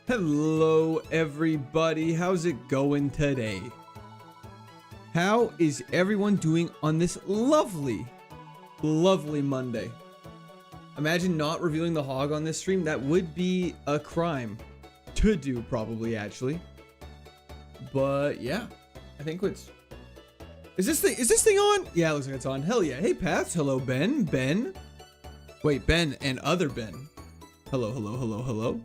Hello everybody, how's it going today? How is everyone doing on this lovely Monday? Imagine not revealing the hog on this stream. That would be a crime to do, probably, actually. But yeah, I think it's... Is this thing on? Yeah, it looks like it's on. Hell yeah. Hey Pats, hello Ben. Wait, Ben and other Ben. Hello.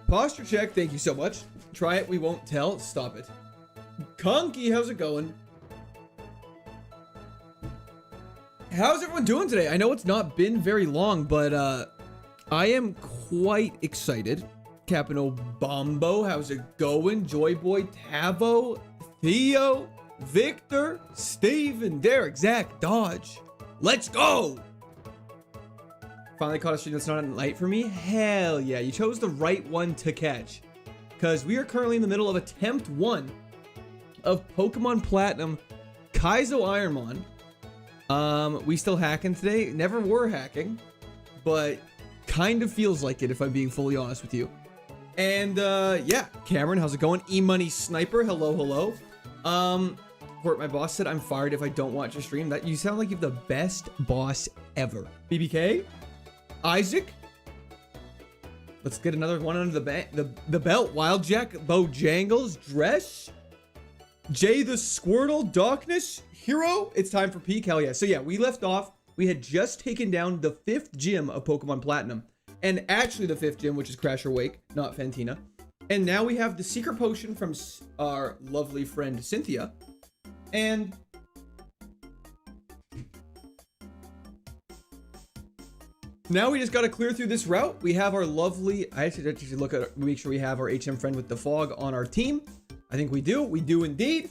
Posture check, thank you so much. Try it, we won't tell. Stop it. Conky, how's it going? How's everyone doing today? I know it's not been very long, but I am quite excited. Capino Bombo, how's it going? Joy Boy, Tavo, Theo, Victor, Steven, Derek, Zach, Dodge. Let's go! Finally caught a stream that's not at night for me. Hell yeah, you chose the right one to catch. Because we are currently in the middle of attempt 1 of Pokemon Platinum KAIZO IRONMON. We still hacking today. Never were hacking, but kind of feels like it if I'm being fully honest with you. And yeah, Cameron, how's it going? E-Money Sniper, hello. Court, my boss said I'm fired if I don't watch your stream. That you sound like you have the best boss ever. BBK? Isaac, let's get another one under the belt. Wild Jack, Bojangles, Dress, Jay the Squirtle, Darkness, Hero. It's time for peak. Hell yeah. So yeah, we left off. We had just taken down the 5th gym of Pokemon Platinum, and actually the 5th gym, which is Crasher Wake, not Fantina. And now we have the secret potion from our lovely friend Cynthia, and now we just got to clear through this route. We have our lovely, I actually look at, make sure we have our HM friend with the fog on our team. I think we do indeed.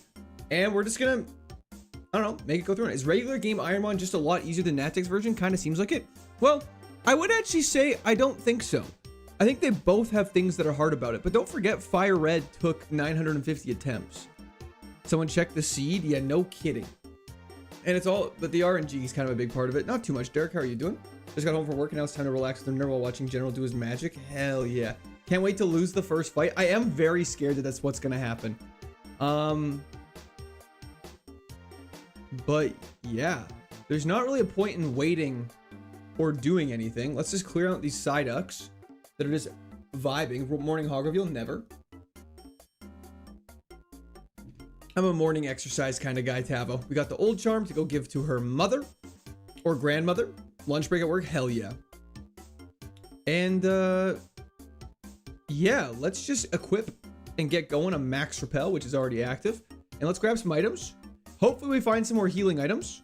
And we're just gonna, I don't know, make it go through it. Is regular game Ironmon just a lot easier than Natix's version? Kind of seems like it. Well, I would actually say I don't think so. I think they both have things that are hard about it, but don't forget Fire Red took 950 attempts. Someone check the seed? Yeah, no kidding. And it's all, but the RNG is kind of a big part of it. Not too much. Derek, how are you doing? Just got home from work and now it's time to relax with the nerd while watching General do his magic. Hell yeah. Can't wait to lose the first fight. I am very scared that that's what's going to happen. But yeah, there's not really a point in waiting or doing anything. Let's just clear out these Psyducks that are just vibing. Morning hog reveal, never. I'm a morning exercise kind of guy, Tavo. We got the old charm to go give to her mother or grandmother. Lunch break at work, hell yeah. And yeah, let's just equip and get going a max repel, which is already active, and let's grab some items. Hopefully we find some more healing items,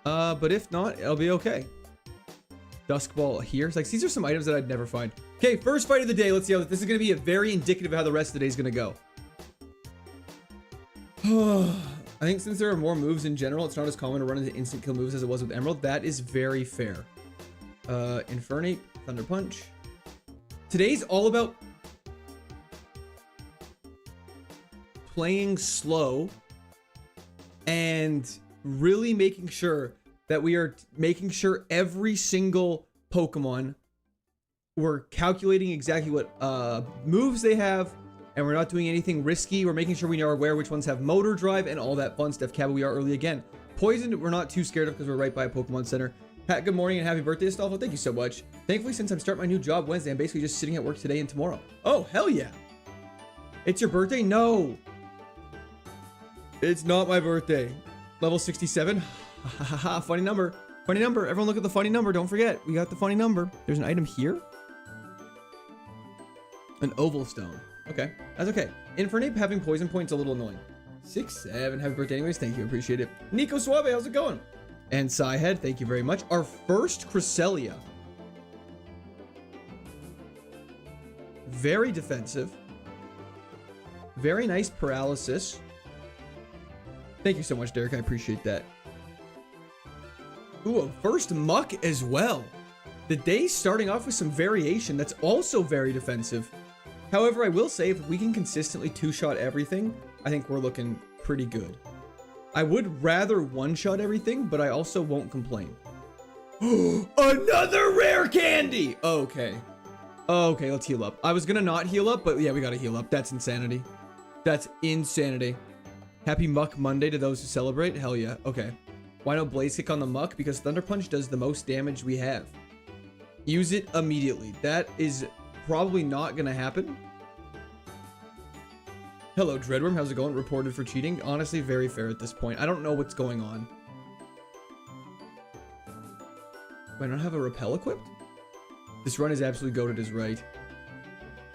but if not, it'll be okay. Dusk ball here. It's like, these are some items that I'd never find. Okay, first fight of the day. Let's see how this is going to be a very indicative of how the rest of the day is going to go. I think since there are more moves in general, it's not as common to run into instant kill moves as it was with Emerald. That is very fair. Infernape, Thunder Punch. Today's all about playing slow and really making sure that we are making sure every single Pokemon, we're calculating exactly what moves they have, and we're not doing anything risky. We're making sure we are aware which ones have motor drive and all that fun stuff. Cabba, we are early again. Poisoned, we're not too scared of because we're right by a Pokemon Center. Pat, good morning and happy birthday, Astolfo. Thank you so much. Thankfully, since I'm starting my new job Wednesday, I'm basically just sitting at work today and tomorrow. Oh, hell yeah. It's your birthday? No. It's not my birthday. Level 67. Funny number. Funny number. Everyone look at the funny number. Don't forget, we got the funny number. There's an item here. An oval stone. Okay, that's okay. Infernape having poison points a little annoying. 6-7, happy birthday anyways, thank you, appreciate it. Nico Suave, how's it going? And Psyhead, thank you very much. Our first Cresselia. Very defensive. Very nice paralysis. Thank you so much, Derek, I appreciate that. Ooh, a first Muck as well. The day starting off with some variation that's also very defensive. However, I will say if we can consistently two-shot everything, I think we're looking pretty good. I would rather one-shot everything, but I also won't complain. Another rare candy! Okay. Oh, okay, let's heal up. I was gonna not heal up, but yeah, we gotta heal up. That's insanity. That's insanity. Happy Muck Monday to those who celebrate. Hell yeah. Okay. Why no Blaze Kick on the Muck? Because Thunder Punch does the most damage we have. Use it immediately. That is probably not gonna happen. Hello, Dreadworm. How's it going? Reported for cheating. Honestly, very fair at this point. I don't know what's going on. Do I not have a repel equipped? This run is absolutely goated is right.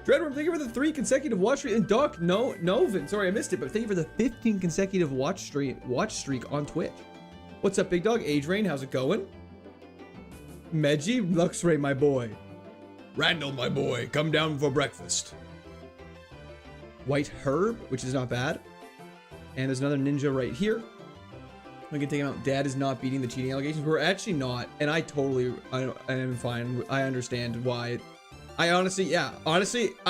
Dreadworm, thank you for the 3 consecutive watch streak. And Doc, Novin, sorry I missed it, but thank you for the 15 consecutive watch streak on Twitch. What's up, big dog? Age Rain, how's it going? Meji, Luxray, my boy. Randall, my boy, come down for breakfast. White Herb, which is not bad. And there's another ninja right here. We can take him out. Dad is not beating the cheating allegations. We're actually not, and I am fine. I understand why. I honestly, yeah,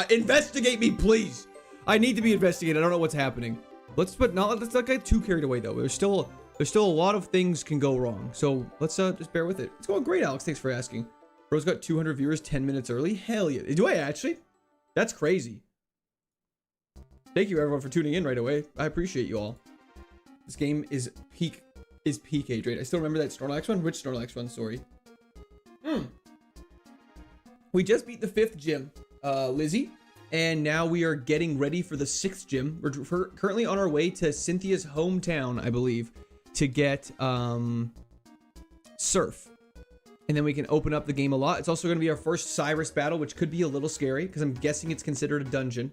investigate me, please. I need to be investigated. I don't know what's happening. Let's not get too carried away though. There's still a lot of things can go wrong. So let's just bear with it. It's going great, Alex. Thanks for asking. Bro's got 200 viewers 10 minutes early. Hell yeah. Do I actually? That's crazy. Thank you everyone for tuning in right away. I appreciate you all. This game is peak age rate. I still remember that Snorlax one. Which Snorlax one? Sorry. We just beat the 5th gym, Lizzie, and now we are getting ready for the 6th gym. We're currently on our way to Cynthia's hometown, I believe, to get Surf. And then we can open up the game a lot. It's also going to be our first Cyrus battle, which could be a little scary because I'm guessing it's considered a dungeon.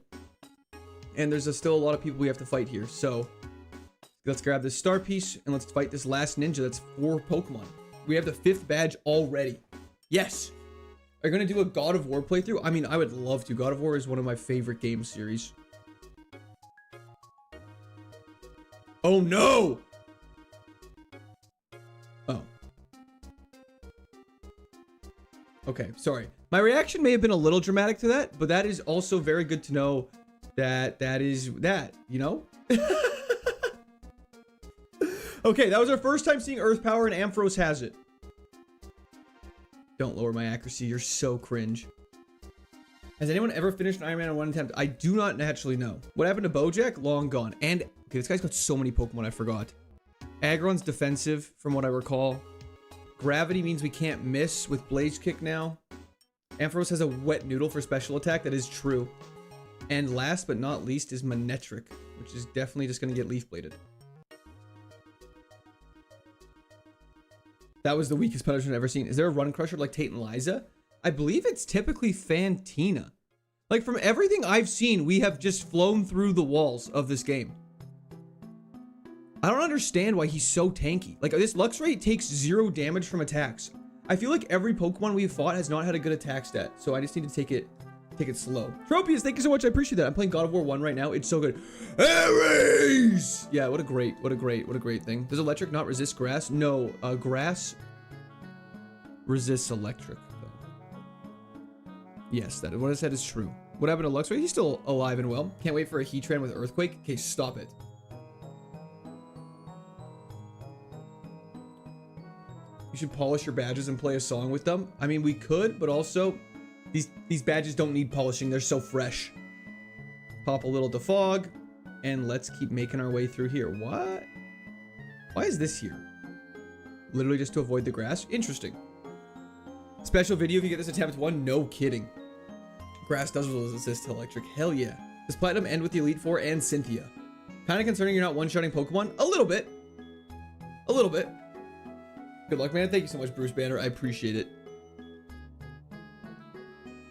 And there's still a lot of people we have to fight here. So let's grab this star piece and let's fight this last ninja. That's 4 Pokemon. We have the 5th badge already. Yes. Are you going to do a God of War playthrough? I mean, I would love to. God of War is one of my favorite game series. Oh no! Oh. Okay, sorry. My reaction may have been a little dramatic to that, but that is also very good to know that is that, you know? Okay, that was our first time seeing Earth Power and Ampharos has it. Don't lower my accuracy, you're so cringe. Has anyone ever finished an Iron Man in 1 attempt? I do not naturally know. What happened to Bojack? Long gone. And, okay, this guy's got so many Pokemon, I forgot. Aggron's defensive, from what I recall. Gravity means we can't miss with Blaze Kick now. Ampharos has a Wet Noodle for special attack, that is true. And last but not least is Manectric, which is definitely just going to get Leaf Bladed. That was the weakest punishment I've ever seen. Is there a Run Crusher like Tate and Liza? I believe it's typically Fantina. Like, from everything I've seen, we have just flown through the walls of this game. I don't understand why he's so tanky. Like, this Luxray takes 0 damage from attacks. I feel like every Pokemon we've fought has not had a good attack stat, so I just need to take it slow. Tropius, thank you so much. I appreciate that. I'm playing God of War 1 right now. It's so good. Ares! Yeah, what a great thing. Does electric not resist grass? No, grass resists electric, though. Yes, that what I said is true. What happened to Luxray? He's still alive and well. Can't wait for a Heatran with Earthquake. Okay, stop it. You should polish your badges and play a song with them. I mean, we could, but also these badges don't need polishing. They're so fresh. Pop a little defog, and let's keep making our way through here. What? Why is this here? Literally just to avoid the grass? Interesting. Special video if you get this attempt 1? No kidding. Grass does resist electric. Hell yeah. Does Platinum end with the Elite Four and Cynthia? Kind of concerning you're not one-shotting Pokemon? A little bit. A little bit. Good luck, man. Thank you so much, Bruce Banner. I appreciate it.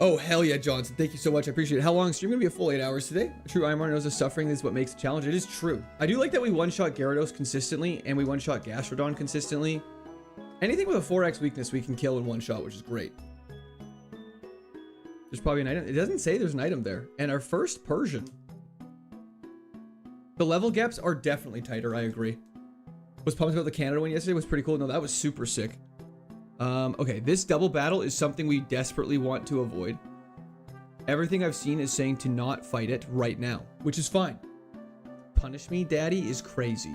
Oh, hell yeah, Johnson. Thank you so much. I appreciate it. How long is stream? Gonna be a full 8 hours today. A true Imar knows the suffering is what makes it challenge. It is true. I do like that we one-shot Gyarados consistently, and we one-shot Gastrodon consistently. Anything with a 4x weakness we can kill in one shot, which is great. There's probably an item. It doesn't say there's an item there. And our first Persian. The level gaps are definitely tighter, I agree. Was pumped about the Canada one yesterday. Was pretty cool. No, that was super sick. Okay, this double battle is something we desperately want to avoid. Everything I've seen is saying to not fight it right now, which is fine. Punish me, daddy is crazy.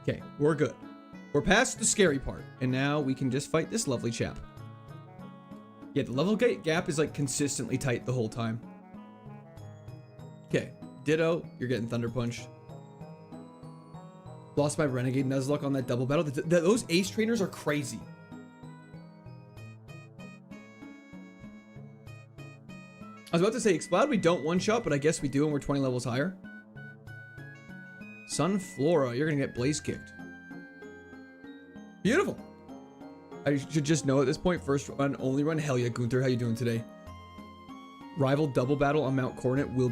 Okay, we're good. We're past the scary part, and now we can just fight this lovely chap. Yeah, the level gap is like consistently tight the whole time. Okay, Ditto, you're getting Thunder Punched. Lost my Renegade Nuzlocke on that double battle. Those ace trainers are crazy. I was about to say, Explode we don't one-shot, but I guess we do and we're 20 levels higher. Sunflora, you're gonna get Blaze Kicked. Beautiful. I should just know at this point, first run, only run. Hell yeah, Gunther, how you doing today? Rival double battle on Mount Coronet will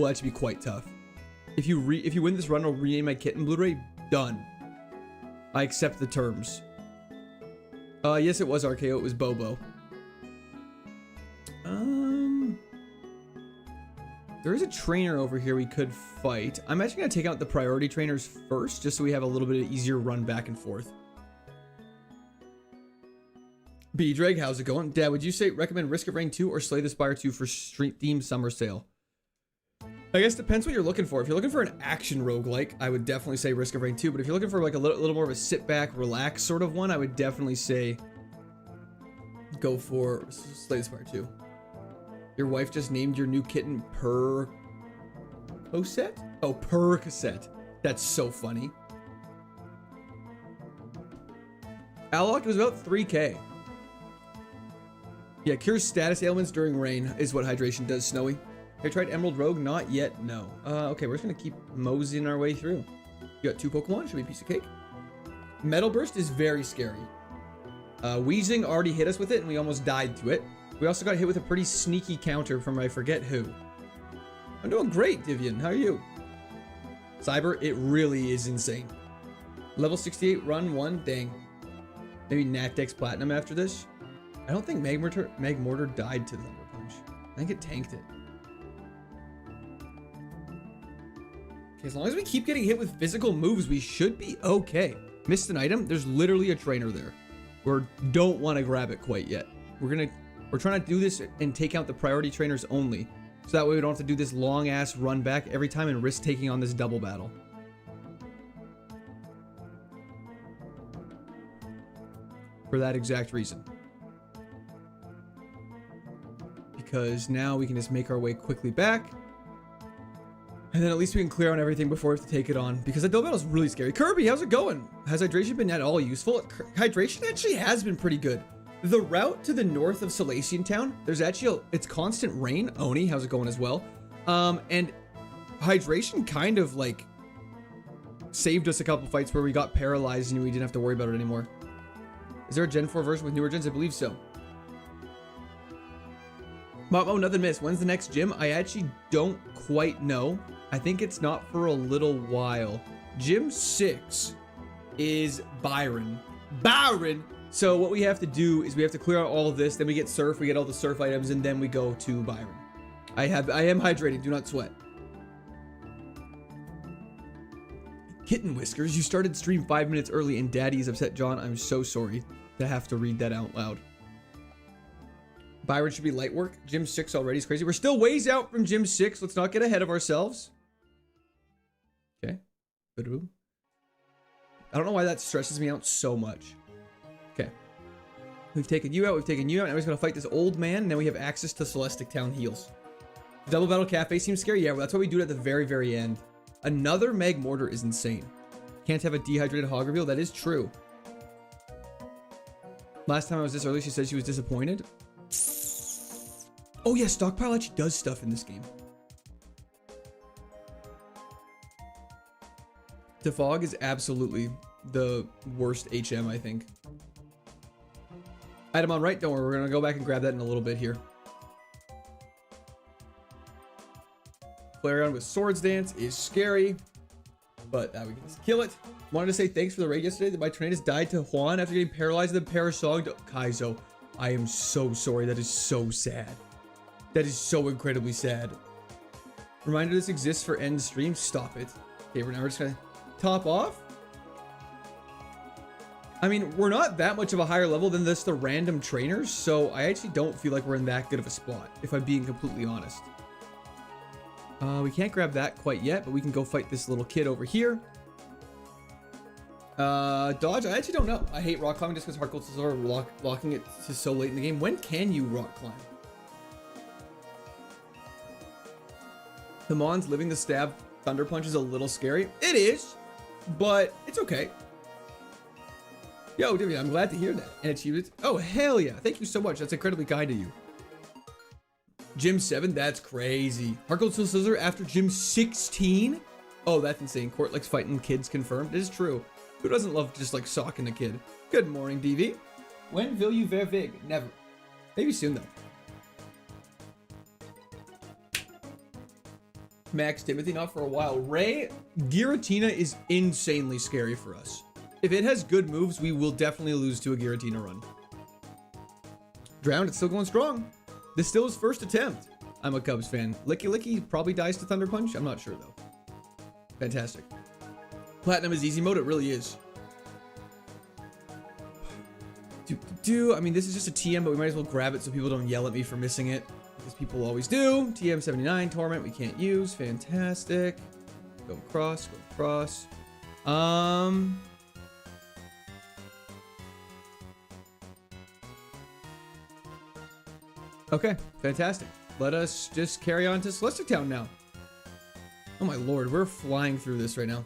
actually be quite tough. If you win this run, I'll rename my kitten Blu-ray. Done. I accept the terms. Yes, it was RKO. It was Bobo. There is a trainer over here we could fight. I'm actually gonna take out the priority trainers first, just so we have a little bit of easier run back and forth. B-Drag, how's it going? Dad, would you say recommend Risk of Rain 2 or Slay the Spire 2 for Steam Summer Sale? I guess depends what you're looking for. If you're looking for an action roguelike, I would definitely say Risk of Rain 2. But if you're looking for like a little more of a sit back, relax sort of one, I would definitely say go for Slay the Spire 2. Your wife just named your new kitten Percocet? Oh, Percocet. That's so funny. Alloc was about 3K. Yeah, cures status ailments during rain is what hydration does, Snowy. Have you tried Emerald Rogue? Not yet, no. Okay, we're just gonna keep moseying our way through. You got 2 Pokemon, should be a piece of cake. Metal Burst is very scary. Weezing already hit us with it and we almost died to it. We also got hit with a pretty sneaky counter from I forget who. I'm doing great, Divian. How are you? Cyber, it really is insane. Level 68, run 1, dang. Maybe Natdex Platinum after this. I don't think Magmortar died to the Thunder Punch. I think it tanked it. Okay, as long as we keep getting hit with physical moves, we should be okay. Missed an item? There's literally a trainer there. We don't want to grab it quite yet. We're trying to do this and take out the priority trainers only. So that way we don't have to do this long ass run back every time and risk taking on this double battle. For that exact reason. Because now we can just make our way quickly back. And then at least we can clear on everything before we have to take it on. Because that double battle is really scary. Kirby, how's it going? Has hydration been at all useful? Hydration actually has been pretty good. The route to the north of Salacian Town, there's actually it's constant rain. Oni, how's it going as well? And hydration kind of like saved us a couple fights where we got paralyzed and we didn't have to worry about it anymore. Is there a Gen 4 version with newer gens? I believe so. Oh, nothing missed. When's the next gym? I actually don't quite know. I think it's not for a little while. Gym 6 is Byron. So what we have to do is we have to clear out all of this, then we get surf, we get all the surf items, and then we go to Byron. I am hydrated, do not sweat. Kitten Whiskers, you started stream 5 minutes early and Daddy is upset. John, I'm so sorry to have to read that out loud. Byron should be light work. Gym 6 already is crazy. We're still ways out from Gym 6. Let's not get ahead of ourselves. Okay. I don't know why that stresses me out so much. Okay. We've taken you out. We've taken you out. Now we're just going to fight this old man. And then we have access to Celestic Town heals. Double Battle Cafe seems scary. Yeah, well, that's why we do it at the very, very end. Another Magmortar is insane. Can't have a dehydrated hog reveal. That is true. Last time I was this early, she said she was disappointed. Oh yeah, Stockpile actually does stuff in this game. Defog is absolutely the worst HM, I think. Item on right, don't worry, we're gonna go back and grab that in a little bit here. Flareon with Swords Dance is scary, but we can just kill it. Wanted to say thanks for the raid yesterday. That my Tornadus died to Juan after getting paralyzed and then parasogged. Kaizo, I am so sorry. That is so sad. That is so incredibly sad. Reminder this exists for end stream. Stop it. Okay, we're just gonna top off. I mean, we're not that much of a higher level than the random trainers, so I actually don't feel like we're in that good of a spot, if I'm being completely honest. We can't grab that quite yet, but we can go fight this little kid over here. Dodge, I actually don't know. I hate rock climbing just because hard cold silver locking it to so late in the game. When can you rock climb? Hamon's living the stab thunder punch is a little scary. It is, but it's okay. Yo, Divya, I'm glad to hear that. And achieved. Oh, hell yeah. Thank you so much. That's incredibly kind of you. Gym 7, that's crazy. Hard cold scissor after gym 16? Oh, that's insane. Court likes fighting kids confirmed. It is true. Who doesn't love just like socking a kid? Good morning, DV. When will you ver vig? Never. Maybe soon though. Max Timothy, not for a while. Ray, Giratina is insanely scary for us. If it has good moves, we will definitely lose to a Giratina run. Drowned, it's still going strong. This still his first attempt. I'm a Cubs fan. Licky Licky probably dies to Thunder Punch. I'm not sure though. Fantastic. Platinum is easy mode. It really is. I mean, this is just a TM, but we might as well grab it so people don't yell at me for missing it. Because people always do. TM 79 Torment we can't use. Fantastic. Go across. Go across. Okay, fantastic. Let us just carry on to Celestic Town now. Oh my lord, we're flying through this right now.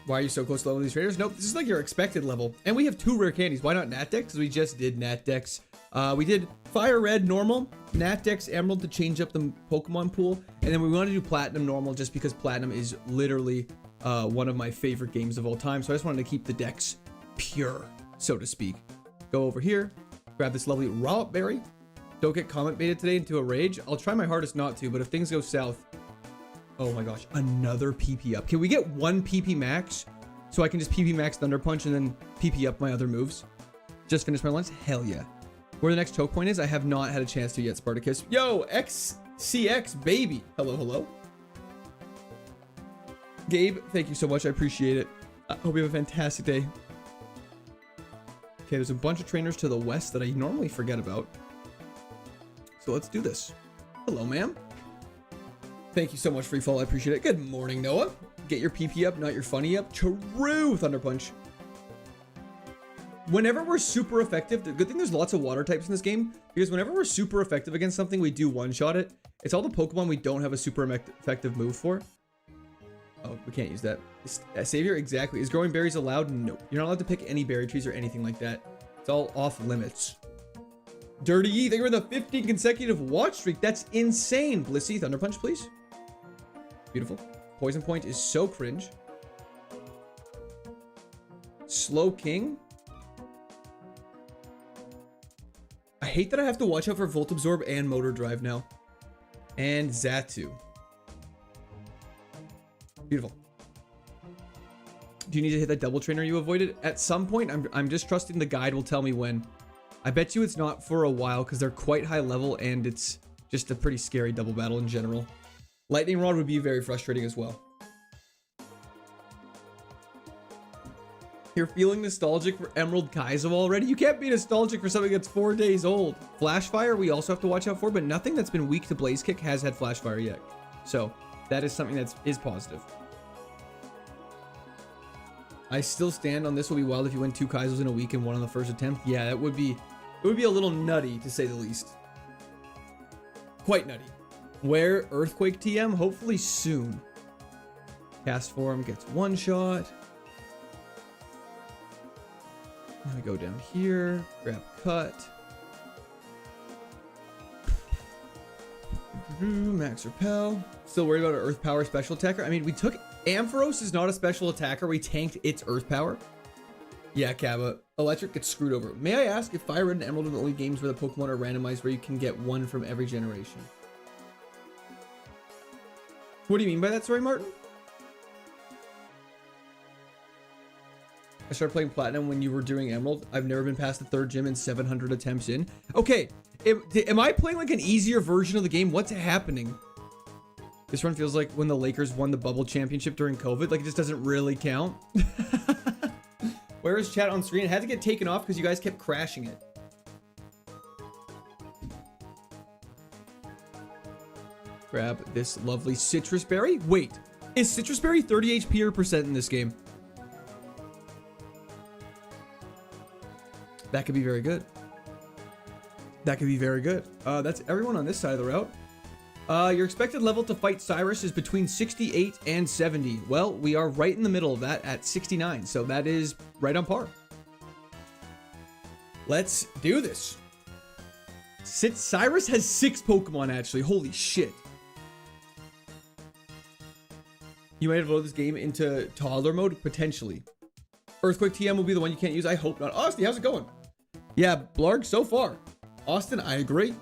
Why are you so close to level these traders? Nope, this is like your expected level. And we have 2 rare candies. Why not Nat Dex? Because we just did Nat Dex. We did Fire Red normal, Nat Dex Emerald to change up the Pokemon pool. And then we want to do Platinum normal just because Platinum is literally one of my favorite games of all time. So I just wanted to keep the Dex pure, so to speak. Go over here, grab this lovely Rollop Berry. Don't get comment baited today into a rage. I'll try my hardest not to, but if things go south, oh my gosh, another PP up. Can we get 1 PP max so I can just PP max Thunder Punch and then PP up my other moves? Just finish my lunch? Hell yeah. Where the next choke point is, I have not had a chance to yet, Spartacus. Yo, XCX baby. Hello, hello. Gabe, thank you so much. I appreciate it. I hope you have a fantastic day. Okay, there's a bunch of trainers to the west that I normally forget about. So let's do this. Hello, ma'am. Thank you so much, Free Fall. I appreciate it. Good morning, Noah. Get your PP up, not your funny up. True, Thunder Punch. Whenever we're super effective, the good thing there's lots of water types in this game, because whenever we're super effective against something, we do one-shot it. It's all the Pokemon we don't have a super effective move for. Oh, we can't use that. Savior, exactly. Is growing berries allowed? Nope. You're not allowed to pick any berry trees or anything like that. It's all off limits. Dirty E, they were the 15 consecutive watch streak. That's insane. Blissey, Thunder Punch, please. Beautiful. Poison Point is so cringe. Slow King. I hate that I have to watch out for Volt Absorb and Motor Drive now. And Xatu. Beautiful. Do you need to hit that double trainer you avoided? At some point, I'm just trusting the guide will tell me when. I bet you it's not for a while because they're quite high level and it's just a pretty scary double battle in general. Lightning Rod would be very frustrating as well. You're feeling nostalgic for Emerald Kaizo already? You can't be nostalgic for something that's 4 days old. Flash Fire, we also have to watch out for, but nothing that's been weak to Blaze Kick has had Flash Fire yet. So that is something that is positive. I still stand on this will be wild if you win 2 Kaizos in a week and 1 on the first attempt. Yeah, it would be a little nutty to say the least. Quite nutty. Where Earthquake TM? Hopefully soon. Cast Form gets 1 shot. I'm gonna go down here, grab Cut. Max Repel. Still worried about our Earth Power special attacker? I mean, we took Ampharos is not a special attacker. We tanked its Earth Power. Yeah, Kaba. Electric gets screwed over. May I ask if Fire Red and Emerald are the only games where the Pokemon are randomized where you can get 1 from every generation? What do you mean by that, sorry, Martin? I started playing Platinum when you were doing Emerald. I've never been past the 3rd gym in 700 attempts in. Okay, am I playing like an easier version of the game? What's happening? This run feels like when the Lakers won the bubble championship during COVID. Like it just doesn't really count. Where is chat on screen? It had to get taken off because you guys kept crashing it. Grab this lovely Citrus Berry. Wait, is Citrus Berry 30 HP or percent in this game? That could be very good. That could be very good. That's everyone on this side of the route. Your expected level to fight Cyrus is between 68 and 70. Well, we are right in the middle of that at 69. So that is right on par. Let's do this. Cyrus has 6 Pokemon, actually. Holy shit. You might have loaded this game into toddler mode, potentially. Earthquake TM will be the one you can't use. I hope not. Austin, how's it going? Yeah, Blarg so far. Austin, I agree.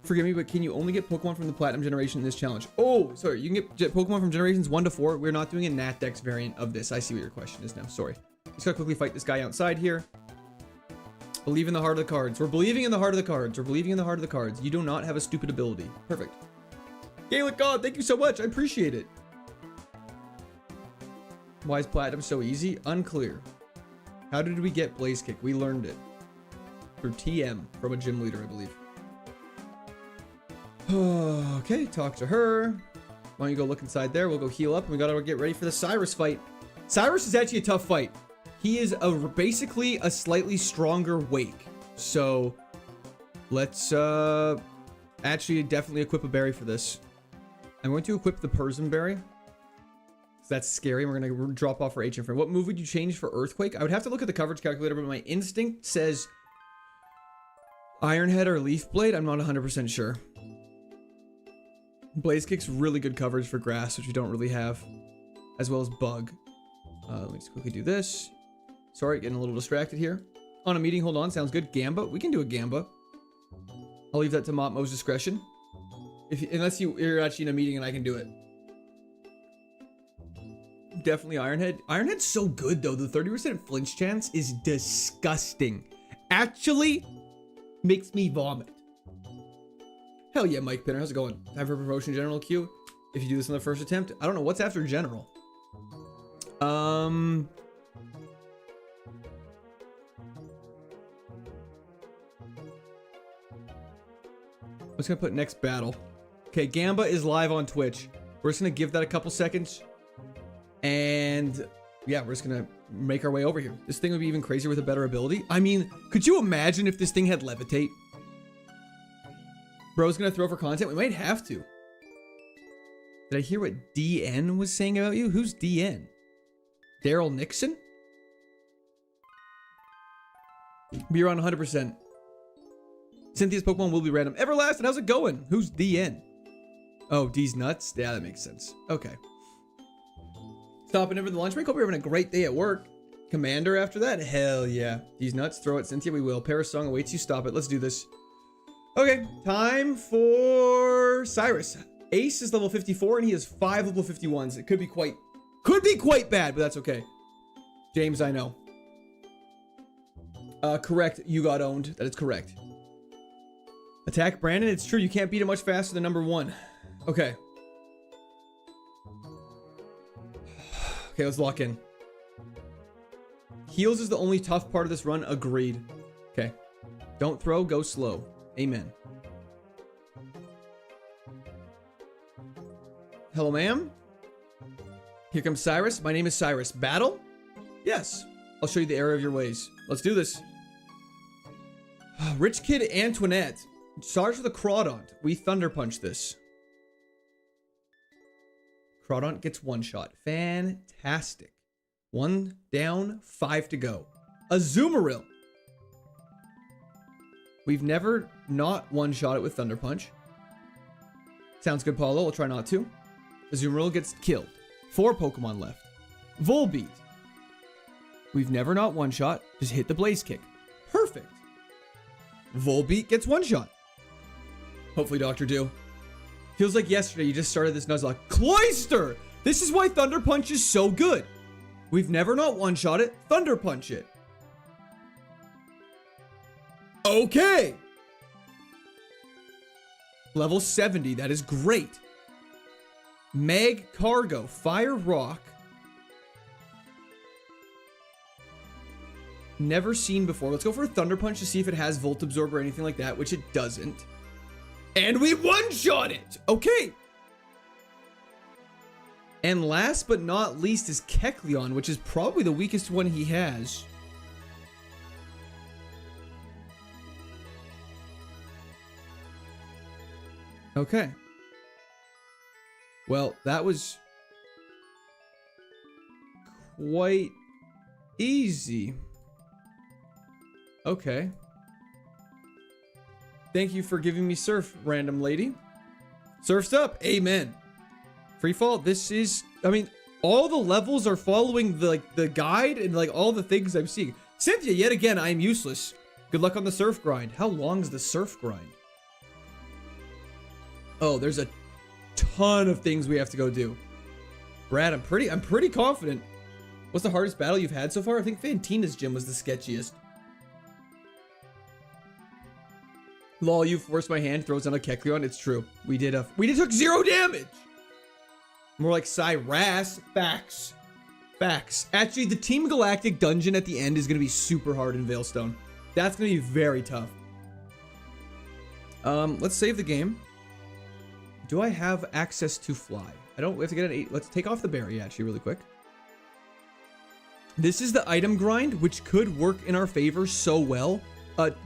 Forgive me, but can you only get Pokemon from the Platinum generation in this challenge? Oh, sorry. You can get Pokemon from generations 1 to 4. We're not doing a Nat Dex variant of this. I see what your question is now. Sorry. Just gotta quickly fight this guy outside here. Believe in the heart of the cards. We're believing in the heart of the cards. We're believing in the heart of the cards. You do not have a stupid ability. Perfect. Gaelic God, thank you so much. I appreciate it. Why is Platinum so easy? Unclear. How did we get Blaze Kick? We learned it through TM from a gym leader, I believe. Okay, talk to her. Why don't you go look inside there? We'll go heal up and we gotta get ready for the Cyrus fight. Cyrus is actually a tough fight. He is basically a slightly stronger Wake. So let's actually definitely equip a berry for this. I'm going to equip the Persian berry. That's scary. We're going to drop off our HM frame. What move would you change for Earthquake? I would have to look at the coverage calculator, but my instinct says Iron Head or Leaf Blade. I'm not 100% sure. Blaze Kick's really good coverage for grass, which we don't really have, as well as Bug. Let me just quickly do this. Sorry, getting a little distracted here. On a meeting, hold on. Sounds good. Gamba. We can do a Gamba. I'll leave that to Mopmo's discretion. Unless you're actually in a meeting and I can do it. Definitely Iron Head. Iron Head's so good, though. The 30% flinch chance is disgusting. Actually, makes me vomit. Hell yeah, Mike Pinner. How's it going? Time for promotion general queue. If you do this on the first attempt. I don't know. What's after general? I'm just going to put next battle. Okay, Gamba is live on Twitch. We're just going to give that a couple seconds. And yeah, we're just going to make our way over here. This thing would be even crazier with a better ability. I mean, could you imagine if this thing had Levitate? Bro's going to throw for content. We might have to. Did I hear what DN was saying about you? Who's DN? Daryl Nixon? Be around 100%. Cynthia's Pokemon will be random. Everlasting, how's it going? Who's DN? Oh, D's nuts? Yeah, that makes sense. Okay. Stopping in for the lunch break. Hope you're having a great day at work. Commander after that? Hell yeah. D's nuts. Throw it, Cynthia. We will. Parasong awaits you. Stop it. Let's do this. Okay. Time for Cyrus. Ace is level 54 and he has 5 level 51s. It could be quite bad, but that's okay. James, I know. Correct. You got owned. That is correct. Attack Brandon. It's true. You can't beat him much faster than number 1. Okay. Okay, let's lock in. Heals is the only tough part of this run. Agreed. Okay. Don't throw. Go slow. Amen. Hello, ma'am. Here comes Cyrus. My name is Cyrus. Battle? Yes. I'll show you the error of your ways. Let's do this. Rich Kid Antoinette. Charge with a Crawdont. We Thunder Punch this. Crawdont gets 1 shot. Fantastic. 1 down, 5 to go. Azumarill. We've never not 1-shot it with Thunder Punch. Sounds good, Paulo. I'll try not to. Azumarill gets killed. 4 Pokemon left. Volbeat. We've never not 1-shot. Just hit the Blaze Kick. Perfect. Volbeat gets 1-shot. Hopefully, Dr. Do. Feels like yesterday you just started this Nuzlocke. Cloyster! This is why Thunder Punch is so good. We've never not 1-shot it. Thunder Punch it. Okay. Level 70. That is great. Meg Cargo. Fire Rock. Never seen before. Let's go for a Thunder Punch to see if it has Volt Absorb or anything like that, which it doesn't. And we 1-shot it. Okay. And last but not least is Kecleon, which is probably the weakest one he has. Okay. Well, that was quite easy. Okay. Thank you for giving me surf, random lady. Surf's up. Amen. Free fall. This is, I mean, all the levels are following the guide and like all the things I'm seeing. Cynthia, yet again, I am useless. Good luck on the surf grind. How long is the surf grind? Oh, there's a ton of things we have to go do. Brad, I'm pretty confident. What's the hardest battle you've had so far? I think Fantina's gym was the sketchiest. Lol, you forced my hand, throws on a Kecleon. It's true. We took 0 damage. More like Cyras. Facts. Facts. Actually, the Team Galactic dungeon at the end is going to be super hard in Veilstone. That's going to be very tough. Let's save the game. Do I have access to fly? I don't. We have to get an 8. Let's take off the berry actually really quick. This is the item grind, which could work in our favor so well,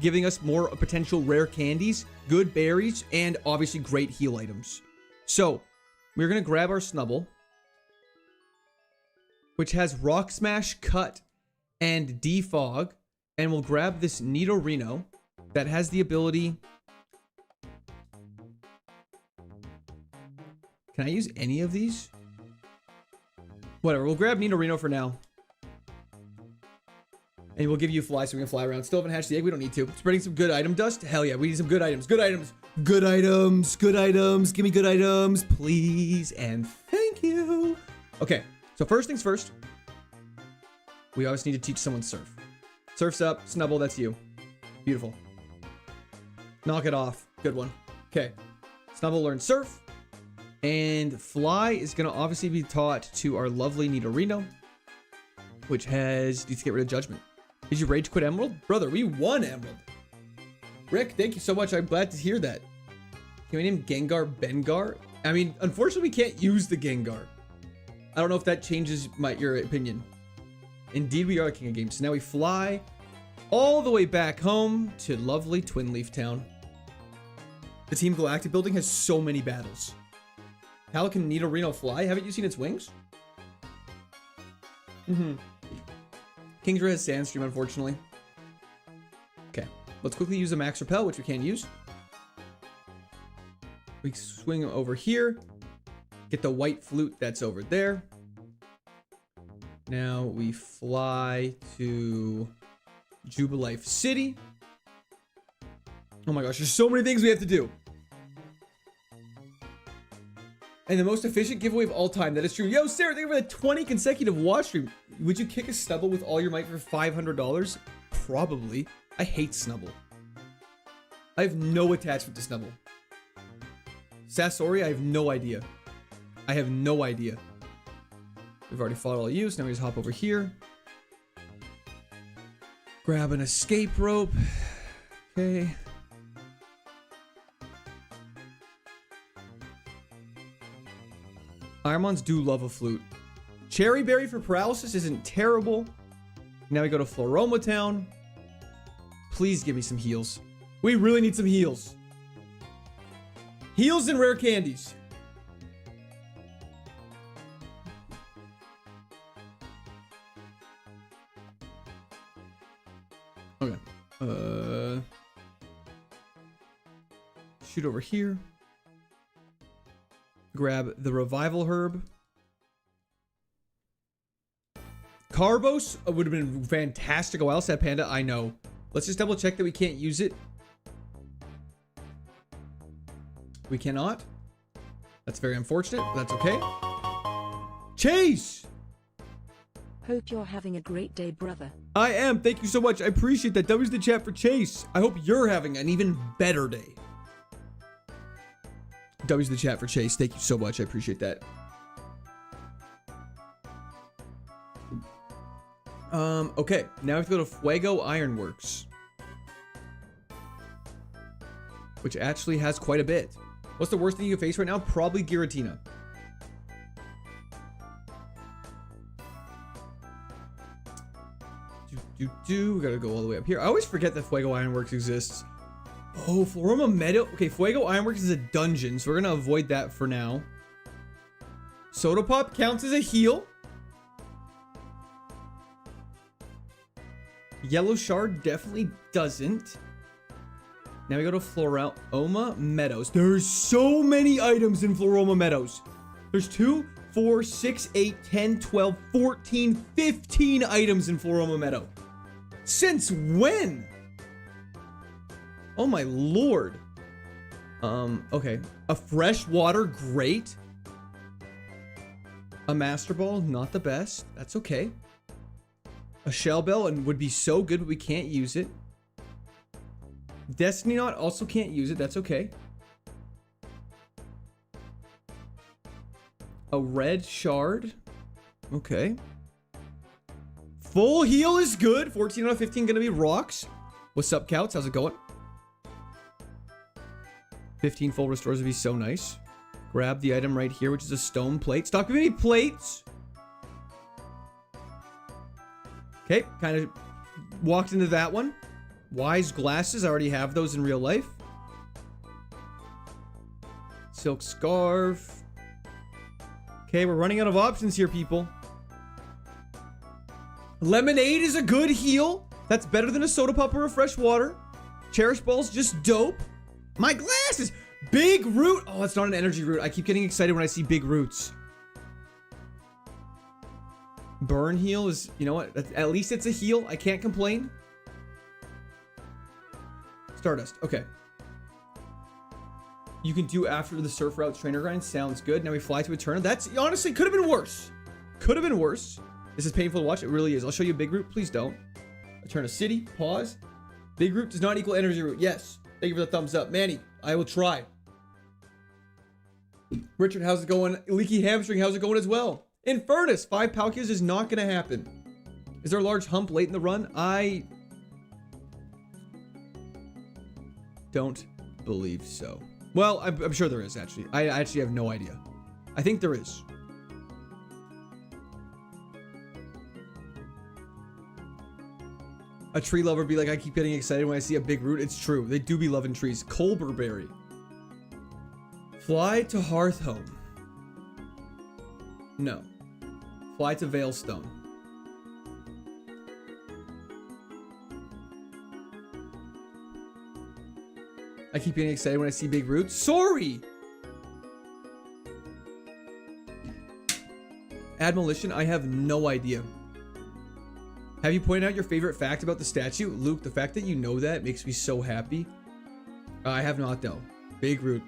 giving us more potential rare candies, good berries, and obviously great heal items. So we're gonna grab our Snubble, which has Rock Smash, Cut, and Defog, and we'll grab this Nidorino that has the ability. Can I use any of these? Whatever, we'll grab Nidorino for now. And we'll give you fly so we can fly around. Still haven't hatched the egg, we don't need to. Spreading some good item dust? Hell yeah, we need some good items. Good items. Good items. Good items. Give me good items, please. And thank you. Okay, so first things first. We always need to teach someone surf. Surf's up. Snubble, that's you. Beautiful. Knock it off. Good one. Okay. Snubble learns surf. And fly is going to obviously be taught to our lovely Nidorino, which needs to get rid of judgment. Did you rage quit Emerald? Brother, we won Emerald. Rick, thank you so much. I'm glad to hear that. Can we name Gengar Bengar? I mean, unfortunately, we can't use the Gengar. I don't know if that changes your opinion. Indeed, we are king of games. So now we fly all the way back home to lovely Twin Leaf Town. The Team Galactic building has so many battles. How can Nidorino fly? Haven't you seen its wings? Kingdra has Sandstream, unfortunately. Okay, let's quickly use a Max Repel, which we can't use. We swing over here. Get the white flute that's over there. Now we fly to Jubilife City. Oh my gosh, there's so many things we have to do. And the most efficient giveaway of all time. That is true. Yo, Sarah, thank you for the 20 consecutive watch stream. Would you kick a Snubble with all your might for $500? Probably. I hate Snubble. I have no attachment to Snubble. Sasori, I have no idea. I have no idea. We've already fought all you, so now we just hop over here. Grab an escape rope. Okay. Iremons do love a flute. Cherry Berry for paralysis isn't terrible. Now we go to Floroma Town. Please give me some heals. We really need some heals. Heals and rare candies. Okay. Shoot over here. Grab the Revival Herb. Carbos would have been fantastic. Oh, else that Panda, I know. Let's just double check that we can't use it. We cannot. That's very unfortunate, but that's okay. Chase! Hope you're having a great day, brother. I am. Thank you so much. I appreciate that. W's the chat for Chase. I hope you're having an even better day. W's the chat for Chase. Thank you so much. I appreciate that. Okay. Now we have to go to Fuego Ironworks, which actually has quite a bit. What's the worst thing you can face right now? Probably Giratina. We gotta go all the way up here. I always forget that Fuego Ironworks exists. Oh, Floroma Meadow. Okay, Fuego Ironworks is a dungeon, so we're gonna avoid that for now. Soda Pop counts as a heal. Yellow Shard definitely doesn't. Now we go to Floroma Meadows. There's so many items in Floroma Meadows. There's 2, 4, 6, 8, 10, 12, 14, 15 items in Floroma Meadow. Since when? Oh my lord. Okay. A fresh water, great. A Master Ball, not the best. That's okay. A Shell Bell and would be so good, but we can't use it. Destiny Knot, also can't use it. That's okay. A red shard. Okay. Full heal is good. 14 out of 15 gonna be rocks. What's up, Couts? How's it going? 15 full restores would be so nice. Grab the item right here, which is a stone plate. Stop giving me plates. Okay, kind of walked into that one. Wise glasses, I already have those in real life. Silk scarf. Okay, we're running out of options here, people. Lemonade is a good heal. That's better than a soda pop or a fresh water. Cherish Ball's just dope. My glasses! Big root! Oh, it's not an energy root. I keep getting excited when I see big roots. Burn heal is, you know what? At least it's a heal. I can't complain. Stardust. Okay. You can do after the Surf Routes trainer grind. Sounds good. Now we fly to Eterna. That's honestly could have been worse. Could have been worse. This is painful to watch. It really is. I'll show you a big root. Please don't. Eterna City. Pause. Big root does not equal energy root. Yes. Thank you for the thumbs up. Manny, I will try. Richard, how's it going? Leaky Hamstring, how's it going as well? Infernus, 5 Palkias is not going to happen. Is there a large hump late in the run? I don't believe so. Well, I'm sure there is, actually. I actually have no idea. I think there is. A tree lover be like, I keep getting excited when I see a big root. It's true. They do be loving trees. Colberberry. Fly to Hearthhome. No. Fly to Veilstone. I keep getting excited when I see big roots. Sorry! Admolition, I have no idea. Have you pointed out your favorite fact about the statue? Luke, the fact that you know that makes me so happy. I have not, though. Big root.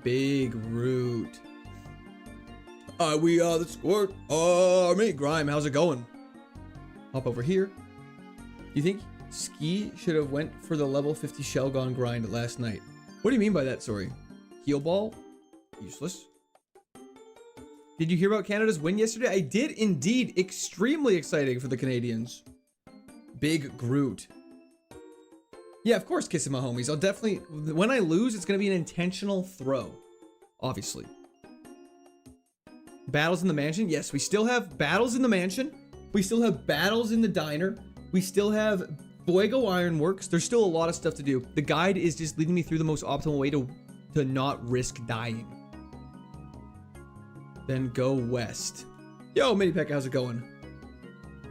Big root. We are the Squirt Army. Grime, how's it going? Hop over here. You think Ski should have went for the level 50 Shelgon grind last night? What do you mean by that, sorry? Heal Ball? Useless. Did you hear about Canada's win yesterday? I did indeed. Extremely exciting for the Canadians. Big Groot. Yeah, of course, kissing my homies. I'll definitely... When I lose, it's going to be an intentional throw. Obviously. Battles in the mansion? Yes, we still have battles in the mansion. We still have battles in the diner. We still have Fuego Ironworks. There's still a lot of stuff to do. The guide is just leading me through the most optimal way to not risk dying. Then go west. Yo, Mini Pekka, how's it going?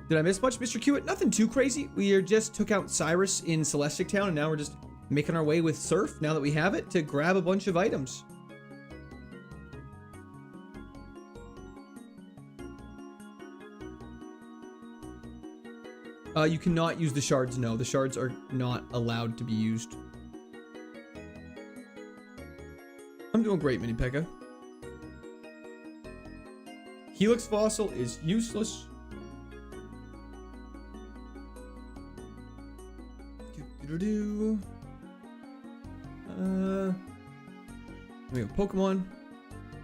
Did I miss much, Mr. Kiewit? Nothing too crazy. We just took out Cyrus in Celestic Town, and now we're just making our way with Surf, now that we have it, to grab a bunch of items. You cannot use the shards, no. The shards are not allowed to be used. I'm doing great, Mini Pekka. Helix Fossil is useless. We have Pokemon.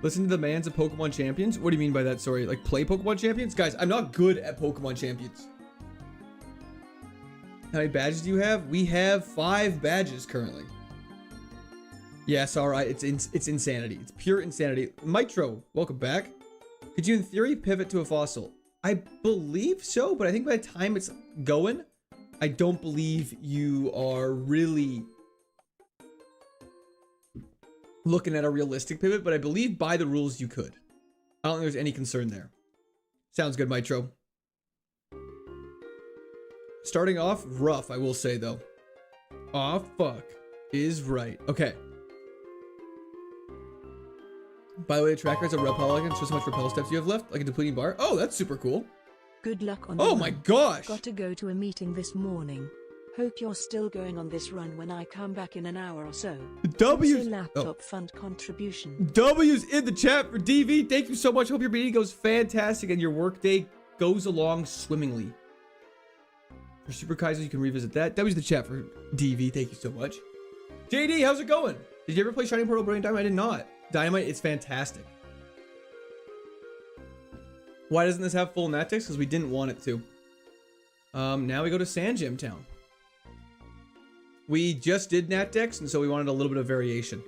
Listen to the demands of Pokemon Champions. What do you mean by that? Sorry, like play Pokemon Champions? Guys, I'm not good at Pokemon Champions. How many badges do you have? We have 5 badges currently. Yes, all right. It's insanity. It's pure insanity. Mitro, welcome back. Could you, in theory, pivot to a fossil? I believe so, but I think by the time it's going, I don't believe you are really looking at a realistic pivot, but I believe by the rules you could. I don't think there's any concern there. Sounds good, Mitro. Starting off rough, I will say though. Aw, fuck is right. Okay. By the way, the tracker has a repel icon. Shows how much repel steps you have left, like a depleting bar. Oh, that's super cool. Good luck on Oh my gosh. Got to go to a meeting this morning. Hope you're still going on this run when I come back in an hour or so. W's. Also laptop fund contribution. W's in the chat for DV. Thank you so much. Hope your meeting goes fantastic and your workday goes along swimmingly. For Super Kaizo, you can revisit that. W's in the chat for DV. Thank you so much. JD, how's it going? Did you ever play Shining Pearl Brilliant Diamond? I did not. Dynamite, it's fantastic. Why doesn't this have full nat decks? Because we didn't want it to. Now we go to Sand Gem Town. We just did nat decks, and so we wanted a little bit of variation.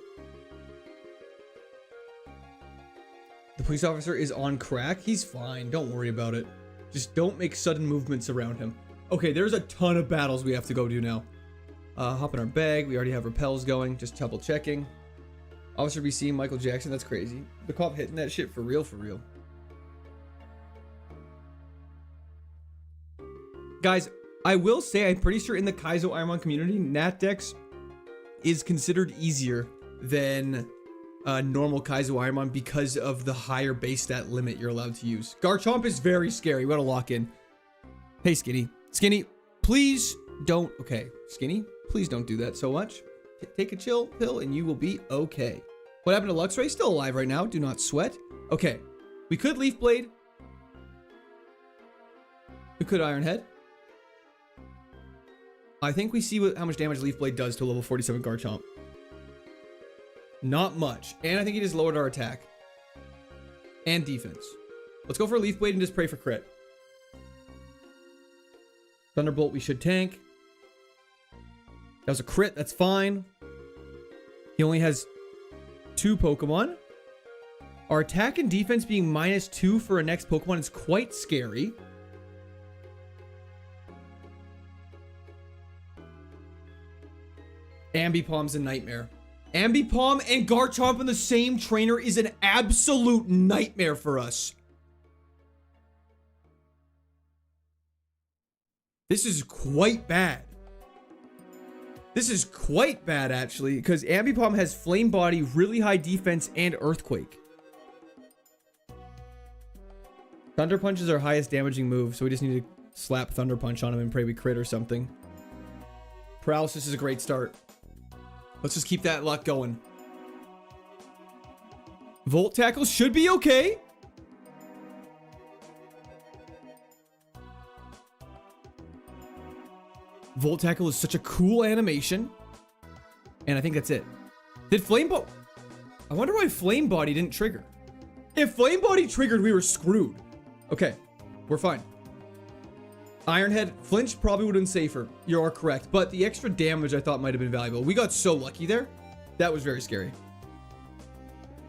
The police officer is on crack. He's fine. Don't worry about it. Just don't make sudden movements around him. Okay, there's a ton of battles we have to go do now. Hop in our bag. We already have repels going. Just double checking. Officer BC, Michael Jackson. That's crazy. The cop hitting that shit for real, for real. Guys, I will say I'm pretty sure in the KAIZO IRONMON community, nat decks is considered easier than normal KAIZO IRONMON because of the higher base stat limit you're allowed to use. Garchomp is very scary. We gotta lock in. Hey, Skinny. Skinny, please don't. Okay, Skinny, please don't do that so much. Take a chill pill and you will be okay. What happened to Luxray? Still alive right now. Do not sweat. Okay, we could Leaf Blade. We could Iron Head. I think we see how much damage Leaf Blade does to a level 47 Garchomp. Not much. And I think he just lowered our attack. And defense. Let's go for a Leaf Blade and just pray for crit. Thunderbolt we should tank. That was a crit. That's fine. He only has 2 Pokemon. Our attack and defense being -2 for our next Pokemon is quite scary. Ambipom's a nightmare. Ambipom and Garchomp in the same trainer is an absolute nightmare for us. This is quite bad. This is quite bad, actually, because Ambipom has Flame Body, really high defense, and Earthquake. Thunder Punch is our highest damaging move, so we just need to slap Thunder Punch on him and pray we crit or something. Paralysis is a great start. Let's just keep that luck going. Volt Tackle should be okay. Volt Tackle is such a cool animation. And I think that's it. Did Flame Body... I wonder why Flame Body didn't trigger. If Flame Body triggered, we were screwed. Okay, we're fine. Iron Head, flinch probably would have been safer. You are correct. But the extra damage I thought might have been valuable. We got so lucky there. That was very scary.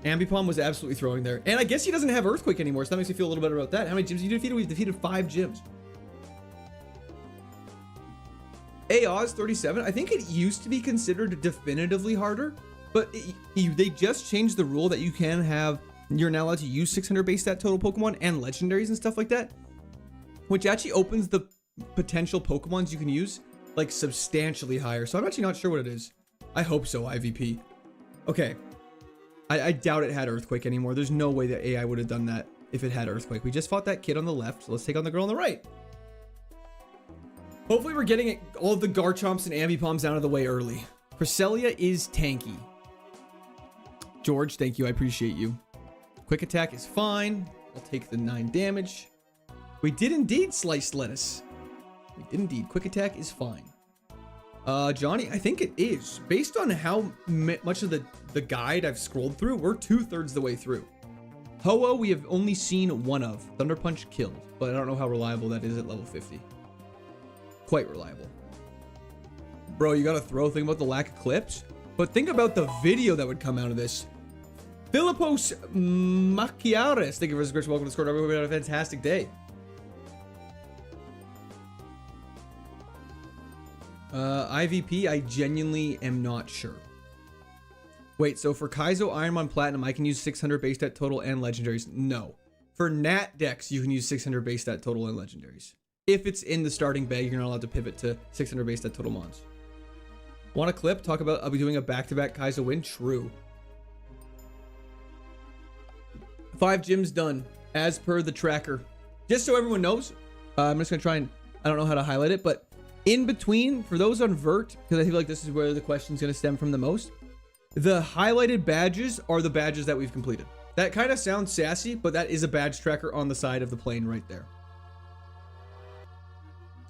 Ambipom was absolutely throwing there. And I guess he doesn't have Earthquake anymore, so that makes me feel a little better about that. How many gyms you defeated? We've defeated 5 gyms. Aoz 37. I think it used to be considered definitively harder. But they just changed the rule that you can have... You're now allowed to use 600 base stat total Pokemon and legendaries and stuff like that. Which actually opens the potential Pokemons you can use, like, substantially higher. So I'm actually not sure what it is. I hope so, IVP. Okay. I doubt it had Earthquake anymore. There's no way that AI would have done that if it had Earthquake. We just fought that kid on the left, so let's take on the girl on the right. Hopefully we're getting all of the Garchomps and Ambipoms out of the way early. Cresselia is tanky. George, thank you. I appreciate you. Quick Attack is fine. I'll take the 9 damage. We did indeed slice lettuce. We did indeed. Quick Attack is fine. Johnny, I think it is. Based on how much of the guide I've scrolled through, we're 2/3 the way through. Ho-Oh, we have only seen 1 of. Thunder Punch killed, but I don't know how reliable that is at level 50. Quite reliable. Bro, you gotta throw a thing about the lack of clips, but think about the video that would come out of this. Philippos Machiares, thank you for the subscription. Welcome to Discord. Everybody had a fantastic day. IVP, I genuinely am not sure. Wait, so for Kaizo Ironmon Platinum, I can use 600 base stat total and legendaries? No. For Nat decks, you can use 600 base stat total and legendaries. If it's in the starting bag, you're not allowed to pivot to 600 base stat total mons. Want a clip? Talk about I'll be doing a back-to-back Kaizo win? True. 5 gyms done, as per the tracker. Just so everyone knows, I'm just gonna try and, I don't know how to highlight it, but in between, for those on Vert, because I feel like this is where the question's gonna stem from the most, the highlighted badges are the badges that we've completed. That kind of sounds sassy, but that is a badge tracker on the side of the plane right there.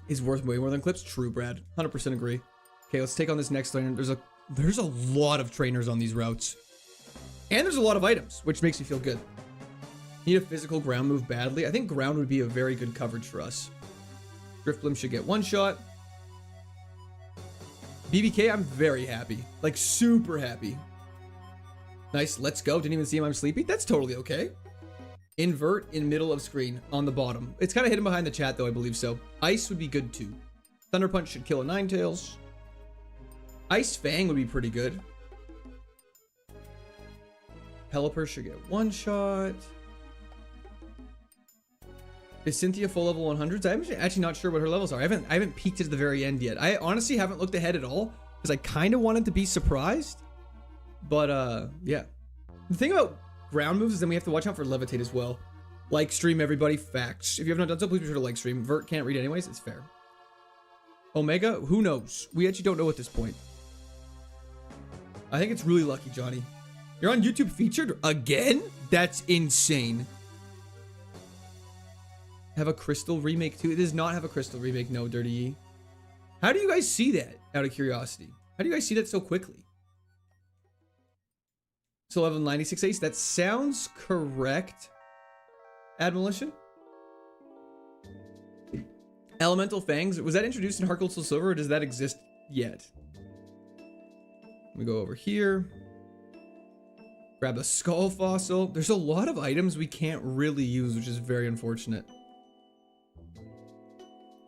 Is worth way more than clips? True, Brad. 100% agree. Okay, let's take on this next trainer. There's a lot of trainers on these routes. And there's a lot of items, which makes me feel good. Need a physical ground move badly. I think ground would be a very good coverage for us. Driftblim should get one shot. BBK, I'm very happy. Like, super happy. Nice, let's go. Didn't even see him, I'm sleepy. That's totally okay. Invert in middle of screen on the bottom. It's kind of hidden behind the chat, though, I believe so. Ice would be good, too. Thunder Punch should kill a Ninetales. Ice Fang would be pretty good. Pelipper should get one shot. Is Cynthia full level 100s? I'm actually not sure what her levels are. I haven't peeked at the very end yet. I honestly haven't looked ahead at all because I kind of wanted to be surprised. But yeah. The thing about ground moves is then we have to watch out for levitate as well. Like stream, everybody. Facts. If you have not done so, please be sure to like stream. Vert can't read anyways. It's fair. Omega? Who knows? We actually don't know at this point. I think it's really lucky, Johnny. You're on YouTube featured again? That's insane. Have a Crystal remake too? It does not have a Crystal remake, no, Dirty E. How do you guys see that, out of curiosity? How do you guys see that so quickly? So level 96 ace, that sounds correct. Admolition? Elemental Fangs, was that introduced in Heart Gold Soul Silver, or does that exist yet? Let me go over here. Grab a Skull Fossil. There's a lot of items we can't really use, which is very unfortunate.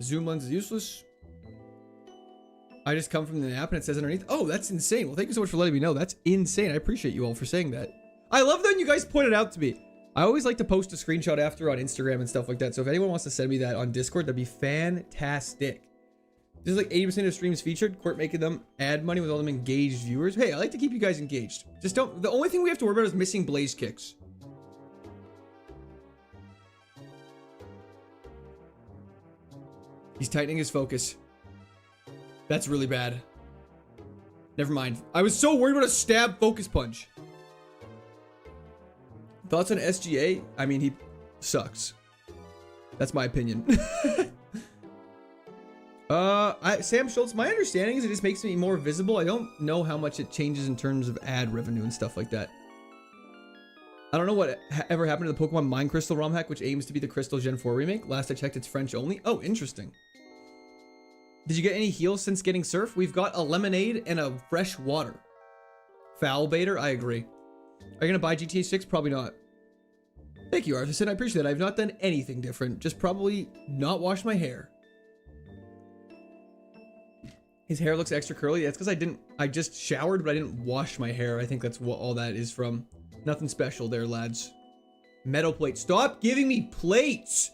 Zoom lens is useless. I just come from the app and it says underneath. Oh, that's insane. Well, thank you so much for letting me know. That's insane. I appreciate you all for saying that. I love that you guys pointed out to me. I always like to post a screenshot after on Instagram and stuff like that. So if anyone wants to send me that on Discord, that'd be fantastic. This is like 80% of streams featured. Court making them add money with all them engaged viewers. Hey, I like to keep you guys engaged. Just don't. The only thing we have to worry about is missing blaze kicks. He's tightening his focus. That's really bad. Never mind. I was so worried about a stab focus punch. Thoughts on SGA? I mean, he sucks. That's my opinion. Sam Schultz, my understanding is it just makes me more visible. I don't know how much it changes in terms of ad revenue and stuff like that. I don't know what ever happened to the Pokemon Mind Crystal ROM hack, which aims to be the Crystal Gen 4 remake. Last I checked, it's French only. Oh, interesting. Did you get any heals since getting Surf? We've got a lemonade and a fresh water. Foul baiter, I agree. Are you gonna buy GTA 6? Probably not. Thank you, Arthurson. I appreciate that. I've not done anything different. Just probably not washed my hair. His hair looks extra curly. That's because I just showered, but I didn't wash my hair. I think that's what all that is from. Nothing special there, lads. Metal plate. Stop giving me plates!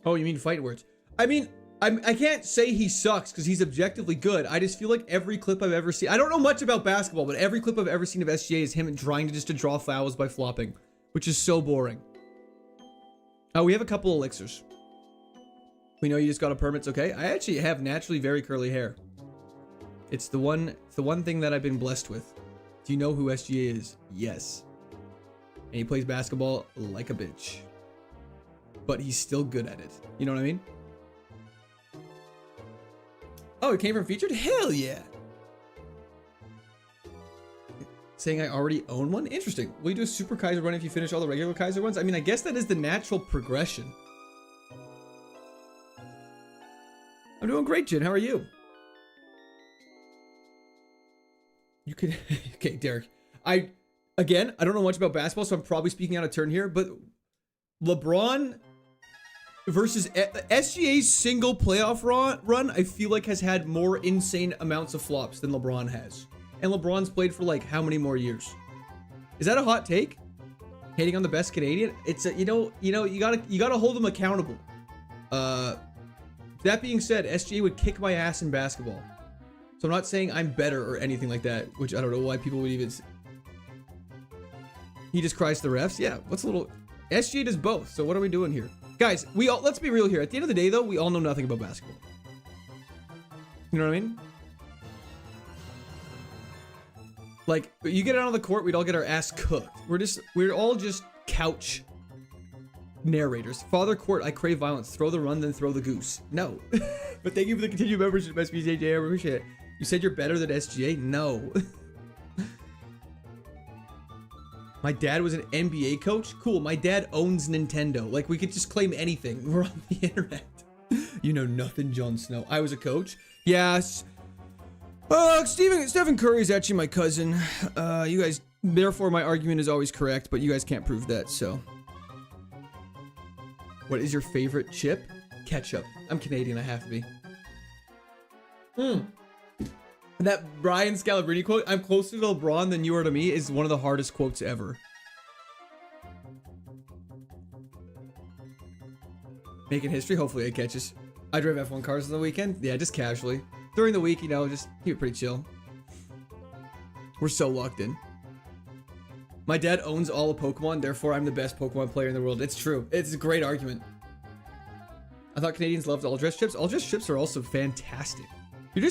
Oh, you mean fight words. I mean, I can't say he sucks because he's objectively good. I just feel like every clip I've ever seen, I don't know much about basketball, but every clip I've ever seen of SGA is him trying to draw fouls by flopping, which is so boring. Oh, we have a couple elixirs. We know you just got a permit, it's okay. I actually have naturally very curly hair. It's the one thing that I've been blessed with. Do you know who SGA is? Yes. And he plays basketball like a bitch. But he's still good at it. You know what I mean? Oh, it came from featured? Hell yeah! Saying I already own one? Interesting. Will you do a super Kaiser run if you finish all the regular Kaiser runs? I mean, I guess that is the natural progression. I'm doing great, Jin. How are you? You could... Okay, Derek. I don't know much about basketball, so I'm probably speaking out of turn here, but LeBron versus SGA's single playoff run, I feel like has had more insane amounts of flops than LeBron has. And LeBron's played for like how many more years? Is that a hot take? Hating on the best Canadian? It's a, you gotta hold them accountable. That being said, SGA would kick my ass in basketball. So I'm not saying I'm better or anything like that, which I don't know why people would even. He just cries to the refs. Yeah, what's a little. SGA does both. So what are we doing here? Guys, let's be real here. At the end of the day, though, we all know nothing about basketball. You know what I mean? Like, you get out on the court, we'd all get our ass cooked. We're all just couch narrators. Father Court, I crave violence. Throw the run, then throw the goose. No. But thank you for the continued membership, SBJJ. I appreciate it. You said you're better than SGA? No. My dad was an NBA coach? Cool. My dad owns Nintendo. Like, we could just claim anything. We're on the internet. You know nothing, Jon Snow. I was a coach? Yes. Stephen Curry is actually my cousin. You guys, therefore my argument is always correct, but you guys can't prove that, so. What is your favorite chip? Ketchup. I'm Canadian, I have to be. That Brian Scalabrine quote, I'm closer to LeBron than you are to me, is one of the hardest quotes ever. Making history, hopefully it catches. I drive F1 cars on the weekend. Yeah, just casually. During the week, you know, just keep it pretty chill. We're so locked in. My dad owns all of Pokemon, therefore I'm the best Pokemon player in the world. It's true. It's a great argument. I thought Canadians loved all-dress chips. All-dress chips are also fantastic. You're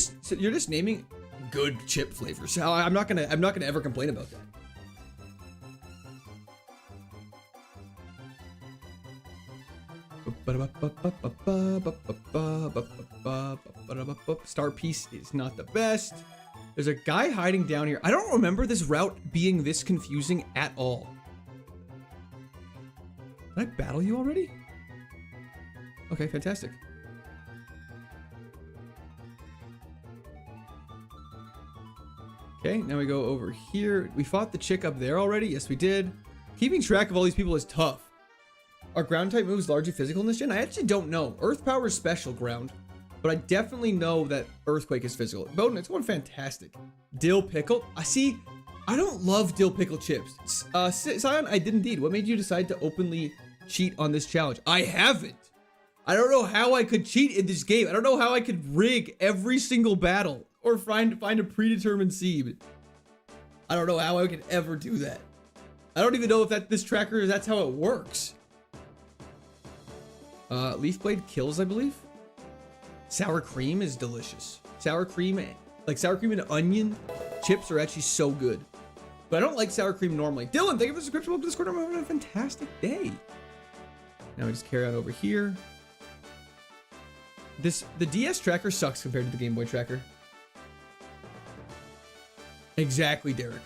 just naming good chip flavors. I'm not gonna ever complain about that. Star Piece is not the best. There's a guy hiding down here. I don't remember this route being this confusing at all. Did I battle you already? Okay, fantastic. Okay, now we go over here. We fought the chick up there already. Yes, we did. Keeping track of all these people is tough. Are ground type moves largely physical in this gen? I actually don't know. Earth power is special ground, but I definitely know that earthquake is physical. Bowden, it's going fantastic. Dill pickle. I don't love dill pickle chips. Sion, I did indeed. What made you decide to openly cheat on this challenge? I haven't. I don't know how I could cheat in this game. I don't know how I could rig every single battle or find a predetermined seed. I don't know how I could ever do that. I don't even know if this tracker, that's how it works. Leaf blade kills, I believe. Sour cream is delicious. Sour cream and onion chips are actually so good. But I don't like sour cream normally. Dylan, thank you for the subscription. Welcome to Discord. I'm having a fantastic day. Now we just carry on over here. The DS tracker sucks compared to the Game Boy tracker. Exactly, Derek.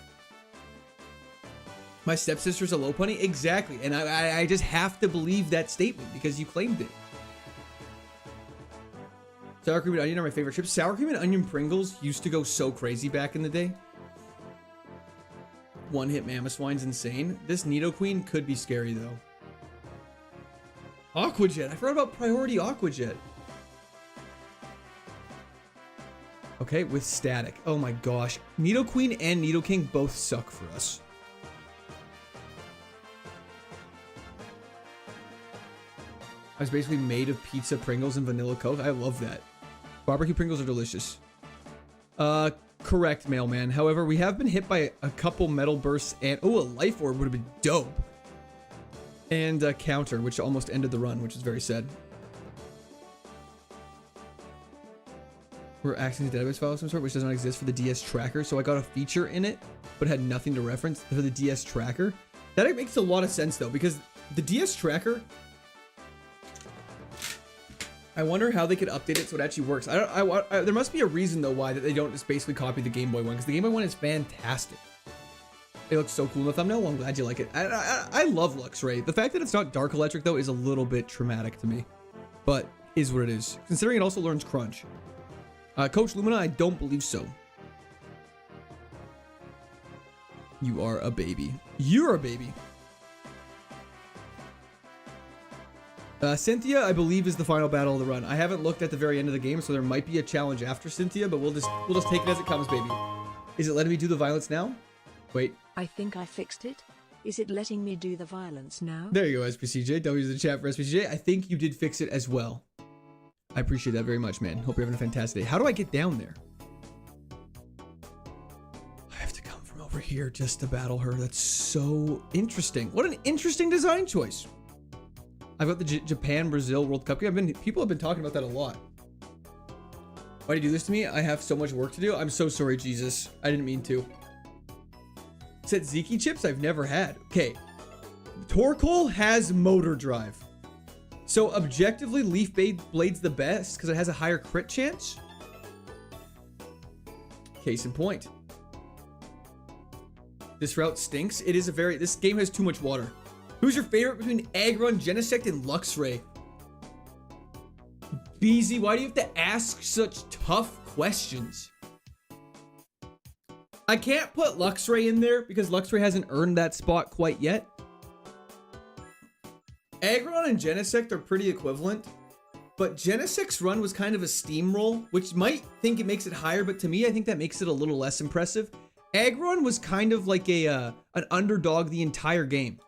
My stepsister's a low punny? Exactly. And I just have to believe that statement because you claimed it. Sour cream and onion are my favorite chips. Sour cream and onion Pringles used to go so crazy back in the day. One hit Mamoswine's insane. This Nidoqueen could be scary though. Aquajet. I forgot about priority Aquajet. Okay, with static. Oh my gosh. Nidoqueen and Nidoking both suck for us. I was basically made of pizza, Pringles, and vanilla Coke. I love that. Barbecue Pringles are delicious. Correct, mailman. However, we have been hit by a couple metal bursts and... Oh, a life orb would have been dope. And a counter, which almost ended the run, which is very sad. We're accessing a database file of some sort, which does not exist for the DS tracker. So I got a feature in it, but had nothing to reference for the DS tracker. That makes a lot of sense, though, because the DS tracker... I wonder how they could update it so it actually works. There must be a reason though why that they don't just basically copy the Game Boy one, because the Game Boy one is fantastic. It looks so cool in the thumbnail. Well, I'm glad you like it. I love Luxray. The fact that it's not Dark Electric though is a little bit traumatic to me, but is what it is. Considering it also learns Crunch. Coach Lumina, I don't believe so. You are a baby. You're a baby. Cynthia, I believe, is the final battle of the run. I haven't looked at the very end of the game, so there might be a challenge after Cynthia, but we'll just take it as it comes, baby. Is it letting me do the violence now? Wait. I think I fixed it. Is it letting me do the violence now? There you go, SPCJ. W's in the chat for SPCJ. I think you did fix it as well. I appreciate that very much, man. Hope you're having a fantastic day. How do I get down there? I have to come from over here just to battle her. That's so interesting. What an interesting design choice. I've got the Japan-Brazil World Cup game. People have been talking about that a lot. Why do you do this to me? I have so much work to do. I'm so sorry, Jesus. I didn't mean to. Said Ziki chips I've never had. Okay. Torkoal has motor drive. So objectively, Leaf Blade's the best because it has a higher crit chance. Case in point. This route stinks. It is this game has too much water. Who's your favorite between Aggron, Genesect, and Luxray? BZ, why do you have to ask such tough questions? I can't put Luxray in there because Luxray hasn't earned that spot quite yet. Aggron and Genesect are pretty equivalent, but Genesect's run was kind of a steamroll, which might think it makes it higher, but to me, I think that makes it a little less impressive. Aggron was kind of like an underdog the entire game.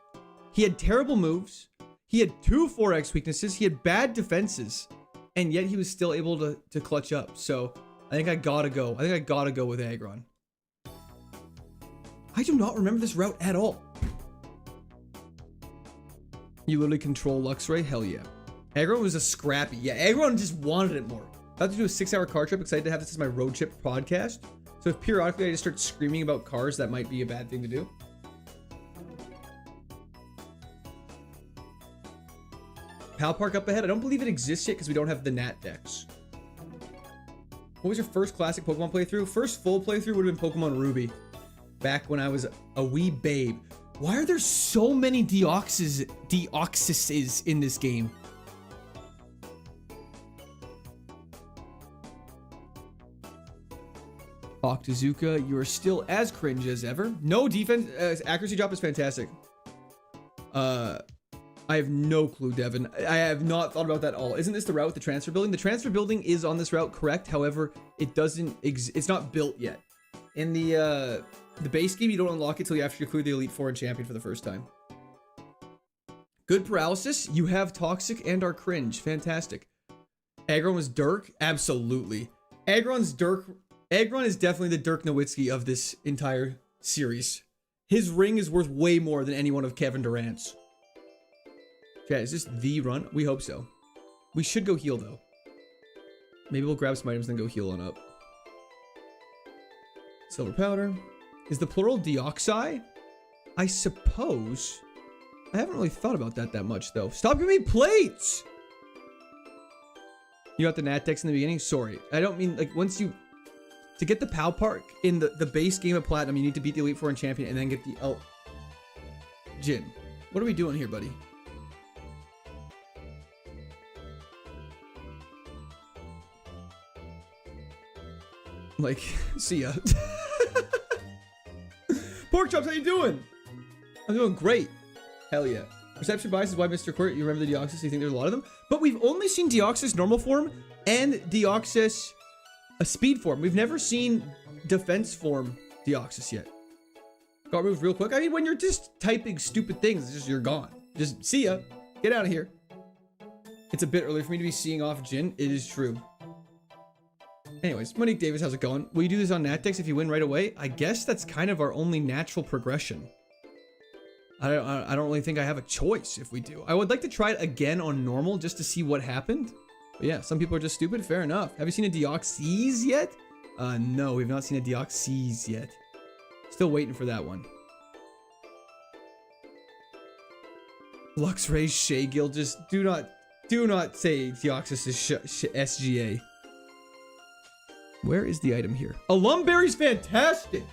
He had terrible moves. He had 2 4x weaknesses. He had bad defenses, and yet he was still able to clutch up. So I think I gotta go. I think I gotta go with Aggron. I do not remember this route at all. You literally control Luxray? Hell yeah. Aggron was a scrappy. Yeah, Aggron just wanted it more. About to do a 6-hour car trip. Excited to have this as my road trip podcast. So if periodically I just start screaming about cars, that might be a bad thing to do. Pal Park up ahead. I don't believe it exists yet because we don't have the Nat Dex. What was your first classic Pokemon playthrough? First full playthrough would have been Pokemon Ruby. Back when I was a wee babe. Why are there so many Deoxyses in this game? Octazooka, you are still as cringe as ever. No defense, accuracy drop is fantastic. I have no clue, Devin. I have not thought about that at all. Isn't this the route with the transfer building? The transfer building is on this route, correct? However, it doesn't. It's not built yet. In the base game, you don't unlock it until after you clear the Elite Four and Champion for the first time. Good paralysis. You have Toxic and are cringe. Fantastic. Aggron was Dirk? Absolutely. Aggron is definitely the Dirk Nowitzki of this entire series. His ring is worth way more than any one of Kevin Durant's. Okay, is this the run? We hope so. We should go heal, though. Maybe we'll grab some items and then go heal on up. Silver powder. Is the plural deoxy? I suppose. I haven't really thought about that much, though. Stop giving me plates! You got the Nat Dex in the beginning? Sorry. I don't mean, like, once you... To get the Pal Park in the base game of Platinum, you need to beat the Elite Four and Champion and then get the... Oh. Jin. What are we doing here, buddy? Like, see ya. Pork Chops, how you doing? I'm doing great. Hell yeah. Perception bias is why, Mr. Court, you remember the Deoxys, you think there's a lot of them? But we've only seen Deoxys normal form and Deoxys a speed form. We've never seen defense form Deoxys yet. Got moved real quick. I mean, when you're just typing stupid things, it's just you're gone. Just see ya. Get out of here. It's a bit early for me to be seeing off Jin. It is true. Anyways, Monique Davis, how's it going? Will you do this on Nat Dex if you win right away? I guess that's kind of our only natural progression. I don't really think I have a choice if we do. I would like to try it again on normal just to see what happened. But yeah, some people are just stupid. Fair enough. Have you seen a Deoxys yet? No, we've not seen a Deoxys yet. Still waiting for that one. Luxray, Shaygil, just do not say Deoxys is SGA. Where is the item here? Alumberry's fantastic!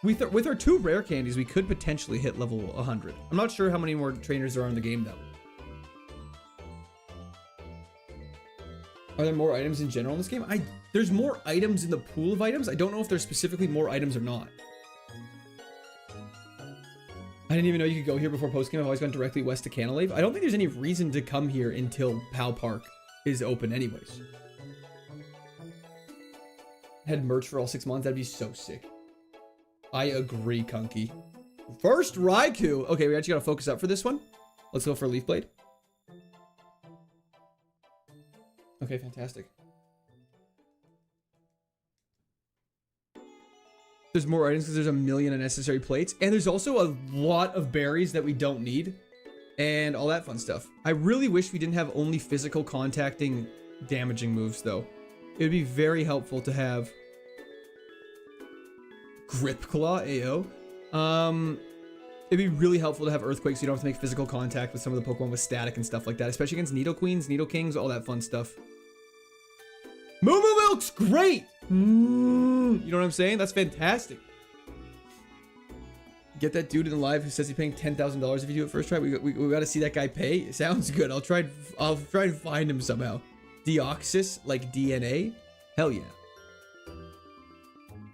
With our 2 rare candies, we could potentially hit level 100. I'm not sure how many more trainers there are in the game, though. Are there more items in general in this game? There's more items in the pool of items. I don't know if there's specifically more items or not. I didn't even know you could go here before post-game. I've always gone directly west to Canalave. I don't think there's any reason to come here until Pal Park is open anyways. Had merch for all 6 months. That'd be so sick. I agree, Kunky. First Raikou. Okay, we actually got to focus up for this one. Let's go for Leaf Blade. Okay, fantastic. There's more items because there's a million unnecessary plates. And there's also a lot of berries that we don't need. And all that fun stuff. I really wish we didn't have only physical contacting damaging moves, though. It would be very helpful to have Grip Claw, AO. It'd be really helpful to have Earthquake so you don't have to make physical contact with some of the Pokemon with static and stuff like that. Especially against Needle Queens, Needle Kings, all that fun stuff. Moo Moo Milk's great! You know what I'm saying? That's fantastic. Get that dude in the live who says he's paying $10,000 if you do it first try. We got to see that guy pay. It sounds good. I'll try and find him somehow. Deoxys, like DNA? Hell yeah.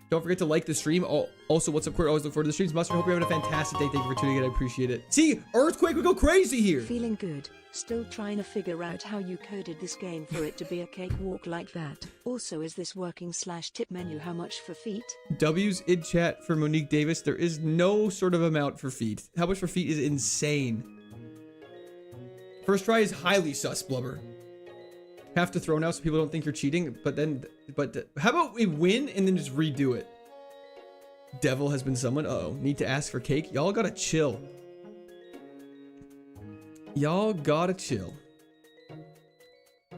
Don't forget to like the stream. Also, what's up, Court? Always look forward to the streams. Mustard, hope you're having a fantastic day. Thank you for tuning in. I appreciate it. See, Earthquake would go crazy here. Feeling good. Still trying to figure out how you coded this game for it to be a cakewalk like that. Also, is this working /tip menu? How much for feet? W's in chat for Monique Davis. There is no sort of amount for feet. How much for feet is insane. First try is highly sus, Blubber. Have to throw now so people don't think you're cheating, but how about we win and then just redo it? Devil has been summoned. Uh-oh. Need to ask for cake. Y'all gotta chill. Y'all gotta chill.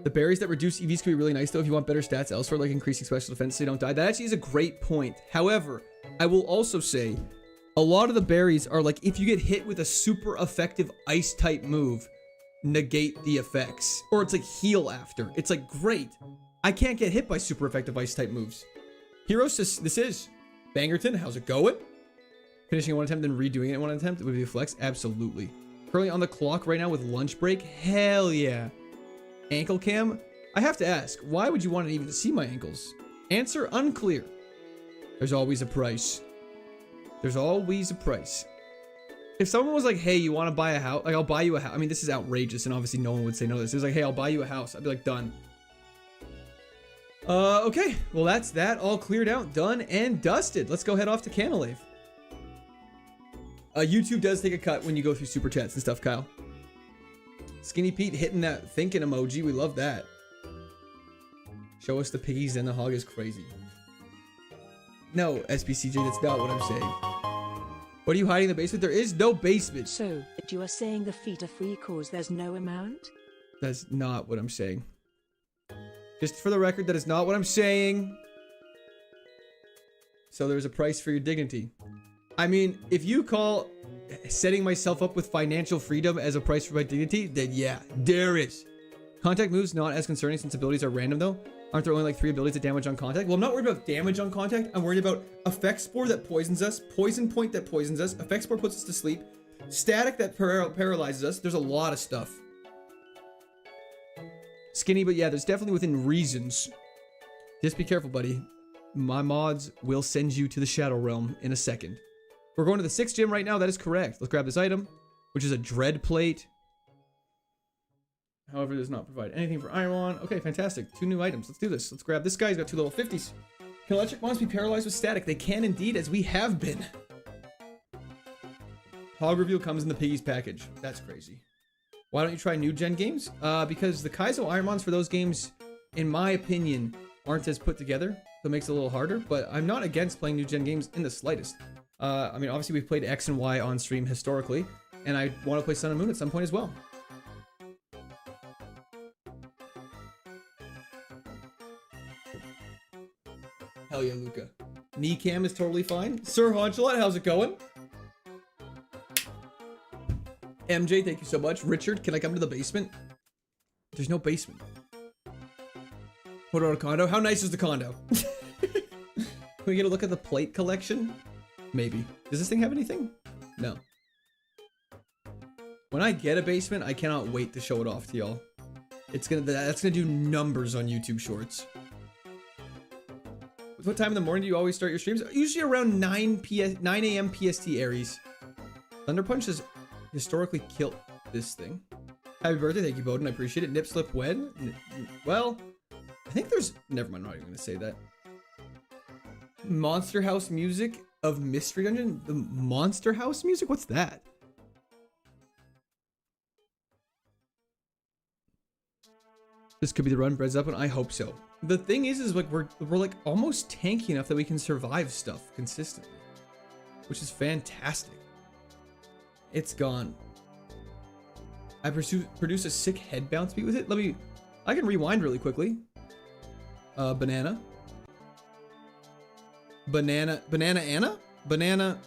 The berries that reduce EVs can be really nice though if you want better stats elsewhere, like increasing special defense so you don't die. That actually is a great point. However, I will also say a lot of the berries are like if you get hit with a super effective ice type move, negate the effects, or it's like heal after. It's like great. I can't get hit by super effective ice type moves. Heroes, this is Bangerton. How's it going? Finishing in one attempt then redoing it in one attempt would be a flex. Absolutely. Currently on the clock right now with lunch break. Hell yeah. Ankle cam. I have to ask, why would you want to even see my ankles? Answer unclear. There's always a price. There's always a price. If someone was like, hey, you want to buy a house? Like, I'll buy you a house. I mean, this is outrageous, and obviously no one would say no to this. It was like, hey, I'll buy you a house. I'd be like, done. Okay. Well, that's that all cleared out, done, and dusted. Let's go head off to Canalave. YouTube does take a cut when you go through super chats and stuff, Kyle. Skinny Pete hitting that thinking emoji. We love that. Show us the piggies and the hog is crazy. No, SBCJ, that's not what I'm saying. What are you hiding in the basement? There is no basement. So, you are saying the feet are free cause there's no amount? That's not what I'm saying. Just for the record, that is not what I'm saying. So there's a price for your dignity. I mean, if you call setting myself up with financial freedom as a price for my dignity, then yeah, there is. Contact moves not as concerning since abilities are random though. Aren't there only like 3 abilities that damage on contact? Well, I'm not worried about damage on contact. I'm worried about Effect Spore that poisons us, Poison Point that poisons us, Effect Spore puts us to sleep, Static that paralyzes us. There's a lot of stuff. Skinny, but yeah, there's definitely within reasons. Just be careful, buddy. My mods will send you to the Shadow Realm in a second. We're going to the 6th gym right now. That is correct. Let's grab this item, which is a Dread Plate. However, it does not provide anything for Iron. Okay, fantastic. 2 new items. Let's do this. Let's grab this guy. He's got 2 level 50s. Can electric mons be paralyzed with static? They can indeed, as we have been. Hog reveal comes in the piggies package. That's crazy. Why don't you try new gen games? Because the Kaizo Ironmons for those games, in my opinion, aren't as put together. So it makes it a little harder. But I'm not against playing new gen games in the slightest. I mean, obviously we've played X and Y on stream historically. And I want to play Sun and Moon at some point as well. Hell yeah, Luca. Knee cam is totally fine. Sir Honchalot, how's it going? MJ, thank you so much. Richard, can I come to the basement? There's no basement. What about a condo? How nice is the condo? Can we get a look at the plate collection? Maybe. Does this thing have anything? No. When I get a basement, I cannot wait to show it off to y'all. That's gonna do numbers on YouTube Shorts. What time in the morning do you always start your streams? Usually around 9 a.m. PST Aries. Thunder Punch has historically killed this thing. Happy birthday. Thank you, Bowden. I appreciate it. Nip slip when? Well, I think there's... Never mind. I'm not even going to say that. Monster House music of Mystery Dungeon? The Monster House music? What's that? This could be the run Bread's up, and I hope so. The thing is like we're like almost tanky enough that we can survive stuff consistently, which is fantastic. It's gone. I produce a sick head bounce beat with it. I can rewind really quickly. Banana Anna. Banana Anna.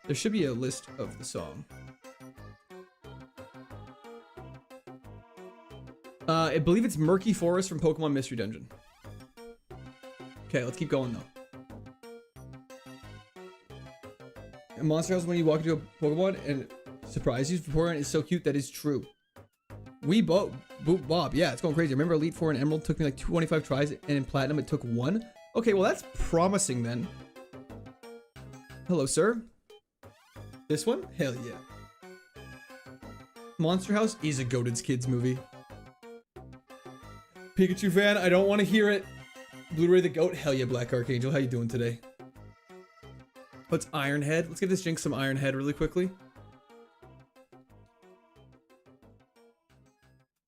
There should be a list of the song. I believe it's Murky Forest from Pokemon Mystery Dungeon. Okay, let's keep going though. A Monster House when you walk into a Pokemon and surprise you. Pokemon is so cute. That is true. We boop Bob. Yeah, it's going crazy. I remember Elite Four and Emerald took me like 25 tries, and in Platinum it took 1. Okay, well that's promising then. Hello, sir. This one? Hell yeah. Monster House is a Goated Kids movie. Pikachu fan, I don't want to hear it. Blu-ray the Goat? Hell yeah, Black Archangel. How you doing today? What's Iron Head? Let's give this Jinx some Iron Head really quickly.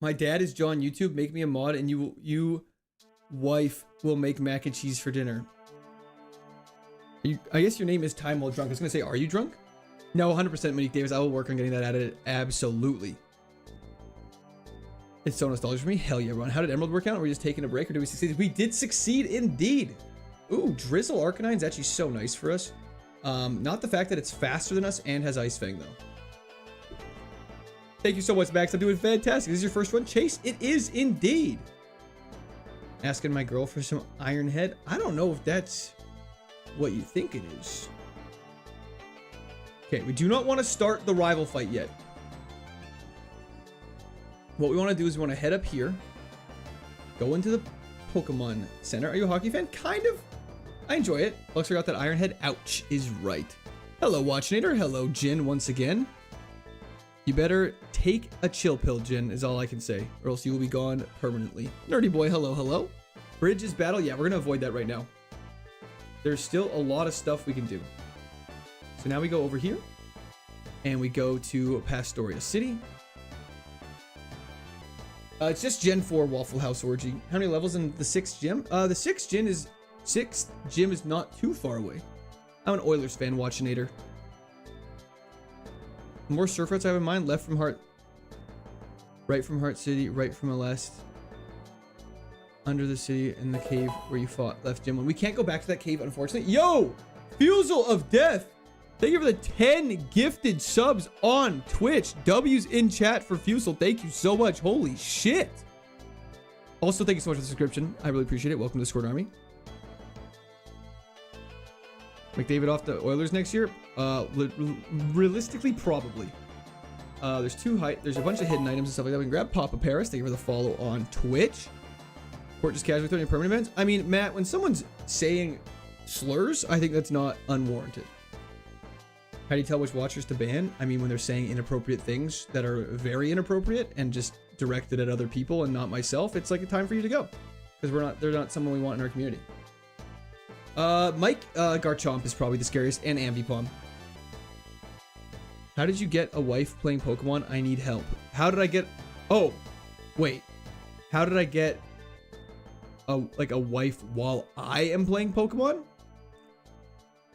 My dad is John YouTube. Make me a mod and you wife will make mac and cheese for dinner. I guess your name is Time While Drunk. I was going to say, are you drunk? No, 100% Monique Davis. I will work on getting that added. Absolutely. It's so nostalgic for me. Hell yeah, Ron. How did Emerald work out? Are we just taking a break or did we succeed? We did succeed indeed. Ooh, Drizzle Arcanine is actually so nice for us. Not the fact that it's faster than us and has Ice Fang though. Thank you so much, Max. I'm doing fantastic. This is your first one, Chase? It is indeed. Asking my girl for some Iron Head. I don't know if that's what you think it is. Okay, we do not want to start the rival fight yet. What we want to do is we want to head up here, go into the Pokemon Center. Are you a hockey fan? Kind of. I enjoy it. Looks like I got that Iron Head. Ouch is right. Hello, Watchinator. Hello, Jin, once again. You better take a chill pill, Jin, is all I can say, or else you will be gone permanently. Nerdy boy, hello, hello. Bridges battle. Yeah, we're going to avoid that right now. There's still a lot of stuff we can do. So now we go over here, and we go to Pastoria City. It's just Gen 4 Waffle House Orgy. How many levels in the 6th gym? The 6th gym is not too far away. I'm an Oilers fan, Watchinator. More surf routes I have in mind. Left from Heart. Right from Heart City. Right from Alest. Under the city in the cave where you fought. Left gym 1. We can't go back to that cave, unfortunately. Yo! Fusel of Death! Thank you for the 10 gifted subs on Twitch. W's in chat for Fusel. Thank you so much. Holy shit. Also, thank you so much for the subscription. I really appreciate it. Welcome to the Discord Army. McDavid off the Oilers next year? Realistically, probably. There's a bunch of hidden items and stuff like that. We can grab Papa Paris. Thank you for the follow on Twitch. Court just casually throwing permanent events. I mean, Matt, when someone's saying slurs, I think that's not unwarranted. How do you tell which watchers to ban? I mean, when they're saying inappropriate things that are very inappropriate and just directed at other people and not myself, it's like a time for you to go. Because they're not someone we want in our community. Mike Garchomp is probably the scariest, and Ambipom. How did you get a wife playing Pokemon? I need help. How did I get... Oh, wait. How did I get a wife while I am playing Pokemon?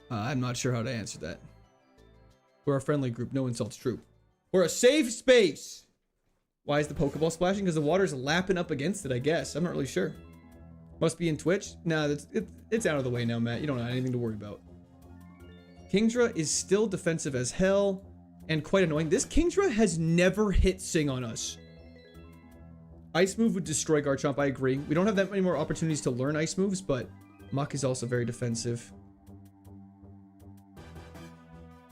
I'm not sure how to answer that. We're a friendly group. No insults true. We're a safe space. Why is the Pokeball splashing? Because the water's lapping up against it, I guess. I'm not really sure. Must be in Twitch? Nah, it's out of the way now, Matt. You don't have anything to worry about. Kingdra is still defensive as hell and quite annoying. This Kingdra has never hit Sing on us. Ice move would destroy Garchomp, I agree. We don't have that many more opportunities to learn ice moves, but Muck is also very defensive.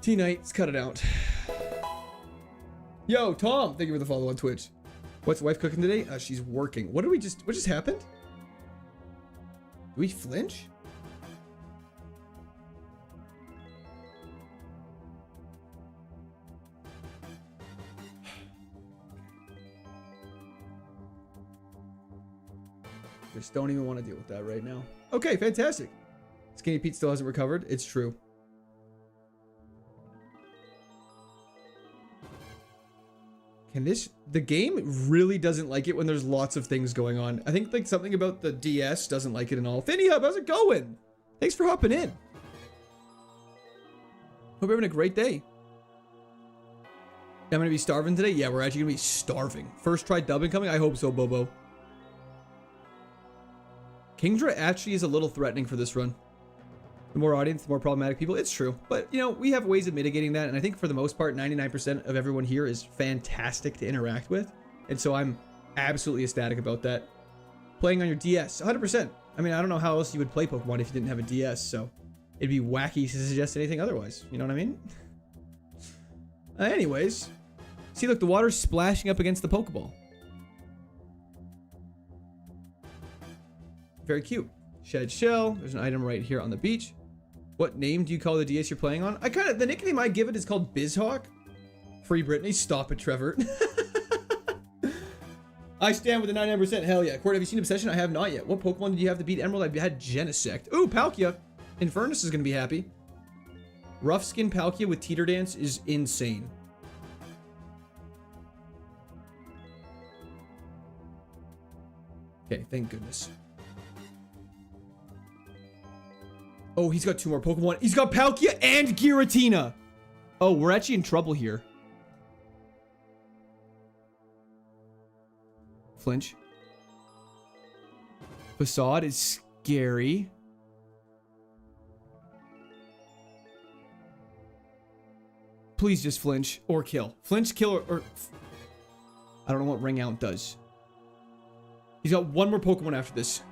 T-Knight, let's cut it out. Yo, Tom, thank you for the follow on Twitch. What's wife cooking today? She's working. What just happened? Do we flinch? Just don't even want to deal with that right now. Okay, fantastic. Skinny Pete still hasn't recovered. It's true. The game really doesn't like it when there's lots of things going on. I think like something about the DS doesn't like it and all. Finny, how's it going? Thanks for hopping in. Hope you're having a great day. I'm gonna be starving today. Yeah, we're actually gonna be starving. First try dubbing coming? I hope so, Bobo. Kingdra actually is a little threatening for this run. The more audience, the more problematic people. It's true. But, you know, we have ways of mitigating that. And I think for the most part, 99% of everyone here is fantastic to interact with. And so I'm absolutely ecstatic about that. Playing on your DS, 100%. I mean, I don't know how else you would play Pokemon if you didn't have a DS. So it'd be wacky to suggest anything otherwise. You know what I mean? Anyways. See, look, the water's splashing up against the Pokeball. Very cute. Shed shell. There's an item right here on the beach. What name do you call the DS you're playing on? The nickname I give it is called BizHawk. Free Britney. Stop it, Trevor. I stand with the 99%. Hell yeah. Court, have you seen Obsession? I have not yet. What Pokemon did you have to beat Emerald? I had Genesect. Ooh, Palkia. Infernus is going to be happy. Rough Skin Palkia with Teeter Dance is insane. Okay, thank goodness. Oh, he's got 2 more Pokemon. He's got Palkia and Giratina. Oh, we're actually in trouble here. Flinch. Facade is scary. Please just flinch or kill. Flinch, kill, or I don't know what Ring Out does. He's got 1 more Pokemon after this.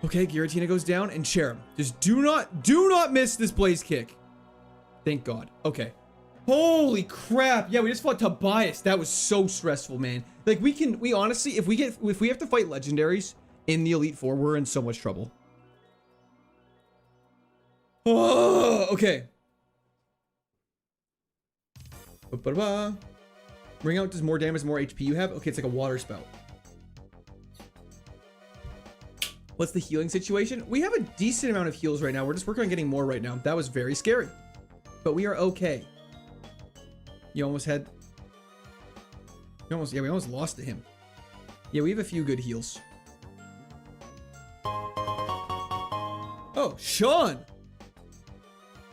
Okay, Giratina goes down and Cherub. Just do not miss this Blaze Kick. Thank God. Okay. Holy crap. Yeah, we just fought Tobias. That was so stressful, man. Like we honestly, if we have to fight legendaries in the Elite Four, we're in so much trouble. Oh, okay. Ring Out does more damage, more HP you have. Okay, it's like a water spout. What's the healing situation? We have a decent amount of heals right now. We're just working on getting more right now. That was very scary. But we are okay. You almost had... we almost lost to him. Yeah, we have a few good heals. Oh, Sean!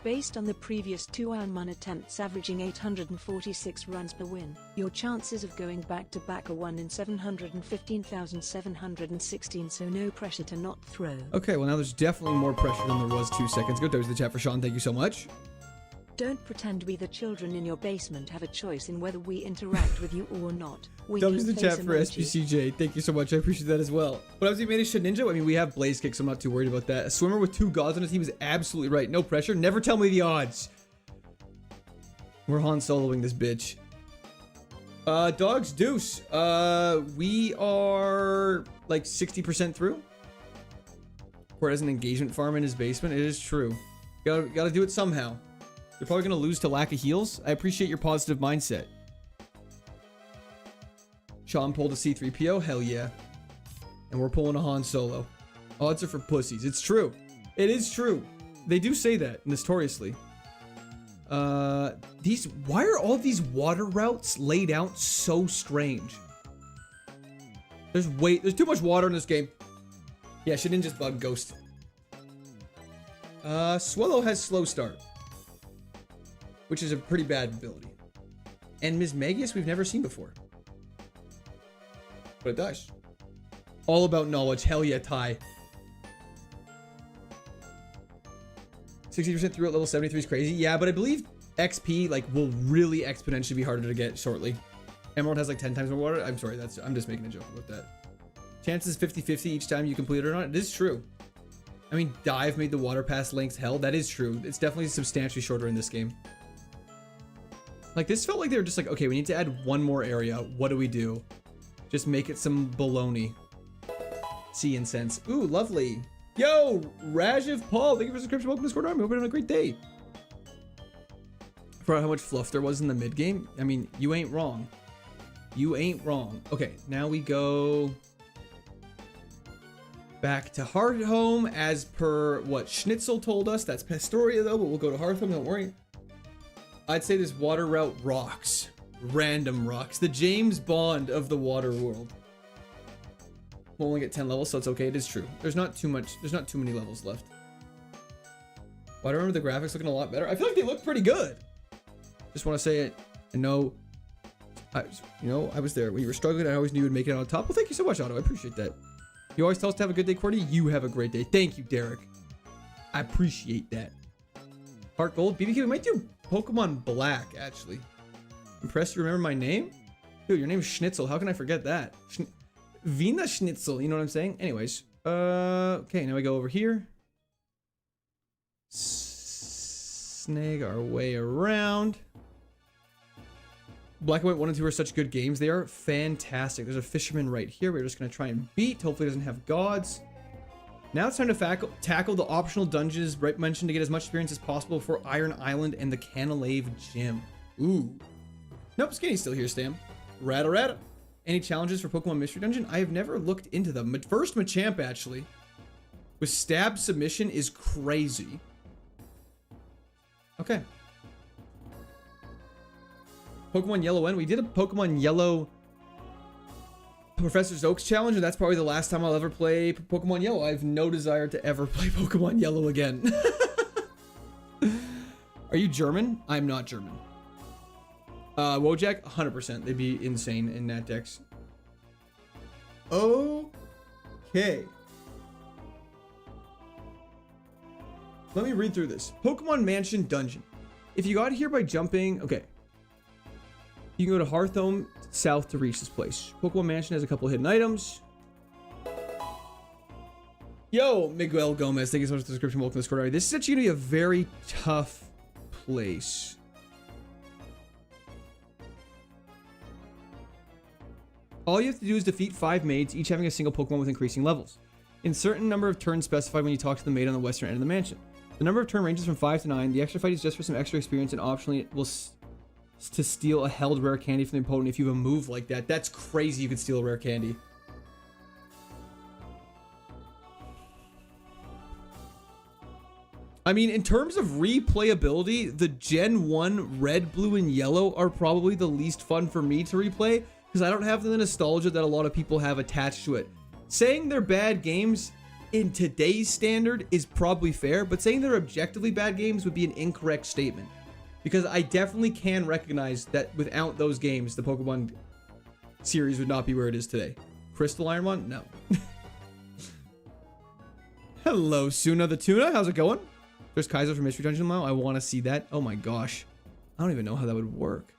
Based on the previous 2 Ironmon attempts averaging 846 runs per win, your chances of going back-to-back are 1 in 715,716, so no pressure to not throw. Okay, well now there's definitely more pressure than there was 2 seconds ago. There's the chat for Sean, thank you so much. Don't pretend we the children in your basement have a choice in whether we interact with you or not. There's the chat for SPCJ, thank you so much, I appreciate that as well. But I was made a Shedinja, I mean we have Blaze Kick, so I'm not too worried about that. A swimmer with 2 gods on his team is absolutely right, no pressure, never tell me the odds. We're Han Soloing this bitch. Dogs Deuce, we are like 60% through. Where has an engagement farm in his basement, it is true. Gotta do it somehow. You're probably going to lose to lack of heals. I appreciate your positive mindset. Sean pulled a C-3PO. Hell yeah. And we're pulling a Han Solo. Odds are for pussies. It's true. It is true. They do say that notoriously. Why are all these water routes laid out so strange? There's too much water in this game. Yeah, she didn't just bug Ghost. Swallow has slow start, which is a pretty bad ability. And Ms. Magius we've never seen before. But it does. All about knowledge. Hell yeah, Ty. 60% through at level 73 is crazy. Yeah, but I believe XP will really exponentially be harder to get shortly. Emerald has like 10 times more water. I'm sorry, I'm just making a joke about that. Chances 50-50 each time you complete it or not. It is true. I mean, Dive made the water pass length hell. That is true. It's definitely substantially shorter in this game. Like, this felt like they were just like, okay, we need to add 1 more area. What do we do? Just make it some baloney. Sea incense. Ooh, lovely. Yo, Rajiv Paul, thank you for the subscription. Welcome to Discord Army. Hope you're having a great day. For how much fluff there was in the mid game, I mean, you ain't wrong. You ain't wrong. Okay, now we go Back to Hearthome as per what Schnitzel told us. That's Pastoria though, but we'll go to Hearthome, don't worry. I'd say this water route rocks. Random rocks. The James Bond of the water world. We'll only get 10 levels, so it's okay. It is true. There's not too many levels left. But I remember the graphics looking a lot better. I feel like they look pretty good. Just want to say it. I know, I was there when you were struggling. I always knew you would make it on top. Well, thank you so much, Otto. I appreciate that. You always tell us to have a good day, Cordy. You have a great day. Thank you, Derek. I appreciate that. Heart Gold. BBQ, we might do Pokemon Black, actually. Impressed you remember my name? Dude, your name is Schnitzel. How can I forget that? Wiener Schnitzel. You know what I'm saying? Anyways. Okay, now we go over here. Snag our way around. Black and White 1 and 2 are such good games. They are fantastic. There's a fisherman right here. We're just going to try and beat. Hopefully it doesn't have gods. Now it's time to tackle the optional dungeons right mentioned to get as much experience as possible for Iron Island and the Canalave Gym. Ooh. Nope, Skinny's still here, Stam. Rata. Any challenges for Pokemon Mystery Dungeon? I have never looked into them. First Machamp, actually. With stab submission is crazy. Okay. Pokemon Yellow N. We did a Pokemon Yellow Professor Oak's challenge, and that's probably the last time I'll ever play Pokemon Yellow. I have no desire to ever play Pokemon Yellow again. Are you German? I'm not German. Wojak, 100%. They'd be insane in that dex. Okay. Let me read through this. Pokemon Mansion Dungeon. If you got here by jumping... Okay. You can go to Hearthome South to reach this place. Pokemon Mansion has a couple hidden items. Yo, Miguel Gomez. Thank you so much for the description. Welcome to the Discord area. This is actually going to be a very tough place. All you have to do is defeat 5 maids, each having a single Pokemon with increasing levels. In certain number of turns specified when you talk to the maid on the western end of the mansion. The number of turn ranges from 5 to 9. The extra fight is just for some extra experience, and optionally it will to steal a held rare candy from the opponent if you have a move like that. That's crazy you could steal a rare candy. I mean, in terms of replayability, the Gen 1 red, blue, and yellow are probably the least fun for me to replay because I don't have the nostalgia that a lot of people have attached to it. Saying they're bad games in today's standard is probably fair, but saying they're objectively bad games would be an incorrect statement. Because I definitely can recognize that without those games, the Pokemon series would not be where it is today. Crystal Ironmon? No. Hello, Suna the Tuna. How's it going? There's KAIZO for Mystery Dungeon now. I want to see that. Oh my gosh. I don't even know how that would work.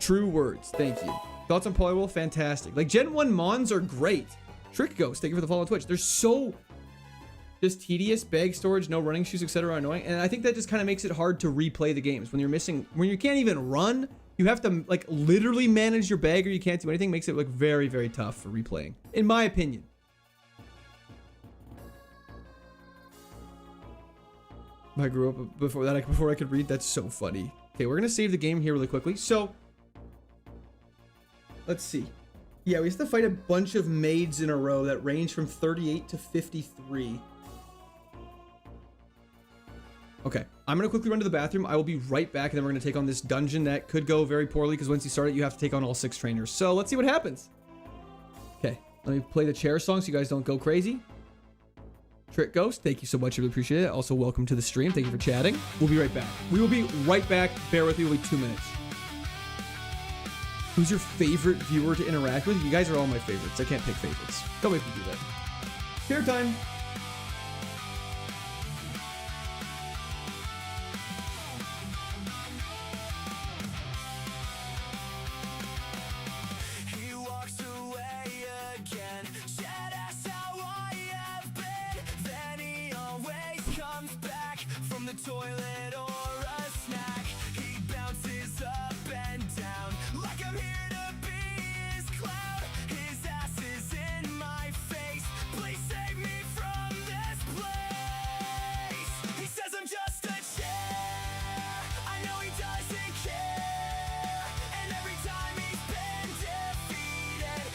True words. Thank you. Thoughts on Poliwhirl? Fantastic. Like, Gen 1 Mons are great. Trick Ghost, thank you for the follow on Twitch. They're so just tedious, bag storage, no running shoes, etc. are annoying. And I think that just kind of makes it hard to replay the games. When you're missing, when you can't even run, you have to like literally manage your bag or you can't do anything. Makes it look very, very tough for replaying, in my opinion. I grew up before that, before I could read. That's so funny. Okay, we're gonna save the game here really quickly. So, let's see. Yeah, we have to fight a bunch of maids in a row that range from 38 to 53. Okay, I'm gonna quickly run to the bathroom. I will be right back, and then we're gonna take on this dungeon that could go very poorly because once you start it, you have to take on all 6 trainers. So let's see what happens. Okay, let me play the chair song so you guys don't go crazy. Trick Ghost, thank you so much. I really appreciate it. Also, welcome to the stream. Thank you for chatting. We'll be right back. We will be right back. Bear with me. It'll be 2 minutes. Who's your favorite viewer to interact with? You guys are all my favorites. I can't pick favorites. Don't make me do that. Share time. He walks away again. Said that's how I have been. Then he always comes back from the toilet or a snack. He bounces up and down like I'm here to be his clown. His ass is in my face. Please save me from this place. He says I'm just a chair. I know he doesn't care. And every time he's been defeated,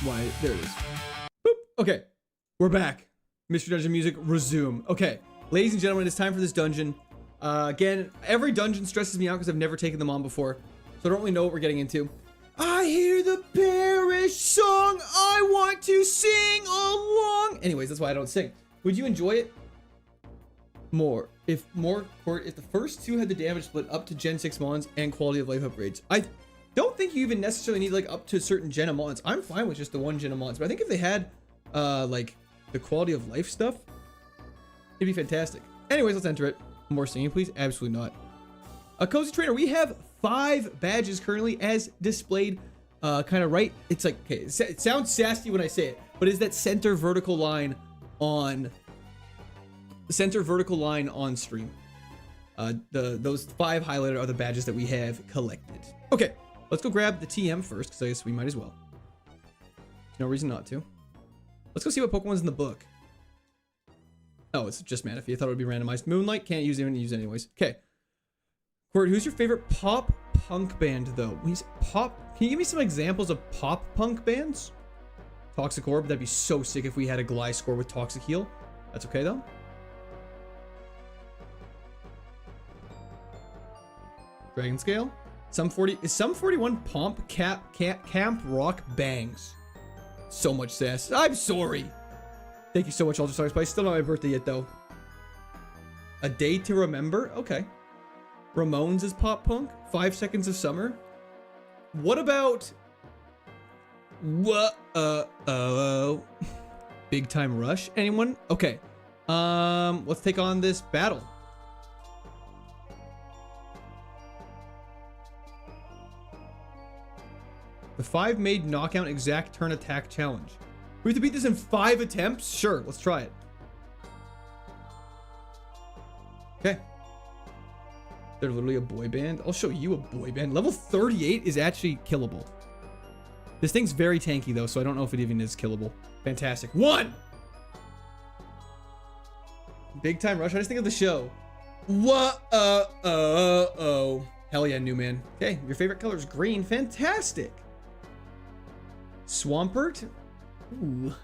why. There it is. Boop. Okay. We're back. Mystery Dungeon music, resume. Okay. Ladies and gentlemen, it's time for this dungeon. Again, every dungeon stresses me out because I've never taken them on before. So I don't really know what we're getting into. I hear the parish song I want to sing along. Anyways, that's why I don't sing. Would you enjoy it? More. If the first two had the damage split up to Gen 6 mons and quality of life upgrades. I don't think you even necessarily need like up to a certain gen of mons. I'm fine with just the one gen of mons, but I think if they had like the quality of life stuff, it'd be fantastic. Anyways, let's enter it. More singing, please? Absolutely not. A cozy trainer. We have 5 badges currently as displayed kind of right. It's like, okay, it sounds sassy when I say it, but is that center vertical line on stream. Those 5 highlighted are the badges that we have collected. Okay, let's go grab the TM first, because I guess we might as well. There's no reason not to. Let's go see what Pokemon's in the book. Oh, it's just Manaphy. I thought it would be randomized. Moonlight, can't use it, use it anyways. Okay. Court, who's your favorite pop punk band, though? Can you give me some examples of pop punk bands? Toxic Orb, that'd be so sick if we had a Gliscor with Toxic Heal. That's okay, though. Dragon Scale. Is Sum 41 Pomp Camp Rock Bangs. So much sass. I'm sorry. Thank you so much, Ultra Star Spice. Still not my birthday yet, though. A Day to Remember? Okay. Ramones is pop punk. 5 Seconds of Summer. What about... Big Time Rush? Anyone? Okay. Let's take on this battle. The 5 made knockout exact turn attack challenge. We have to beat this in 5 attempts? Sure, let's try it. Okay. They're literally a boy band. I'll show you a boy band. Level 38 is actually killable. This thing's very tanky though, so I don't know if it even is killable. Fantastic. 1! Big Time Rush. I just think of the show. Whoa. Hell yeah, new man. Okay, your favorite color is green. Fantastic. Swampert. Ooh.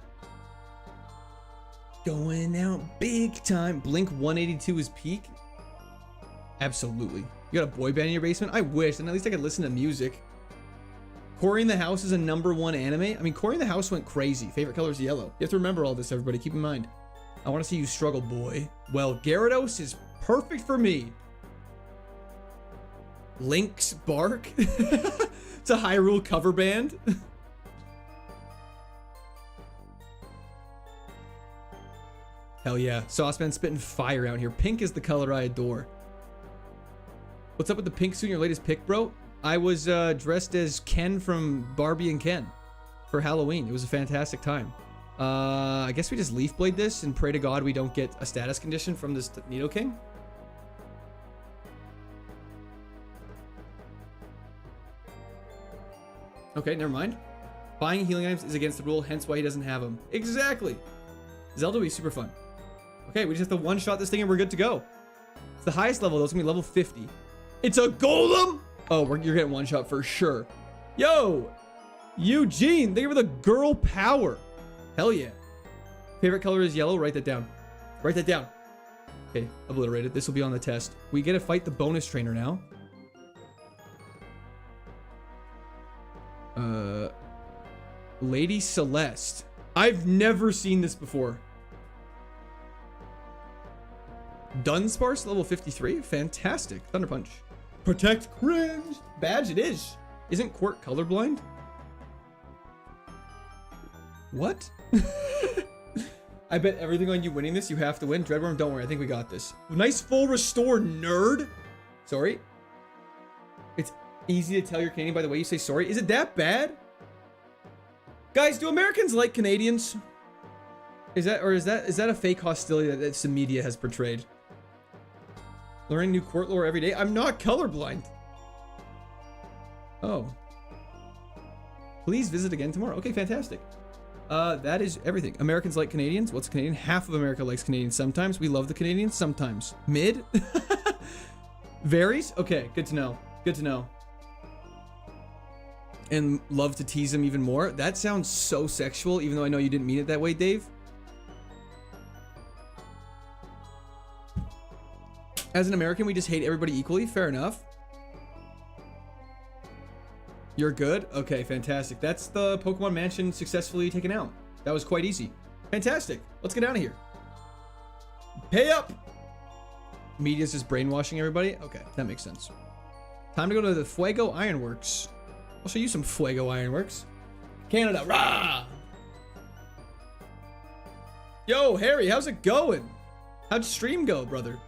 Going out big time. Blink 182 is peak. Absolutely. You got a boy band in your basement? I wish, and at least I could listen to music. Cory in the House is a #1 anime. I mean, Cory in the House went crazy. Favorite color is yellow. You have to remember all this, everybody. Keep in mind. I want to see you struggle, boy. Well, Gyarados is perfect for me. Link's Bark. It's a Hyrule cover band. Hell yeah. Saucepan spitting fire out here. Pink is the color I adore. What's up with the pink suit in your latest pick, bro? I was dressed as Ken from Barbie and Ken for Halloween. It was a fantastic time. I guess we just Leaf Blade this and pray to God we don't get a status condition from this Nidoking. Okay, never mind. Buying healing items is against the rule, hence why he doesn't have them. Exactly. Zelda will be super fun. Okay, we just have to one-shot this thing and we're good to go. It's the highest level, though. It's gonna be level 50. It's a golem? Oh, you're getting one-shot for sure. Yo! Eugene, thank you for the girl power. Hell yeah. Favorite color is yellow. Write that down. Write that down. Okay, obliterated. This will be on the test. We get to fight the bonus trainer now. Lady Celeste. I've never seen this before. Dunsparce, level 53. Fantastic. Thunder Punch. Protect cringe. Badge it is. Isn't Quirk colorblind? What? I bet everything on you winning this, you have to win. Dreadworm, don't worry. I think we got this. Nice full restore, nerd. Sorry. It's easy to tell you're Canadian by the way you say sorry. Is it that bad? Guys, do Americans like Canadians? Is that a fake hostility that some media has portrayed? Learning new court lore every day. I'm not colorblind. Oh. Please visit again tomorrow. Okay, fantastic. That is everything. Americans like Canadians. What's Canadian? Half of America likes Canadians sometimes. We love the Canadians sometimes. Mid? Varies? Okay, good to know. Good to know. and love to tease them even more. That sounds so sexual, even though I know you didn't mean it that way, Dave. As an American, we just hate everybody equally. Fair enough. You're good? Okay, fantastic. That's the Pokemon Mansion successfully taken out. That was quite easy. Fantastic. Let's get out of here. Pay up! Media's just brainwashing everybody? Okay, that makes sense. Time to go to the Fuego Ironworks. I'll show you some Fuego Ironworks. Canada, rah! Yo, Harry, how's it going? How'd stream go, brother?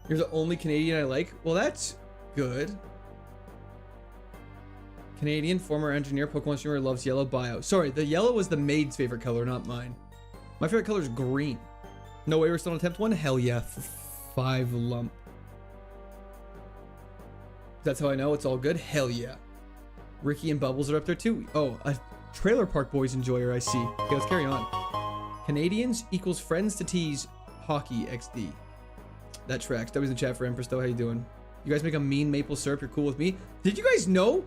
You're the only Canadian I like? Well, that's good. Canadian, former engineer, Pokemon streamer, loves yellow bio. Sorry, the yellow was the maid's favorite color, not mine. My favorite color is green. No way we're still on attempt one? Hell yeah. 5 lump. That's how I know it's all good? Hell yeah. Ricky and Bubbles are up there too. Oh, a Trailer Park Boys enjoyer, I see. Okay, let's carry on. Canadians equals friends to tease hockey XD. That tracks. W's in chat for Empress though. How you doing? You guys make a mean maple syrup. You're cool with me. Did you guys know?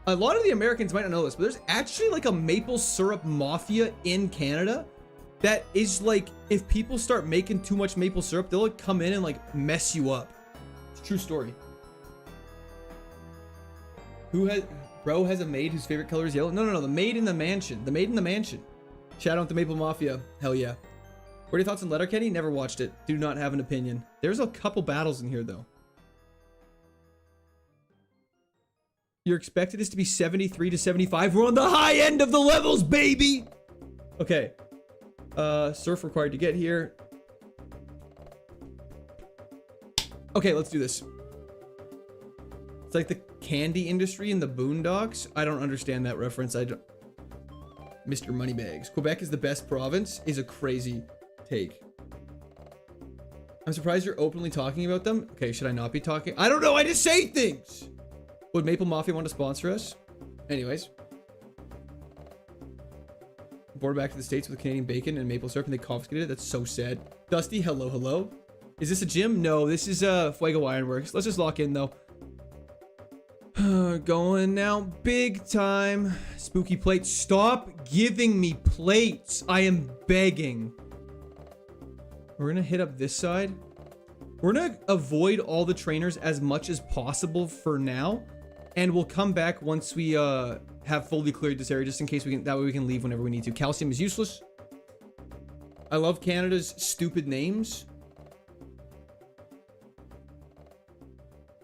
A lot of the Americans might not know this, but there's actually like a maple syrup mafia in Canada that is like, if people start making too much maple syrup, they'll like come in and like mess you up. It's a true story. Bro has a maid whose favorite color is yellow? No, the maid in the mansion. The maid in the mansion. Shout out to Maple Mafia. Hell yeah. What are your thoughts on Letterkenny? Never watched it. Do not have an opinion. There's a couple battles in here though. You're expected this to be 73 to 75. We're on the high end of the levels, baby. Okay. Surf required to get here. Okay, let's do this. It's like the candy industry in the Boondocks. I don't understand that reference. Mr. Moneybags. Quebec is the best province is a crazy take. I'm surprised you're openly talking about them. Okay, should I not be talking? I don't know. I just say things. Would Maple Mafia want to sponsor us? Anyways. Boarded back to the States with Canadian bacon and maple syrup and they confiscated it. That's so sad. Dusty, hello, hello. Is this a gym? No, this is Fuego Ironworks. Let's just lock in though. Going now big time. Spooky plates. Stop giving me plates. I am begging. We're gonna hit up this side. We're gonna avoid all the trainers as much as possible for now. And we'll come back once we have fully cleared this area, just in case we can, that way we can leave whenever we need to. Calcium is useless. I love Canada's stupid names.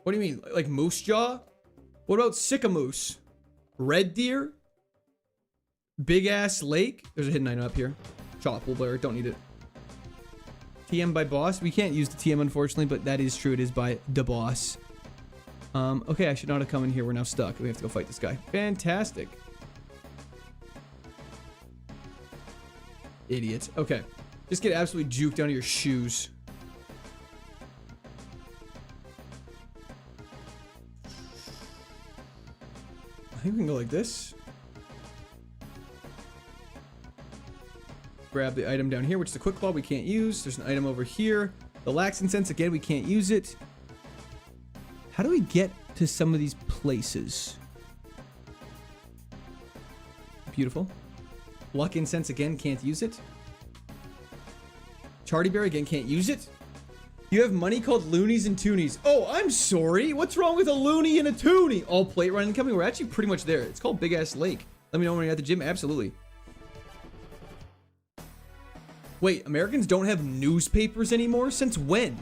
What do you mean? Like Moose Jaw? What about Sickamoose? Red Deer? Big Ass Lake? There's a hidden item up here. Chop, Blair, don't need it. TM by boss? We can't use the TM unfortunately, but that is true. It is by the boss. Okay, I should not have come in here. We're now stuck. We have to go fight this guy. Fantastic. Idiot. Okay. Just get absolutely juked out of your shoes. I think we can go like this. Grab the item down here, which is a quick claw we can't use. There's an item over here. The lax incense, again, we can't use it. How do we get to some of these places? Beautiful. Luck incense, again, can't use it. Charty berry, again, can't use it. You have money called loonies and toonies. Oh, I'm sorry. What's wrong with a loony and a toonie? All plate run incoming. We're actually pretty much there. It's called Big Ass Lake. Let me know when you're at the gym. Absolutely. Wait, Americans don't have newspapers anymore? Since when?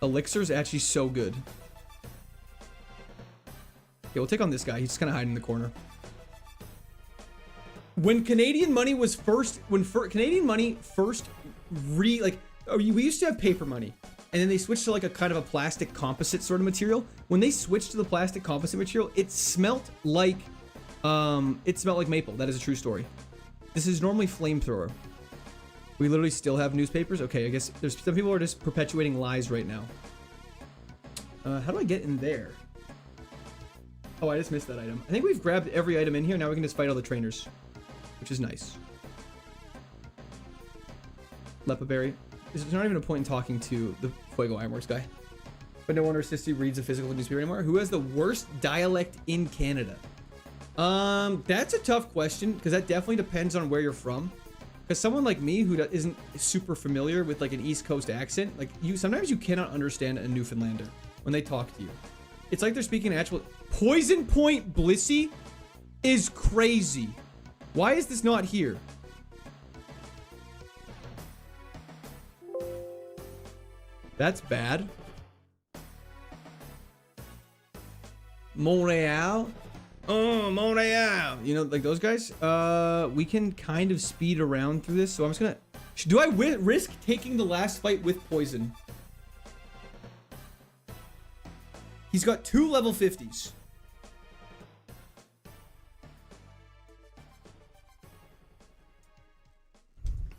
Elixir's actually so good. Okay, we'll take on this guy. He's just kind of hiding in the corner. When Canadian money was first, Canadian money first we used to have paper money, and then they switched to like a kind of a plastic composite sort of material. When they switched to the plastic composite material, it smelt like maple. That is a true story. This is normally flamethrower. We literally still have newspapers. Okay, I guess there's some people are just perpetuating lies right now. How do I get in there? Oh, I just missed that item. I think we've grabbed every item in here. Now we can just fight all the trainers, which is nice. Lepa berry. there's not even a point in talking to the Fuego Ironworks guy. But no wonder Sissy reads a physical newspaper anymore. Who has the worst dialect in Canada? That's a tough question because that definitely depends on where you're from. Because someone like me who isn't super familiar with like an East Coast accent, like sometimes you cannot understand a Newfoundlander when they talk to you. It's like they're speaking actual. Poison Point Blissey is crazy. Why is this not here? That's bad. Montreal. Oh, Montreal. You know, like those guys. We can kind of speed around through this. So I'm just gonna. Do I risk taking the last fight with poison? He's got 2 level 50s.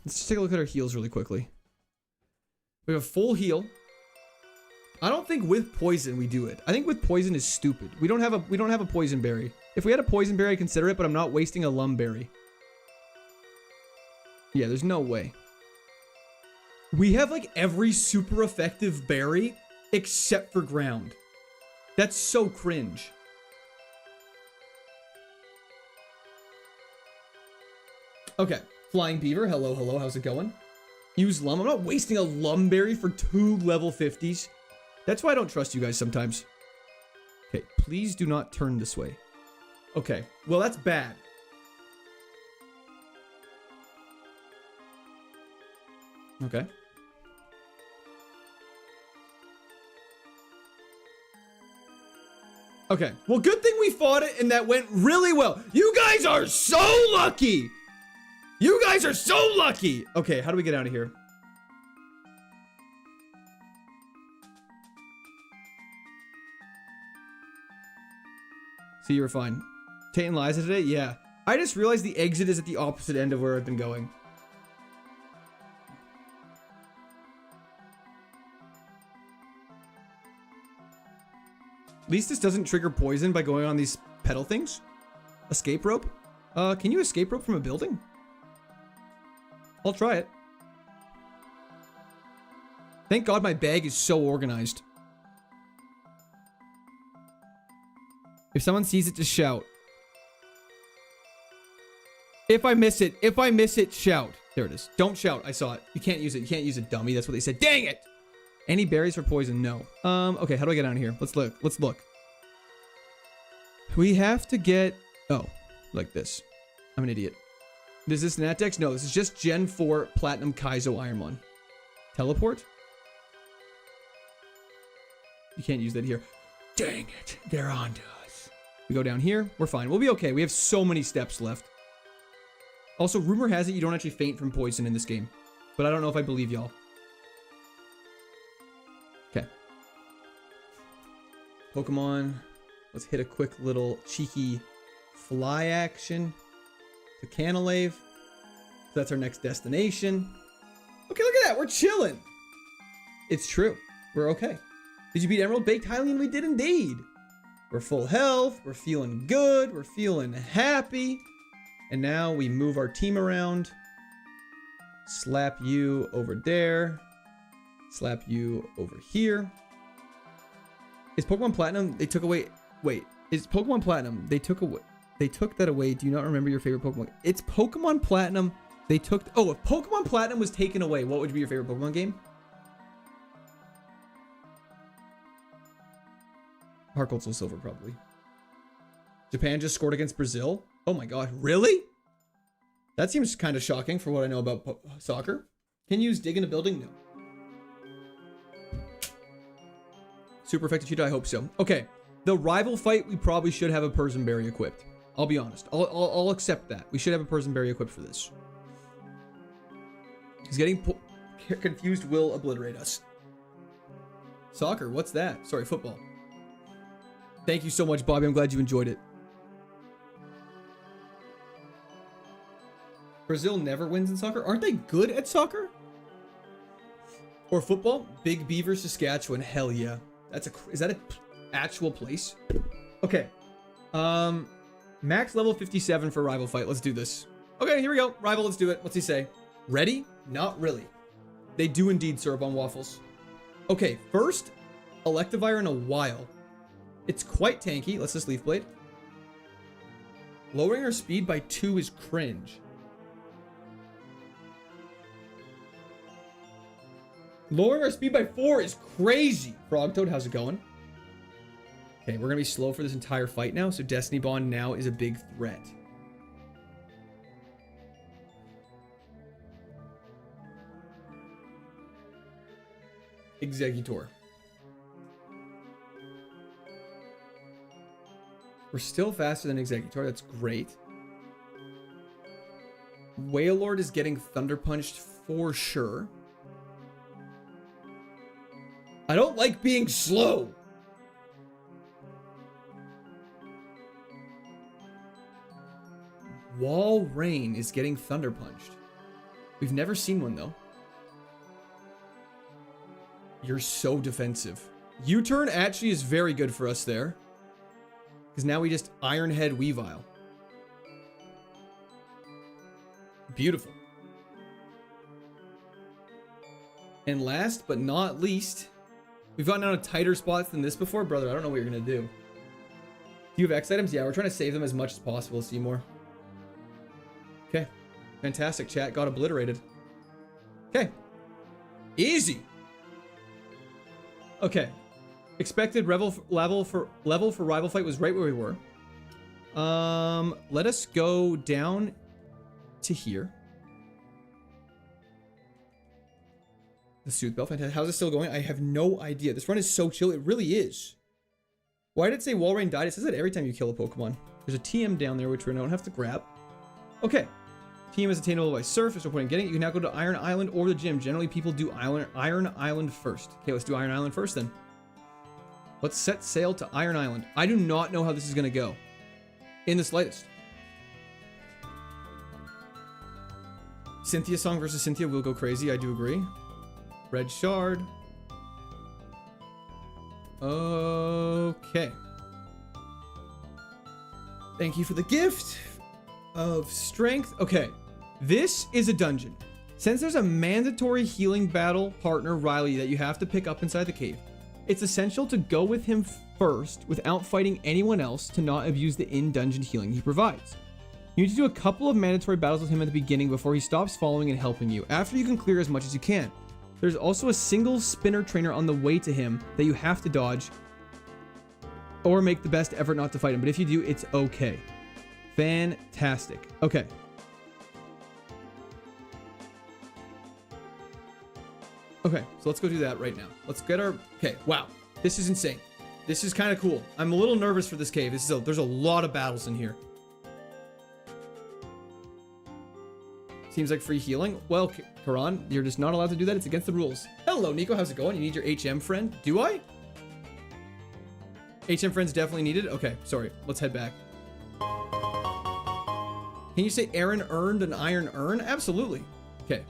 Let's just take a look at our heals really quickly. We have a full heal. I don't think with poison we do it. I think with poison is stupid. We don't have a poison berry. If we had a poison berry, I'd consider it, but I'm not wasting a lum berry. Yeah, there's no way. We have like every super effective berry except for ground. That's so cringe. Okay, Flying Beaver. Hello, hello. How's it going? Use lum. I'm not wasting a lum berry for 2 level 50s. That's why I don't trust you guys sometimes. Okay, please do not turn this way. Okay, well, that's bad. Okay. Okay, well, good thing we fought it and that went really well. You guys are so lucky. You guys are so lucky. Okay, how do we get out of here? See, you were fine. Tate and Liza today? Yeah. I just realized the exit is at the opposite end of where I've been going. At least this doesn't trigger poison by going on these pedal things. Escape rope? Can you escape rope from a building? I'll try it. Thank God my bag is so organized. If someone sees it, just shout. If I miss it, shout. There it is. Don't shout. I saw it. You can't use it. You can't use it, dummy. That's what they said. Dang it! Any berries for poison? No. Okay, how do I get out of here? Let's look. Let's look. We have to get... Oh, like this. I'm an idiot. Is this Natdex? No, this is just Gen 4 Platinum KAIZO IRONMON. Teleport? You can't use that here. Dang it. They're on to us. We go down here. We're fine. We'll be okay. We have so many steps left. Also, rumor has it you don't actually faint from poison in this game. But I don't know if I believe y'all. Okay. Pokemon. Let's hit a quick little cheeky fly action to Canalave. So that's our next destination. Okay, look at that. We're chilling. It's true. We're okay. Did you beat Emerald? Baked Hylian? We did indeed. We're full health. We're feeling good. We're feeling happy. And now we move our team around. Slap you over there. Slap you over here. Is Pokemon Platinum? They took away... Wait. Is Pokemon Platinum? They took away... They took that away. Do you not remember your favorite Pokemon? It's Pokemon Platinum. They took... Oh, if Pokemon Platinum was taken away, what would be your favorite Pokemon game? Heart Gold, Soul Silver, probably. Japan just scored against Brazil? Oh my god, really? That seems kind of shocking for what I know about soccer. Can you use dig in a building? No. Super effective shooter? I hope so. Okay, the rival fight, we probably should have a Persian Berry equipped. I'll be honest. I'll accept that. We should have a Persian Berry equipped for this. He's getting confused will obliterate us. Soccer, what's that? Sorry, football. Thank you so much, Bobby. I'm glad you enjoyed it. Brazil never wins in soccer. Aren't they good at soccer? Or football? Big Beaver, Saskatchewan. Hell yeah. Is that an actual place? Okay. Max level 57 for rival fight. Let's do this. Okay, here we go. Rival, let's do it. What's he say? Ready? Not really. They do indeed syrup on waffles. Okay, first Electivire in a while. It's quite tanky. Let's just Leaf Blade. Lowering our speed by 2 is cringe. Lowering our speed by 4 is crazy. Frogtoad, how's it going? Okay, we're gonna be slow for this entire fight now, so Destiny Bond now is a big threat. Exeggutor. We're still faster than Exeggutor. That's great. Wailord is getting Thunder Punched for sure. I don't like being slow. Walrein is getting Thunder Punched. We've never seen one though. You're so defensive. U-turn actually is very good for us there. Because now we just Ironhead Weavile. Beautiful. And last but not least, we've gotten out of tighter spots than this before. Brother, I don't know what you're going to do. Do you have X items? Yeah, we're trying to save them as much as possible, Seymour. Okay. Fantastic, chat. Got obliterated. Okay. Easy. Okay. Expected level for rival fight was right where we were. Let us go down to here. The Sooth Bell, fantastic. How's it still going? I have no idea. This run is so chill. It really is. Why did it say Walrein died? It says that every time you kill a Pokemon. There's a TM down there, which we don't have to grab. Okay. TM is attainable by Surf. There's no point in getting it. You can now go to Iron Island or the gym. Generally, people do Iron Island first. Okay, let's do Iron Island first then. Let's set sail to Iron Island. I do not know how this is going to go. In the slightest. Cynthia song versus Cynthia will go crazy. I do agree. Red Shard. Okay. Thank you for the gift of strength. Okay. This is a dungeon. Since there's a mandatory healing battle partner, Riley, that you have to pick up inside the cave, it's essential to go with him first without fighting anyone else to not abuse the in-dungeon healing he provides. You need to do a couple of mandatory battles with him at the beginning before he stops following and helping you. After, you can clear as much as you can. There's also a single spinner trainer on the way to him that you have to dodge or make the best effort not to fight him. But if you do, it's okay. Fantastic. Okay. Okay, so let's go do that right now. Let's get our... Okay, wow. This is insane. This is kind of cool. I'm a little nervous for this cave. There's a lot of battles in here. Seems like free healing. Well, Karan, you're just not allowed to do that. It's against the rules. Hello, Nico. How's it going? You need your HM friend? Do I? HM friends definitely needed? Okay, sorry. Let's head back. Can you say Aaron earned an iron urn? Absolutely. Okay.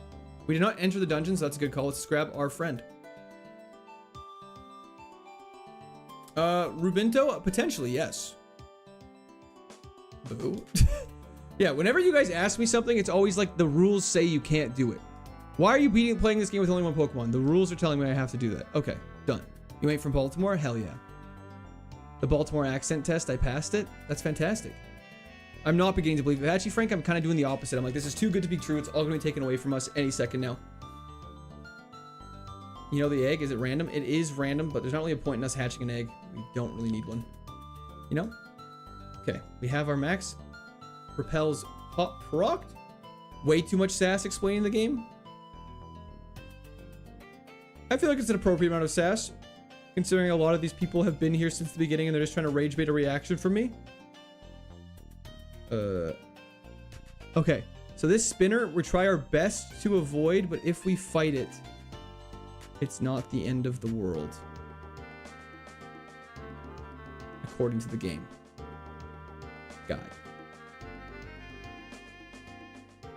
We did not enter the dungeon, so that's a good call. Let's grab our friend. Rubinto? Potentially, yes. Boo. Yeah, whenever you guys ask me something, it's always like the rules say you can't do it. Why are you playing this game with only one Pokemon? The rules are telling me I have to do that. Okay, done. You ain't from Baltimore? Hell yeah. The Baltimore accent test, I passed it. That's fantastic. I'm not beginning to believe it. Actually, Frank, I'm kind of doing the opposite. I'm like, this is too good to be true. It's all going to be taken away from us any second now. You know the egg? Is it random? It is random, but there's not really a point in us hatching an egg. We don't really need one. You know? Okay, we have our max. Repels procced. Way too much sass explaining the game. I feel like it's an appropriate amount of sass, considering a lot of these people have been here since the beginning and they're just trying to rage bait a reaction from me. Okay, so this spinner, we try our best to avoid, but if we fight it, it's not the end of the world. According to the game. Guide.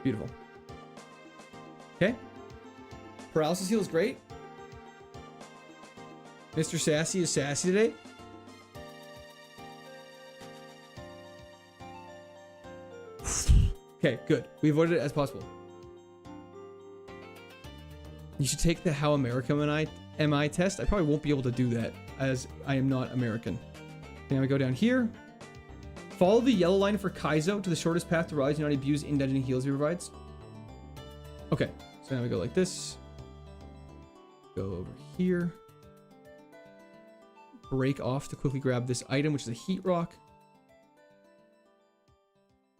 Beautiful. Okay. Paralysis heal is great. Mr. Sassy is sassy today. Okay, good. We avoided it as possible. You should take the How American Am I test. I probably won't be able to do that as I am not American. Now we go down here. Follow the yellow line for Kaizo to the shortest path to rise. Do not abuse in-dungeon heals he provides. Okay, so now we go like this. Go over here. Break off to quickly grab this item, which is a heat rock.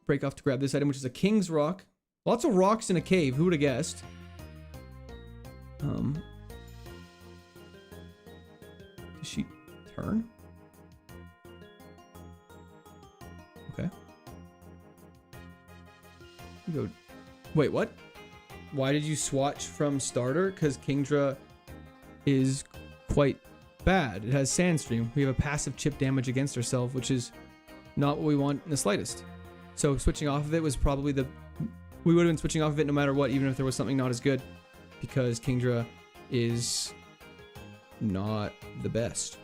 Break off to grab this item, which is a king's rock. Lots of rocks in a cave. Who would have guessed? Does she turn? Okay. You go. Wait, what? Why did you swatch from starter? Because Kingdra is quite bad. It has Sandstream. We have a passive chip damage against ourselves, which is not what we want in the slightest. So switching off of it was probably the... We would have been switching off of it no matter what, even if there was something not as good. Because Kingdra is not the best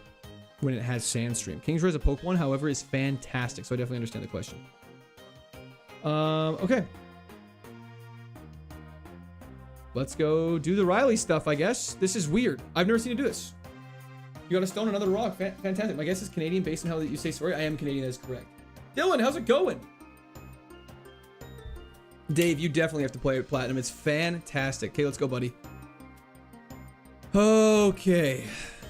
when it has Sandstream. Kingdra as a Pokemon, however, is fantastic. So I definitely understand the question. Okay. Let's go do the Riley stuff, I guess. This is weird. I've never seen you do this. You got a stone, another rock. Fantastic. My guess is Canadian based on how you say sorry. I am Canadian, that is correct. Dylan, how's it going? Dave, you definitely have to play with Platinum. It's fantastic. Okay, let's go, buddy. Okay. If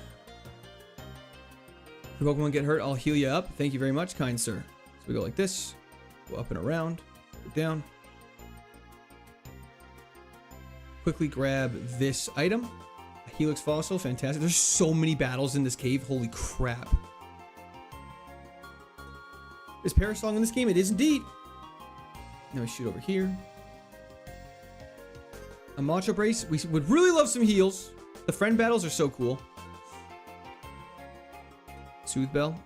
your Pokemon get hurt, I'll heal you up. Thank you very much, kind sir. So we go like this. Go up and around. Go down. Quickly grab this item. A Helix Fossil. Fantastic. There's so many battles in this cave. Holy crap. Is Parasong in this game? It is indeed. Now we shoot over here. A Macho Brace. We would really love some heals. The friend battles are so cool. Soothe Bell.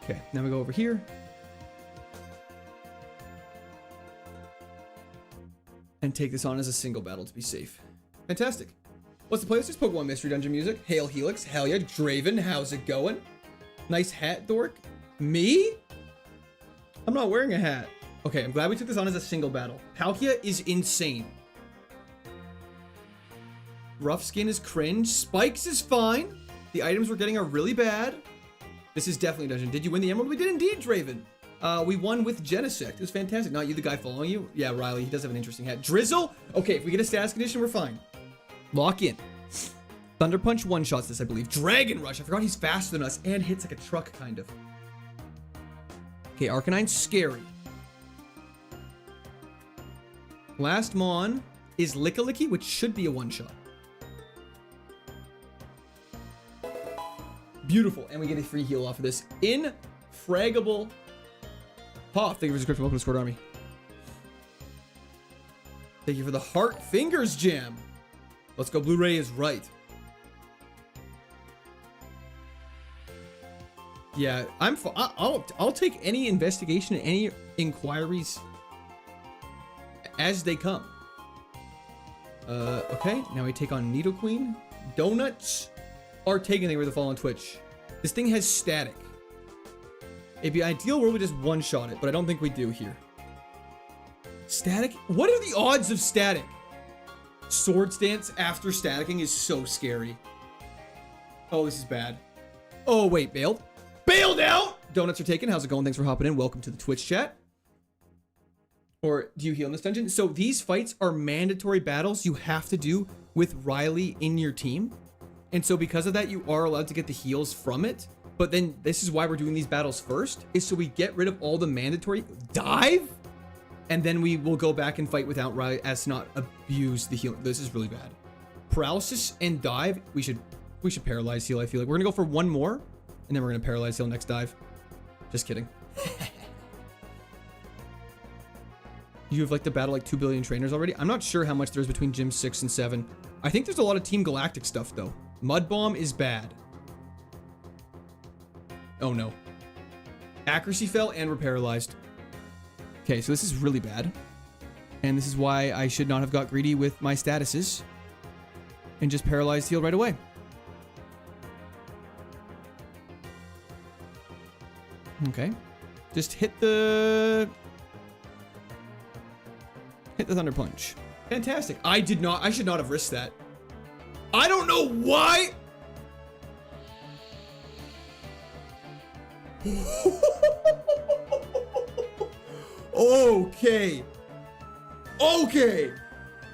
Okay, now we go over here. And take this on as a single battle to be safe. Fantastic. What's the playlist? Is Pokemon Mystery Dungeon music. Hail Helix. Hell yeah. Draven, how's it going? Nice hat, Dork. Me? I'm not wearing a hat. Okay, I'm glad we took this on as a single battle. Palkia is insane. Rough Skin is cringe. Spikes is fine. The items we're getting are really bad. This is definitely a dungeon. Did you win the emerald? We did indeed, Draven. We won with Genesect. It was fantastic. Not you, the guy following you. Yeah, Riley. He does have an interesting hat. Drizzle? Okay, if we get a status condition, we're fine. Lock in. Thunder Punch one-shots this, I believe. Dragon Rush. I forgot he's faster than us and hits like a truck, kind of. Okay, Arcanine's scary. Last Mon is Lickilicky, which should be a one-shot. Beautiful. And we get a free heal off of this. Infraggable. Thank you for the subscription. Welcome to Sword Army. Thank you for the Heart Fingers Jam. Let's go. Blu-ray is right. Yeah, I'll take any investigation, any inquiries as they come. Okay, now we take on Nidoqueen. Donuts are taking over the fall on Twitch. This thing has static. It'd be ideal where we just one-shot it, but I don't think we do here. Static? What are the odds of static? Sword Stance after staticking is so scary. Oh, this is bad. Oh, wait, bailed? Bailed out! Donuts are taken. How's it going? Thanks for hopping in. Welcome to the Twitch chat. Or do you heal in this dungeon? So these fights are mandatory battles you have to do with Riley in your team. And so because of that, you are allowed to get the heals from it. But then this is why we're doing these battles first, is so we get rid of all the mandatory dive. And then we will go back and fight without Riley as to not abuse the heal. This is really bad. Paralysis and dive. We should paralyze heal, I feel like. We're gonna go for one more, and then we're gonna paralyze heal next dive. Just kidding. You have like the battle like 2 billion trainers already. I'm not sure how much there is between Gym 6 and 7. I think there's a lot of Team Galactic stuff though. Mud Bomb is bad. Oh no. Accuracy fell and we're paralyzed. Okay, so this is really bad. And this is why I should not have got greedy with my statuses and just paralyzed heal right away. Okay. Just hit the Thunder Punch. Fantastic. I should not have risked that. I don't know why. Okay. Okay.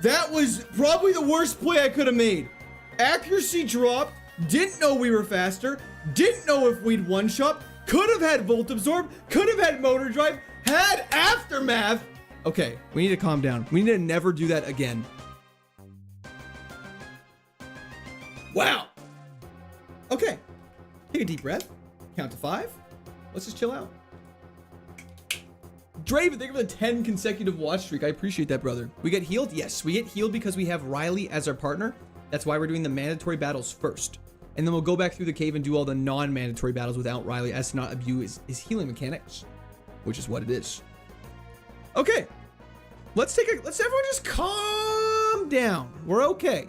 That was probably the worst play I could have made. Accuracy dropped. Didn't know we were faster. Didn't know if we'd one-shot. Could have had Volt Absorb. Could have had Motor Drive. Had Aftermath. Okay, we need to calm down. We need to never do that again. Wow. Okay. Take a deep breath. Count to 5. Let's just chill out. Draven, thank you for the 10 consecutive watch streak. I appreciate that, brother. We get healed? Yes, we get healed because we have Riley as our partner. That's why we're doing the mandatory battles first. And then we'll go back through the cave and do all the non-mandatory battles without Riley as to not abuse his healing mechanics, which is what it is. Okay. Let's everyone just calm down. We're okay.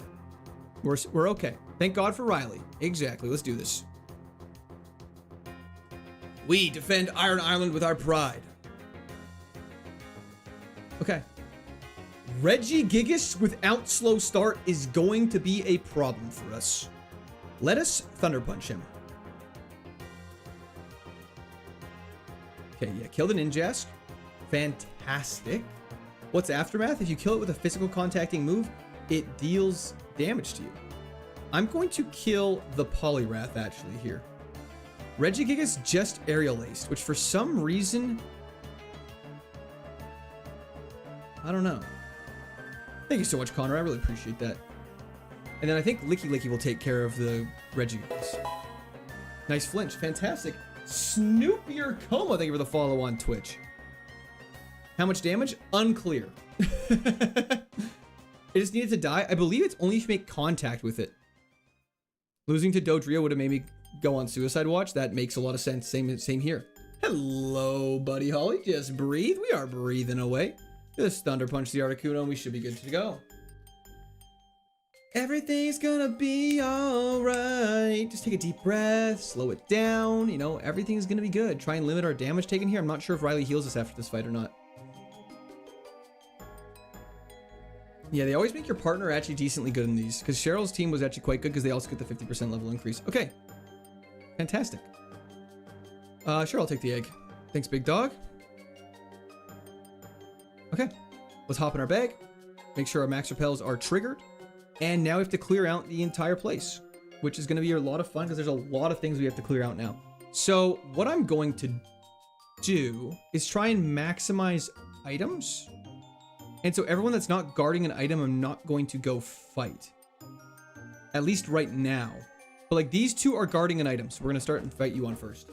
We're okay. Thank God for Riley. Exactly. Let's do this. We defend Iron Island with our pride. Okay. Regigigas without slow start is going to be a problem for us. Let us Thunder Punch him. Okay, yeah, killed an Ninjask. Fantastic. What's Aftermath? If you kill it with a physical contacting move, it deals damage to you. I'm going to kill the Poliwrath actually here. Regigigas just Aerial Aced, which for some reason, I don't know. Thank you so much, Connor. I really appreciate that. And then I think Licky Licky will take care of the Regigigas. Nice flinch. Fantastic. Snoopier Coma, thank you for the follow on Twitch. How much damage? Unclear. It just needed to die. I believe it's only if you make contact with it. Losing to Dodrio would have made me go on suicide watch. That makes a lot of sense. Same here. Hello, Buddy Holly. Just breathe. We are breathing away. Just Thunder Punch the Articuno and we should be good to go. Everything's gonna be alright. Just take a deep breath, slow it down. You know, everything's gonna be good. Try and limit our damage taken here. I'm not sure if Riley heals us after this fight or not. Yeah, they always make your partner actually decently good in these, because Cheryl's team was actually quite good because they also get the 50% level increase. Okay. Fantastic. Sure, I'll take the egg. Thanks, big dog. Okay. Let's hop in our bag. Make sure our max repels are triggered. And now we have to clear out the entire place, which is going to be a lot of fun because there's a lot of things we have to clear out now. So what I'm going to do is try and maximize items. And so everyone that's not guarding an item, I'm not going to go fight. At least right now. But like these two are guarding an item, so we're going to start and fight you on first.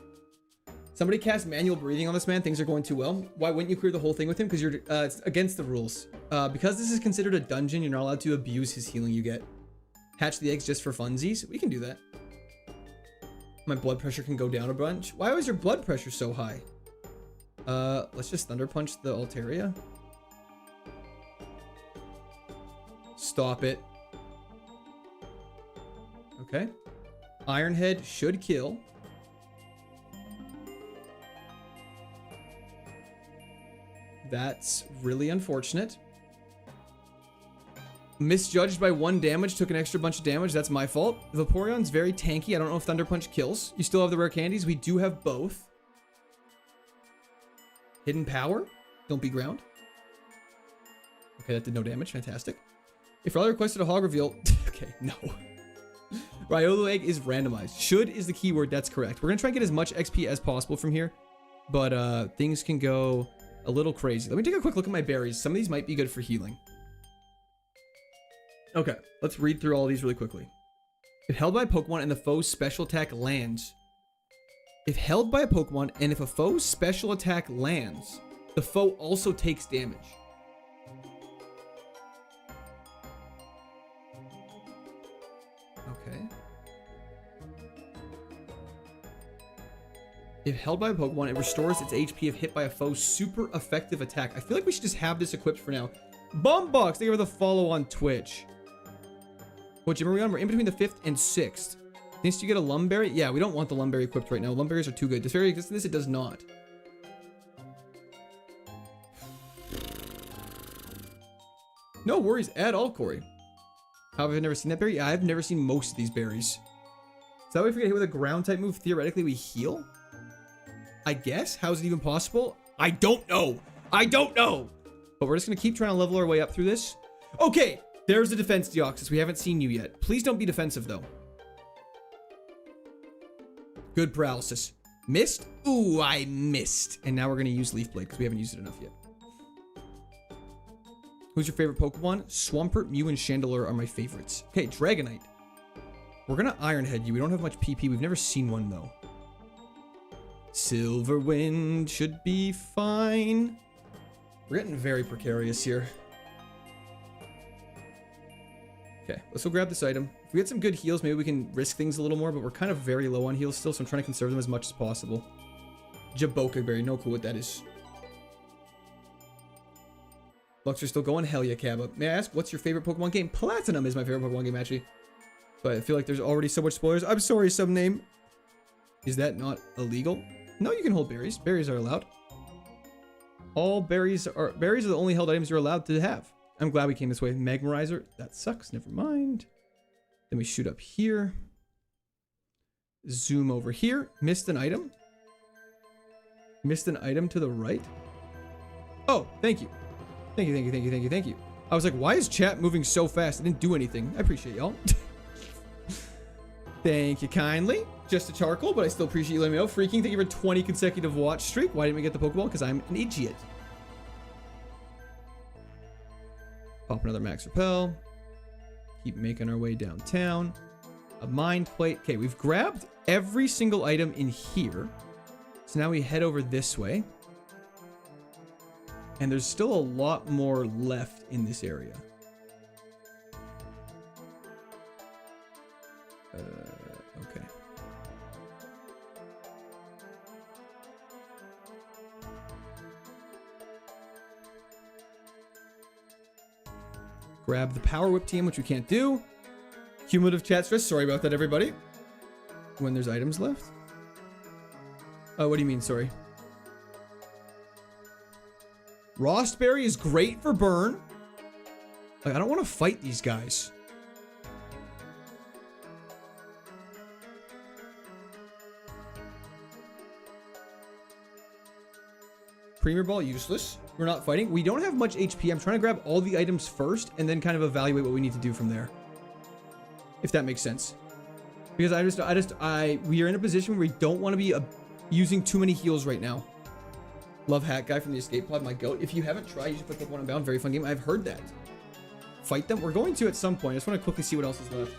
Somebody cast manual breathing on this man. Things are going too well. Why wouldn't you clear the whole thing with him? Because you're it's against the rules. Because this is considered a dungeon, you're not allowed to abuse his healing you get. Hatch the eggs just for funsies. We can do that. My blood pressure can go down a bunch. Why was your blood pressure so high? Let's just Thunder Punch the Altaria. Stop it. Okay. Ironhead should kill. That's really unfortunate. Misjudged by 1 damage, took an extra bunch of damage. That's my fault. Vaporeon's very tanky. I don't know if Thunder Punch kills. You still have the rare candies. We do have both. Hidden Power. Don't be ground. Okay, that did no damage. Fantastic. If Riley requested a hog reveal... okay, no. Riolu Egg is randomized. Should is the keyword. That's correct. We're going to try and get as much XP as possible from here. But things can go a little crazy. Let me take a quick look at my berries. Some of these might be good for healing. Okay, let's read through all of these really quickly. If held by a Pokemon and the foe's special attack lands. If held by a Pokemon and if a foe's special attack lands, the foe also takes damage. Okay. If held by a Pokemon, it restores its HP if hit by a foe's super effective attack. I feel like we should just have this equipped for now. Bombbox, thank you for the follow on Twitch. What gym are we on? We're in between the 5th and 6th. Thanks, you get a Lumberry? Yeah, we don't want the Lumberry equipped right now. Lumberries are too good. Does Fairy exist in this? It does not. No worries at all, Corey. How have I never seen that berry? I've never seen most of these berries. Is that way if we get hit with a ground type move, theoretically we heal? I guess? How is it even possible? I don't know. I don't know. But we're just going to keep trying to level our way up through this. Okay, there's the defense, Deoxys. We haven't seen you yet. Please don't be defensive, though. Good paralysis. Missed? Ooh, I missed. And now we're going to use Leaf Blade because we haven't used it enough yet. Who's your favorite Pokemon? Swampert, Mew, and Chandelure are my favorites. Okay, Dragonite. We're going to Iron Head you. We don't have much PP. We've never seen one, though. Silverwind should be fine. We're getting very precarious here. Okay, let's go grab this item. If we get some good heals, maybe we can risk things a little more, but we're kind of very low on heals still, so I'm trying to conserve them as much as possible. Jaboka Berry, no clue what that is. Luxor still going? Hell yeah, Cabba. May I ask, what's your favorite Pokemon game? Platinum is my favorite Pokemon game, actually. But I feel like there's already so much spoilers. I'm sorry, subname. Is that not illegal? No, you can hold berries. Berries are allowed. All berries are the only held items you're allowed to have. I'm glad we came this way. Magmarizer, that sucks. Never mind. Then we shoot up here. Zoom over here. Missed an item. Missed an item to the right. Oh, thank you. Thank you, thank you, thank you, thank you, thank you. I was like, why is chat moving so fast? I didn't do anything. I appreciate y'all. Thank you kindly. Just a charcoal, but I still appreciate you letting me know. Freaking, thank you for 20 consecutive watch streak. Why didn't we get the Pokeball? Because I'm an idiot. Pop another Max Repel. Keep making our way downtown. A Mind Plate. Okay, we've grabbed every single item in here. So now we head over this way. And there's still a lot more left in this area. Okay. Grab the Power Whip team, which we can't do. Cumulative chat stress. Sorry about that, everybody. When there's items left. Oh, what do you mean, sorry? Rostberry is great for burn. Like, I don't want to fight these guys. Premier Ball, useless. We're not fighting. We don't have much HP. I'm trying to grab all the items first and then kind of evaluate what we need to do from there. If that makes sense. Because we are in a position where we don't want to be using too many heals right now. Love Hat Guy from the Escape Pod, my goat. If you haven't tried, you should put Pokemon Unbound. Very fun game. I've heard that. Fight them? We're going to at some point. I just want to quickly see what else is left.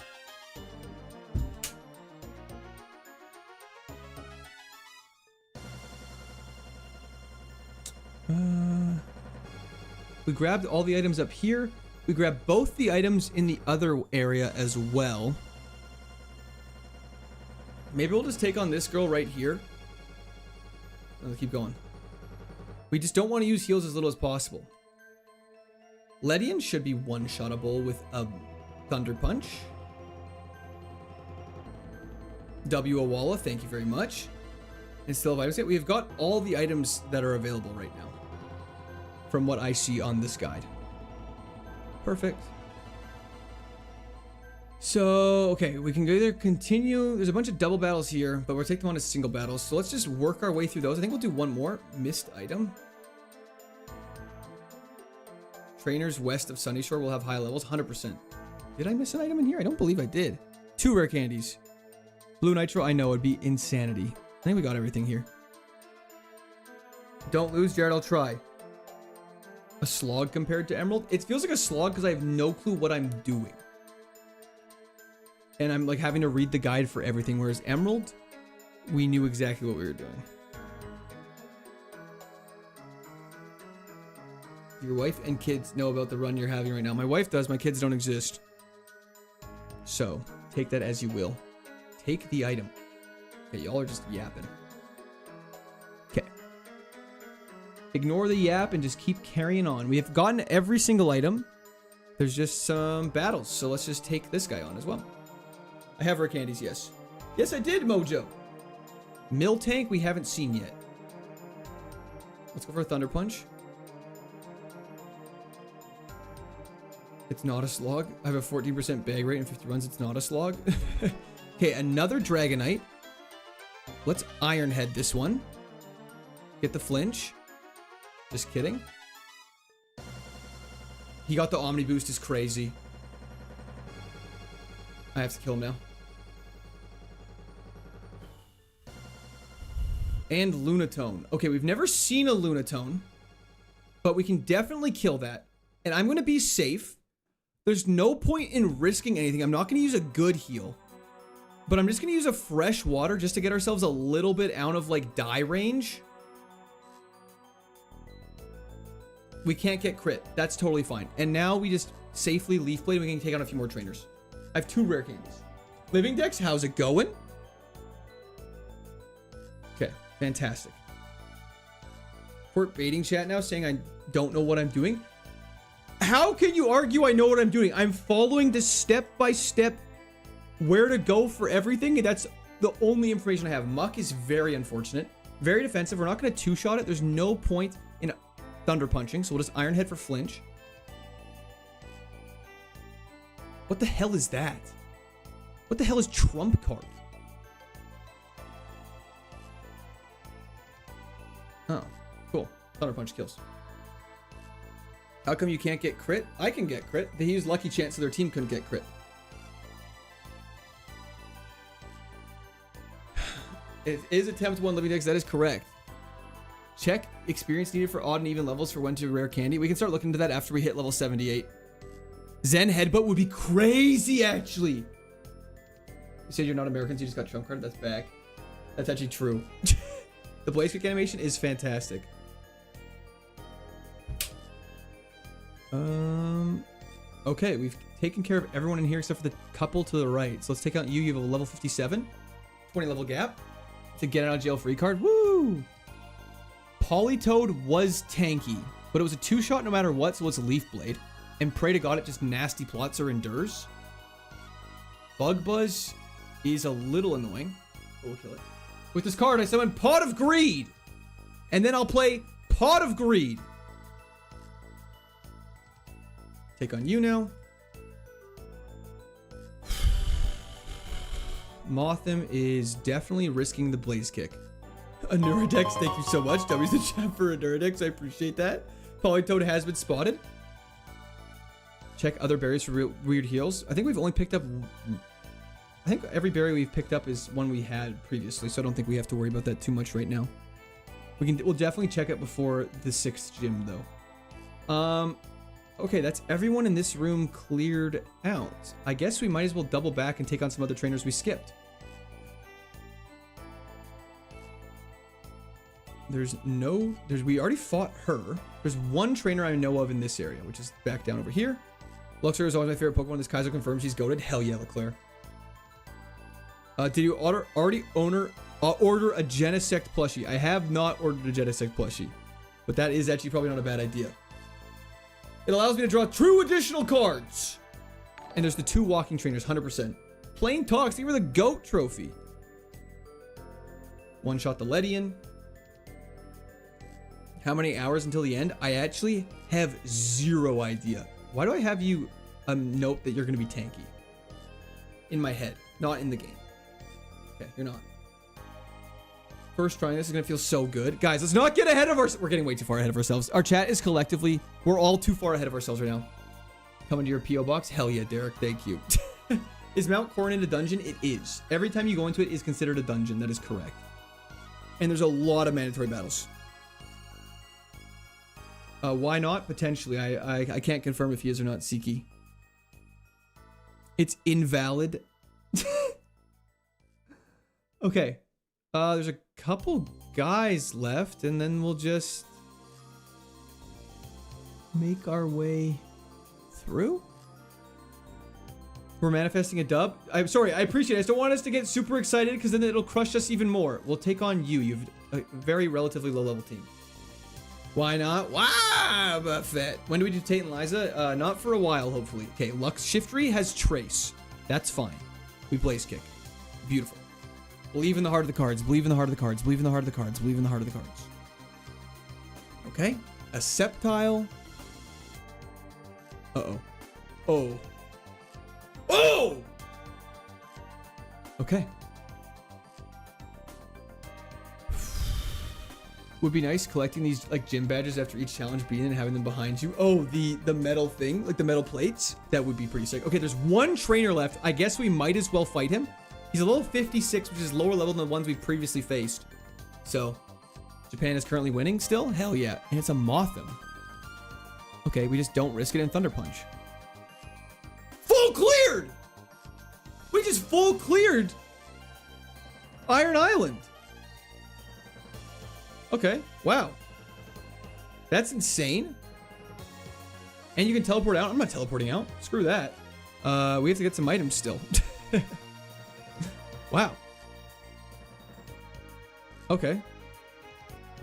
We grabbed all the items up here. We grabbed both the items in the other area as well. Maybe we'll just take on this girl right here. Let's keep going. We just don't want to use heals as little as possible. Ledian should be one-shottable with a Thunder Punch. W. Awala, thank you very much. And still have items yet. We have got all the items that are available right now. From what I see on this guide. Perfect. So, okay, we can either continue. There's a bunch of double battles here, but we'll take them on as single battles. So let's just work our way through those. I think we'll do one more. Missed item. Trainers west of Sunny Shore will have high levels. 100%. Did I miss an item in here? I don't believe I did. 2 rare candies. Blue Nitro, I know, it'd be insanity. I think we got everything here. Don't lose, Jared, I'll try. A slog compared to Emerald? It feels like a slog because I have no clue what I'm doing. And I'm like having to read the guide for everything, whereas Emerald, we knew exactly what we were doing. Your wife and kids know about the run you're having right now. My wife does, my kids don't exist. So, take that as you will. Take the item. Okay, y'all are just yapping. Okay. Ignore the yap and just keep carrying on. We have gotten every single item. There's just some battles, so let's just take this guy on as well. I have rare candies, yes. Yes, I did, Mojo. Miltank, we haven't seen yet. Let's go for a Thunder Punch. It's not a slog. I have a 14% bag rate and 50 runs. It's not a slog. Okay, another Dragonite. Let's Iron Head this one. Get the flinch. Just kidding. He got the Omni boost is crazy. I have to kill him now. And Lunatone. Okay, we've never seen a Lunatone, but we can definitely kill that. And I'm going to be safe. There's no point in risking anything. I'm not going to use a good heal, but I'm just going to use a fresh water just to get ourselves a little bit out of like die range. We can't get crit. That's totally fine. And now we just safely Leaf Blade and we can take on a few more trainers. I have 2 rare candies. Living Dex, how's it going? Okay, fantastic. Court baiting chat now saying I don't know what I'm doing. How can you argue I know what I'm doing? I'm following the step-by-step where to go for everything. And that's the only information I have. Muck is very unfortunate. Very defensive. We're not going to two-shot it. There's no point in Thunder Punching. So we'll just Iron Head for flinch. What the hell is that? What the hell is Trump Card? Oh, cool. Thunder Punch kills. How come you can't get crit? I can get crit. They used Lucky Chance so their team couldn't get crit. It is attempt 1 Living Dex. That is correct. Check experience needed for odd and even levels for when to rare candy. We can start looking into that after we hit level 78. Zen Headbutt would be crazy, actually. You said you're not American, so you just got Trump Card. That's back. That's actually true. The Blaze Kick animation is fantastic. Okay, we've taken care of everyone in here except for the couple to the right. So let's take out you. You have a level 57, 20 level gap to get out of jail free card. Woo! Politoed was tanky, but it was a 2-shot no matter what, so it's a Leaf Blade. And pray to God it just nasty plots or endures. Bug Buzz is a little annoying. But we'll kill it. With this card, I summon Pot of Greed. And then I'll play Pot of Greed. Take on you now. Mothim is definitely risking the Blaze Kick. A Neurodex, thank you so much. W's the chat for a Neurodex, I appreciate that. Politoed has been spotted. Check other berries for weird heals. I think we've only picked up... I think every berry we've picked up is one we had previously, so I don't think we have to worry about that too much right now. We'll definitely check it before the 6th gym, though. Okay, that's everyone in this room cleared out. I guess we might as well double back and take on some other trainers we skipped. We already fought her. There's one trainer I know of in this area, which is back down over here. Luxor is always my favorite Pokemon. This Kaizo confirms she's goated. Hell yeah, Leclerc. Did you already order a Genesect plushie? I have not ordered a Genesect plushie, but that is actually probably not a bad idea. It allows me to draw 2 additional cards. And there's the 2 walking trainers, 100%. Plain Talks, they were the GOAT trophy. One shot the Ledian. How many hours until the end? I actually have 0 idea. Why do I have you note that you're going to be tanky? In my head, not in the game. Okay, you're not. First trying this is going to feel so good. Guys, let's not get ahead of ourselves. We're getting way too far ahead of ourselves. Our chat is collectively, we're all too far ahead of ourselves right now. Coming to your P.O. box? Hell yeah, Derek. Thank you. Is Mount Coronet a dungeon? It is. Every time you go into it is considered a dungeon. That is correct. And there's a lot of mandatory battles. Why not? Potentially. I can't confirm if he is or not. Siki. It's invalid. Okay. There's a couple guys left, and then we'll just make our way through. We're manifesting a dub. I'm sorry, I appreciate it. I just don't want us to get super excited because then it'll crush us even more. We'll take on you. You've a very relatively low level team. Why not? Wow, Buffett. When do we do Tate and Liza? Not for a while, hopefully. Okay, Lux Shiftry has Trace. That's fine. We Blaze Kick. Beautiful. Believe in the heart of the cards. Believe in the heart of the cards. Believe in the heart of the cards. Believe in the heart of the cards. Okay. A Sceptile. Uh-oh. Oh. Oh! Okay. Would be nice collecting these like gym badges after each challenge beaten and having them behind you. Oh, the metal thing, like the metal plates. That would be pretty sick. Okay, there's one trainer left. I guess we might as well fight him. He's a level 56, which is lower level than the ones we've previously faced. So, Japan is currently winning still? Hell yeah. And it's a Mothim. Okay, we just don't risk it in Thunder Punch. Full cleared! We just full cleared Iron Island. Okay, wow. That's insane. And you can teleport out. I'm not teleporting out. Screw that. We have to get some items still. Wow. Okay.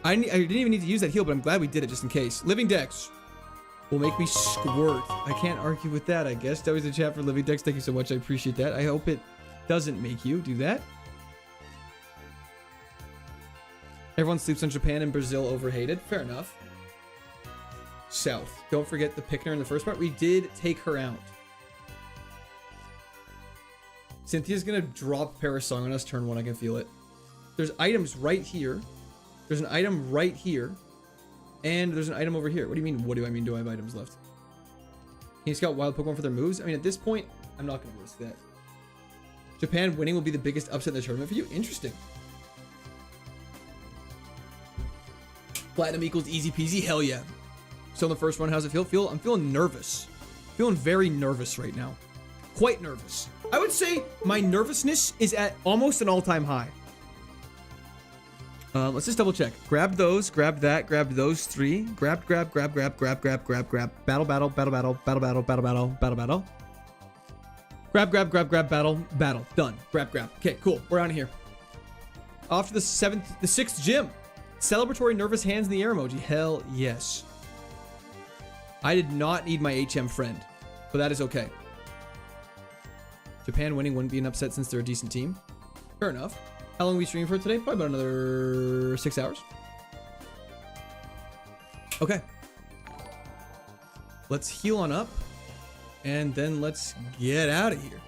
I didn't even need to use that heal, but I'm glad we did it just in case. Living Dex will make me squirt. I can't argue with that, I guess. That was the chat for Living Dex. Thank you so much. I appreciate that. I hope it doesn't make you do that. Everyone sleeps on Japan and Brazil overhated. Fair enough. South. Don't forget the Pickner in the first part. We did take her out. Cynthia's gonna drop Parasong on us turn 1. I can feel it. There's items right here. There's an item right here. And there's an item over here. What do you mean? What do I mean? Do I have items left? Can you scout wild Pokemon for their moves? I mean, at this point, I'm not gonna risk that. Japan winning will be the biggest upset in the tournament for you. Interesting. Platinum equals easy peasy. Hell yeah. So in the first one, how's it feel? I'm feeling nervous. Feeling very nervous right now. Quite nervous. I would say my nervousness is at almost an all-time high. Let's just double check. Grab those, grab that, grab those 3. Grab. Battle. Grab, battle. Done. Grab. Okay, cool. We're on here. Off to the 6th gym. Celebratory nervous hands in the air emoji. Hell yes. I did not need my HM friend, but that is okay. Japan winning wouldn't be an upset since they're a decent team. Fair enough. How long are we streaming for today? Probably about another 6 hours. Okay. Let's heal on up. And then let's get out of here.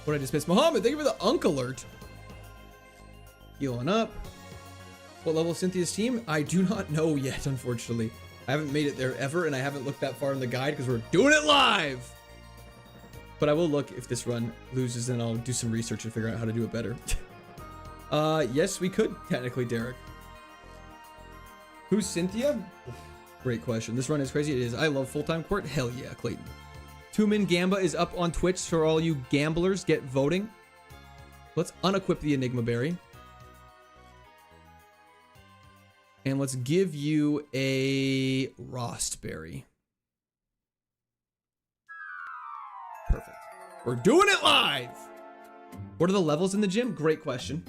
What did I just miss? Mohammed, thank you for the Unk alert. Heal on up. What level is Cynthia's team? I do not know yet, unfortunately. I haven't made it there ever, and I haven't looked that far in the guide because we're doing it live. But I will look if this run loses, and I'll do some research and figure out how to do it better. Yes, we could, technically, Derek. Who's Cynthia? Great question. This run is crazy. It is. I love full-time court. Hell yeah, Clayton. Tumin Gamba is up on Twitch for all you gamblers. Get voting. Let's unequip the Enigma Berry. And let's give you a Rost Berry. Perfect. We're doing it live! What are the levels in the gym? Great question.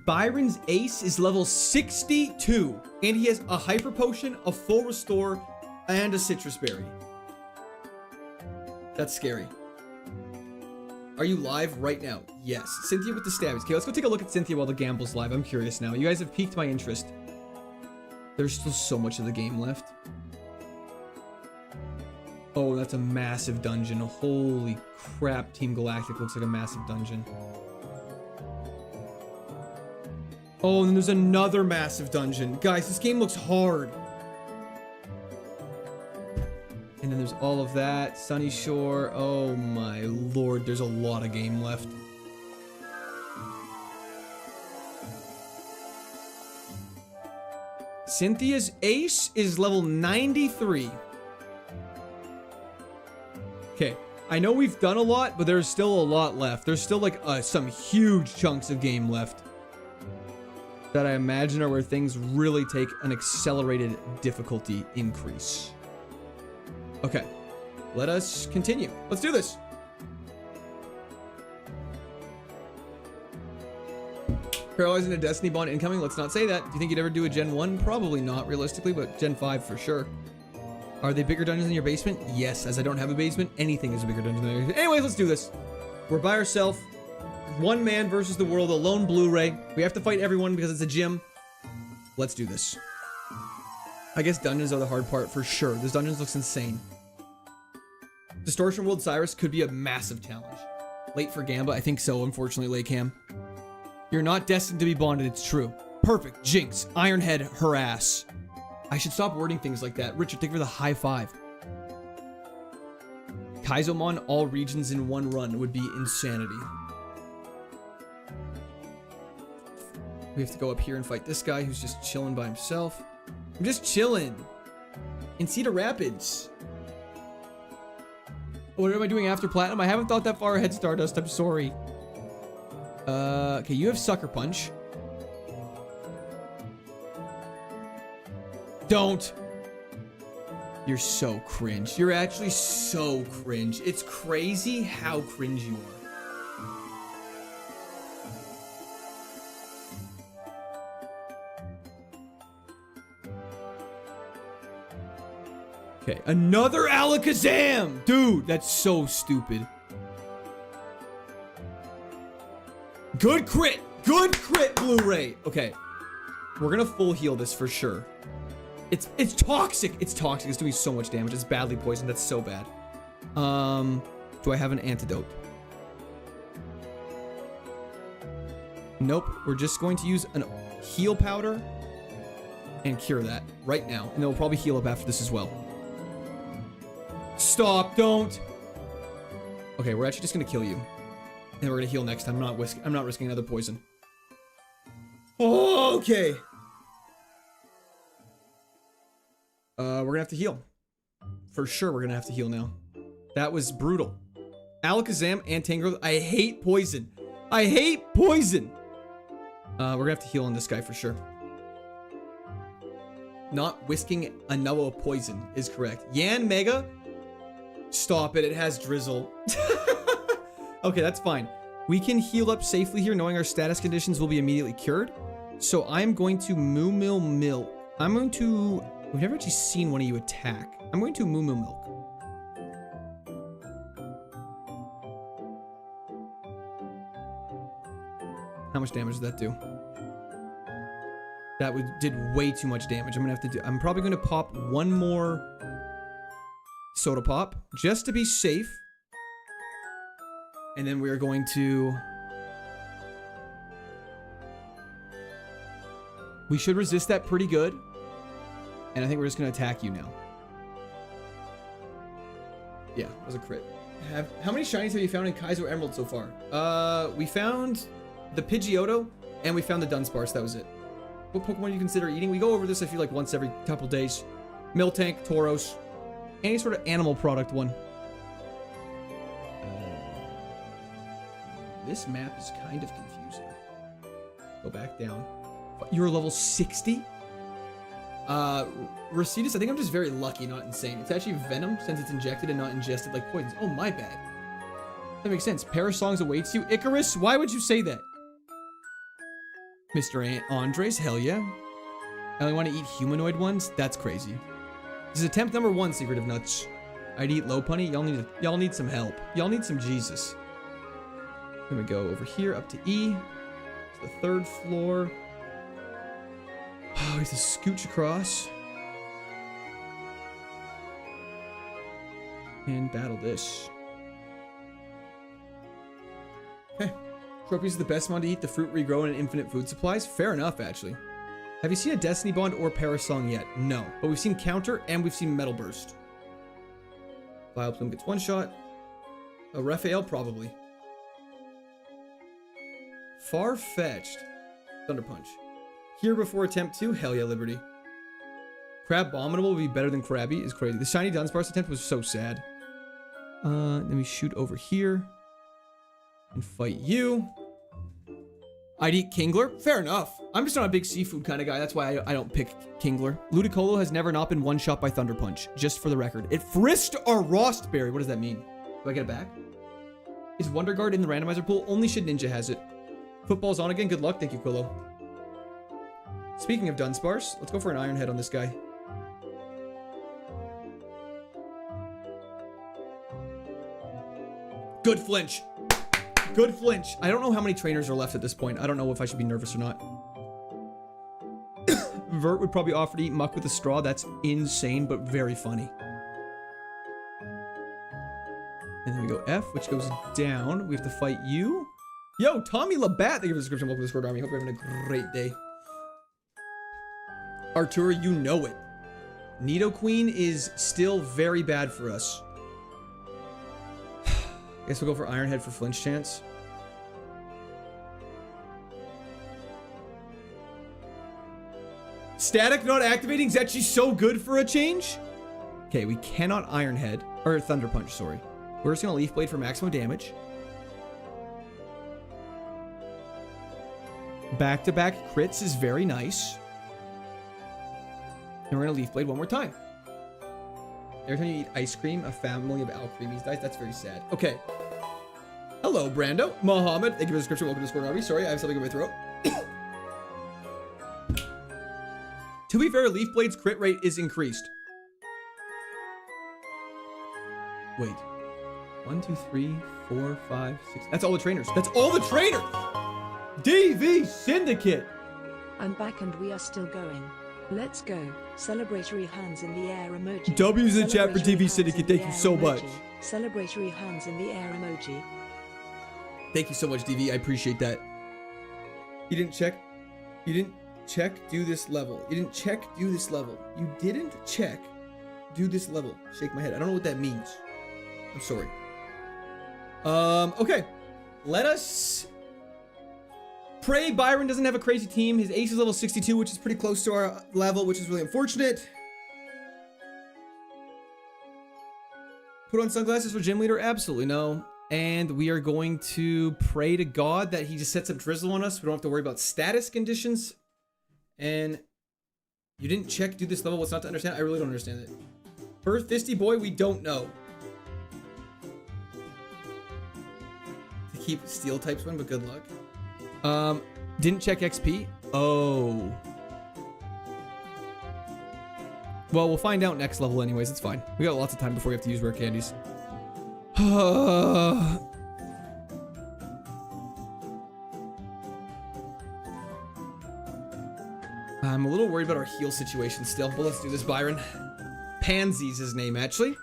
Byron's ace is level 62, and he has a Hyper Potion, a Full Restore, and a Citrus Berry. That's scary. Are you live right now? Yes. Cynthia with the stabbies. Okay, let's go take a look at Cynthia while the gamble's live. I'm curious now. You guys have piqued my interest. There's still so much of the game left. Oh, that's a massive dungeon. Holy crap. Team Galactic looks like a massive dungeon. Oh, and then there's another massive dungeon. Guys, this game looks hard. And then there's all of that. Sunny Shore. Oh my lord, there's a lot of game left. Cynthia's ace is level 93. Okay, I know we've done a lot, but there's still a lot left. There's still like some huge chunks of game left that I imagine are where things really take an accelerated difficulty increase. Okay, let us continue. Let's do this. Paralyzing a Destiny Bond incoming. Let's not say that. Do you think you'd ever do a Gen 1? Probably not, realistically, but Gen 5 for sure. Are they bigger dungeons in your basement? Yes, as I don't have a basement, anything is a bigger dungeon than my basement. Anyways, let's do this. We're by ourselves. One man versus the world, a lone Blu-ray. We have to fight everyone because it's a gym. Let's do this. I guess dungeons are the hard part for sure. This dungeons looks insane. Distortion World Cyrus could be a massive challenge. Late for Gamba? I think so, unfortunately, late cam. You're not destined to be bonded, it's true. Perfect. Jinx. Ironhead, her ass. I should stop wording things like that. Richard, thank you for the high five. KAIZOmon, all regions in one run would be insanity. We have to go up here and fight this guy who's just chilling by himself. I'm just chilling. In Cedar Rapids. What am I doing after Platinum? I haven't thought that far ahead, Stardust. I'm sorry. Okay, you have Sucker Punch. Don't. You're so cringe. You're actually so cringe. It's crazy how cringe you are. Okay, another Alakazam! Dude, that's so stupid. Good crit! Good crit, Blu-ray! Okay, we're gonna full heal this for sure. It's toxic! It's toxic. It's doing so much damage. It's badly poisoned. That's so bad. Do I have an antidote? Nope. We're just going to use an heal powder and cure that right now. And it'll probably heal up after this as well. Stop, don't. Okay, we're actually just gonna kill you. And we're gonna heal next time. I'm not risking another poison. Okay. We're gonna have to heal. For sure, we're gonna have to heal now. That was brutal. Alakazam and Tangrowth. I hate poison. I hate poison. We're gonna have to heal on this guy for sure. Not whisking another poison is correct. Yan Mega. Stop it. It has Drizzle. Okay, that's fine. We can heal up safely here, knowing our status conditions will be immediately cured. So I'm going to Moo Mill Milk. I'm going to... We've never actually seen one of you attack. I'm going to Moo Moo Milk. How much damage does that do? That did way too much damage. I'm probably gonna pop one more Soda Pop just to be safe. And then we're going to... We should resist that pretty good. And I think we're just gonna attack you now. Yeah, that was a crit. How many shinies have you found in Kaizo Emerald so far? We found the Pidgeotto and we found the Dunsparce. That was it. What Pokemon do you consider eating? We go over this, I feel like, once every couple days. Miltank, Tauros, any sort of animal product one. This map is kind of confusing. Go back down. You're level 60? Rasitas, I think I'm just very lucky, not insane. It's actually Venom, since it's injected and not ingested like poisons. Oh, my bad. That makes sense. Parasongs awaits you. Icarus, why would you say that? Mr. Andres, hell yeah. I only want to eat humanoid ones? That's crazy. This is attempt number 1, Secretive Nuts. I'd eat Lopunny. Y'all need some help. Y'all need some Jesus. Then we go over here, up to E. To the 3rd floor. Oh, we have to scooch across. And battle this. Okay. Tropius is the best one to eat. The fruit regrow in infinite food supplies. Fair enough, actually. Have you seen a Destiny Bond or Parasong yet? No. But we've seen Counter and we've seen Metal Burst. Vileplume gets 1 shot. A Raphael, probably. Far-fetched. Thunder Punch. Here before attempt 2? Hell yeah, Liberty. Crabominable will be better than Krabby is crazy. The shiny Dunsparce attempt was so sad. Then we shoot over here. And fight you. I'd eat Kingler. Fair enough. I'm just not a big seafood kind of guy. That's why I don't pick Kingler. Ludicolo has never not been one shot by Thunder Punch. Just for the record. It frisked a Rostberry. What does that mean? Do I get it back? Is Wonder Guard in the randomizer pool? Only Shid Ninja has it. Football's on again. Good luck. Thank you, Quillo. Speaking of Dunsparce, let's go for an Iron Head on this guy. Good flinch. Good flinch. I don't know how many trainers are left at this point. I don't know if I should be nervous or not. Vert would probably offer to eat muck with a straw. That's insane, but very funny. And then we go F, which goes down. We have to fight you. Yo, Tommy Labatt, thank you for the description. Welcome to the Sword Army. Hope you're having a great day. Artura, you know it. Nidoqueen is still very bad for us. Guess we'll go for Iron Head for flinch chance. Static not activating is actually so good for a change. Okay, we cannot Iron Head. Or Thunder Punch, sorry. We're just gonna Leaf Blade for maximum damage. Back-to-back crits is very nice. And we're gonna Leaf Blade one more time. Every time you eat ice cream, a family of Alcremies dies. That's very sad. Okay. Hello, Brando. Mohammed, thank you for the description. Welcome to Square Army. Sorry, I have something in my throat. To be fair, Leaf Blade's crit rate is increased. Wait. 1, 2, 3, 4, 5, 6. That's all the trainers. That's all the trainers! DV Syndicate! I'm back and we are still going. Let's go. Celebratory hands in the air emoji. W's in chat for DV Syndicate. Thank you so much. Celebratory hands in the air emoji. Thank you so much, DV. I appreciate that. You didn't check. You didn't check, do this level. You didn't check, do this level. You didn't check, do this level. Shake my head. I don't know what that means. I'm sorry. Okay. Let us pray Byron doesn't have a crazy team. His ace is level 62, which is pretty close to our level, which is really unfortunate. Put on sunglasses for gym leader? Absolutely no. And we are going to pray to God that he just sets up drizzle on us. We don't have to worry about status conditions. And you didn't check, do this level. What's not to understand? I really don't understand it. Birth Fisty Boy, we don't know. To keep steel types one, but good luck. Didn't check XP. Oh. Well, we'll find out next level anyways. It's fine. We got lots of time before we have to use rare candies. I'm a little worried about our heal situation still, but let's do this, Byron. Pansy's his name, actually.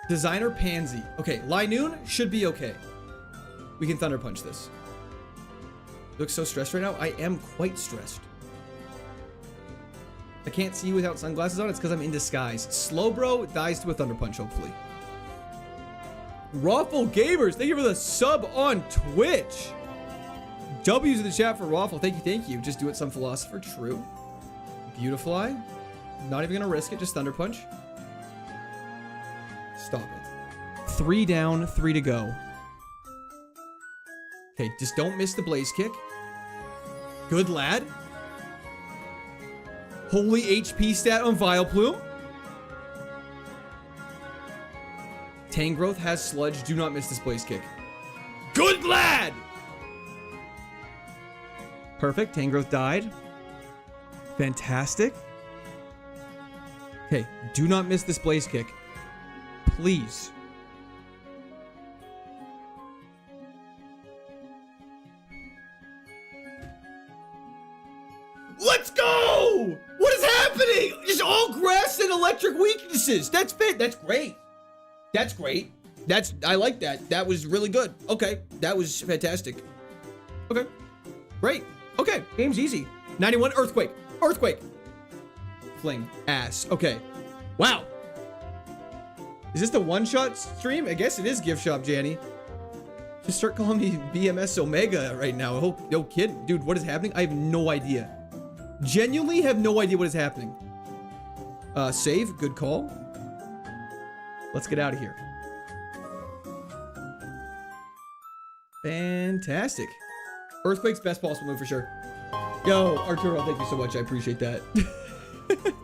Designer Pansy. Okay, Linoon should be okay. We can Thunder Punch this. You look so stressed right now. I am quite stressed. I can't see you without sunglasses on. It's because I'm in disguise. Slowbro dies to a Thunder Punch, hopefully. Raffle Gamers, thank you for the sub on Twitch. W's in the chat for Raffle. Thank you, thank you. Just do it, some philosopher. True. Beautifly. Not even gonna risk it. Just Thunder Punch. Stop it. 3 down, 3 to go. Okay, just don't miss the Blaze Kick. Good lad. Holy HP stat on Vileplume. Tangrowth has Sludge. Do not miss this Blaze Kick. Good lad! Perfect. Tangrowth died. Fantastic. Okay, do not miss this Blaze Kick. Please. Let's go! What is happening? Just all grass and electric weaknesses. That's fit. That's great. That's great. I like that. That was really good. Okay, that was fantastic. Okay, great. Okay, game's easy. 91, Earthquake. Earthquake. Fling. Ass. Okay. Wow. Is this the one-shot stream? I guess it is Gift Shop, Janny. Just start calling me BMS Omega right now. Oh, no kid. Dude, what is happening? I have no idea. Genuinely have no idea what is happening. Save. Good call. Let's get out of here. Fantastic. Earthquake's best possible move for sure. Yo, Arturo, thank you so much. I appreciate that.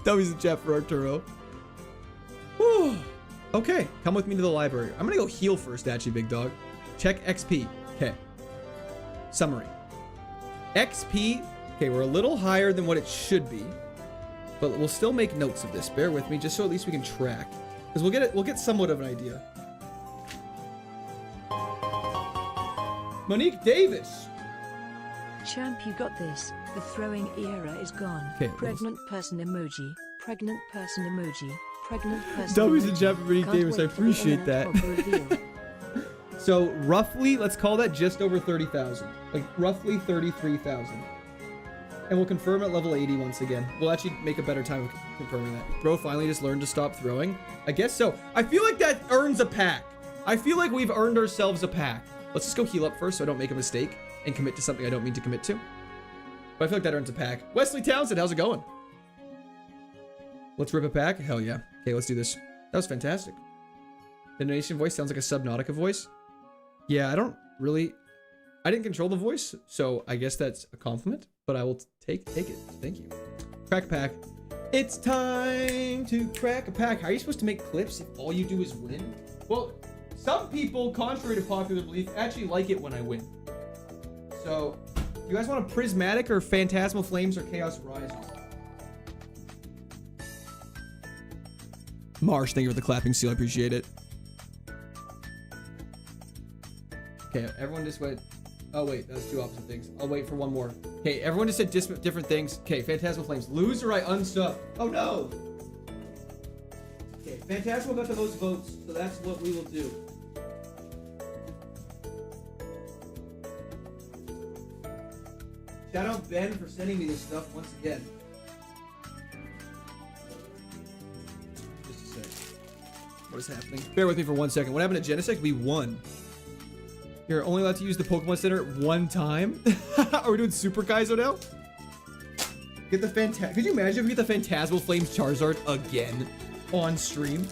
W's in chat for Arturo. Whew. Okay, come with me to the library. I'm gonna go heal first, actually, big dog. Check XP. Okay. Summary. XP. Okay, we're a little higher than what it should be, but we'll still make notes of this. Bear with me, just so at least we can track, because we'll get somewhat of an idea. Monique Davis. Champ, you got this. The throwing era is gone. Okay. Pregnant person emoji. Pregnant person emoji. Pregnant person W's in emoji. chat for reading Can't gamers. I wait for the appreciate that. imminent reveal. So roughly, let's call that just over 30,000. Like roughly 33,000. And we'll confirm at level 80 once again. We'll actually make a better time of confirming that. Bro finally just learned to stop throwing. I guess so. I feel like that earns a pack. I feel like we've earned ourselves a pack. Let's just go heal up first so I don't make a mistake and commit to something I don't mean to commit to. But I feel like that earns a pack. Wesley Townsend, how's it going? Let's rip a pack. Hell yeah. Okay, let's do this. That was fantastic. The Indonesian voice sounds like a Subnautica voice. Yeah, I didn't control the voice, so I guess that's a compliment, but I will take it. Thank you. Crack a pack. It's time to crack a pack. How are you supposed to make clips if all you do is win? Well, some people, contrary to popular belief, actually like it when I win. So, you guys want a Prismatic or Phantasmal Flames or Chaos Rises? Marsh, thank you for the clapping seal. I appreciate it. Okay, everyone just went. Oh, wait, that's two opposite things. I'll wait for one more. Okay, everyone just said different things. Okay, Phantasmal Flames. Loser, I unsub. Oh, no. Okay, Phantasmal got the most votes, so that's what we will do. Shout out Ben for sending me this stuff once again. Just a sec. What is happening? Bear with me for 1 second. What happened at Genesect? We won. You're only allowed to use the Pokemon Center one time? Are we doing Super Kaizo now? Get the Could you imagine if we get the Phantasmal Flames Charizard again on stream?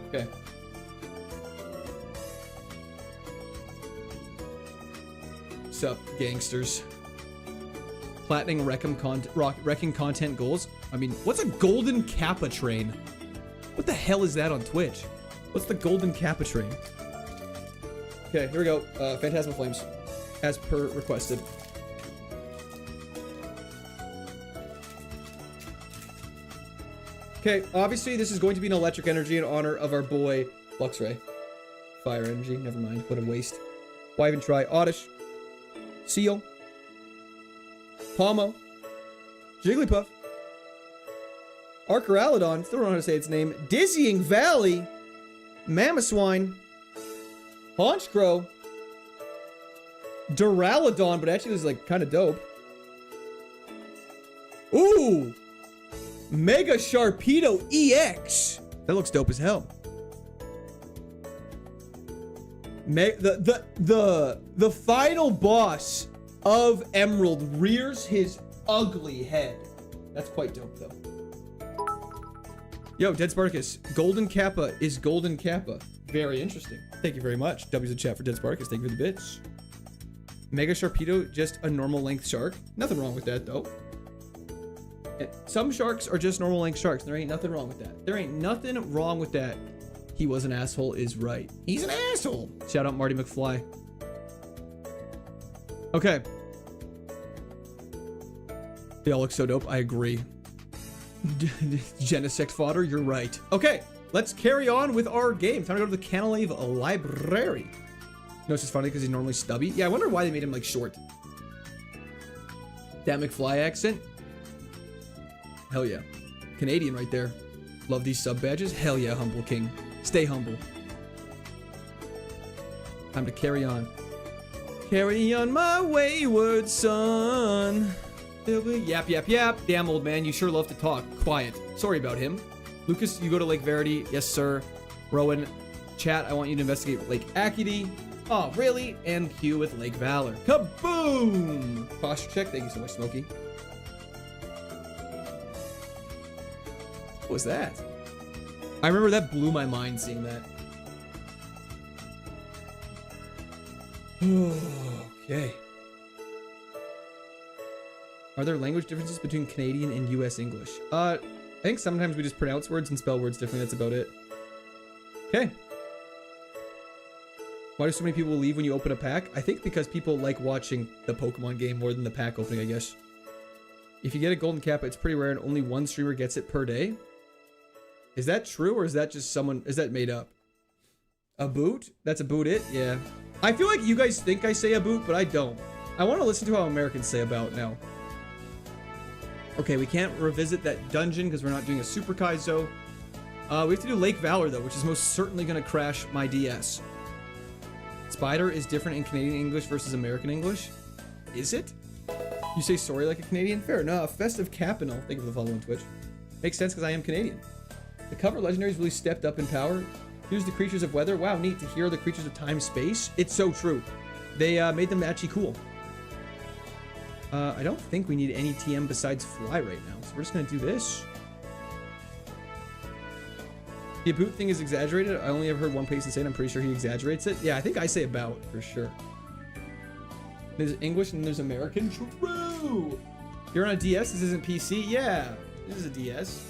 Okay. Sup, gangsters. Platinum wrecking content goals. I mean, what's a golden Kappa train? What the hell is that on Twitch? What's the golden Kappa train? Okay, here we go. Phantasmal Flames, as per requested. Okay, obviously this is going to be an electric energy in honor of our boy Luxray. Fire energy, never mind. What a waste. Why even try? Oddish, Seal, Palmo, Jigglypuff, Arcaralodon, still don't know how to say its name, Dizzying Valley, Mamoswine, Honchcrow, Duraludon, but actually this is like kind of dope. Ooh! Mega Sharpedo EX! That looks dope as hell. The final boss of Emerald rears his ugly head. That's quite dope though. Yo, Dead Sparkus, Golden Kappa is Golden Kappa. Very interesting. Thank you very much. W's in chat for Dead Sparkus. Thank you for the bits. Mega Sharpedo, just a normal length shark. Nothing wrong with that though. And some sharks are just normal length sharks. There ain't nothing wrong with that. There ain't nothing wrong with that. He was an asshole is right. He's an asshole. Shout out Marty McFly. Okay. They all look so dope. I agree. Genesect fodder, you're right. Okay, let's carry on with our game. Time to go to the Canalave Library. No, it's just funny because he's normally stubby. Yeah, I wonder why they made him like short. That McFly accent. Hell yeah. Canadian right there. Love these sub badges. Hell yeah, humble king. Stay humble. Time to carry on. Carry on my wayward son. Yap, yap, yap. Damn, old man, you sure love to talk. Quiet. Sorry about him. Lucas, you go to Lake Verity. Yes, sir. Rowan, chat, I want you to investigate Lake Acady. Oh, really? And Q with Lake Valor. Kaboom! Posture check. Thank you so much, Smokey. What was that? I remember that blew my mind seeing that. Okay. Are there language differences between Canadian and US English? I think sometimes we just pronounce words and spell words differently. That's about it. Okay. Why do so many people leave when you open a pack? I think because people like watching the Pokemon game more than the pack opening, I guess. If you get a Golden Kappa, it's pretty rare and only one streamer gets it per day. Is that true or is that just someone, is that made up? A boot? That's a boot it? Yeah. I feel like you guys think I say a boot, but I don't. I want to listen to how Americans say about now. Okay, we can't revisit that dungeon because we're not doing a Super Kaizo. We have to do Lake Valor, though, which is most certainly going to crash my DS. Spider is different in Canadian English versus American English. Is it? You say sorry like a Canadian? Fair enough. Festive Capinal. Thank you for the follow on Twitch. Makes sense because I am Canadian. The cover legendaries really stepped up in power. Here's the creatures of weather. Wow, neat to hear the creatures of time space. It's so true. They made them actually cool. I don't think we need any TM besides fly right now, so we're just gonna do this. The boot thing is exaggerated. I only ever heard one person say it. I'm pretty sure he exaggerates it. Yeah, I think I say about for sure. There's English and there's American. True. You're on a DS. This isn't PC. Yeah, this is a DS.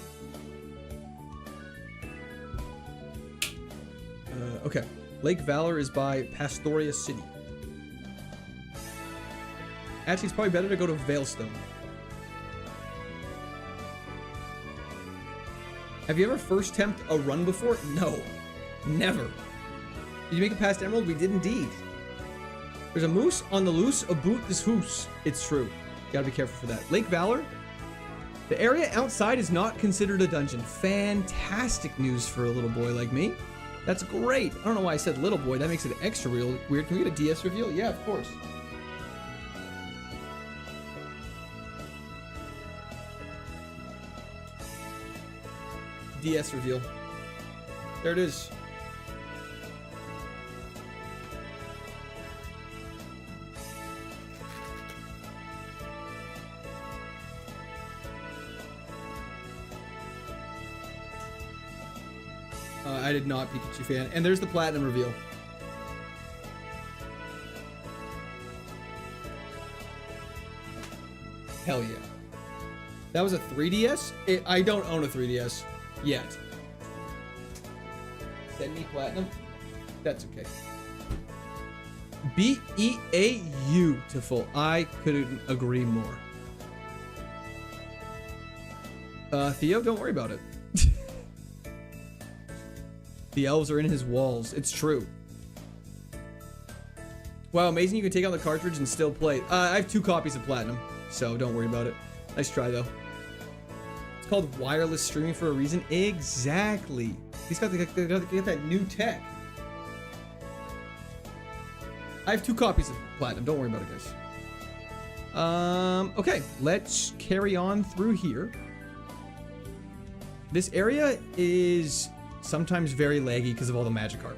Okay. Lake Valor is by Pastoria City. Actually, it's probably better to go to Veilstone. Have you ever first temped a run before? No. Never. Did you make it past Emerald? We did indeed. There's a moose on the loose. A boot this hoose. It's true. Gotta be careful for that. Lake Valor. The area outside is not considered a dungeon. Fantastic news for a little boy like me. That's great. I don't know why I said little boy. That makes it extra real weird. Can we get a DS reveal? Yeah, of course. DS reveal. There it is. I did not Pikachu fan. And there's the platinum reveal. Hell yeah. That was a 3DS? I don't own a 3DS yet. Send me platinum? That's okay. Beautiful. I couldn't agree more. Theo, don't worry about it. The elves are in his walls. It's true. Wow, amazing you can take out the cartridge and still play. I have 2 copies of Platinum, so don't worry about it. Nice try, though. It's called wireless streaming for a reason. Exactly. He's got to get that new tech. I have 2 copies of Platinum. Don't worry about it, guys. Okay, let's carry on through here. This area is sometimes very laggy because of all the Magikarp.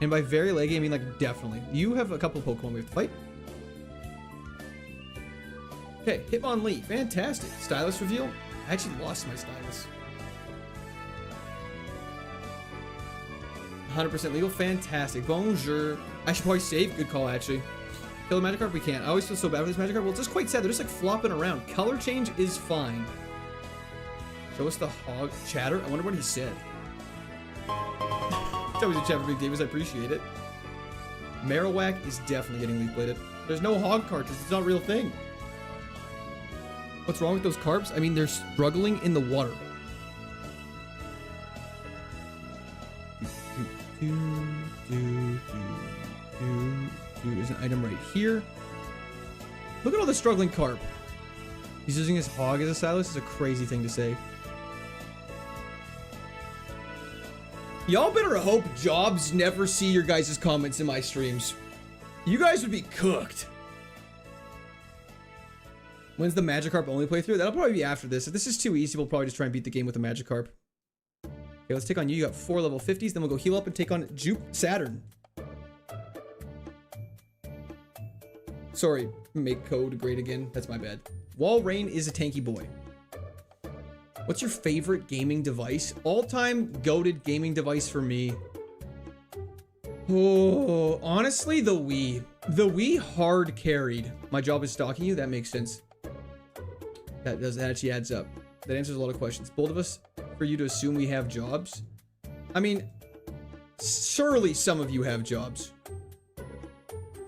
And by very laggy, I mean like definitely. You have a couple of Pokemon we have to fight. Okay, Hitmonlee, fantastic. Stylus reveal. I actually lost my Stylus. 100% legal, fantastic. Bonjour. I should probably save. Good call, actually. Kill the Magikarp? We can't. I always feel so bad with this Magikarp. Well, it's just quite sad. They're just like flopping around. Color change is fine. Show us the hog chatter. I wonder what he said. It's always a chat for Big Davis. I appreciate it. Marowak is definitely getting leaf bladed. There's no hog cartridge. It's not a real thing. What's wrong with those carps? I mean, they're struggling in the water. There's an item right here. Look at all the struggling carp. He's using his hog as a stylus. It's a crazy thing to say. Y'all better hope jobs never see your guys' comments in my streams. You guys would be cooked. When's the Magikarp only playthrough? That'll probably be after this. If this is too easy, we'll probably just try and beat the game with the Magikarp. Okay, let's take on you. You got 4 level 50s. Then we'll go heal up and take on Saturn. Sorry, make code great again. That's my bad. Walrein is a tanky boy. What's your favorite gaming device? All-time goated gaming device for me. Oh, honestly, the Wii. The Wii hard carried. My job is stalking you. That makes sense. That actually adds up. That answers a lot of questions. Both of us, for you to assume we have jobs. I mean, surely some of you have jobs.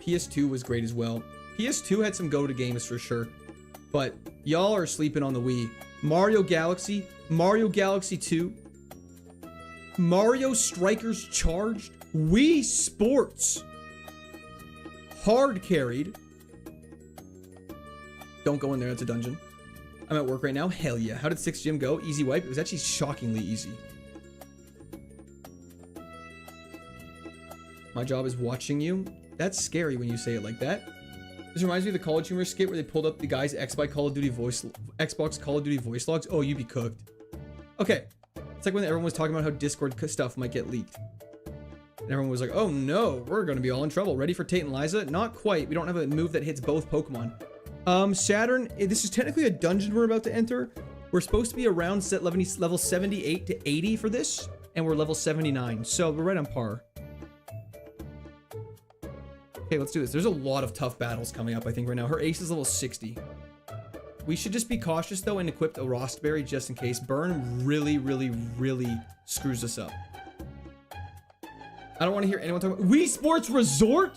PS2 was great as well. PS2 had some go-to games for sure. But y'all are sleeping on the Wii. Mario Galaxy 2. Mario Strikers Charged. Wii Sports. Hard carried. Don't go in there. That's a dungeon. I'm at work right now. Hell yeah. How did 6 Gym go? Easy wipe. It was actually shockingly easy. My job is watching you. That's scary when you say it like that. This reminds me of the College Humor skit where they pulled up the guy's Xbox Call of Duty voice logs. Oh, you'd be cooked. Okay. It's like when everyone was talking about how Discord stuff might get leaked. And everyone was like, oh no, we're going to be all in trouble. Ready for Tate and Liza? Not quite. We don't have a move that hits both Pokemon. Saturn, this is technically a dungeon we're about to enter. We're supposed to be around level 78 to 80 for this. And we're level 79. So we're right on par. Okay, let's do this. There's a lot of tough battles coming up, I think, right now. Her ace is level 60. We should just be cautious, though, and equip a Rostberry just in case. Burn really, really, really screws us up. I don't want to hear anyone talk about Wii Sports Resort.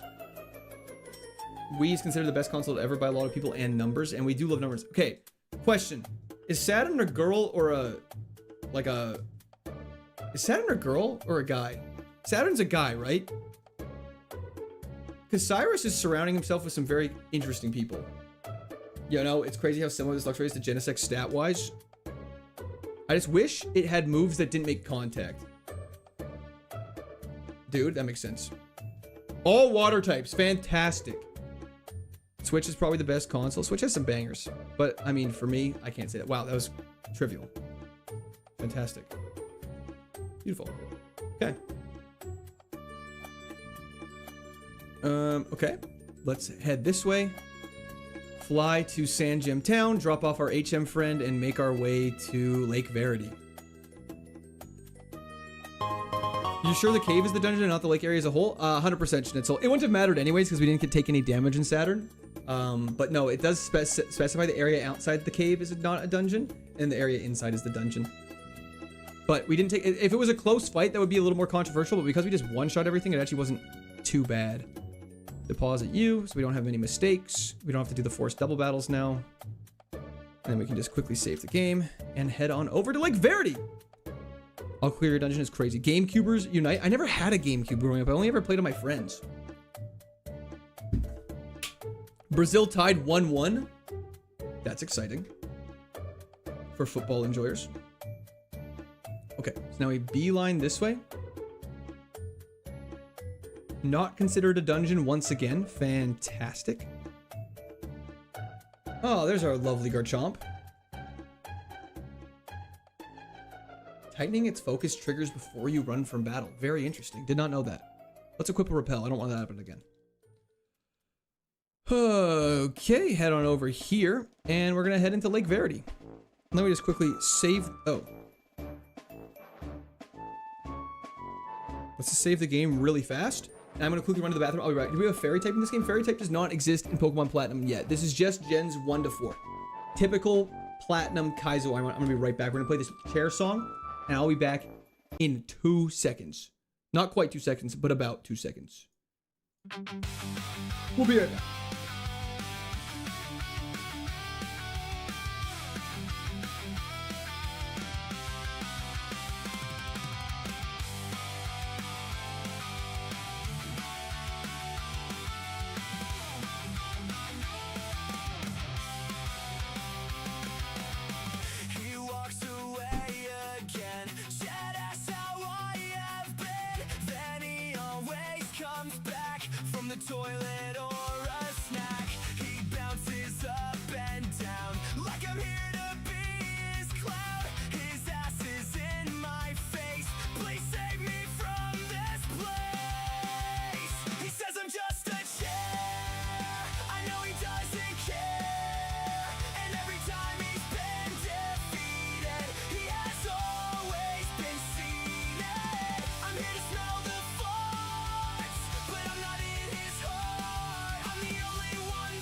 Wii is considered the best console ever by a lot of people and numbers, and we do love numbers. Okay, question. Is Saturn a girl or a... Is Saturn a girl or a guy? Saturn's a guy, right? Because Cyrus is surrounding himself with some very interesting people. You know, it's crazy how similar this Luxray is to Genesect stat-wise. I just wish it had moves that didn't make contact. Dude, that makes sense. All water types. Fantastic. Switch is probably the best console. Switch has some bangers. But, I mean, for me, I can't say that. Wow, that was trivial. Fantastic. Beautiful. Okay. Okay. Let's head this way. Fly to San Jim Town, drop off our HM friend, and make our way to Lake Verity. You sure the cave is the dungeon and not the lake area as a whole? 100% Schnitzel. It wouldn't have mattered anyways because we didn't take any damage in Saturn. But no, it does specify the area outside the cave is not a dungeon, and the area inside is the dungeon. But we didn't take... If it was a close fight, that would be a little more controversial, but because we just one-shot everything, it actually wasn't too bad. Deposit you, so we don't have any mistakes. We don't have to do the forced double battles now. And then we can just quickly save the game and head on over to Lake Verity. I'll clear your dungeon is crazy. GameCubers unite. I never had a GameCube growing up. I only ever played on my friends. Brazil tied 1-1. That's exciting. For football enjoyers. Okay, so now we beeline this way. Not considered a dungeon once again. Fantastic. Oh, there's our lovely Garchomp. Tightening its focus triggers before you run from battle. Very interesting. Did not know that. Let's equip a repel. I don't want that to happen again. Okay, head on over here. And we're going to head into Lake Verity. Let me just quickly save... Oh. Let's just save the game really fast. And I'm going to quickly run to the bathroom. I'll be right. Do we have a fairy type in this game? Fairy type does not exist in Pokemon Platinum yet. This is just gens 1 to 4. Typical Platinum KAIZO Ironmon. I'm going to be right back. We're going to play this chair song. And I'll be back in 2 seconds. Not quite 2 seconds, but about 2 seconds. We'll be right back. Toilet or a snack, he bounces up and down like I'm here to be his clown. His ass is in my face. Please save me from this place. He says I'm just a chair. I know he doesn't care. And every time he's been defeated, he has always been seated. I'm here to smell the farts, but I'm not in his heart. I'm the only one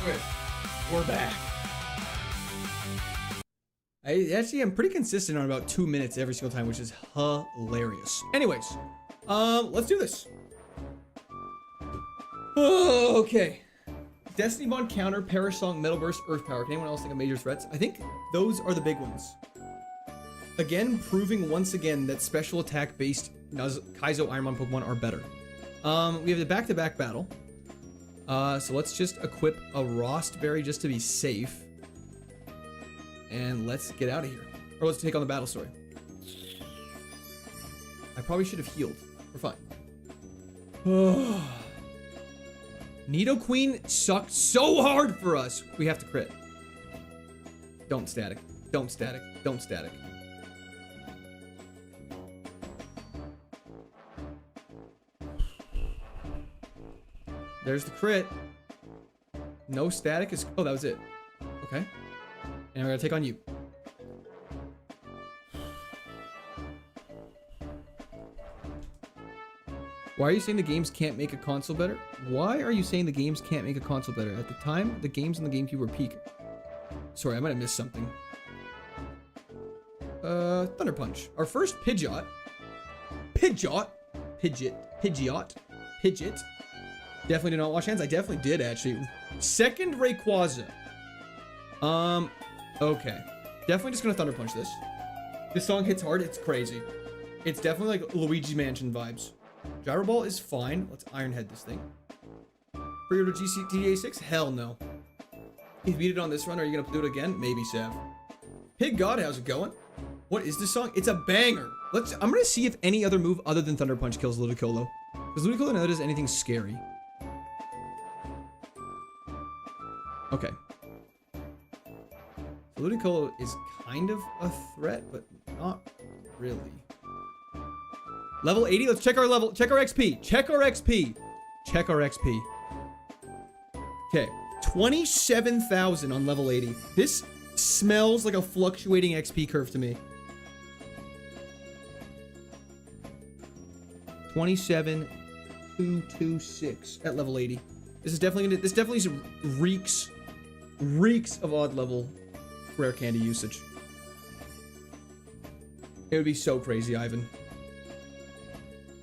Good. We're back. I'm pretty consistent on about 2 minutes every single time, which is hilarious. Anyways, let's do this. Oh, okay. Destiny Bond counter, Perish Song, Metal Burst, Earth Power. Can anyone else think of major threats? I think those are the big ones. Again, proving once again that special attack based KAIZO Ironmon Pokemon are better. We have the back-to-back battle. So let's just equip a Rostberry just to be safe. And let's get out of here. Or let's take on the battle story. I probably should have healed. We're fine. Nidoqueen sucked so hard for us. We have to crit. Don't static. Don't static. Don't static. There's the crit. No static is... Oh, that was it. Okay. And we're gonna take on you. Why are you saying the games can't make a console better? Why are you saying the games can't make a console better? At the time, the games on the GameCube were peak. Sorry, I might have missed something. Thunder Punch. Our first Pidgeot. Pidgeot. Definitely did not wash hands. I definitely did, actually. Second Rayquaza. Okay. Definitely just gonna Thunder Punch this. This song hits hard. It's crazy. It's definitely like Luigi's Mansion vibes. Gyro Ball is fine. Let's Iron Head this thing. Pre-order GTA 6? Hell no. You beat it on this run. Are you gonna do it again? Maybe, Sav. Pig God, how's it going? What is this song? It's a banger. I'm gonna see if any other move other than Thunder Punch kills Ludicolo. Because Ludicolo never does anything scary. Okay. Ludicolo is kind of a threat, but not really. Level 80, let's check our level, check our XP, check our XP, check our XP. Okay, 27,000 on level 80. This smells like a fluctuating XP curve to me. 27,226 at level 80. This is definitely gonna, this definitely reeks of odd level rare candy usage. It would be so crazy, Ivan.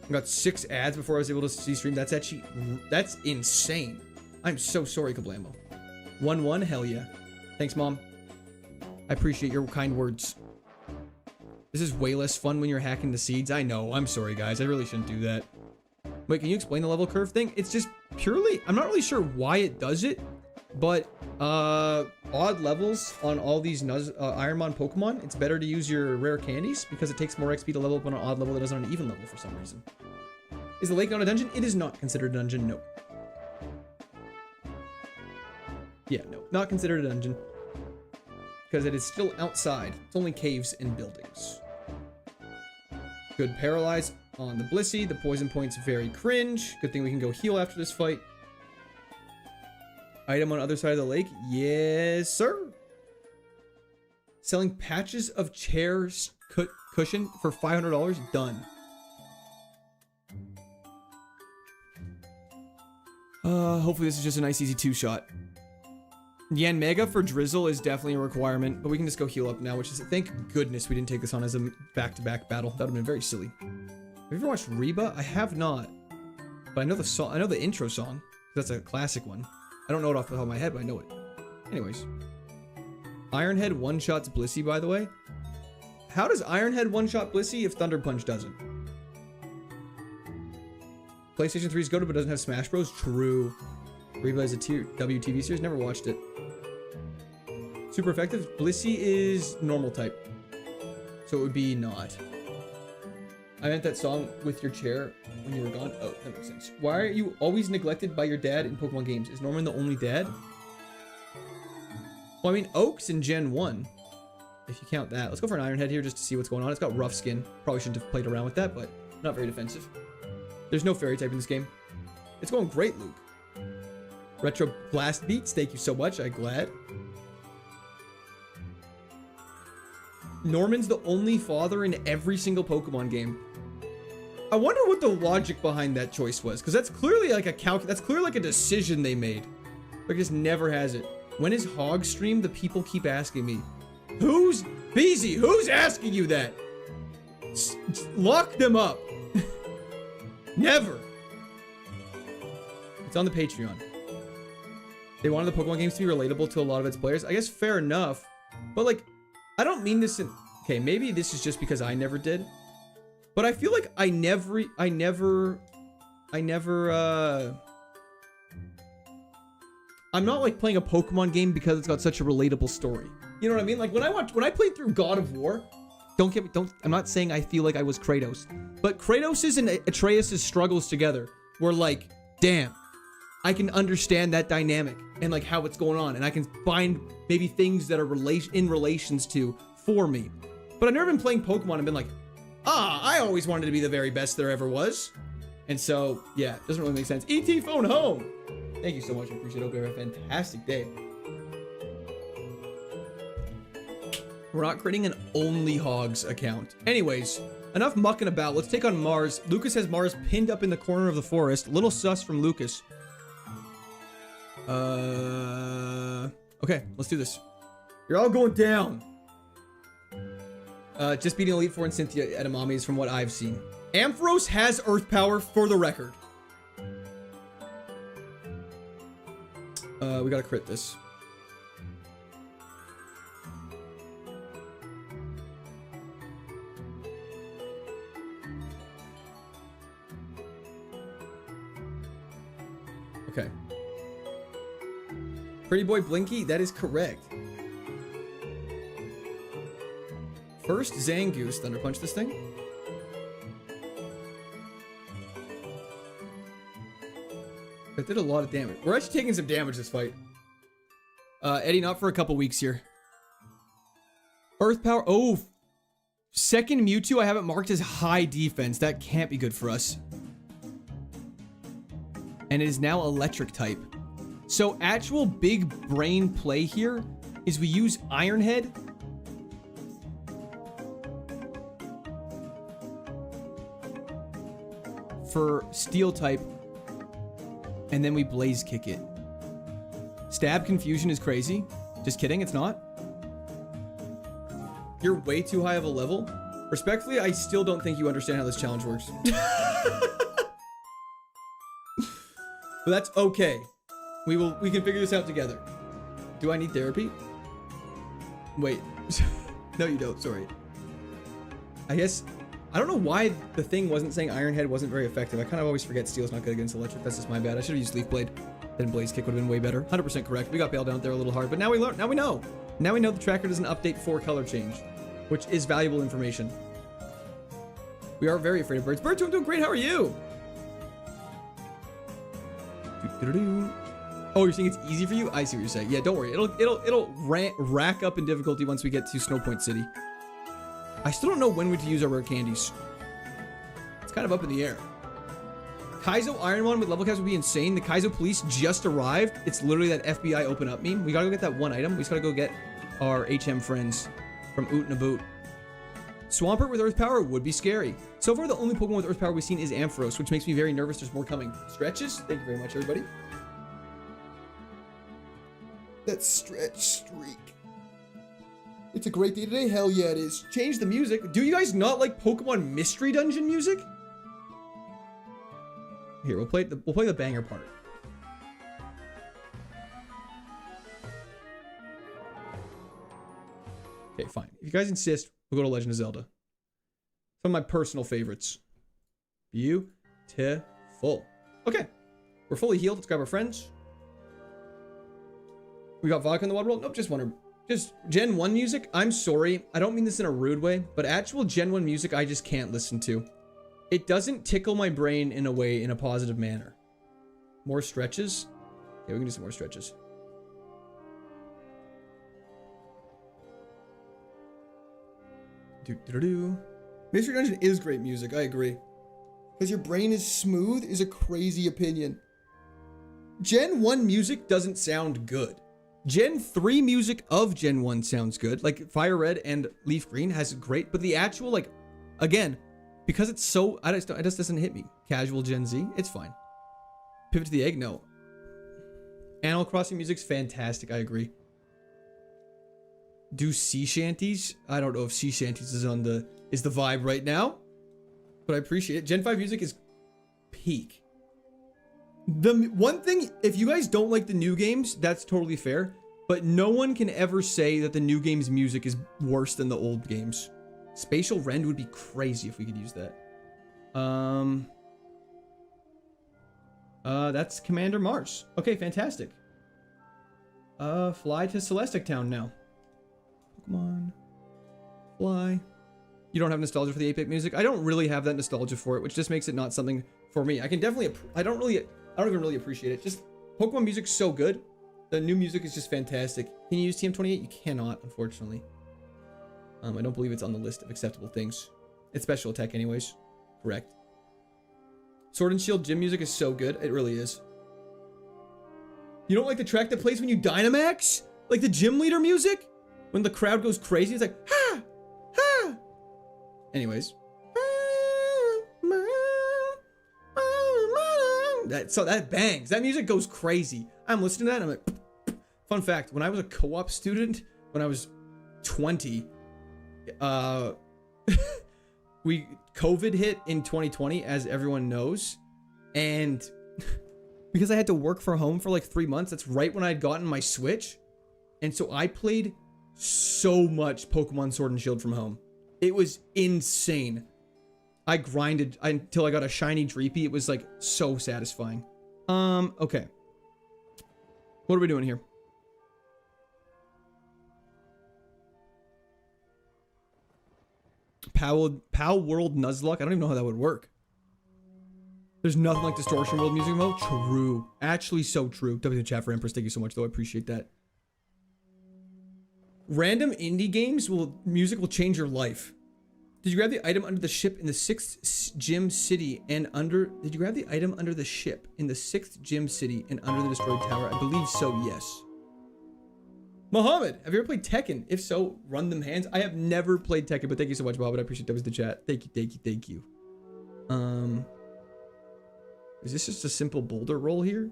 I got 6 ads before I was able to see stream. That's actually, that's insane. I'm so sorry, Kablambo. 1-1, hell yeah. Thanks, Mom. I appreciate your kind words. This is way less fun when you're hacking the seeds. I know, I'm sorry, guys. I really shouldn't do that. Wait, can you explain the level curve thing? It's just purely, I'm not really sure why it does it, but odd levels on all these Ironmon Pokemon, it's better to use your rare candies because it takes more XP to level up on an odd level than it does on an even level for some reason. Is the lake not a dungeon? It is not considered a dungeon, no. Yeah, no, not considered a dungeon. Because it is still outside. It's only caves and buildings. Good paralyze on the Blissey. The poison point's very cringe. Good thing we can go heal after this fight. Item on other side of the lake. Yes, sir. Selling patches of chairs cushion for $500. Done. Hopefully this is just a nice easy 2-shot. Yan Mega for Drizzle is definitely a requirement, but we can just go heal up now, which is, thank goodness we didn't take this on as a back-to-back battle. That would have been very silly. Have you ever watched Reba? I have not. But I know the song, I know the intro song. That's a classic one. I don't know it off the top of my head, but I know it. Anyways. Ironhead one-shots Blissey, by the way. How does Ironhead one-shot Blissey if Thunder Punch doesn't? PlayStation 3's goated but doesn't have Smash Bros? True. Reba is a WTV series. Never watched it. Super effective. Blissey is normal type. So it would be not. I meant that song with your chair when you were gone. Oh, that makes sense. Why are you always neglected by your dad in Pokemon games? Is Norman the only dad? Well, I mean, Oak's in Gen 1. If you count that. Let's go for an Ironhead here just to see what's going on. It's got rough skin. Probably shouldn't have played around with that, but not very defensive. There's no fairy type in this game. It's going great, Luke. Retro Blast Beats, thank you so much. I'm glad. Norman's the only father in every single Pokemon game. I wonder what the logic behind that choice was, because that's clearly like a that's clearly like a decision they made. Like, just never has it. When is Hog stream? The people keep asking me. Who's Beezy? Who's asking you that? Lock them up. Never. It's on the Patreon. They wanted the Pokemon games to be relatable to a lot of its players. I guess fair enough. But like, I don't mean this in... Okay, maybe this is just because I never did. But I feel like I'm not like playing a Pokemon game because it's got such a relatable story. You know what I mean? Like when I played through God of War, I'm not saying I feel like I was Kratos, but Kratos's and Atreus's struggles together were like, damn, I can understand that dynamic and like how it's going on, and I can find maybe things that are in relations to for me. But I've never been playing Pokemon and been like, I always wanted to be the very best there ever was. And so, yeah, it doesn't really make sense. ET phone home. Thank you so much. I appreciate it. Hope you have a fantastic day. We're not creating an Only Hogs account. Anyways, enough mucking about. Let's take on Mars. Lucas has Mars pinned up in the corner of the forest. Little sus from Lucas. Okay, let's do this. You're all going down. Just beating Elite Four and Cynthia Edamamis from what I've seen. Ampharos has Earth Power for the record. We gotta crit this. Okay. Pretty boy Blinky, that is correct. First, Zangoose. Thunder Punch this thing. That did a lot of damage. We're actually taking some damage this fight. Eddie, not for a couple weeks here. Earth Power. Oh, second Mewtwo. I have it marked as high defense. That can't be good for us. And it is now electric type. So actual big brain play here is we use Iron Head. For steel type. And then we blaze kick it. Stab Confusion is crazy. Just kidding, it's not. You're way too high of a level. Respectfully, I still don't think you understand how this challenge works. But that's okay. We can figure this out together. Do I need therapy? Wait. No, you don't. Sorry. I guess... I don't know why the thing wasn't saying Iron Head wasn't very effective. I kind of always forget Steel's not good against Electric. That's just my bad. I should have used Leaf Blade. Then Blaze Kick would have been way better. 100% correct. We got bailed out there a little hard, but now we learn. Now we know. Now we know the tracker doesn't update for color change, which is valuable information. We are very afraid of birds. Birds, I'm doing great. How are you? Oh, you're saying it's easy for you? I see what you're saying. Yeah, don't worry. It'll rack up in difficulty once we get to Snow Point City. I still don't know when we to use our rare candies. It's kind of up in the air. KAIZO Ironmon with level caps would be insane. The KAIZO police just arrived. It's literally that FBI open up meme. We gotta go get that one item. We just gotta go get our HM friends from Oot and a Boot. Swampert with Earth Power would be scary. So far, the only Pokemon with Earth Power we've seen is Ampharos, which makes me very nervous. There's more coming. Stretches? Thank you very much, everybody. That stretch streak. It's a great day today. Hell yeah, it is. Change the music. Do you guys not like Pokemon Mystery Dungeon music? Here, we'll play the banger part. Okay, fine. If you guys insist, we'll go to Legend of Zelda. Some of my personal favorites. Beautiful. Okay. We're fully healed. Let's grab our friends. We got vodka in the water world? Nope, just Wonder. Just Gen 1 music? I'm sorry. I don't mean this in a rude way, but actual Gen 1 music I just can't listen to. It doesn't tickle my brain in a positive manner. More stretches? Yeah, we can do some more stretches. Mystery Dungeon is great music, I agree. Because your brain is smooth is a crazy opinion. Gen 1 music doesn't sound good. Gen 3 music of Gen 1 sounds good. Like Fire Red and Leaf Green has great, but the actual, like, again, because it's so, it just doesn't hit me. Casual Gen Z, it's fine. Pivot to the Egg, no. Animal Animal Crossing music's fantastic. I agree. Do sea shanties? I don't know if sea shanties is the vibe right now, but I appreciate it. Gen 5 music is peak. The one thing, if you guys don't like the new games, that's totally fair, but no one can ever say that the new games music is worse than the old games. Spatial rend would be crazy if we could use that. That's Commander Mars. Okay, fantastic. Fly to Celestic Town now. Pokemon. Fly. You don't have nostalgia for the 8-bit music? I don't really have that nostalgia for it, which just makes it not something for me. I can definitely, I don't even really appreciate it. Just Pokemon music's so good. The new music is just fantastic. Can you use TM28? You cannot, unfortunately. I don't believe it's on the list of acceptable things. It's special attack anyways. Correct. Sword and Shield gym music is so good. It really is. You don't like the track that plays when you Dynamax? Like the gym leader music? When the crowd goes crazy, it's like, ha! Ha! Anyways. That bangs. That music goes crazy. I'm listening to that and I'm like, fun fact, when I was a co-op student, when I was 20, COVID hit in 2020, as everyone knows, and because I had to work from home for like 3 months, that's right when I'd gotten my Switch, and so I played so much Pokemon Sword and Shield from home. It was insane. I grinded until I got a shiny Dreepy. It was like so satisfying. Okay. What are we doing here? POW World Nuzlocke? I don't even know how that would work. There's nothing like Distortion World music mode. True. Actually so true. W in chat for Empress. Thank you so much, though. I appreciate that. Random indie games music will change your life. Did you grab the item under the ship in the 6th gym city and under... Did you grab the item under the ship in the 6th gym city and under the destroyed tower? I believe so, yes. Mohammed, have you ever played Tekken? If so, run them hands. I have never played Tekken, but thank you so much, Bob. I appreciate that was the chat. Thank you, thank you, thank you. Is this just a simple boulder roll here?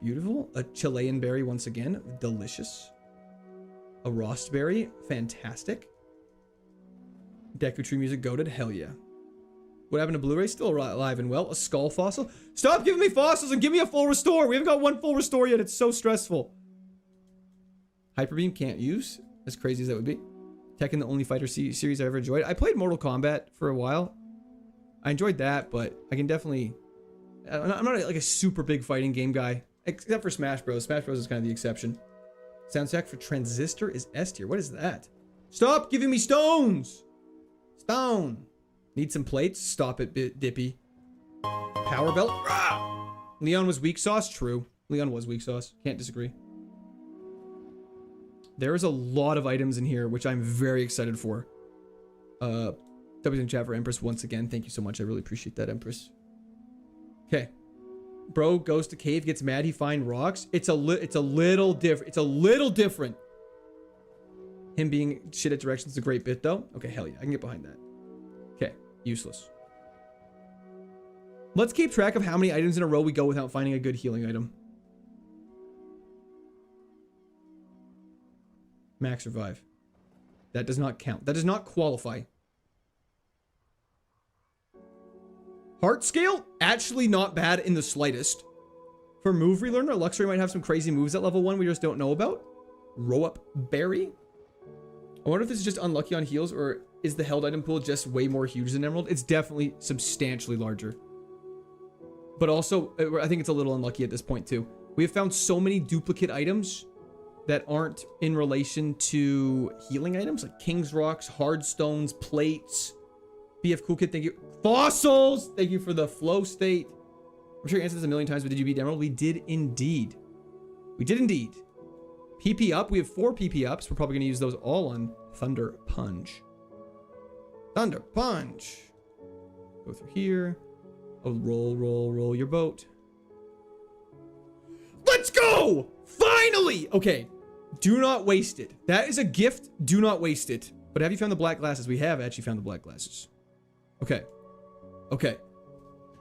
Beautiful. A Chilean berry once again. Delicious. A Rostberry. Fantastic. Deku Tree music goated. Hell yeah. What happened to Blu-ray? Still alive and well. A skull fossil. Stop giving me fossils and give me a full restore. We haven't got one full restore yet. It's so stressful. Hyper Beam can't use. As crazy as that would be. Tekken, the only fighter series I ever enjoyed. I played Mortal Kombat for a while. I enjoyed that, but I can definitely... I'm not like a super big fighting game guy. Except for Smash Bros. Smash Bros is kind of the exception. Soundtrack for Transistor is S tier. What is that? Stop giving me stones! Stone! Need some plates? Stop it, Dippy. Power Belt? Rah! Leon was weak sauce? True. Leon was weak sauce. Can't disagree. There is a lot of items in here, which I'm very excited for. W in chat for Empress once again. Thank you so much. I really appreciate that, Empress. Okay. Bro goes to cave, gets mad, he find rocks. It's a little different. It's a little different. Him being shit at directions is a great bit, though. Okay, hell yeah. I can get behind that. Okay. Useless. Let's keep track of how many items in a row we go without finding a good healing item. Max revive. That does not count. That does not qualify. Heart scale? Actually not bad in the slightest. For move relearner, Luxray might have some crazy moves at level 1 we just don't know about. Row up berry? I wonder if this is just unlucky on heals, or is the held item pool just way more huge than Emerald? It's definitely substantially larger. But also, I think it's a little unlucky at this point too. We have found so many duplicate items that aren't in relation to healing items, like King's Rocks, Hard Stones, Plates. BF Cool Kid, thank you. Fossils! Thank you for the flow state. I'm sure you answered this a million times, but did you beat Emerald? We did indeed. We did indeed. PP up. We have 4 PP ups. We're probably going to use those all on Thunder Punch. Thunder Punch. Go through here. Oh, roll your boat. Let's go! Finally! Okay. Do not waste it. That is a gift. Do not waste it. But have you found the black glasses? We have actually found the black glasses. Okay. Okay.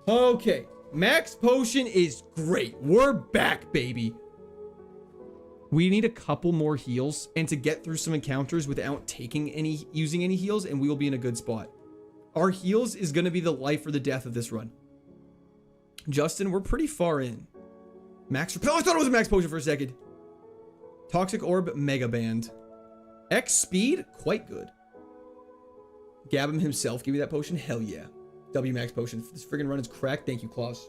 Okay. Max potion is great. We're back, baby. We need a couple more heals and to get through some encounters without using any heals, and we will be in a good spot. Our heals is going to be the life or the death of this run. Justin, we're pretty far in. Max repel. I thought it was a max potion for a second. Toxic orb, mega band. X speed, quite good. Gabham himself, give me that potion. Hell yeah. W max potion. This friggin' run is cracked. Thank you, Klaus.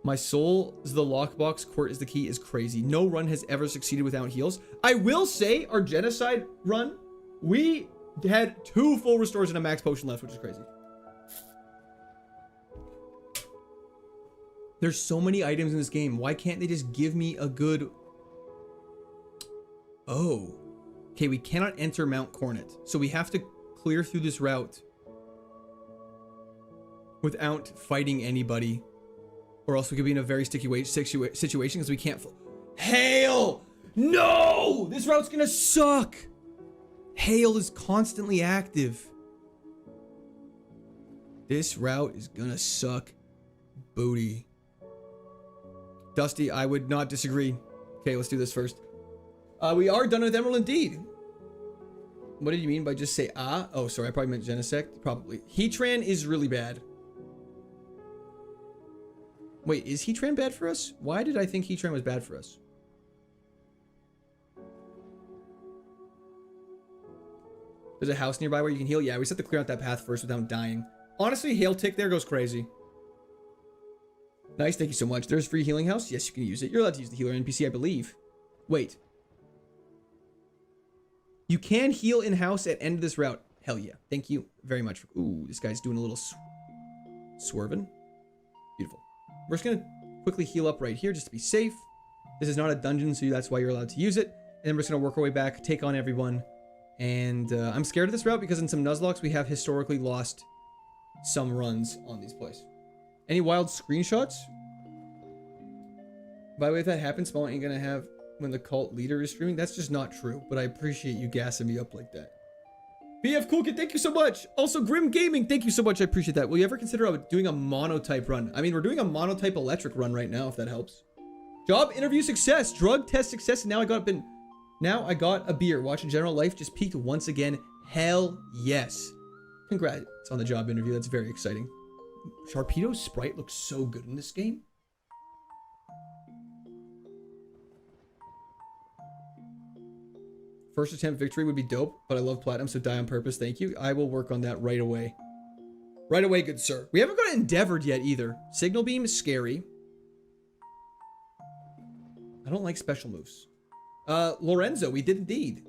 My soul is the lockbox. Court is the key is crazy. No run has ever succeeded without heals. I will say our genocide run, we had 2 full restores and a max potion left, which is crazy. There's so many items in this game. Why can't they just give me a good... Oh. Okay, we cannot enter Mount Cornet. So we have to clear through this route without fighting anybody. Or else we could be in a very sticky situation because we can't... Hail! No! This route's gonna suck! Hail is constantly active. This route is gonna suck booty. Dusty, I would not disagree. Okay, let's do this first. We are done with Emerald indeed. What did you mean by just say ah? Oh, sorry, I probably meant Genesect. Probably. Heatran is really bad. Wait, is Heatran bad for us? Why did I think Heatran was bad for us? There's a house nearby where you can heal. Yeah, we just have to clear out that path first without dying. Honestly, Hail Tick there goes crazy. Nice, thank you so much. There's free healing house. Yes, you can use it. You're allowed to use the healer NPC, I believe. Wait. You can heal in-house at end of this route. Hell yeah. Thank you very much. Ooh, this guy's doing a little swerving. Beautiful. We're just going to quickly heal up right here just to be safe. This is not a dungeon, so that's why you're allowed to use it. And then we're just going to work our way back, take on everyone. And I'm scared of this route because in some Nuzlockes, we have historically lost some runs on these places. Any wild screenshots? By the way, if that happens, Small ain't going to have when the cult leader is streaming. That's just not true, but I appreciate you gassing me up like that. BF Coolkid, thank you so much. Also, Grim Gaming, thank you so much. I appreciate that. Will you ever consider doing a monotype run? I mean, we're doing a monotype electric run right now, if that helps. Job interview success, drug test success, and now I got a beer. Watching General Life just peaked once again. Hell yes. Congrats on the job interview. That's very exciting. Sharpedo's sprite looks so good in this game. First attempt victory would be dope, but I love platinum, so die on purpose. Thank you. I will work on that right away. Right away, good sir. We haven't got Endeavored yet either. Signal Beam is scary. I don't like special moves. Lorenzo, we did indeed.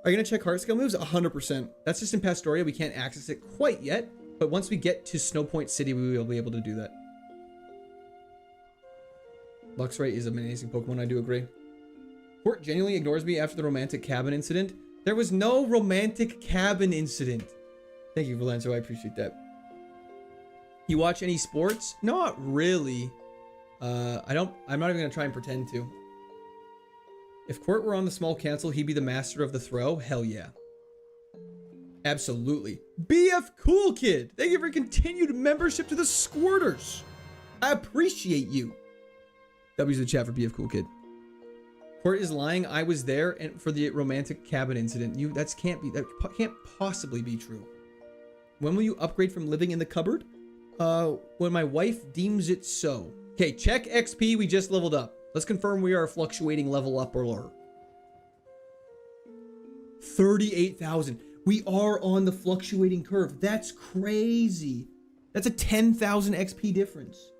Are you going to check heart skill moves? 100%. That's just in Pastoria. We can't access it quite yet, but once we get to Snowpoint City, we will be able to do that. Luxray is an amazing Pokemon, I do agree. Court genuinely ignores me after the romantic cabin incident. There was no romantic cabin incident. Thank you, Valenzo. I appreciate that. You watch any sports? Not really. I'm not even going to try and pretend to. If Court were on the small council, he'd be the master of the throw? Hell yeah. Absolutely. BF Cool Kid. Thank you for continued membership to the Squirters. I appreciate you. W's in the chat for BF Cool Kid. Court is lying. I was there and for the romantic cabin incident. That can't possibly be true. When will you upgrade from living in the cupboard? When my wife deems it so. Okay, check XP. We just leveled up. Let's confirm we are a fluctuating level up or lower. 38,000. We are on the fluctuating curve. That's crazy. That's a 10,000 XP difference.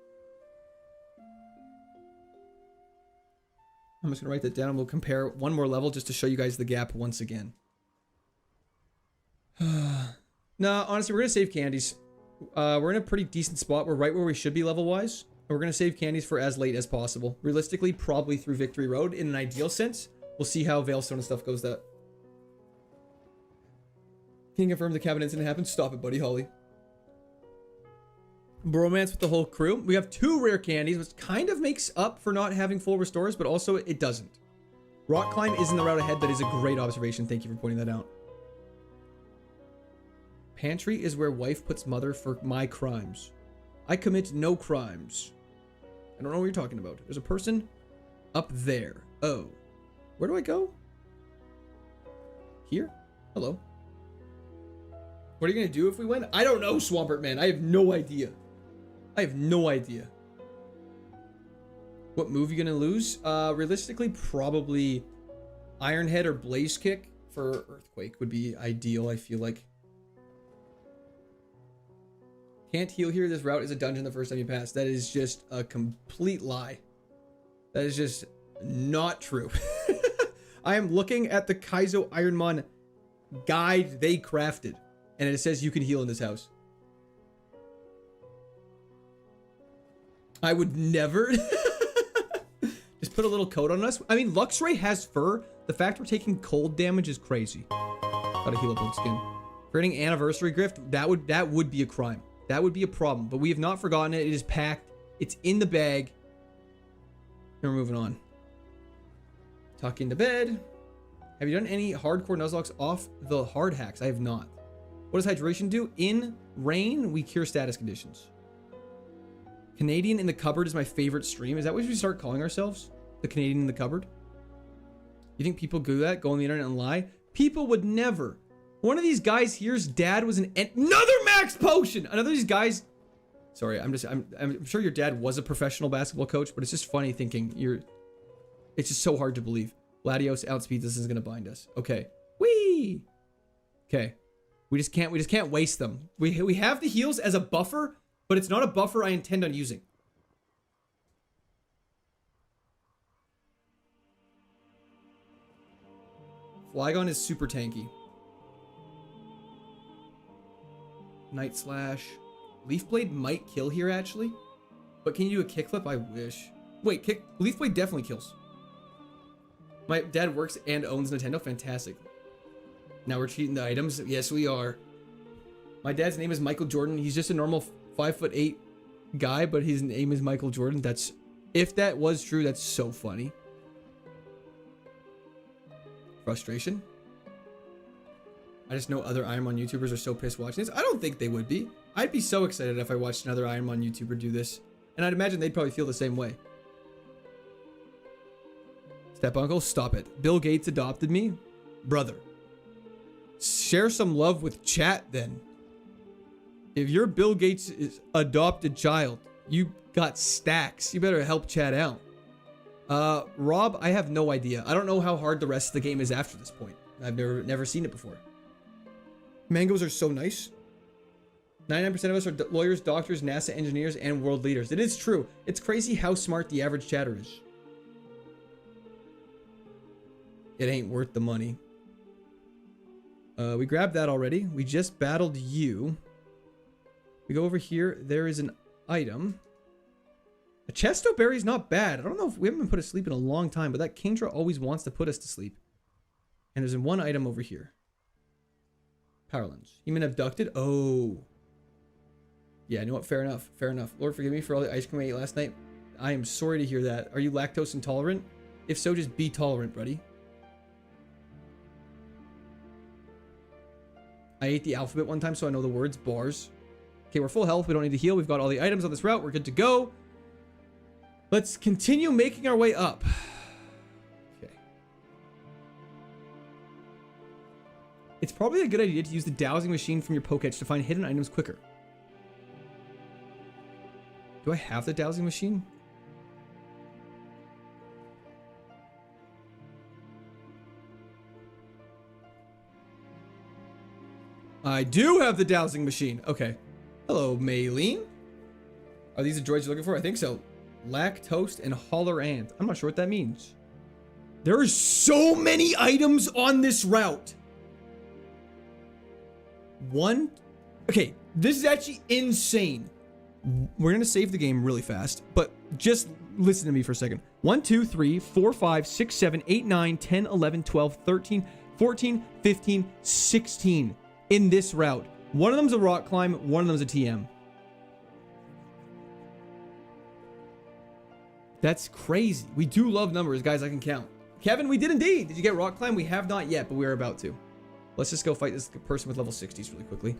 I'm just going to write that down. We'll compare one more level just to show you guys the gap once again. No, honestly, we're going to save candies. We're in a pretty decent spot. We're right where we should be level-wise. We're going to save candies for as late as possible. Realistically, probably through Victory Road in an ideal sense. We'll see how Veilstone and stuff goes that. Can you confirm the cabin incident happened? Stop it, buddy Holly. Bromance with the whole crew. We have 2 rare candies, which kind of makes up for not having full restores, but also it doesn't. Rock Climb is in the route ahead. That is a great observation. Thank you for pointing that out. Pantry is where wife puts mother for my crimes. I commit no crimes. I don't know what you're talking about. There's a person up there. Oh. Where do I go? Here? Hello. What are you gonna do if we win? I don't know, Swampert Man. I have no idea. I have no idea. What move you gonna lose? Realistically, probably Iron Head or Blaze Kick for Earthquake would be ideal, I feel like. Can't heal here. This route is a dungeon the first time you pass. That is just a complete lie. That is just not true. I am looking at the KAIZO IRONMON guide they crafted, and it says you can heal in this house. I would never just put a little coat on us. I mean, Luxray has fur. The fact we're taking cold damage is crazy. Gotta heal up on skin. Creating Anniversary Grift, that would be a crime. That would be a problem, but we have not forgotten it. It is packed. It's in the bag. And we're moving on. Tuck into bed. Have you done any hardcore Nuzlocke off the hard hacks? I have not. What does hydration do? In rain, we cure status conditions. Canadian in the cupboard is my favorite stream. Is that what we should start calling ourselves? The Canadian in the cupboard? You think people do that? Go on the internet and lie? People would never. One of these guys here's dad was another max potion. Another of these guys. Sorry, I'm sure your dad was a professional basketball coach, but it's just funny thinking it's just so hard to believe. Latios outspeeds us, is gonna bind us. Okay. Whee! Okay. We just can't waste them. We have the heals as a buffer, but it's not a buffer I intend on using. Flygon is super tanky. Night Slash. Leaf Blade might kill here, actually. But can you do a kickflip? I wish. Wait, Leaf Blade definitely kills. My dad works and owns Nintendo. Fantastic. Now we're cheating the items. Yes, we are. My dad's name is Michael Jordan. He's just a normal 5'8" guy, but his name is Michael Jordan. That's, if that was true, that's so funny. Frustration. I just know other Ironmon YouTubers are so pissed watching this. I don't think they would be. I'd be so excited if I watched another Ironmon YouTuber do this. And I'd imagine they'd probably feel the same way. Step uncle, stop it. Bill Gates adopted me? Brother. Share some love with chat then. If you're Bill Gates' adopted child, you got stacks. You better help chat out. Rob, I have no idea. I don't know how hard the rest of the game is after this point. I've never seen it before. Mangoes are so nice. 99% of us are lawyers, doctors, NASA engineers, and world leaders. It is true. It's crazy how smart the average chatter is. It ain't worth the money. We grabbed that already. We just battled you. We go over here. There is an item. A Chesto Berry is not bad. I don't know if we haven't been put to sleep in a long time, but that Kingdra always wants to put us to sleep. And there's one item over here. Power Lens. Human abducted? Oh. Yeah, you know what? Fair enough. Fair enough. Lord, forgive me for all the ice cream I ate last night. I am sorry to hear that. Are you lactose intolerant? If so, just be tolerant, buddy. I ate the alphabet one time, so I know the words. Bars. Okay, we're full health. We don't need to heal. We've got all the items on this route. We're good to go. Let's continue making our way up. Okay. It's probably a good idea to use the dowsing machine from your Pokédex to find hidden items quicker. Do I have the dowsing machine? I do have the dowsing machine. Okay. Hello, Maylene. Are these the droids you're looking for? I think so. Lactose and Holler Ant. I'm not sure what that means. There are so many items on this route. Okay, this is actually insane. We're going to save the game really fast, but just listen to me for a second. 1, 2, 3, 4, 5, 6, 7, 8, 9, 10, 11, 12, 13, 14, 15, 16 in this route. One of them's a rock climb, one of them's a TM. That's crazy. We do love numbers, guys. I can count. Kevin, we did indeed. Did you get rock climb? We have not yet, but we're about to. Let's just go fight this person with level 60s really quickly.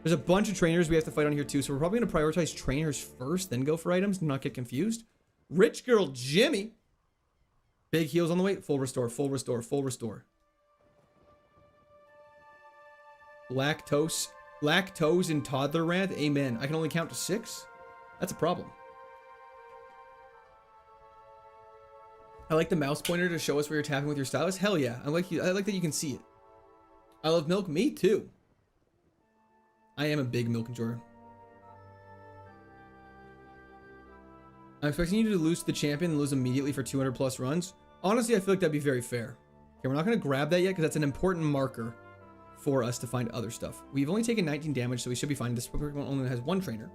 There's a bunch of trainers we have to fight on here too, so we're probably going to prioritize trainers first, then go for items, not get confused. Rich girl Jimmy. Big heals on the way. Full restore, full restore, full restore. Lactose and toddler rant. Amen. I can only count to 6? That's a problem. I like the mouse pointer to show us where you're tapping with your stylus. Hell yeah. I like that you can see it. I love milk. Me too. I am a big milk enjoyer. I'm expecting you to lose to the champion and lose immediately for 200 plus runs. Honestly, I feel like that'd be very fair. Okay, we're not going to grab that yet because that's an important marker for us to find other stuff. We've only taken 19 damage, so we should be fine. This Pokemon only has 1 trainer.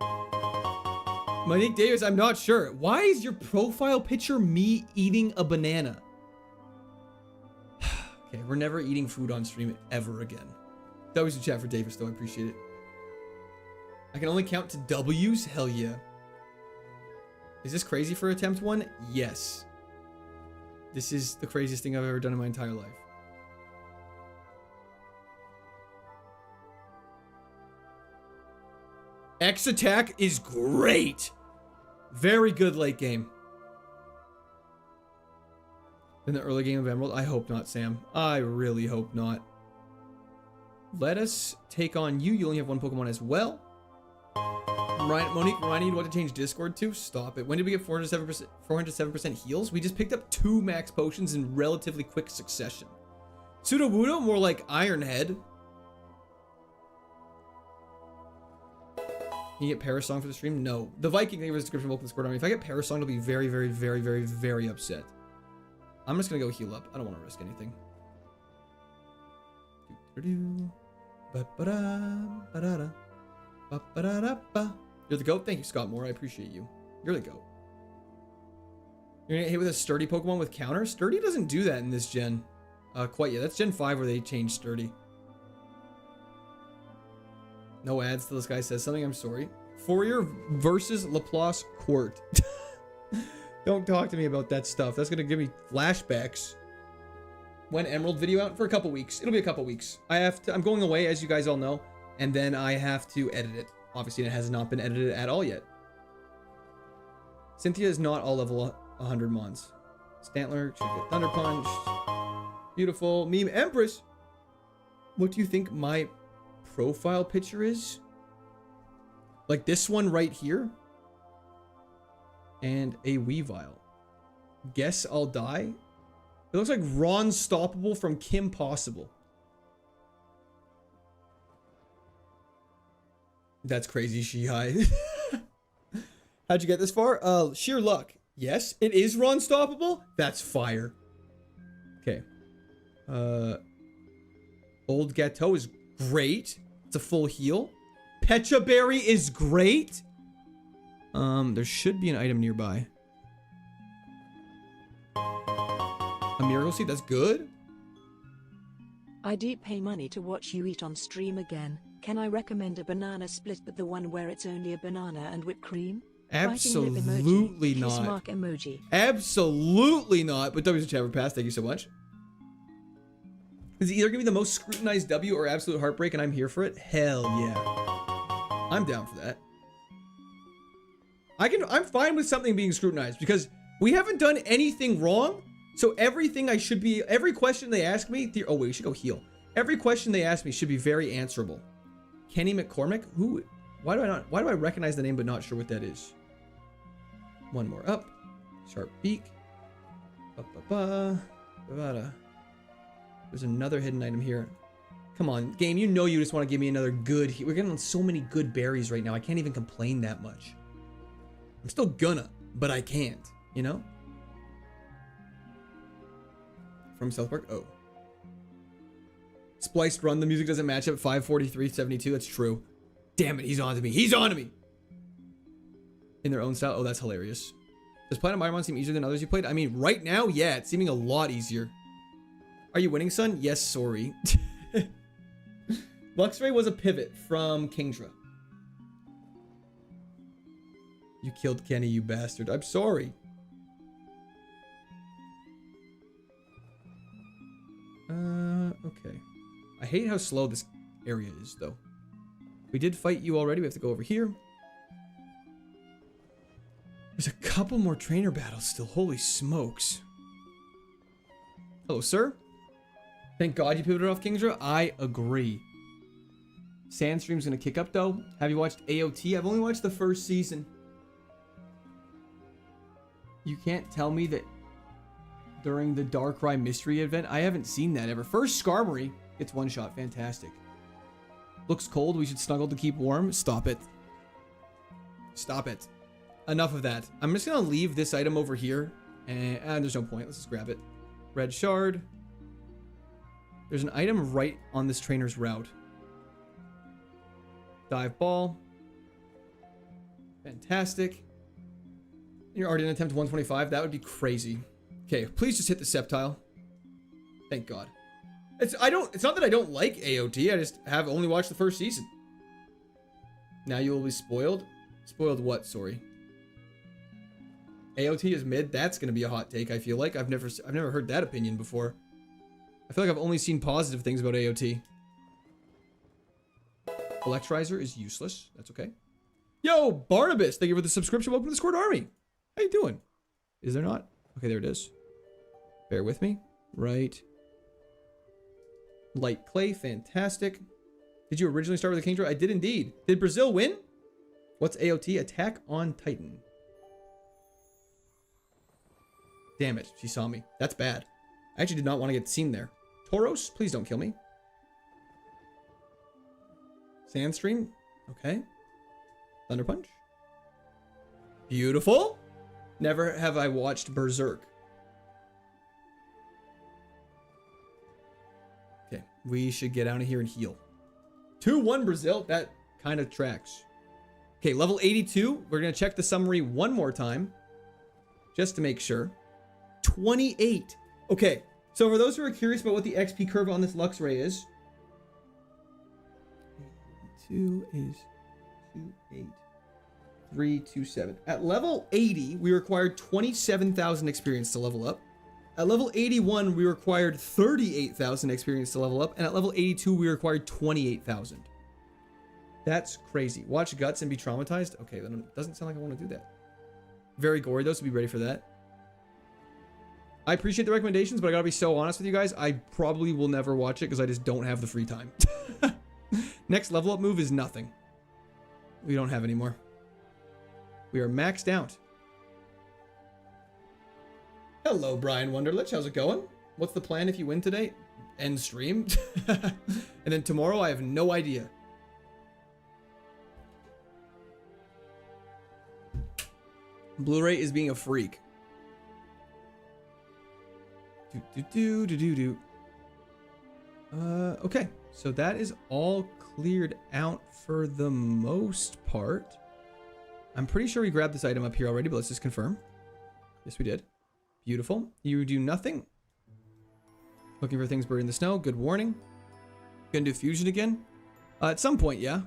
Monique Davis, I'm not sure. Why is your profile picture me eating a banana? Okay, we're never eating food on stream ever again. That was the chat for Davis, though. I appreciate it. I can only count to W's? Hell yeah. Is this crazy for attempt 1? Yes. This is the craziest thing I've ever done in my entire life. X attack is great. Very good late game. In the early game of Emerald? I hope not, Sam. I really hope not. Let us take on you. You only have 1 Pokemon as well. Monique, reminding you what to change Discord to? Stop it. When did we get 407% heals? We just picked up 2 max potions in relatively quick succession. Sudowoodo, more like Ironhead. Can you get Parasong for the stream? No. The Viking gave us a description of Vulcan Squad Army. If I get Parasong, I'll be very, very, very, very, very upset. I'm just gonna go heal up. I don't want to risk anything. You're the GOAT? Thank you, Scott Moore. I appreciate you. You're the GOAT. You're gonna get hit with a sturdy Pokemon with counter? Sturdy doesn't do that in this gen. Quite yet. That's Gen 5 where they changed sturdy. No ads till this guy says something. I'm sorry. Fourier versus Laplace Court. Don't talk to me about that stuff. That's gonna give me flashbacks. When Emerald video out? For a couple weeks. It'll be a couple weeks. I'm going away, as you guys all know, and then I have to edit it. Obviously, it has not been edited at all yet. Cynthia is not all level 100 mons. Stantler, should get Thunder Punch. Beautiful. Meme Empress. What do you think my profile picture is? Like this one right here. And a Weavile. Guess I'll die. It looks like Ron Stoppable from Kim Possible. That's crazy, Shihai. How'd you get this far? Sheer luck. Yes, it is Ron Stoppable. That's fire. Okay. Old Gateau is great. It's a full heal. Pecha Berry is great. There should be an item nearby. A Miracle Seed, that's good. I do pay money to watch you eat on stream again. Can I recommend a banana split, but the one where it's only a banana and whipped cream? Absolutely not. Kiss mark emoji. Absolutely not. But W's a chat for pass. Thank you so much. Is it either gonna be the most scrutinized W or absolute heartbreak, and I'm here for it? Hell yeah. I'm down for that. I'm fine with something being scrutinized because we haven't done anything wrong. So every question they ask me, oh wait, we should go heal. Every question they ask me should be very answerable. Kenny McCormick? Who? Why do I recognize the name but not sure what that is? One more up. Sharp beak. There's another hidden item here. Come on, game, you know you just want to give me another good... We're getting so many good berries right now. I can't even complain that much. I'm still gonna, but I can't, you know? From South Park? Oh. Spliced Run, the music doesn't match up. 5:43:72, that's true. Damn it, he's on to me. He's on to me! In their own style? Oh, that's hilarious. Does Platinum Ironmon seem easier than others you played? I mean, right now, yeah, it's seeming a lot easier. Are you winning, son? Yes, sorry. Luxray was a pivot from Kingdra. You killed Kenny, you bastard. I'm sorry. Okay. I hate how slow this area is, though. We did fight you already. We have to go over here. There's a couple more trainer battles still. Holy smokes. Hello, sir. Thank God you pivoted off Kingsra. I agree. Sandstream's gonna kick up though. Have you watched AOT? I've only watched the first season. You can't tell me that during the Darkrai mystery event, I haven't seen that ever. First Skarmory gets one shot. Fantastic. Looks cold. We should snuggle to keep warm. Stop it. Stop it. Enough of that. I'm just gonna leave this item over here. And there's no point. Let's just grab it. Red shard. There's an item right on this trainer's route. Dive ball. Fantastic. You're already in attempt 125. That would be crazy. Okay, please just hit the Sceptile. Thank God. It's not that I don't like AOT. I just have only watched the first season. Now you will be spoiled. Spoiled what? Sorry. AOT is mid. That's gonna be a hot take. I feel like I've never heard that opinion before. I feel like I've only seen positive things about AOT. Electrizer is useless. That's okay. Yo, Barnabas, thank you for the subscription. Welcome to the Squad Army. How you doing? Is there not? Okay, there it is. Bear with me. Right. Light clay, fantastic. Did you originally start with the Kingdra? I did indeed. Did Brazil win? What's AOT? Attack on Titan. Damn it, she saw me. That's bad. I actually did not want to get seen there. Tauros, please don't kill me. Sandstream, okay. Thunder Punch. Beautiful. Never have I watched Berserk. Okay, we should get out of here and heal. 2-1 Brazil, that kind of tracks. Okay, level 82. We're going to check the summary one more time. Just to make sure. 28. Okay, so for those who are curious about what the XP curve on this Luxray is. 2 is 2, 8, 3, 2, 7. At level 80, we required 27,000 experience to level up. At level 81, we required 38,000 experience to level up. And at level 82, we required 28,000. That's crazy. Watch Guts and be traumatized? Okay, then it doesn't sound like I want to do that. Very gory though, so be ready for that. I appreciate the recommendations, but I gotta be so honest with you guys. I probably will never watch it because I just don't have the free time. Next level up move is nothing. We don't have any more. We are maxed out. Hello, Brian Wonderlich. How's it going? What's the plan if you win today? End stream. And then tomorrow, I have no idea. Blu-ray is being a freak. Okay, so that is all cleared out for the most part. I'm pretty sure we grabbed this item up here already, but let's just confirm. Yes, we did. Beautiful. You do nothing. Looking for things buried in the snow. Good warning. Gonna do fusion again? At some point, yeah.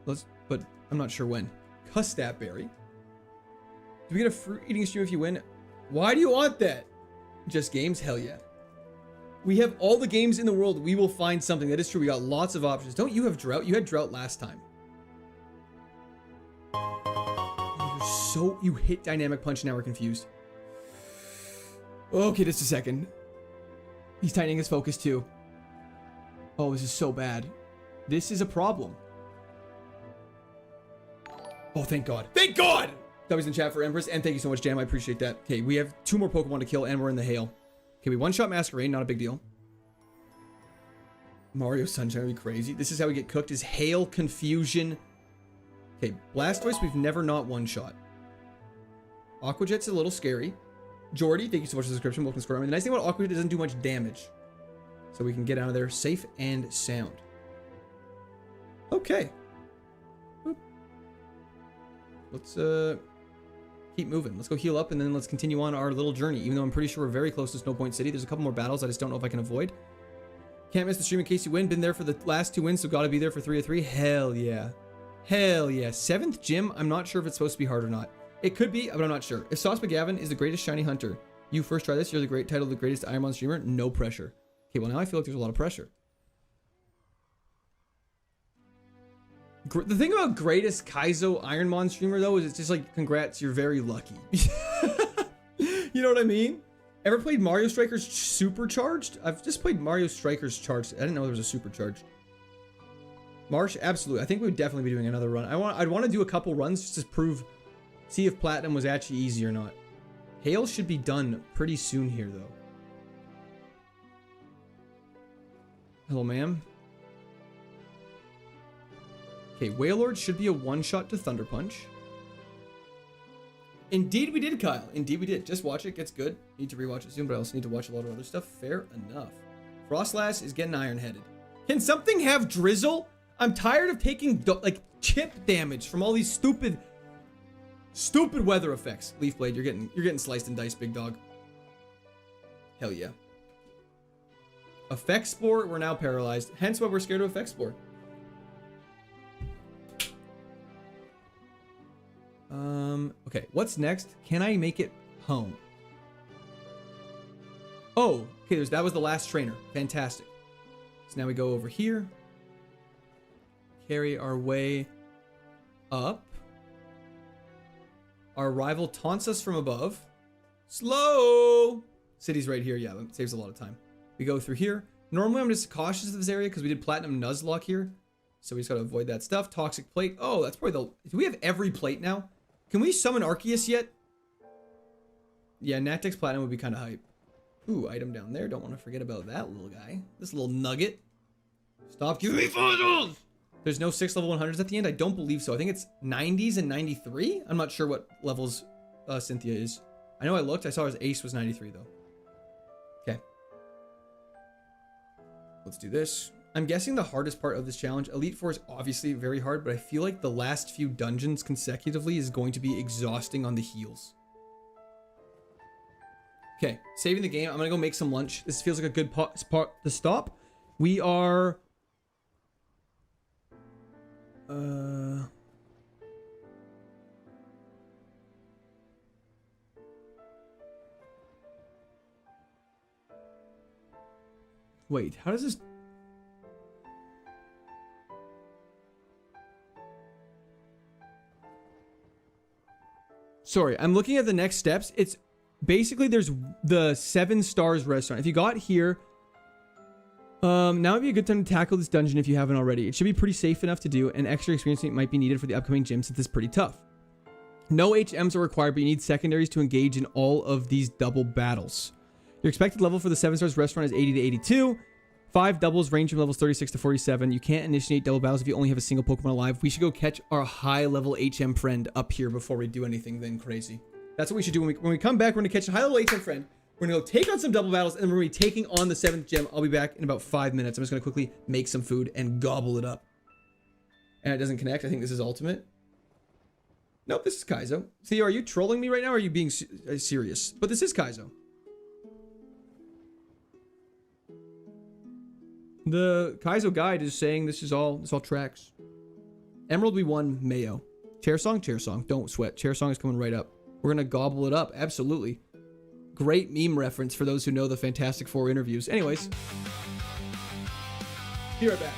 But I'm not sure when. Custap berry. Do we get a fruit eating stream if you win? Why do you want that? Just games? Hell yeah. We have all the games in the world. We will find something. That is true. We got lots of options. Don't you have drought? You had drought last time. You hit dynamic punch. Now we're confused. Okay, just a second. He's tightening his focus too. Oh, this is so bad. This is a problem. Oh, thank God. Thank God! W's in chat for Empress, and thank you so much, Jam. I appreciate that. Okay, we have 2 more Pokemon to kill, and we're in the hail. Okay, we one-shot Masquerade, not a big deal. Mario Sunshine would be crazy. This is how we get cooked, is hail, confusion. Okay, Blastoise, we've never not one-shot. Aqua Jet's a little scary. Jordy, thank you so much for the subscription. Welcome to Square Army. The nice thing about Aqua Jet, it doesn't do much damage. So we can get out of there safe and sound. Okay. Boop. Let's, keep moving. Let's go heal up and then let's continue on our little journey. Even though I'm pretty sure we're very close to Snow Point City. There's a couple more battles I just don't know if I can avoid. Can't miss the stream in case you win. Been there for the last 2 wins, so gotta be there for 3 of 3. Hell yeah. Hell yeah. 7th gym, I'm not sure if it's supposed to be hard or not. It could be, but I'm not sure. If Sauce McGavin is the greatest shiny hunter, you first try this, you're the great title of the greatest Ironmon streamer, no pressure. Okay, well now I feel like there's a lot of pressure. The thing about greatest Kaizo Ironmon streamer though is it's just like, congrats, you're very lucky. You know what I mean? Ever played Mario Strikers Supercharged? I've just played Mario Strikers Charged. I didn't know there was a Supercharged. Marsh, absolutely. I think we would definitely be doing another run. I'd want to do a couple runs just to prove, see if Platinum was actually easy or not. Hail should be done pretty soon here though. Hello, ma'am. Okay, Wailord should be a one-shot to Thunder Punch. Indeed we did, Kyle. Indeed we did. Just watch it. Gets good. Need to rewatch it soon, but I also need to watch a lot of other stuff. Fair enough. Frostlass is getting iron-headed. Can something have Drizzle? I'm tired of taking, like, chip damage from all these stupid weather effects. Leaf Blade, you're getting sliced and diced, big dog. Hell yeah. Effect Spore, we're now paralyzed. Hence why we're scared of Effect Spore. Okay, what's next? Can I make it home? Oh, okay, that was the last trainer. Fantastic. So now we go over here. Carry our way up. Our rival taunts us from above. Slow! City's right here. Yeah, that saves a lot of time. We go through here. Normally, I'm just cautious of this area because we did Platinum Nuzlocke here. So we just got to avoid that stuff. Toxic Plate. Oh, that's probably the... Do we have every plate now? Can we summon Arceus yet? Yeah, Natix Platinum would be kind of hype. Ooh, item down there. Don't want to forget about that little guy. This little nugget. Stop giving me fossils! There's no 6 level 100s at the end? I don't believe so. I think it's 90s and 93? I'm not sure what levels Cynthia is. I know I looked. I saw his ace was 93, though. Okay. Let's do this. I'm guessing the hardest part of this challenge, Elite Four is obviously very hard, but I feel like the last few dungeons consecutively is going to be exhausting on the heels. Okay, saving the game. I'm going to go make some lunch. This feels like a good spot to stop. We are... Wait, how does this... Sorry, I'm looking at the next steps. It's basically there's the 7 stars restaurant. If you got here, now would be a good time to tackle this dungeon if you haven't already. It should be pretty safe enough to do, and extra experience might be needed for the upcoming gym since it's pretty tough. No HMs are required, but you need secondaries to engage in all of these double battles. Your expected level for the 7 stars restaurant is 80 to 82. 5 doubles range from levels 36 to 47. You can't initiate double battles if you only have a single Pokemon alive. We should go catch our high level HM friend up here before we do anything then crazy. That's what we should do. When we come back, we're going to catch a high level HM friend. We're going to go take on some double battles, and then we're going to be taking on the 7th gym. I'll be back in about 5 minutes. I'm just going to quickly make some food and gobble it up. And it doesn't connect. I think this is ultimate. Nope, this is Kaizo. Theo, are you trolling me right now, or are you being serious? But this is Kaizo. The Kaizo guide is saying this all tracks. Emerald, we won Mayo. Chair song. Don't sweat. Chair song is coming right up. We're going to gobble it up. Absolutely. Great meme reference for those who know the Fantastic Four interviews. Anyways. Be right back.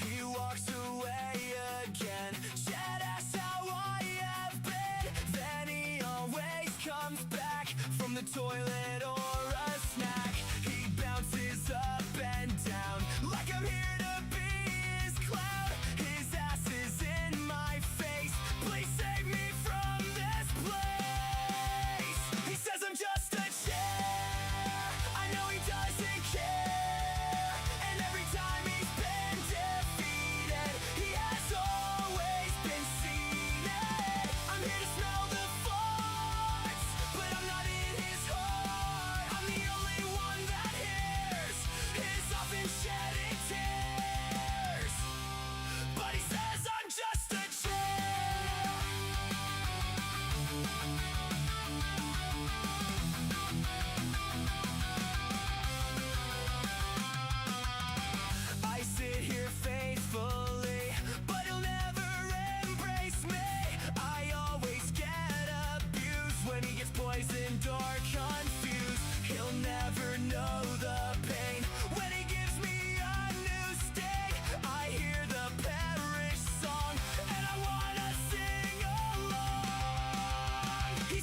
He walks away again, said that's how I have been. Then he always comes back from the toilet or a snack. He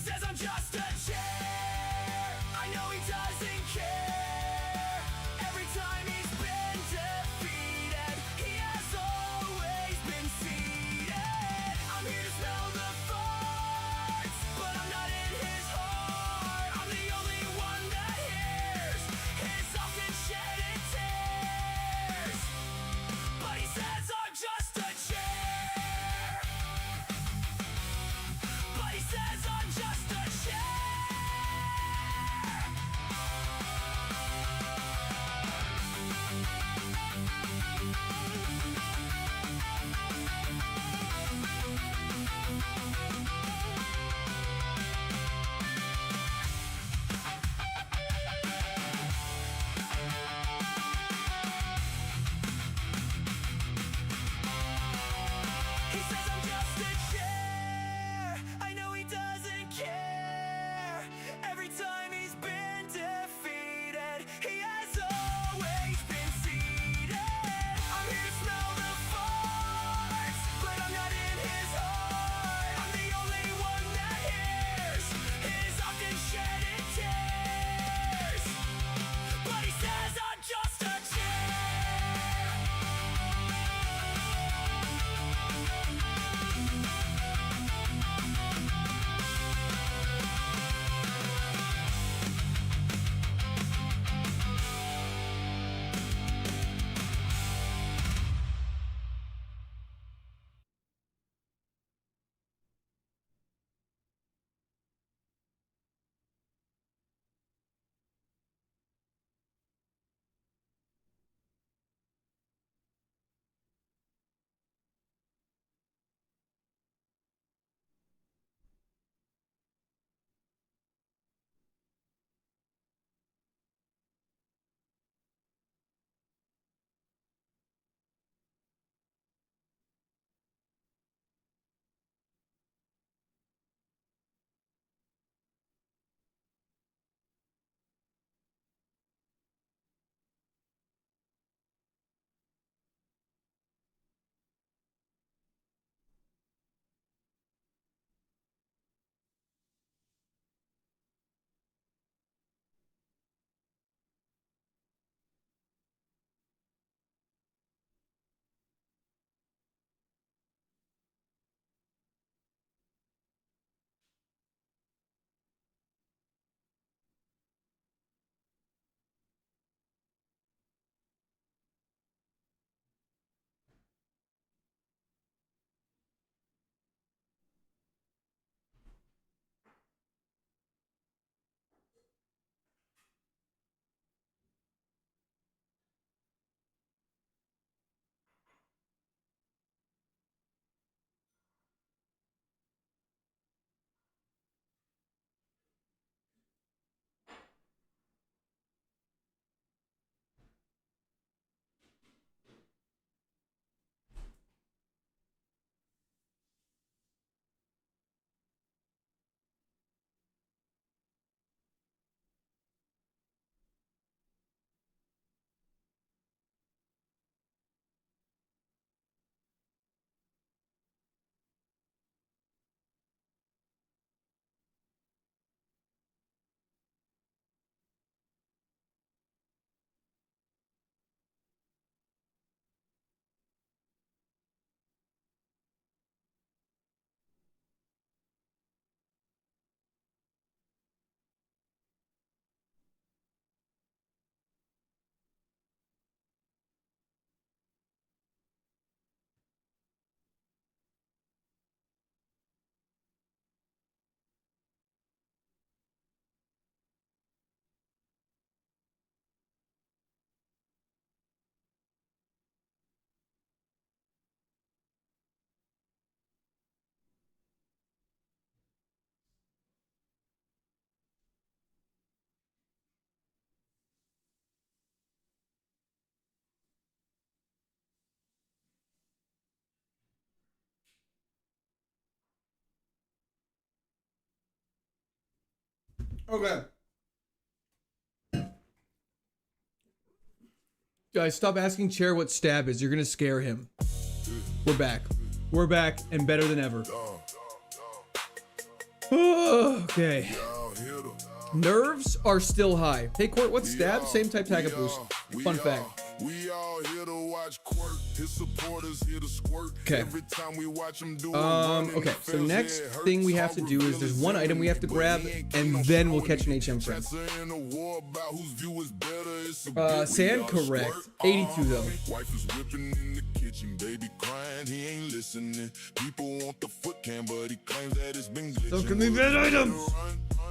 says I'm just a chair. I know he doesn't care. Every time he's been defeated, he has always been seated. I'm here to smell the farts, but I'm not in his heart. I'm the only one that hears his often shedded tears. But he says I'm just a chair. But he says I'm just a chair. He says I'm just a chair. I know he doesn't care. Every time he's been defeated, he has always been seated. I'm here to smell the farts, but I'm not in his heart. I'm the only one that hears his often shedded tears. But he says I'm just a chair. Okay. Guys, stop asking Chair what stab is. You're gonna scare him. We're back. We're back and better than ever. Okay. Nerves are still high. Hey, Court, what's stab? Same type tag boost. Fun fact. We all here to watch Quirk. His supporters here to squirt. Okay. Every time we watch him do Okay, so next thing we have to do is there's one item we have to grab, and then we'll catch an HM friend. Sand, correct. 82 though. Wife is whipping in the kitchen, baby crying, he ain't listening. People want the foot cam, but he claims that it's been glitching. Don't give me bad items.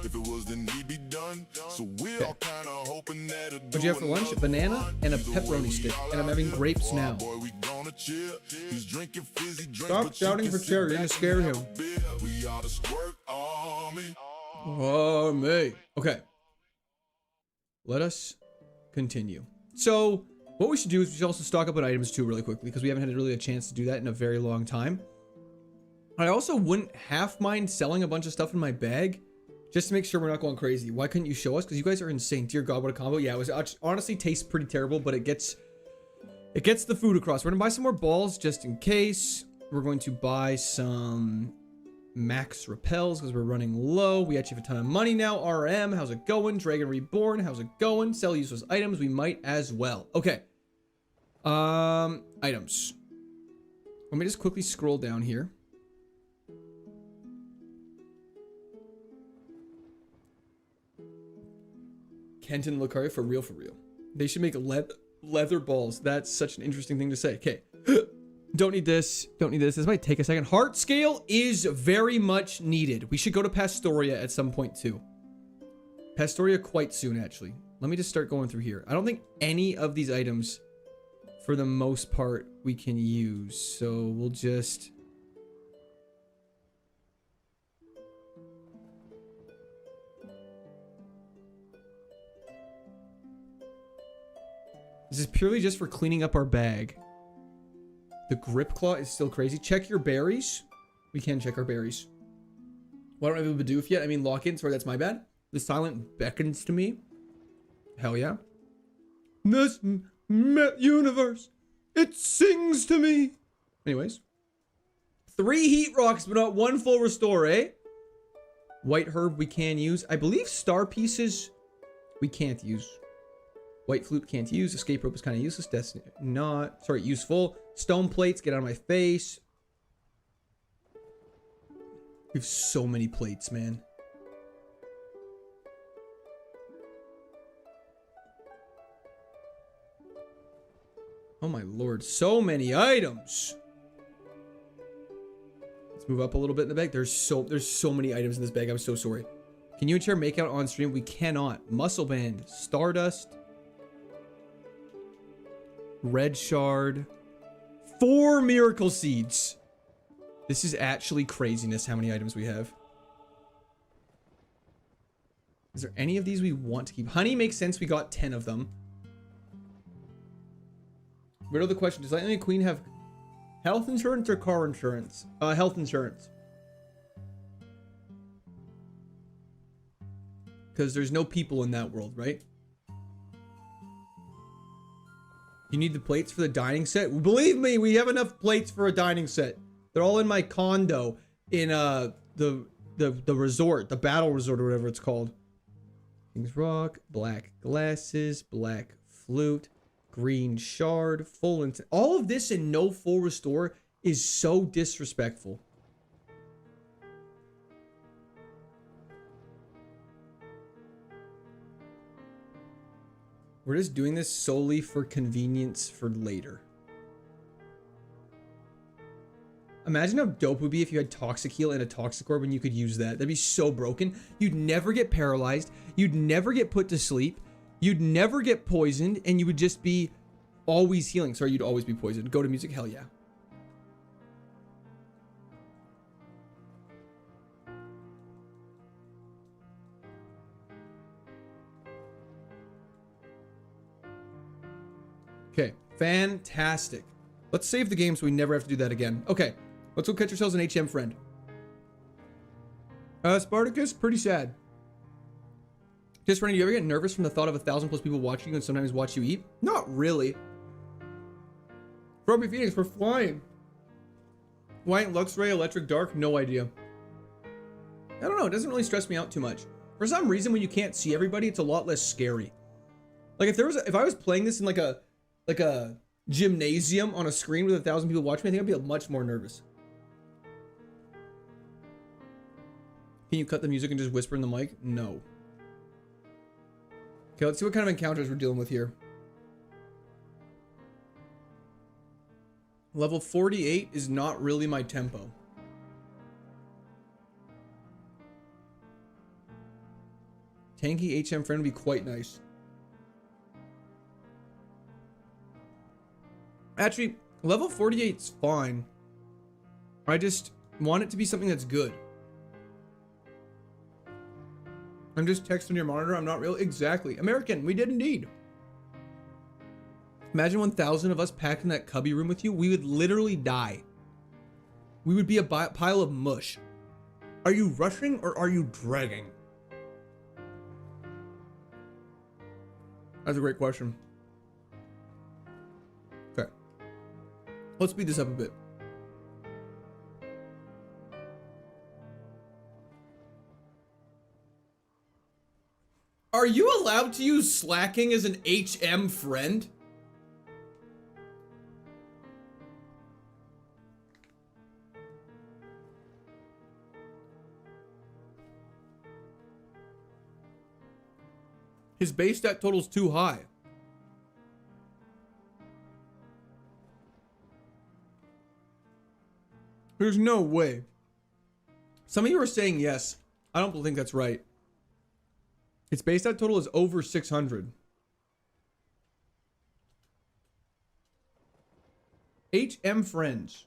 If it was, then he'd be done. So we're all kind of hoping that it'll What'd you have for lunch? A banana and a pepperoni stick, and I'm having grapes now. Boy, we gonna chill. He's drinking fizzy drinks, Stop but shouting you for can Cherry, sit you're gonna back scare and him. have a beer. We are the Squirt Army. Oh, me. Okay. Let us continue. So, what we should do is we should also stock up on items too really quickly, because we haven't had really a chance to do that in a very long time. I also wouldn't half mind selling a bunch of stuff in my bag, just to make sure we're not going crazy. Why couldn't you show us? Because you guys are insane. Dear God, what a combo. Yeah, it was honestly tastes pretty terrible, but it gets the food across. We're gonna buy some more balls just in case. We're going to buy some max repels because we're running low. We actually have a ton of money now. RM, how's it going? Dragon Reborn, how's it going? Sell useless items. We might as well. Okay. Items. Let me just quickly scroll down here. Kenton Lucario, for real, for real. They should make leather balls. That's such an interesting thing to say. Okay. Don't need this. Don't need this. This might take a second. Heart scale is very much needed. We should go to Pastoria at some point too. Pastoria quite soon, actually. Let me just start going through here. I don't think any of these items, for the most part, we can use. So we'll just... This is purely just for cleaning up our bag. The grip claw is still crazy. Check your berries. We can check our berries. Why don't I have a Bidoof yet? I mean, lock-in. Sorry, that's my bad. The silent beckons to me. Hell yeah. This universe, it sings to me. Anyways. 3 heat rocks, but not 1 full restore, eh? White herb we can use. I believe star pieces we can't use. White flute can't use. Escape rope is kind of useless. Destiny not. Sorry, useful. Stone plates, get out of my face. We have so many plates, man. Oh my lord, so many items. Let's move up a little bit in the bag. There's so many items in this bag. I'm so sorry. Can you and Chair make out on stream? We cannot. Muscle band, Stardust, Red Shard, 4 Miracle Seeds. This is actually craziness how many items we have. Is there any of these we want to keep? Honey makes sense. We got 10 of them. Riddle the question. Does Lightning Queen have health insurance or car insurance? Health insurance. Because there's no people in that world, right? You need the plates for the dining set? Believe me, we have enough plates for a dining set. They're all in my condo in the resort, the battle resort or whatever it's called. King's Rock, black glasses, black flute, green shard, full intent. All of this and no full restore is so disrespectful. We're just doing this solely for convenience for later. Imagine how dope it would be if you had Toxic Heal and a Toxic Orb and you could use that. That'd be so broken. You'd never get paralyzed. You'd never get put to sleep. You'd never get poisoned. And you would just be always healing. Sorry, you'd always be poisoned. Go to music. Hell yeah. Okay, fantastic. Let's save the game so we never have to do that again. Okay, let's go catch ourselves an HM friend. Spartacus, pretty sad. Just running, do you ever get nervous from the thought of 1,000+ people watching you and sometimes watch you eat? Not really. Robbie Phoenix, we're flying. Why ain't Luxray Electric Dark? No idea. I don't know. It doesn't really stress me out too much. For some reason, when you can't see everybody, it's a lot less scary. Like if I was playing this in like a gymnasium on a screen with 1,000 people watching me, I think I'd be much more nervous. Can you cut the music and just whisper in the mic? No. Okay, let's see what kind of encounters we're dealing with here. Level 48 is not really my tempo. Tanky HM friend would be quite nice. Actually, level 48's fine. I just want it to be something that's good. I'm just texting your monitor. I'm not real. Exactly. American, we did indeed. Imagine 1,000 of us packed in that cubby room with you. We would literally die. We would be a pile of mush. Are you rushing or are you dragging? That's a great question. Okay. Let's speed this up a bit. Are you allowed to use slacking as an HM friend? His base stat total's too high. There's no way. Some of you are saying yes. I don't think that's right. Its base stat total is over 600. HM friends.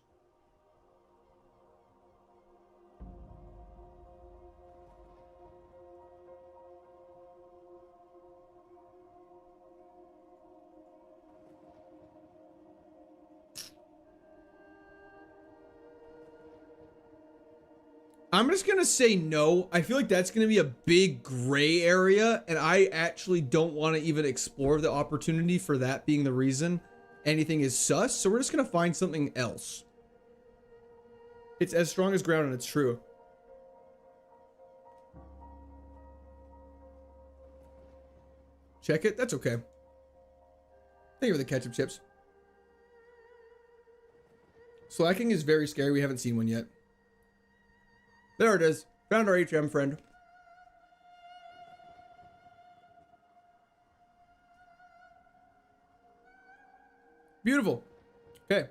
I'm just gonna say no. I feel like that's gonna be a big gray area, and I actually don't want to even explore the opportunity for that being the reason anything is sus, so we're just gonna find something else. It's as strong as ground, and it's true. Check it? That's okay. Thank you for the ketchup chips. Slacking is very scary. We haven't seen one yet. There it is. Found our HM friend. Beautiful. Okay.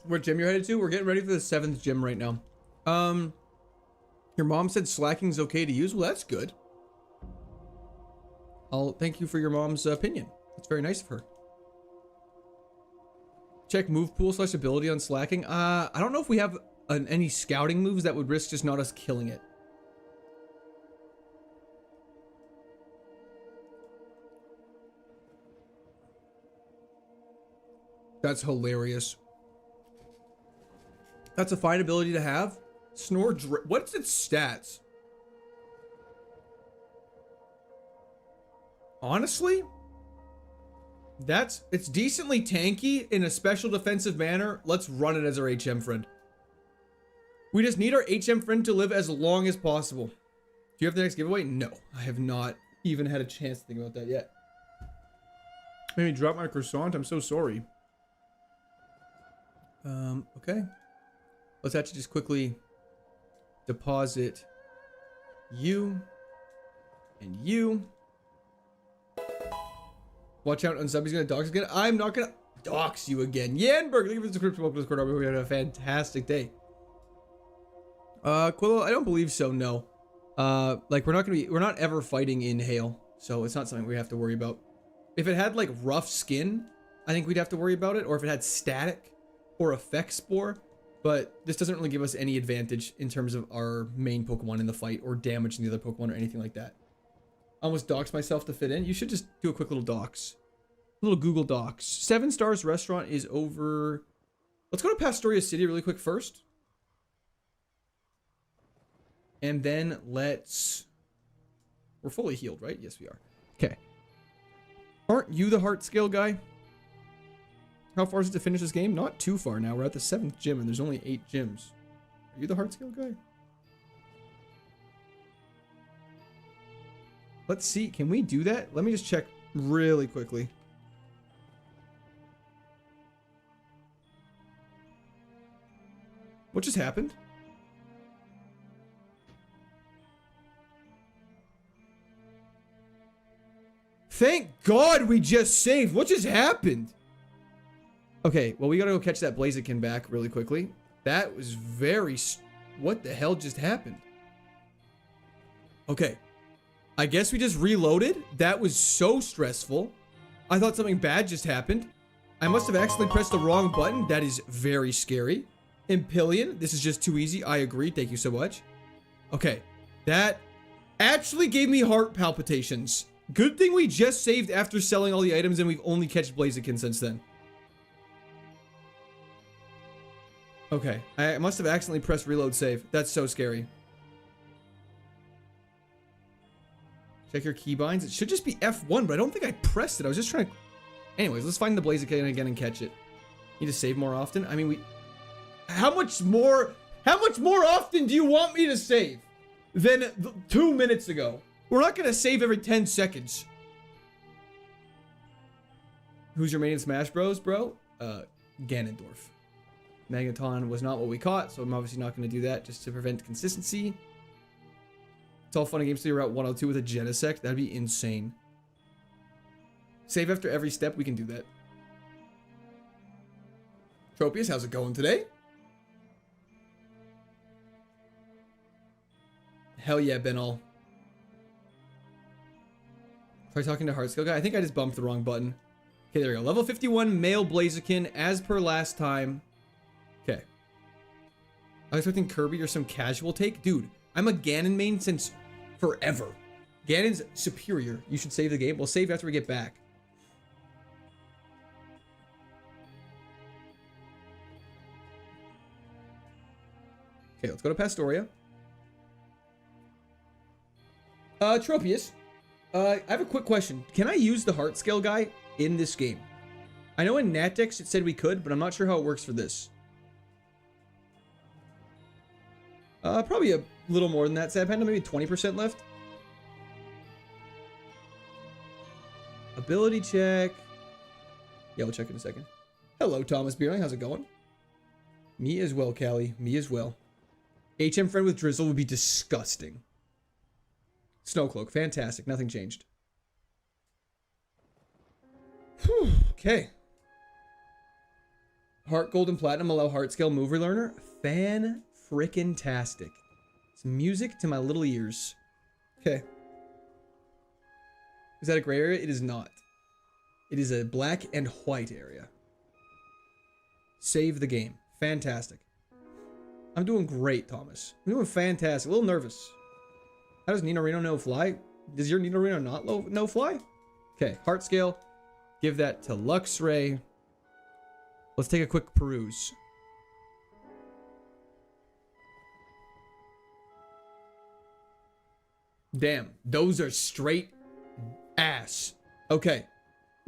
What gym you're headed to? We're getting ready for the 7th gym right now. Your mom said slacking's okay to use. Well, that's good. I'll thank you for your mom's opinion. That's very nice of her. Check move pool / ability on slacking. I don't know if we have any scouting moves that would risk just not us killing it. That's hilarious. That's a fine ability to have. Snore. What's its stats? Honestly? It's decently tanky in a special defensive manner. Let's run it as our HM friend. We just need our HM friend to live as long as possible. Do you have the next giveaway? No, I have not even had a chance to think about that yet. Made me drop my croissant. I'm so sorry. Okay. Let's actually just quickly deposit you and you. Watch out, unsub. He's gonna dox again. I'm not gonna dox you again. Yanberg, leave us a description. Welcome to Discord. I hope you had a fantastic day. Quillo, I don't believe so. No. Like we're not ever fighting in hail, so it's not something we have to worry about. If it had like rough skin, I think we'd have to worry about it, or if it had static or effect spore. But this doesn't really give us any advantage in terms of our main Pokemon in the fight or damaging the other Pokemon or anything like that. Almost doxed myself to fit in. You should just do a quick little dox. A little Google Docs. 7 Stars restaurant is over. Let's go to Pastoria City really quick first. And then let's... We're fully healed, right? Yes, we are. Okay. Aren't you the heart scale guy? How far is it to finish this game? Not too far now. We're at the 7th gym and there's only 8 gyms. Are you the heart scale guy? Let's see. Can we do that? Let me just check really quickly. What just happened? Thank God we just saved. What just happened? Okay, well, we gotta go catch that Blaziken back really quickly. That was very... What the hell just happened? Okay. I guess we just reloaded. That was so stressful. I thought something bad just happened. I must have accidentally pressed the wrong button. That is very scary. Impillion, this is just too easy. I agree. Thank you so much. Okay. That actually gave me heart palpitations. Good thing we just saved after selling all the items and we've only catched Blaziken since then. Okay. I must have accidentally pressed reload save. That's so scary. Check your keybinds. It should just be F1, but I don't think I pressed it. I was just trying to... Anyways, let's find the Blaziken again and catch it. Need to save more often? I mean, we... How much more often do you want me to save than 2 minutes ago? We're not going to save every 10 seconds. Who's your main in Smash Bros, bro? Ganondorf. Magneton was not what we caught, so I'm obviously not going to do that just to prevent consistency. It's all fun and games till you're at 102 with a Genesect. That'd be insane. Save after every step. We can do that. Tropius, how's it going today? Hell yeah, Benall. Try talking to Heartscale guy. I think I just bumped the wrong button. Okay, there we go. Level 51 male Blaziken as per last time. Okay. I was expecting Kirby or some casual take. Dude, I'm a Ganon main since forever. Ganon's superior. You should save the game. We'll save after we get back. Okay, let's go to Pastoria. Tropius. I have a quick question. Can I use the heart scale guy in this game? I know in Natdex it said we could, but I'm not sure how it works for this. Probably a little more than that, Sad Panda. Maybe 20% left. Ability check. Yeah, we'll check in a second. Hello, Thomas Beerling. How's it going? Me as well, Callie. Me as well. HM friend with Drizzle would be disgusting. Snowcloak. Fantastic. Nothing changed. Whew, okay. Heart Gold and Platinum allow heart scale mover learner. Fan-frickin-tastic. It's music to my little ears. Okay. Is that a gray area? It is not. It is a black and white area. Save the game. Fantastic. I'm doing great, Thomas. I'm doing fantastic. A little nervous. How does Nidorino no fly? Does your Nidorino not no fly? Okay, heart scale. Give that to Luxray. Let's take a quick peruse. Damn, those are straight ass. Okay.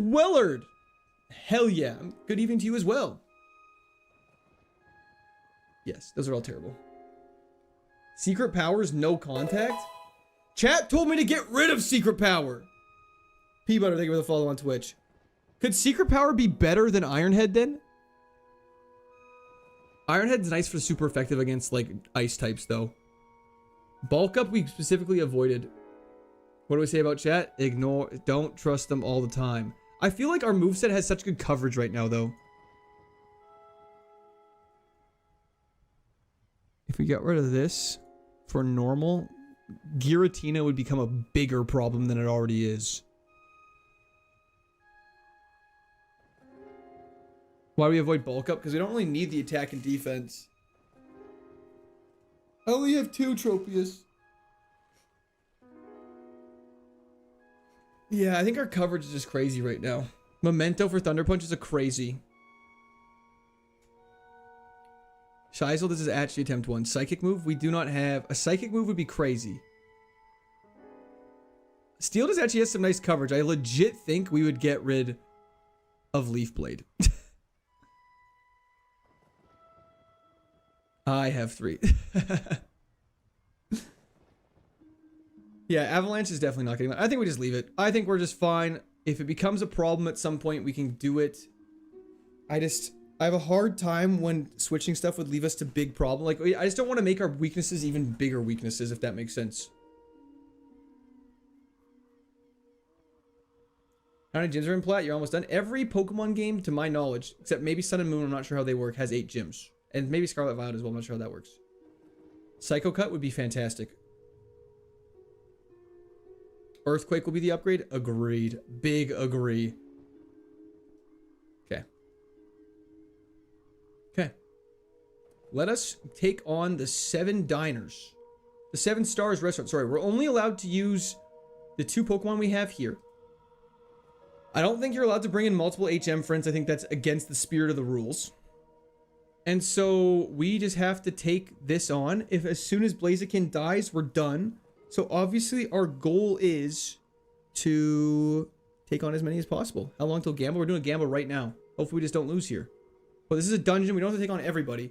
Wellard. Hell yeah. Good evening to you as well. Yes, those are all terrible. Secret powers, no contact? Chat told me to get rid of secret power. Peabutter, thank you for the follow on Twitch. Could secret power be better than Ironhead then? Ironhead's nice for super effective against like ice types though. Bulk up we specifically avoided. What do we say about chat? Ignore, don't trust them all the time. I feel like our moveset has such good coverage right now though. If we got rid of this for normal, Giratina would become a bigger problem than it already is. Why do we avoid bulk up? Because we don't really need the attack and defense. I only have 2 Tropius. Yeah, I think our coverage is just crazy right now. Memento for Thunder Punch is a crazy. Shizel, this is actually attempt 1. Psychic move, we do not have. A psychic move would be crazy. Steel does actually has some nice coverage. I legit think we would get rid of Leaf Blade. I have 3. Yeah, Avalanche is definitely not getting that. I think we just leave it. I think we're just fine. If it becomes a problem at some point, we can do it. I have a hard time when switching stuff would leave us to big problem. Like, I just don't want to make our weaknesses even bigger weaknesses, if that makes sense. How many gyms are in Plat? You're almost done. Every Pokemon game, to my knowledge, except maybe Sun and Moon, I'm not sure how they work, has 8 gyms. And maybe Scarlet Violet as well, I'm not sure how that works. Psycho Cut would be fantastic. Earthquake will be the upgrade? Agreed. Big agree. Okay. Okay. Let us take on the 7 diners. The 7 Stars restaurant. Sorry, we're only allowed to use the 2 Pokemon we have here. I don't think you're allowed to bring in multiple HM friends. I think that's against the spirit of the rules. And so we just have to take this on. If as soon as Blaziken dies, we're done. So obviously our goal is to take on as many as possible. How long till gamble? We're doing a gamble right now. Hopefully we just don't lose here. But this is a dungeon. We don't have to take on everybody.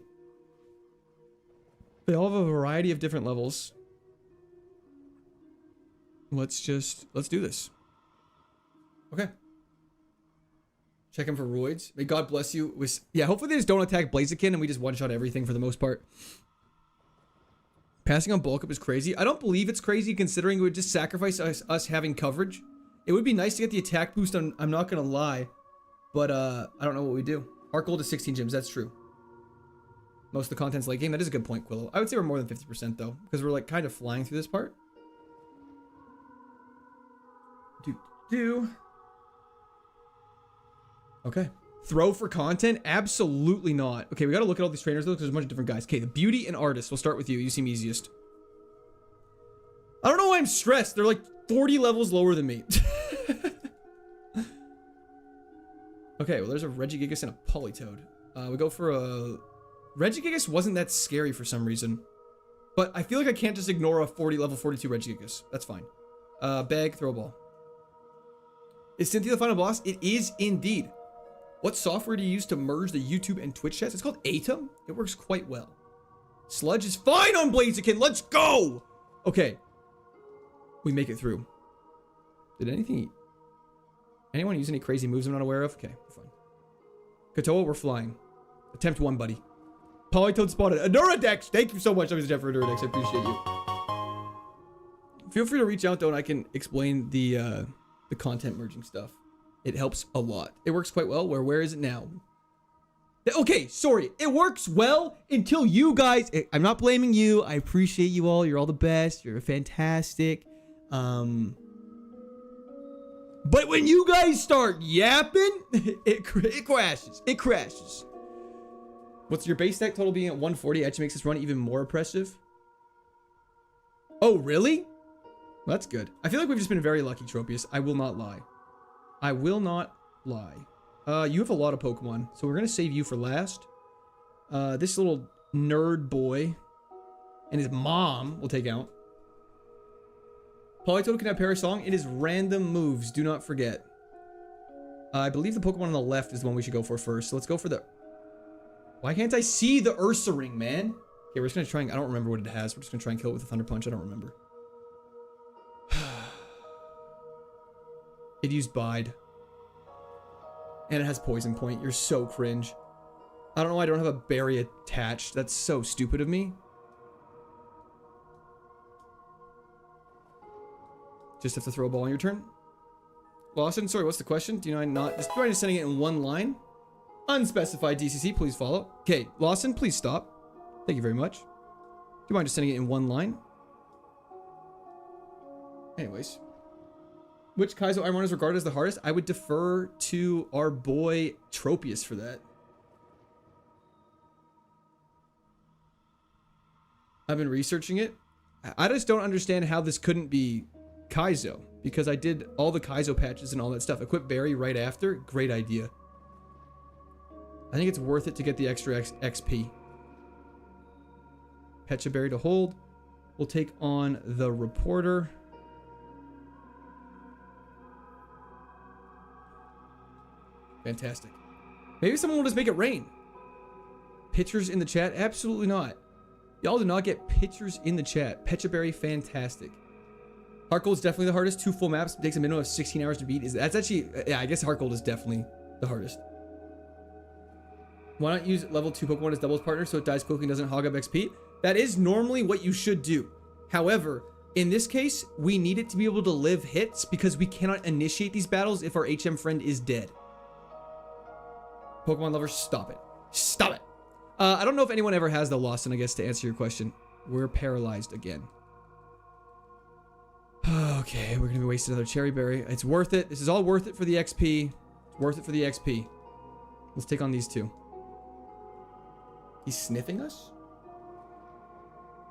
They all have a variety of different levels. Let's do this. Okay. Check him for roids. May God bless you. Yeah, hopefully they just don't attack Blaziken and we just one-shot everything for the most part. Passing on bulk up is crazy. I don't believe it's crazy considering it would just sacrifice us having coverage. It would be nice to get the attack boost on, I'm not gonna lie. But I don't know what we do. Our goal is 16 gyms, that's true. Most of the content's late game. That is a good point, Quillo. I would say we're more than 50% though, because we're like kind of flying through this part. Okay. Throw for content? Absolutely not. Okay, we gotta look at all these trainers though, because there's a bunch of different guys. Okay, the beauty and artist. We'll start with you. You seem easiest. I don't know why I'm stressed. They're like 40 levels lower than me. Okay, well there's a Regigigas and a Politoed. We go for a... Regigigas wasn't that scary for some reason. But I feel like I can't just ignore a level 42 Regigigas. That's fine. Bag, throw a ball. Is Cynthia the final boss? It is indeed. What software do you use to merge the YouTube and Twitch chats? It's called Atom. It works quite well. Sludge is fine on Blaziken. Let's go! Okay. We make it through. Did anyone use any crazy moves I'm not aware of? Okay, we're fine. Katoa, we're flying. Attempt 1, buddy. Politoed spotted. Aduradex! Thank you so much, Mr. Jeff, for Aduradex. I appreciate you. Feel free to reach out, though, and I can explain the content merging stuff. It helps a lot. It works quite well. Where is it now? Okay, sorry. It works well until you guys... I'm not blaming you. I appreciate you all. You're all the best. You're fantastic. But when you guys start yapping, it crashes. It crashes. What's your base stack total being at 140 actually makes this run even more oppressive? Oh, really? That's good. I feel like we've just been very lucky, Tropius. I will not lie. I will not lie. You have a lot of Pokemon, so we're going to save you for last. This little nerd boy and his mom will take out. Politoed can have Parasong. It is random moves. Do not forget. I believe the Pokemon on the left is the one we should go for first. So let's go for the... Why can't I see the Ursaring, man? Okay, we're just going to try and... I don't remember what it has. We're just going to try and kill it with a Thunder Punch. I don't remember. It used Bide. And it has Poison Point. You're so cringe. I don't know why I don't have a berry attached. That's so stupid of me. Just have to throw a ball on your turn. Lawson, sorry, what's the question? Do you mind not... Just trying to sending it in one line. Unspecified DCC, please follow. Okay, Lawson, please stop. Thank you very much. Do you mind just sending it in one line? Anyways. Which Kaizo Ironmon is regarded as the hardest? I would defer to our boy Tropius for that. I've been researching it. I just don't understand how this couldn't be Kaizo, because I did all the Kaizo patches and all that stuff. Equip Berry right after. Great idea. I think it's worth it to get the extra XP. Pecha Berry to hold. We'll take on the Reporter. Fantastic. Maybe someone will just make it rain. Pictures in the chat? Absolutely not. Y'all did not get pictures in the chat. Pechaberry, fantastic. Heart Gold is definitely the hardest. 2 full maps. Takes a minimum of 16 hours to beat. That's actually... Yeah, I guess Heart Gold is definitely the hardest. Why not use level 2 Pokemon as doubles partner so it dies quickly and doesn't hog up XP? That is normally what you should do. However, in this case, we need it to be able to live hits because we cannot initiate these battles if our HM friend is dead. Pokemon lovers, stop it. Stop it. I don't know if anyone ever has the Lawson, I guess, to answer your question. We're paralyzed again. Okay, we're gonna be wasting another Cherry Berry. It's worth it. This is all worth it for the XP. It's worth it for the XP. Let's take on these two. He's sniffing us?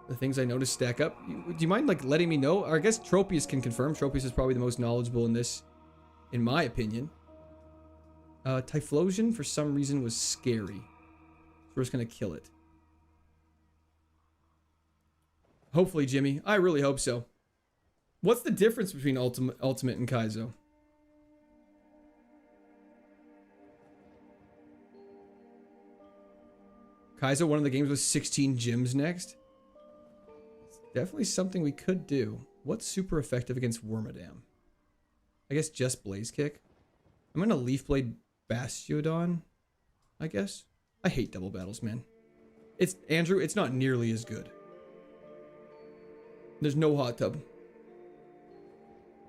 The things I noticed stack up. Do you mind, like, letting me know? Or I guess Tropius can confirm. Tropius is probably the most knowledgeable in this, in my opinion. Typhlosion, for some reason, was scary. So we're just gonna kill it. Hopefully, Jimmy. I really hope so. What's the difference between Ultimate and Kaizo? Kaizo, one of the games with 16 gyms next. It's definitely something we could do. What's super effective against Wormadam? I guess just Blaze Kick. I'm gonna Leaf Blade Bastiodon, I guess. I hate double battles, man. It's, Andrew, it's not nearly as good. There's no hot tub.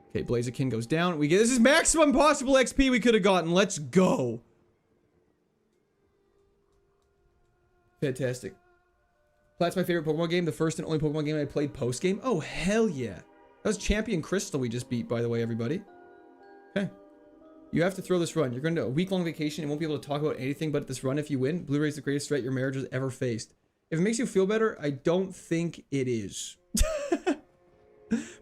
Okay, Blaziken goes down. We get, this is maximum possible XP we could have gotten. Let's go. Fantastic. That's my favorite Pokemon game. The first and only Pokemon game I played post-game. Oh, hell yeah. That was Champion Crystal we just beat, by the way, everybody. Okay. You have to throw this run. You're going to a week-long vacation and won't be able to talk about anything but this run if you win. Blu-ray's the greatest threat your marriage has ever faced. If it makes you feel better, I don't think it is.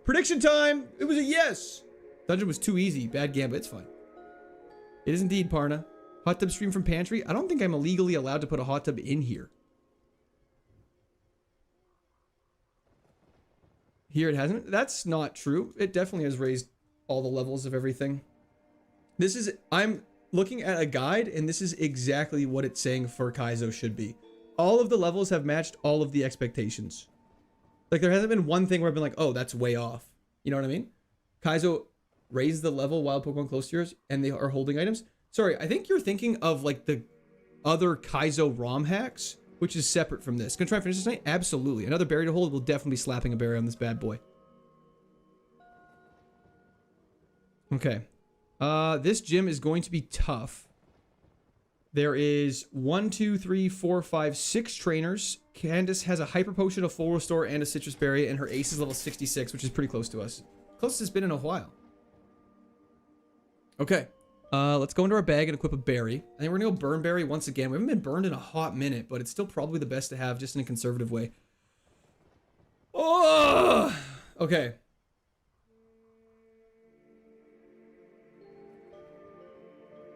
Prediction time! It was a yes! Dungeon was too easy. Bad gambit. It's fine. It is indeed, Parna. Hot tub stream from pantry? I don't think I'm illegally allowed to put a hot tub in here. Here it hasn't. That's not true. It definitely has raised all the levels of everything. This is... I'm looking at a guide, and this is exactly what it's saying for Kaizo should be. All of the levels have matched all of the expectations. Like, there hasn't been one thing where I've been like, oh, that's way off. You know what I mean? Kaizo raised the level wild Pokemon close to yours, and they are holding items. Sorry, I think you're thinking of, like, the other Kaizo ROM hacks, which is separate from this. Gonna try and finish this tonight? Absolutely. Another berry to hold. We'll definitely be slapping a berry on this bad boy. Okay. This gym is going to be tough. There is 1, 2, 3, 4, 5, 6 trainers. Candace has a Hyper Potion, a Full Restore, and a Citrus Berry, and her ace is level 66, which is pretty close to us. Closest it's been in a while. Okay. Let's go into our bag and equip a berry. I think we're gonna go burn berry once again. We haven't been burned in a hot minute, but it's still probably the best to have, just in a conservative way. Oh! Okay.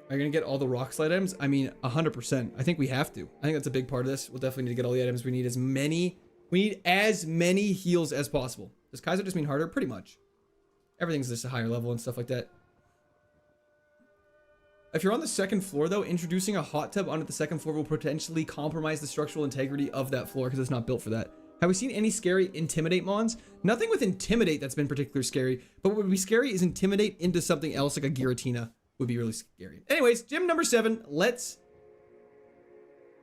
Are you gonna get all the rock slide items? I mean, 100%. I think we have to. I think that's a big part of this. We'll definitely need to get all the items. We need as many heals as possible. Does Kaizo just mean harder? Pretty much. Everything's just a higher level and stuff like that. If you're on the second floor, though, introducing a hot tub onto the second floor will potentially compromise the structural integrity of that floor because it's not built for that. Have we seen any scary Intimidate mons? Nothing with Intimidate that's been particularly scary, but what would be scary is Intimidate into something else like a Giratina. Would be really scary. Anyways, gym number 7. Let's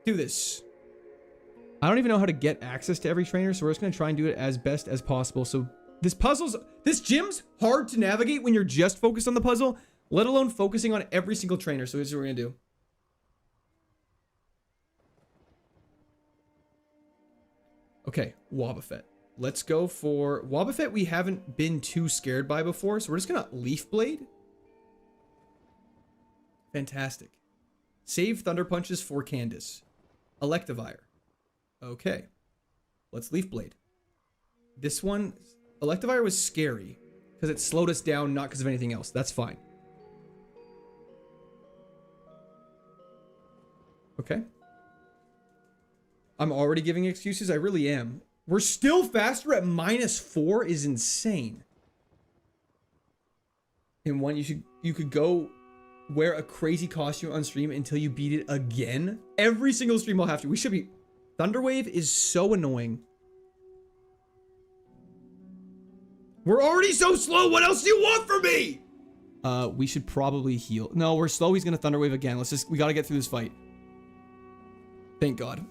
do this. I don't even know how to get access to every trainer, so we're just going to try and do it as best as possible. So this gym's hard to navigate when you're just focused on the puzzle, let alone focusing on every single trainer. So here's what we're going to do. Okay, Wobbuffet. Let's go for Wobbuffet. We haven't been too scared by before, so we're just going to Leaf Blade. Fantastic. Save Thunder Punches for Candace. Electivire. Okay. Let's Leaf Blade. This one, Electivire was scary because it slowed us down, not because of anything else. That's fine. Okay. I'm already giving excuses. I really am. We're still faster at -4 is insane. In one, you could go wear a crazy costume on stream until you beat it again. Every single stream will have to. We should be Thunderwave is so annoying. We're already so slow. What else do you want from me? We should probably heal. No, we're slow. He's gonna Thunderwave again. We gotta get through this fight. Thank God.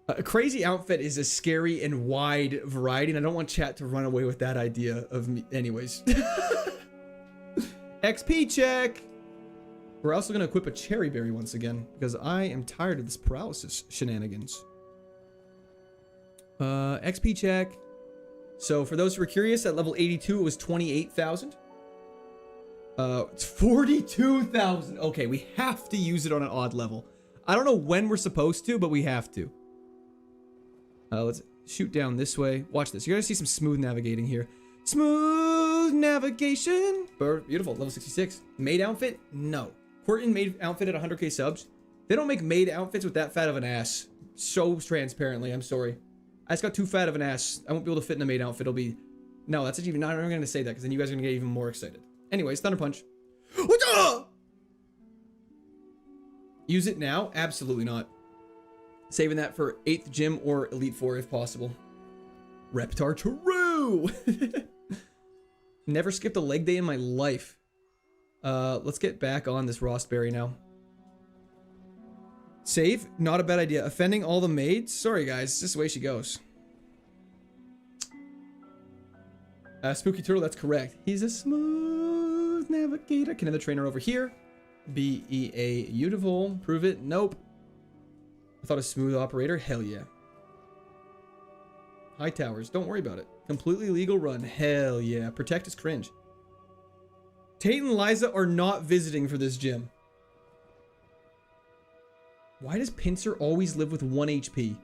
A crazy outfit is a scary and wide variety, and I don't want chat to run away with that idea of me. Anyways. XP check. We're also gonna equip a cherry berry once again, because I am tired of this paralysis shenanigans. XP check. So for those who are curious, at level 82, it was 28,000. It's 42,000. Okay, we have to use it on an odd level. I don't know when we're supposed to, but we have to. Let's shoot down this way. Watch this. You're gonna see some smooth navigating here. Smooth navigation. Beautiful. Level 66. Maid outfit? No. Quirton maid outfit at 100k subs. They don't make maid outfits with that fat of an ass. So transparently. I'm sorry. I just got too fat of an ass. I won't be able to fit in a maid outfit. It'll be... No, that's even not... I'm not going to say that because then you guys are going to get even more excited. Anyways, Thunder Punch. Use it now? Absolutely not. Saving that for 8th gym or Elite 4 if possible. Reptar True! Never skipped a leg day in my life. Let's get back on this Rostberry now. Save? Not a bad idea. Offending all the maids? Sorry guys, it's just the way she goes. Spooky Turtle, that's correct. He's a smooth navigator. Can the trainer over here? B-E-A, beautiful. Prove it. Nope. I thought a smooth operator. Hell yeah. High towers. Don't worry about it. Completely legal run. Hell yeah. Protect is cringe. Tate and Liza are not visiting for this gym. Why does Pincer always live with 1 HP?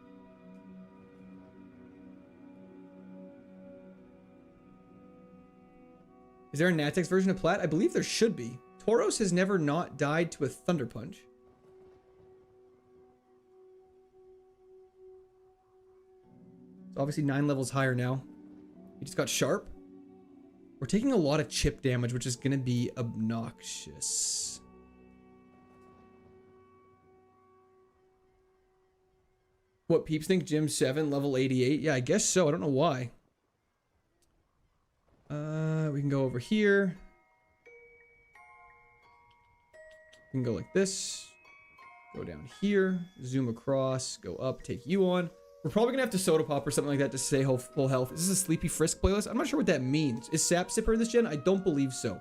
Is there a Natex version of Plat? I believe there should be. Tauros has never not died to a Thunder Punch. It's obviously 9 levels higher now. He just got sharp. We're taking a lot of chip damage, which is going to be obnoxious. What peeps think? Gym 7, level 88? Yeah, I guess so. I don't know why. We can go over here. We can go like this. Go down here. Zoom across. Go up. Take you on. We're probably going to have to soda pop or something like that to stay full health. Is this a Sleepy Frisk playlist? I'm not sure what that means. Is Sap Sipper this gen? I don't believe so.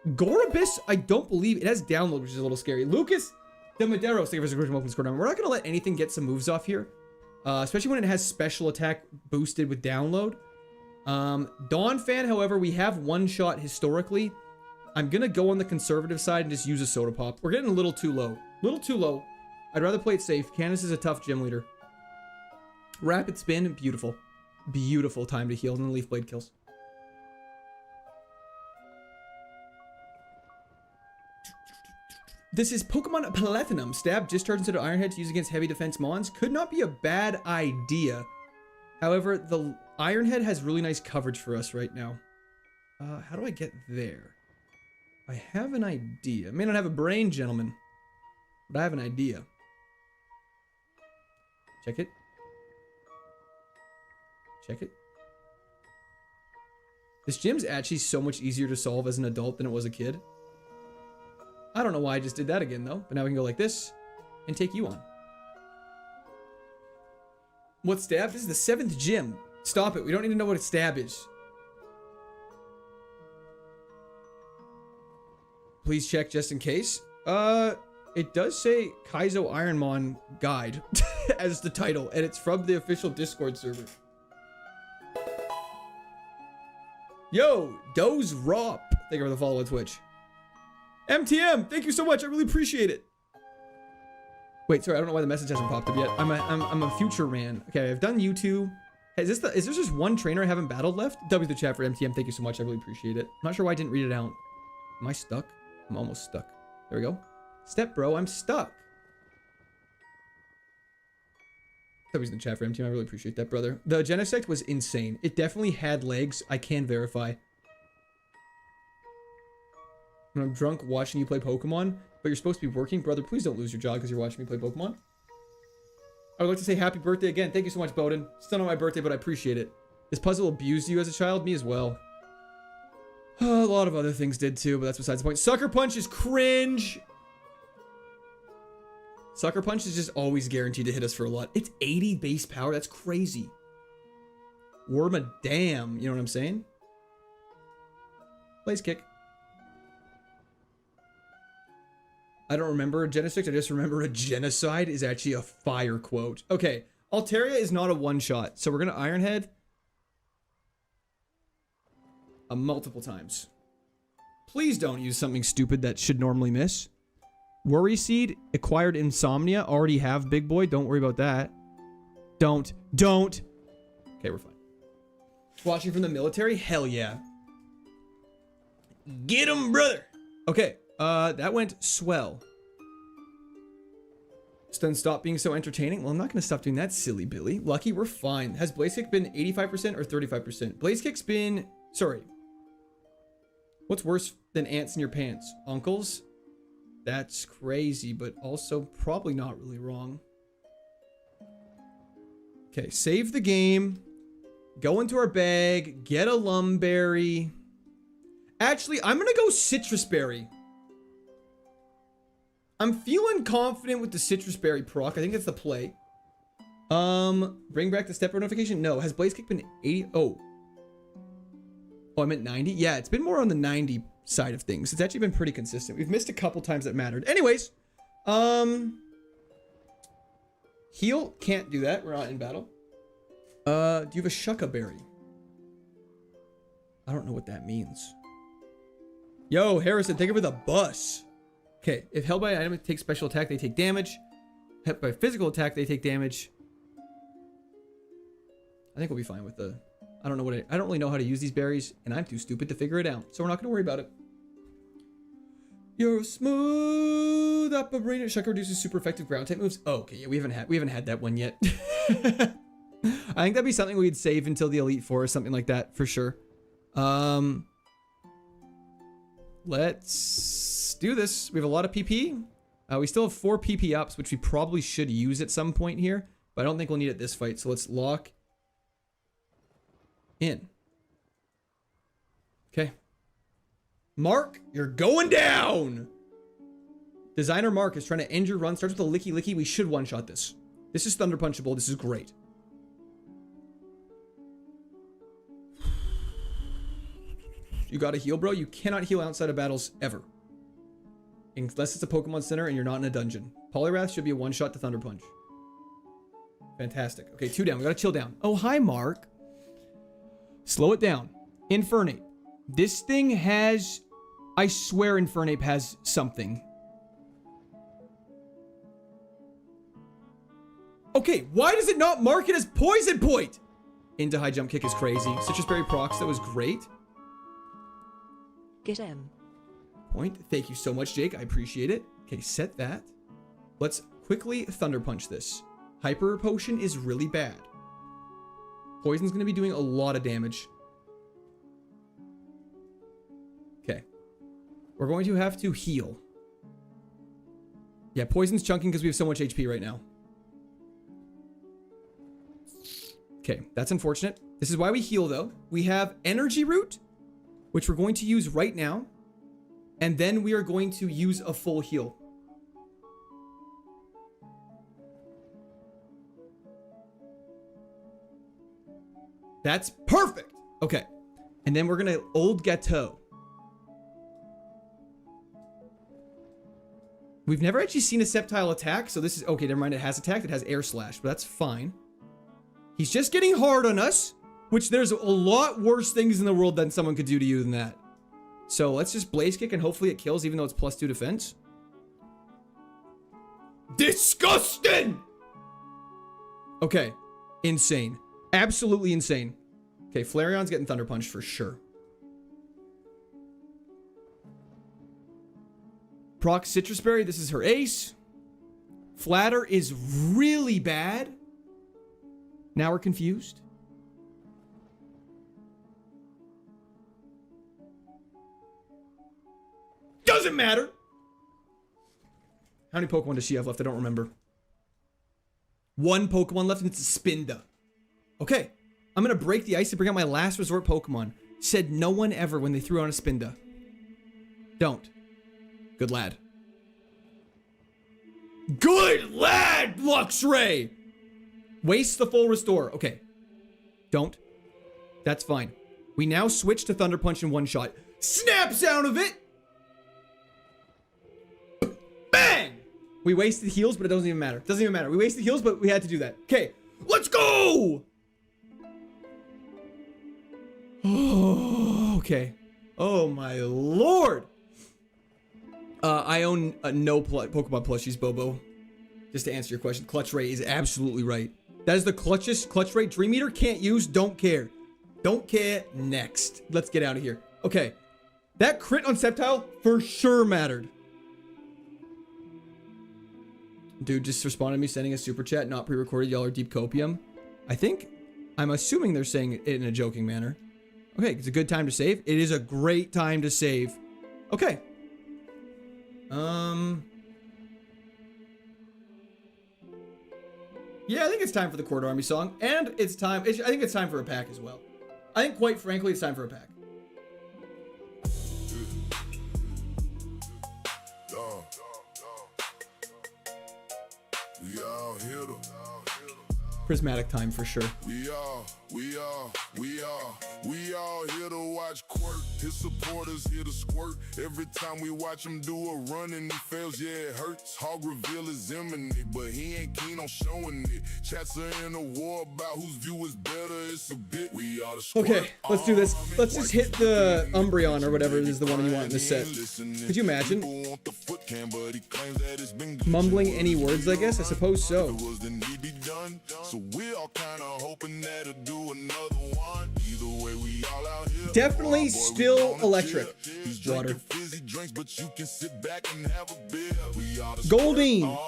Gorabis? I don't believe. It has download, which is a little scary. Lucas De Medeiros, thank you for the welcome to Score Down. We're not going to let anything get some moves off here. Especially when it has special attack boosted with download. Dawn Fan, however, we have one shot historically. I'm going to go on the conservative side and just use a soda pop. We're getting a little too low. A little too low. I'd rather play it safe. Candace is a tough gym leader. Rapid spin, beautiful. Beautiful time to heal, and the Leaf Blade kills. This is Pokemon Platinum. Stab just turns into Iron Head to use against heavy defense mons. Could not be a bad idea. However, the Iron Head has really nice coverage for us right now. How do I get there? I have an idea. I may not have a brain, gentlemen, but I have an idea. Check it. Check it. This gym's actually so much easier to solve as an adult than it was a kid. I don't know why I just did that again, though. But now we can go like this and take you on. What stab? This is the 7th gym. Stop it. We don't need to know what a stab is. Please check just in case. It does say KAIZO IRONMON Guide as the title, and it's from the official Discord server. Yo, Doze Rop. Thank you for the follow on Twitch. MTM, thank you so much. I really appreciate it. Wait, sorry, I don't know why the message hasn't popped up yet. I'm a future man. Okay, I've done U2. Is there just one trainer I haven't battled left? W the chat for MTM. Thank you so much. I really appreciate it. I'm not sure why I didn't read it out. Am I stuck? I'm almost stuck. There we go. Step bro, I'm stuck. W's in the chat for MTM. I really appreciate that, brother. The Genesect was insane. It definitely had legs. I can verify. When I'm drunk watching you play Pokemon, but you're supposed to be working, brother, please don't lose your job because you're watching me play Pokemon. I would like to say happy birthday again. Thank you so much, Bowden. Still not my birthday, but I appreciate it. This puzzle abused you as a child? Me as well. A lot of other things did too, but that's besides the point. Sucker Punch is cringe. Sucker Punch is just always guaranteed to hit us for a lot. It's 80 base power. That's crazy. Worma damn. You know what I'm saying? Blaze Kick. I don't remember a Genesix. I just remember a genocide is actually a fire quote. Okay. Altaria is not a one-shot. So we're going to Iron Head. Multiple times. Please don't use something stupid that should normally miss. Worry Seed, acquired Insomnia, already have Big Boy. Don't worry about that. Don't. Okay, we're fine. Watching from the military? Hell yeah. Get him, brother. Okay, that went swell. Then stop being so entertaining. Well, I'm not going to stop doing that, silly Billy. Lucky, we're fine. Has Blaze Kick been 85% or 35%? Blaze Kick's been... Sorry. What's worse than ants in your pants? Uncles? That's crazy, but also probably not really wrong. Okay, save the game. Go into our bag. Get a Lumberry. Actually, I'm going to go Citrus Berry. I'm feeling confident with the Citrus Berry proc. I think that's the play. Bring back the stepper notification? No. Has Blaze Kick been 80? Oh, I meant 90? Yeah, it's been more on the 90 side of things. It's actually been pretty consistent. We've missed a couple times that mattered. Anyways, heal, can't do that. We're not in battle. Do you have a Shucka Berry? I don't know what that means. Yo, Harrison, take it for the bus. Okay, if held by an item takes special attack, they take damage. Hit by physical attack, they take damage. I think we'll be fine with the... I don't know what I don't really know how to use these berries, and I'm too stupid to figure it out. So we're not going to worry about it. You're smooth operator. Shucka reduces super effective ground type moves. Oh, okay, yeah, we haven't had that one yet. I think that'd be something we'd save until the Elite Four or something like that for sure. Let's do this. We have a lot of PP. We still have 4 PP ups, which we probably should use at some point here, but I don't think we'll need it this fight. So let's lock in. Okay. Mark, you're going down. Designer Mark is trying to end your run. Starts with a licky licky. We should one-shot this. This is Thunder Punchable. This is great. You gotta heal, bro. You cannot heal outside of battles ever. Unless it's a Pokemon Center and you're not in a dungeon. Poliwrath should be a one-shot to Thunder Punch. Fantastic. Okay, 2 down. We gotta chill down. Oh, hi, Mark. Slow it down. Infernape. This thing has... I swear Infernape has something. Okay, why does it not mark it as Poison Point? Into High Jump Kick is crazy. Citrus Berry procs, that was great. Get M. Point. Thank you so much, Jake. I appreciate it. Okay, set that. Let's quickly Thunder Punch this. Hyper Potion is really bad. Poison's going to be doing a lot of damage. Okay. We're going to have to heal. Yeah, Poison's chunking because we have so much HP right now. Okay, that's unfortunate. This is why we heal, though. We have Energy Root, which we're going to use right now. And then we are going to use a full heal. That's perfect. Okay. And then we're going to Old Gateau. We've never actually seen a Sceptile attack. So this is... Okay, never mind. It has attacked. It has Air Slash. But that's fine. He's just getting hard on us. Which there's a lot worse things in the world than someone could do to you than that. So let's just Blaze Kick and hopefully it kills even though it's +2 defense. Disgusting! Okay. Insane. Absolutely insane. Okay, Flareon's getting Thunder Punch for sure. Proc Citrus Berry, this is her ace. Flatter is really bad. Now we're confused. Doesn't matter. How many Pokemon does she have left? I don't remember. One Pokemon left and it's a Spinda. Okay. I'm going to break the ice to bring out my last resort Pokemon. Said no one ever when they threw on a Spinda. Don't. Good lad. Good lad, Luxray! Waste the full restore. Okay. Don't. That's fine. We now switch to Thunder Punch in one shot. Snaps out of it! Bang! We wasted heals, but it doesn't even matter. Doesn't even matter. We wasted heals, but we had to do that. Okay. Let's go! Oh, okay. Oh my lord! I own no Pokemon plushies, Bobo. Just to answer your question, Clutch Ray is absolutely right. That is the clutchest Clutch Ray. Dream Eater, can't use, don't care. Don't care, next. Let's get out of here. Okay. That crit on Sceptile for sure mattered. Dude just responded to me sending a super chat, not pre-recorded, y'all are deep copium. I'm assuming they're saying it in a joking manner. Okay, it's a good time to save. It is a great time to save. Okay. Yeah, I think it's time for the Court Army song. And it's time, I think it's time for a pack as well. I think, quite frankly, it's time for a pack. Prismatic time for sure. We all here to watch Quirk. His supporters here to squirt. Every time we watch him do a run and he fails, yeah, it hurts. Hog reveal is imminent, but he ain't keen on showing it. Chats are in a war about whose view is better. It's a bit. We are the squirt. Okay, let's do this. Let's just hit the Umbreon or whatever it is the one you want in this set. Could you imagine? Mumbling any words, I guess? I suppose so. So we all kind of hoping that it'll do another one. Either way, we all out here. Definitely still electric. Water. But you can sit back and have a beer. Goldeen.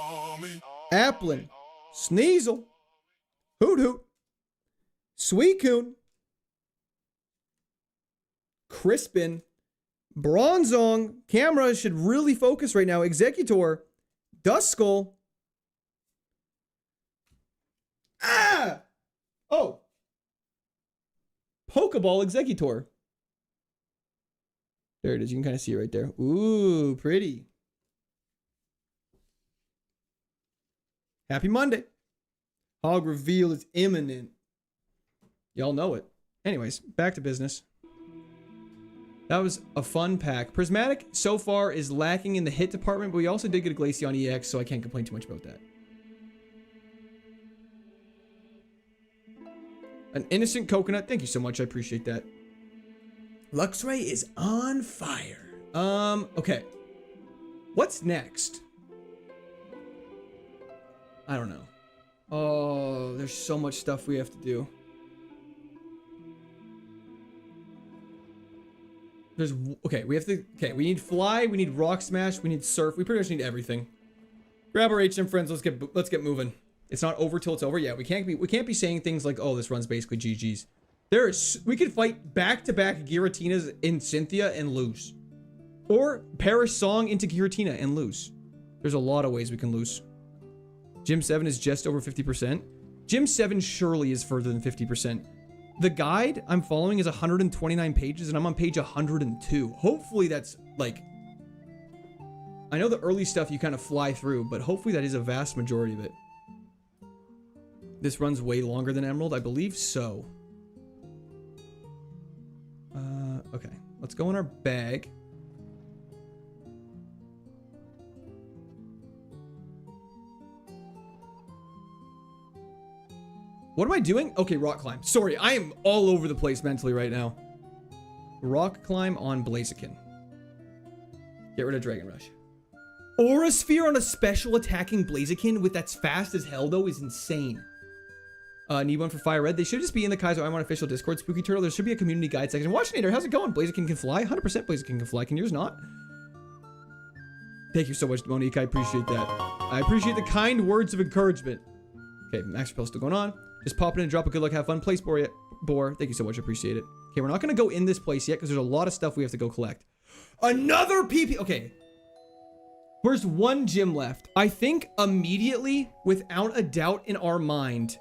Applin. Sneasel. Hoot Hoot. Suicune. Crispin. Bronzong. Camera should really focus right now. Executor. Duskull. Ah! Oh. Pokeball Executor. There it is. You can kind of see it right there. Ooh, pretty. Happy Monday. Hog reveal is imminent. Y'all know it. Anyways, back to business. That was a fun pack. Prismatic so far is lacking in the hit department, but we also did get a Glaceon EX, so I can't complain too much about that. An innocent coconut. Thank you so much. I appreciate that. Luxray is on fire. Okay. What's next? I don't know. Oh, there's so much stuff we have to do. Okay, we need Fly, we need Rock Smash, we need Surf. We pretty much need everything. Grab our HM friends. Let's get moving. It's not over till it's over. Yeah, we can't be saying things like, "Oh, this run's basically GG's." We could fight back-to-back Giratinas in Cynthia and lose. Or Perish Song into Giratina and lose. There's a lot of ways we can lose. Gym 7 is just over 50%. Gym 7 surely is further than 50%. The guide I'm following is 129 pages and I'm on page 102. Hopefully that's like... I know the early stuff you kind of fly through, but hopefully that is a vast majority of it. This runs way longer than Emerald? I believe so. Okay. Let's go in our bag. What am I doing? Okay, Rock Climb. Sorry, I am all over the place mentally right now. Rock Climb on Blaziken. Get rid of Dragon Rush. Aura Sphere on a special attacking Blaziken with that's fast as hell though is insane. Need one for Fire Red. They should just be in the KAIZO IRONMON official Discord. Spooky Turtle, there should be a community guide section. Watchinator, how's it going? Blaziken can fly. 100% Blaziken can fly. Can yours not? Thank you so much, Monique. I appreciate that. I appreciate the kind words of encouragement. Okay, Max Repel still going on. Just pop it in and drop a good luck. Have fun. Place Boar. Thank you so much. I appreciate it. Okay, we're not going to go in this place yet because there's a lot of stuff we have to go collect. Another PP. Okay. There's one gym left. I think immediately, without a doubt in our mind,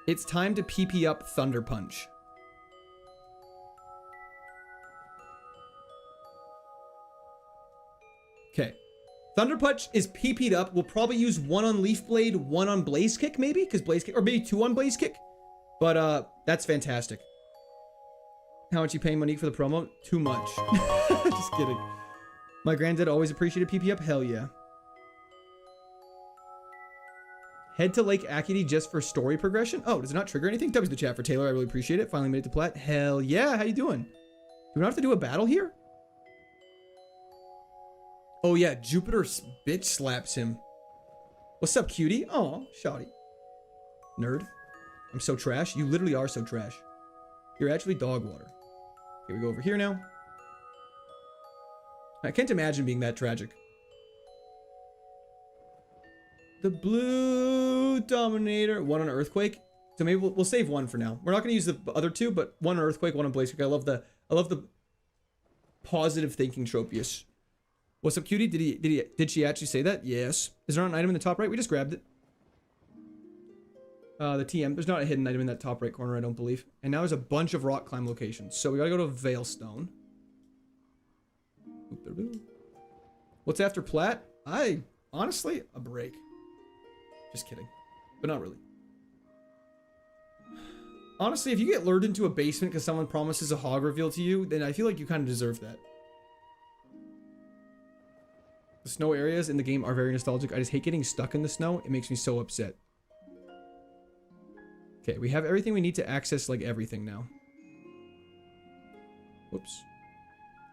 it's time to PP up Thunder Punch. Okay. Thunder Punch is PP'd up. We'll probably use one on Leaf Blade, one on Blaze Kick, maybe? Because Blaze Kick, or maybe two on Blaze Kick. But that's fantastic. How much you paying Monique for the promo? Too much. Just kidding. My granddad always appreciated PP up. Hell yeah. Head to Lake Akity just for story progression. Oh, does it not trigger anything? W's the chat for Taylor. I really appreciate it. Finally made it to plat. Hell yeah. How you doing? Do we not have to do a battle here? Oh yeah, Jupiter bitch slaps him. What's up, cutie? Oh, shoddy. Nerd. I'm so trash. You literally are so trash. You're actually dog water. Here we go over here now. I can't imagine being that tragic. The blue Dominator. One on Earthquake. So maybe we'll save one for now. We're not going to use the other two, but one on Earthquake, one on Blaze Kick. I love the positive thinking Tropius. What's up, cutie? Did she actually say that? Yes. Is there not an item in the top right? We just grabbed it. The TM. There's not a hidden item in that top right corner, I don't believe. And now there's a bunch of rock climb locations. So we gotta go to Veilstone. What's after Plat? Honestly, a break. Just kidding. But not really. Honestly, if you get lured into a basement because someone promises a hog reveal to you, then I feel like you kind of deserve that. The snow areas in the game are very nostalgic. I just hate getting stuck in the snow. It makes me so upset. Okay, we have everything we need to access, like, everything now. Whoops.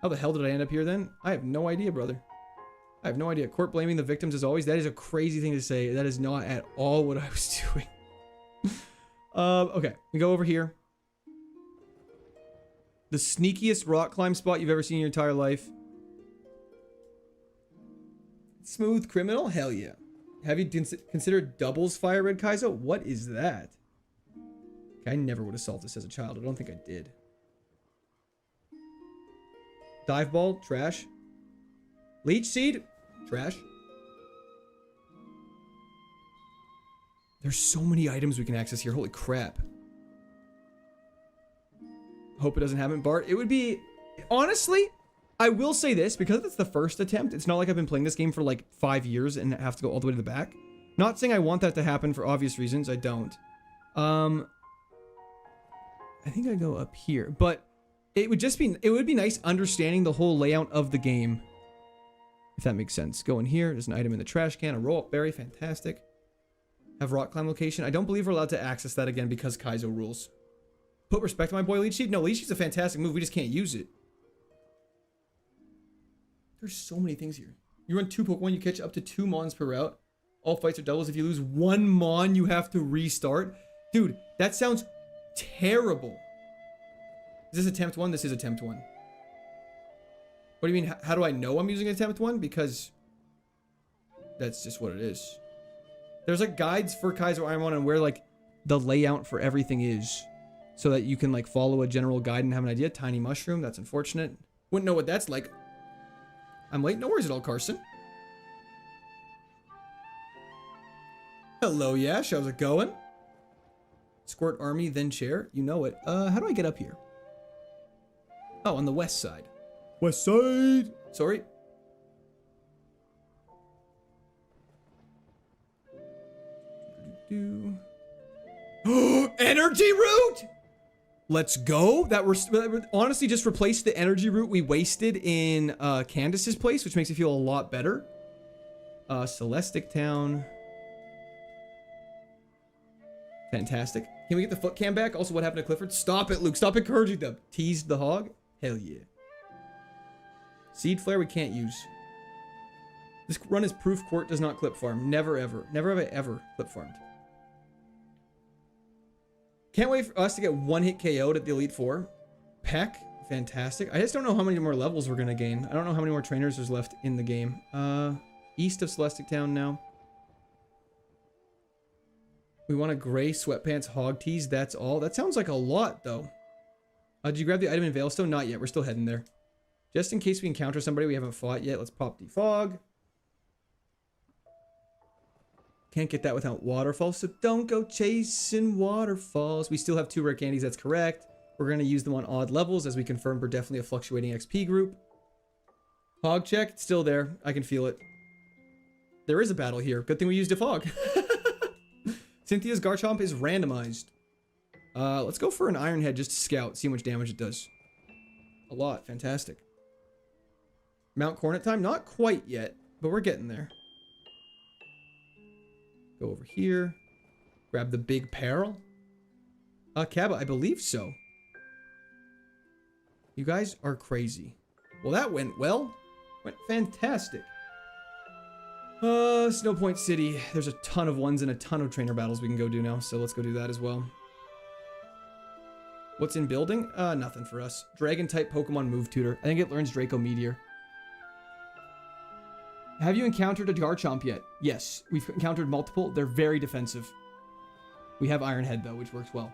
How the hell did I end up here, then? I have no idea, brother. I have no idea. Court blaming the victims as always. That is a crazy thing to say. That is not at all what I was doing. Okay. We go over here. The sneakiest rock climb spot you've ever seen in your entire life. Smooth criminal? Hell yeah. Have you considered doubles fire red Kaizo? What is that? Okay, I never would have solved this as a child. I don't think I did. Dive ball? Trash. Leech seed? Trash. There's so many items we can access here. Holy crap. Hope it doesn't happen. Bart, it would be... Honestly, I will say this. Because it's the first attempt, it's not like I've been playing this game for like 5 years and have to go all the way to the back. Not saying I want that to happen for obvious reasons. I don't. I think I go up here. But it would just be... It would be nice understanding the whole layout of the game. If that makes sense. Go in here. There's an item in the trash can. A roll-up berry. Fantastic. Have rock climb location. I don't believe we're allowed to access that again because Kaizo rules. Put respect on my boy Leech Seed. No, Leech Seed's a fantastic move. We just can't use it. There's so many things here. You run 2 Pokemon. You catch up to 2 Mons per route. All fights are doubles. If you lose 1 Mon, you have to restart. Dude, that sounds terrible. Is this attempt 1? This is attempt 1. What do you mean? How do I know I'm using attempt 1? Because that's just what it is. There's like guides for Kaizo Ironmon and where like the layout for everything is. So that you can like follow a general guide and have an idea. Tiny mushroom. That's unfortunate. Wouldn't know what that's like. I'm late. No worries at all, Carson. Hello, Yash. How's it going? Squirt army, then chair. You know it. How do I get up here? Oh, on the west side. West side. Sorry. Energy root. Let's go. That honestly just replaced the energy root we wasted in Candace's place, which makes me feel a lot better. Celestic Town. Fantastic. Can we get the foot cam back? Also, what happened to Clifford? Stop it, Luke. Stop encouraging them. Teased the hog? Hell yeah. Seed Flare we can't use. This run is proof Court does not clip farm. Never ever. Never have I ever clip farmed. Can't wait for us to get 1-hit KO'd at the Elite Four. Peck. Fantastic. I just don't know how many more levels we're going to gain. I don't know how many more trainers there's left in the game. East of Celestic Town now. We want a gray sweatpants hog tease. That's all. That sounds like a lot, though. Did you grab the item in Veilstone? Not yet. We're still heading there. Just in case we encounter somebody we haven't fought yet, let's pop defog. Can't get that without waterfalls, so don't go chasing waterfalls. We still have 2 rare candies, that's correct. We're going to use them on odd levels, as we confirmed we're definitely a fluctuating XP group. Hog check, it's still there. I can feel it. There is a battle here. Good thing we used defog. Cynthia's Garchomp is randomized. Let's go for an Iron Head just to scout, see how much damage it does. A lot, fantastic. Mount Cornet time, not quite yet, but we're getting there. Go over here. Grab the big peril. Kaba, I believe so. You guys are crazy. Well, that went well. Went fantastic. Snow Point City. There's a ton of ones and a ton of trainer battles we can go do now, so let's go do that as well. What's in building? Nothing for us. Dragon-type Pokemon Move Tutor. I think it learns Draco Meteor. Have you encountered a Garchomp yet? Yes, we've encountered multiple. They're very defensive. We have Iron Head, though, which works well.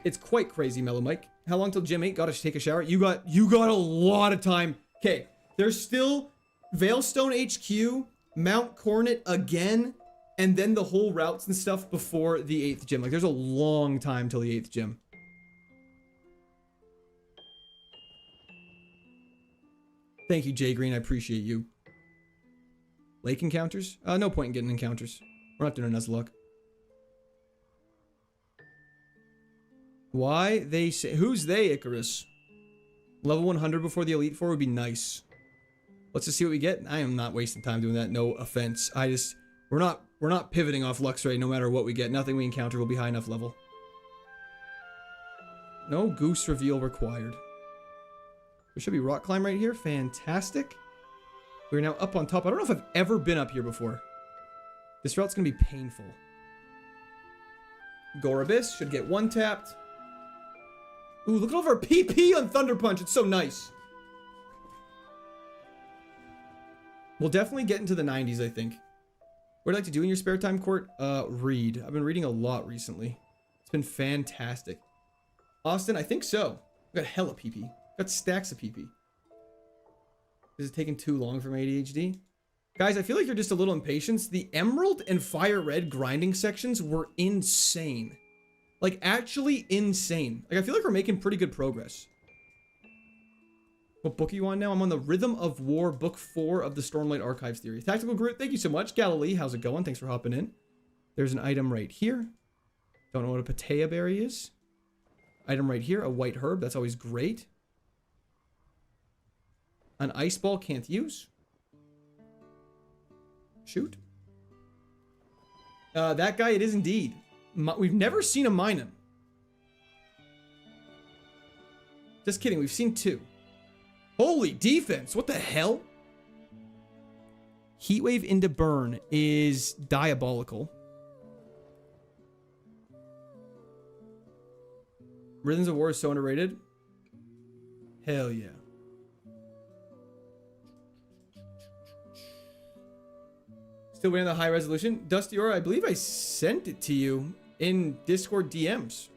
It's quite crazy, Mellow Mike. How long till Gym 8? Gotta take a shower. You got a lot of time. Okay, there's still Veilstone HQ, Mount Cornet again, and then the whole routes and stuff before the 8th gym. Like, there's a long time till the 8th gym. Thank you, Jay Green. I appreciate you. Lake encounters? No point in getting encounters. We're not doing Nuzlocke. Why they say... Who's they, Icarus? Level 100 before the Elite Four would be nice. Let's just see what we get. I am not wasting time doing that. No offense. We're not pivoting off Luxray no matter what we get. Nothing we encounter will be high enough level. No goose reveal required. There should be rock climb right here. Fantastic. We're now up on top. I don't know if I've ever been up here before. This route's gonna be painful. Gorabis should get one tapped. Ooh, look at all of our PP on Thunder Punch. It's so nice. We'll definitely get into the 90s, I think. What do you like to do in your spare time, Court? Read. I've been reading a lot recently. It's been fantastic. Austin, I think so. I've got hella PP. Got stacks of PP. Is it taking too long for my ADHD? Guys, I feel like you're just a little impatient. The Emerald and Fire Red grinding sections were insane. Like, actually insane. Like, I feel like we're making pretty good progress. What book are you on now? I'm on the Rhythm of War, book 4 of the Stormlight Archives Theory. Tactical Groot, thank you so much. Galilee, how's it going? Thanks for hopping in. There's an item right here. Don't know what a Patea Berry is. Item right here, a white herb. That's always great. An ice ball, can't use. Shoot. That guy, it is indeed. We've never seen a Minun. Just kidding, we've seen 2. Holy defense, what the hell? Heatwave into Burn is diabolical. Rhythms of War is so underrated. Hell yeah. Still waiting on the high resolution. Dusty Aura, I believe I sent it to you in Discord DMs.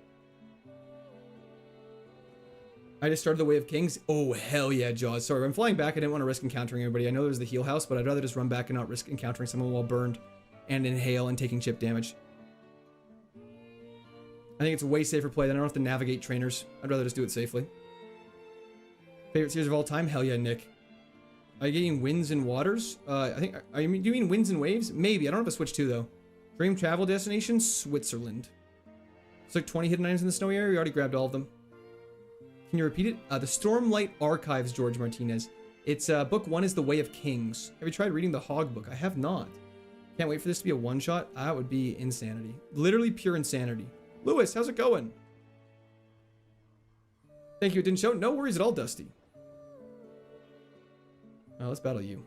I just started the Way of Kings. Oh, hell yeah, Jaws. Sorry, I'm flying back. I didn't want to risk encountering anybody. I know there's the heal house, but I'd rather just run back and not risk encountering someone while burned and inhale and taking chip damage. I think it's a way safer play than I don't have to navigate trainers. I'd rather just do it safely. Favorite series of all time? Hell yeah, Nick. Are you getting Winds and Waters? I think, do you mean Winds and Waves? Maybe. I don't have to switch to, though. Dream travel destination? Switzerland. It's like 20 hidden items in the snowy area. We already grabbed all of them. Can you repeat it? The Stormlight Archives, George Martinez. It's, book 1 is The Way of Kings. Have you tried reading the Hog book? I have not. Can't wait for this to be a one-shot. That would be insanity. Literally pure insanity. Lewis, how's it going? Thank you, it didn't show. No worries at all, Dusty. Let's battle you.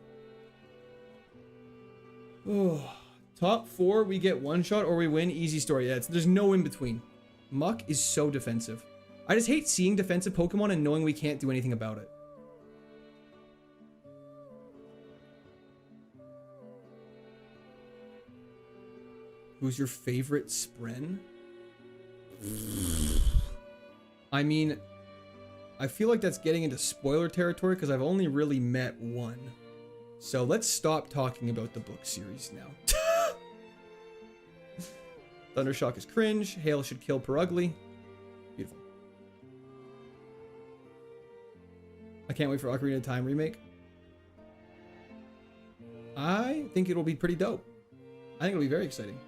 Oh, top 4, we get one shot or we win. Easy story. Yeah, there's no in between. Muck is so defensive. I just hate seeing defensive Pokemon and knowing we can't do anything about it. Who's your favorite Spren? I mean, I feel like that's getting into spoiler territory because I've only really met one. So let's stop talking about the book series now. Thundershock is cringe. Hail should kill per ugly. Beautiful. I can't wait for Ocarina of Time remake. I think it'll be pretty dope. I think it'll be very exciting.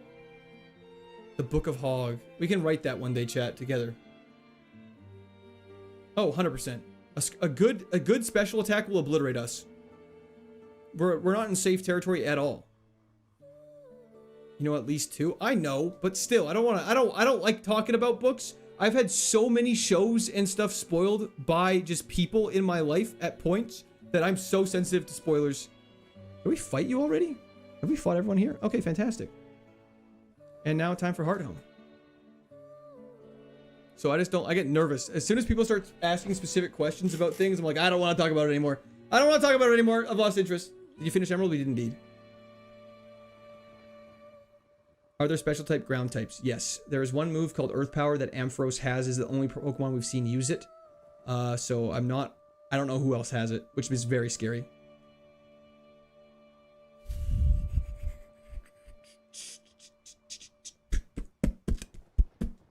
The Book of Hog. We can write that one day, chat, together. Oh, 100%. A good special attack will obliterate us. We're not in safe territory at all. You know, at least 2. I know, but still, I don't like talking about books. I've had so many shows and stuff spoiled by just people in my life at points that I'm so sensitive to spoilers. Did we fight you already? Have we fought everyone here? Okay, fantastic. And now time for Heart Home. So I get nervous. As soon as people start asking specific questions about things, I'm like, I don't want to talk about it anymore. I don't want to talk about it anymore. I've lost interest. Did you finish Emerald? We did indeed. Are there special type ground types? Yes. There is one move called Earth Power that Ampharos has. Is the only Pokemon we've seen use it. So I don't know who else has it, which is very scary.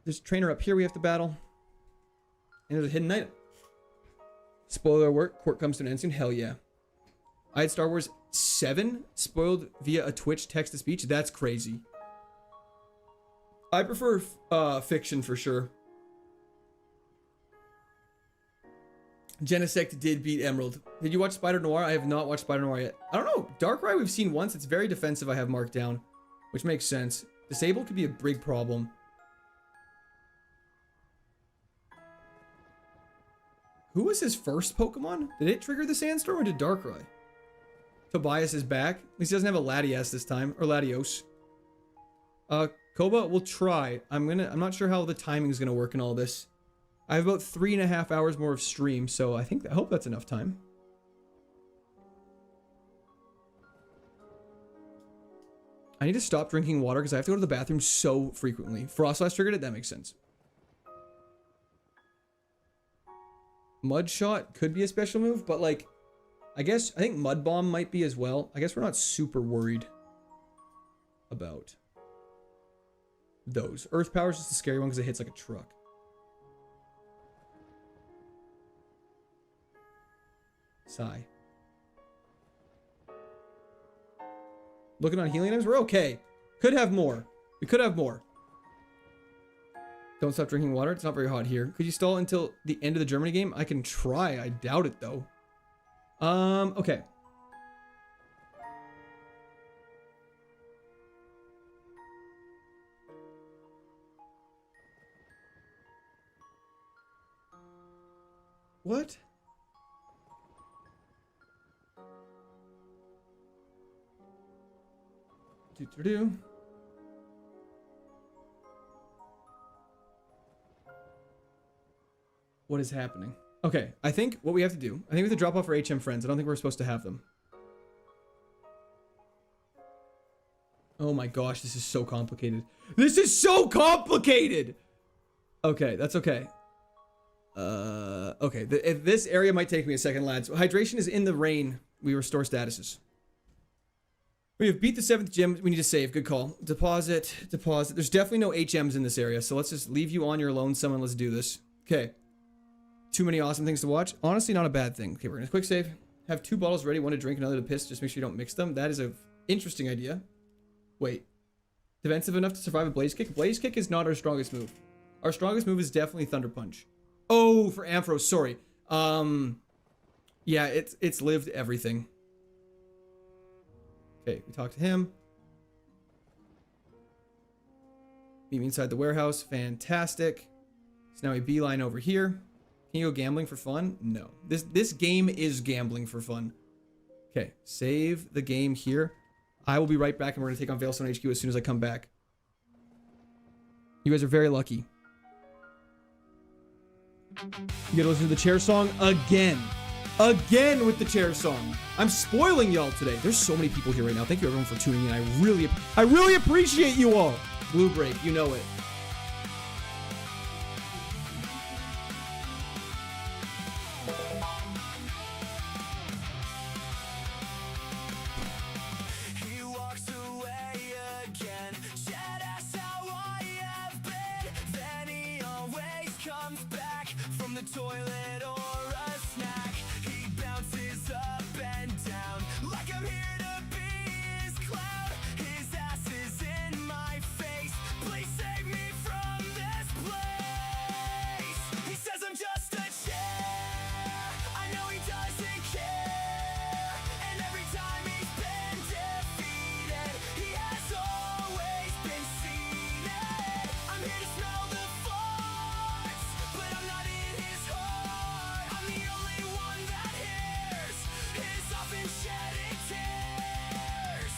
There's a trainer up here we have to battle. And there's a hidden item. Spoiler alert, court comes to an end soon. Hell yeah. I had Star Wars 7 spoiled via a Twitch text-to-speech. That's crazy. I prefer fiction for sure. Genesect did beat Emerald. Did you watch Spider Noir? I have not watched Spider Noir yet. I don't know. Darkrai we've seen once. It's very defensive I have marked down. Which makes sense. Disable could be a big problem. Who was his first Pokemon? Did it trigger the Sandstorm or did Darkrai? Tobias is back. At least he doesn't have a Latias this time. Or Latios. Koba, we'll try. I'm not sure how the timing is gonna work in all this. I have about 3.5 hours more of stream, so I hope that's enough time. I need to stop drinking water because I have to go to the bathroom so frequently. Frostlass triggered it, that makes sense. Mud Shot could be a special move, but like, I think Mud Bomb might be as well. I guess we're not super worried about those. Earth Power is just a scary one because it hits like a truck. Sigh. Looking on healing items, we're okay. Could have more. We could have more. Don't stop drinking water. It's not very hot here. Could you stall until the end of the Germany game? I can try. I doubt it though. Okay. What? Do. What is happening? Okay, I think what we have to do, I think we have to drop off our HM friends. I don't think we're supposed to have them. Oh my gosh, this is so complicated. This is so complicated! Okay, that's okay. Okay, this area might take me a second, lads. Hydration is in the rain. We restore statuses. We have beat the 7th gym. We need to save. Good call. Deposit. There's definitely no HMs in this area, so let's just leave you on your lonesome and let's do this. Okay. Too many awesome things to watch. Honestly, not a bad thing. Okay, we're gonna quick save. Have 2 bottles ready, one to drink, another to piss. Just make sure you don't mix them. That is an interesting idea. Wait. Defensive enough to survive a Blaze Kick? Blaze Kick is not our strongest move. Our strongest move is definitely Thunder Punch. Oh, for Ampharos, sorry. Yeah, it's lived everything. Okay, we talked to him. Meet me inside the warehouse. Fantastic. So now we beeline over here. Can you go gambling for fun? No. This game is gambling for fun. Okay, save the game here. I will be right back and we're going to take on Veilstone HQ as soon as I come back. You guys are very lucky. You gotta listen to the chair song again. Again with the chair song. I'm spoiling y'all today. There's so many people here right now. Thank you everyone for tuning in. I really appreciate you all. Blue Break, you know it. the toilet or a snack. He bounces up and down like I'm here to be his clown. His ass is in my face. Please save me from this place. He says I'm just a chair. I know he doesn't care. And every time he's been defeated, he has always been seated. I'm here to smell the farts, but I'm not in his heart. I'm the only one that hears his often shedding tears.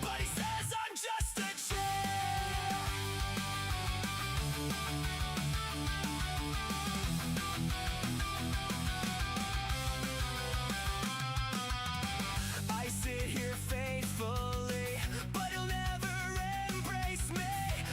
But he says I'm just a chair. I sit here faithfully, but he'll never embrace me.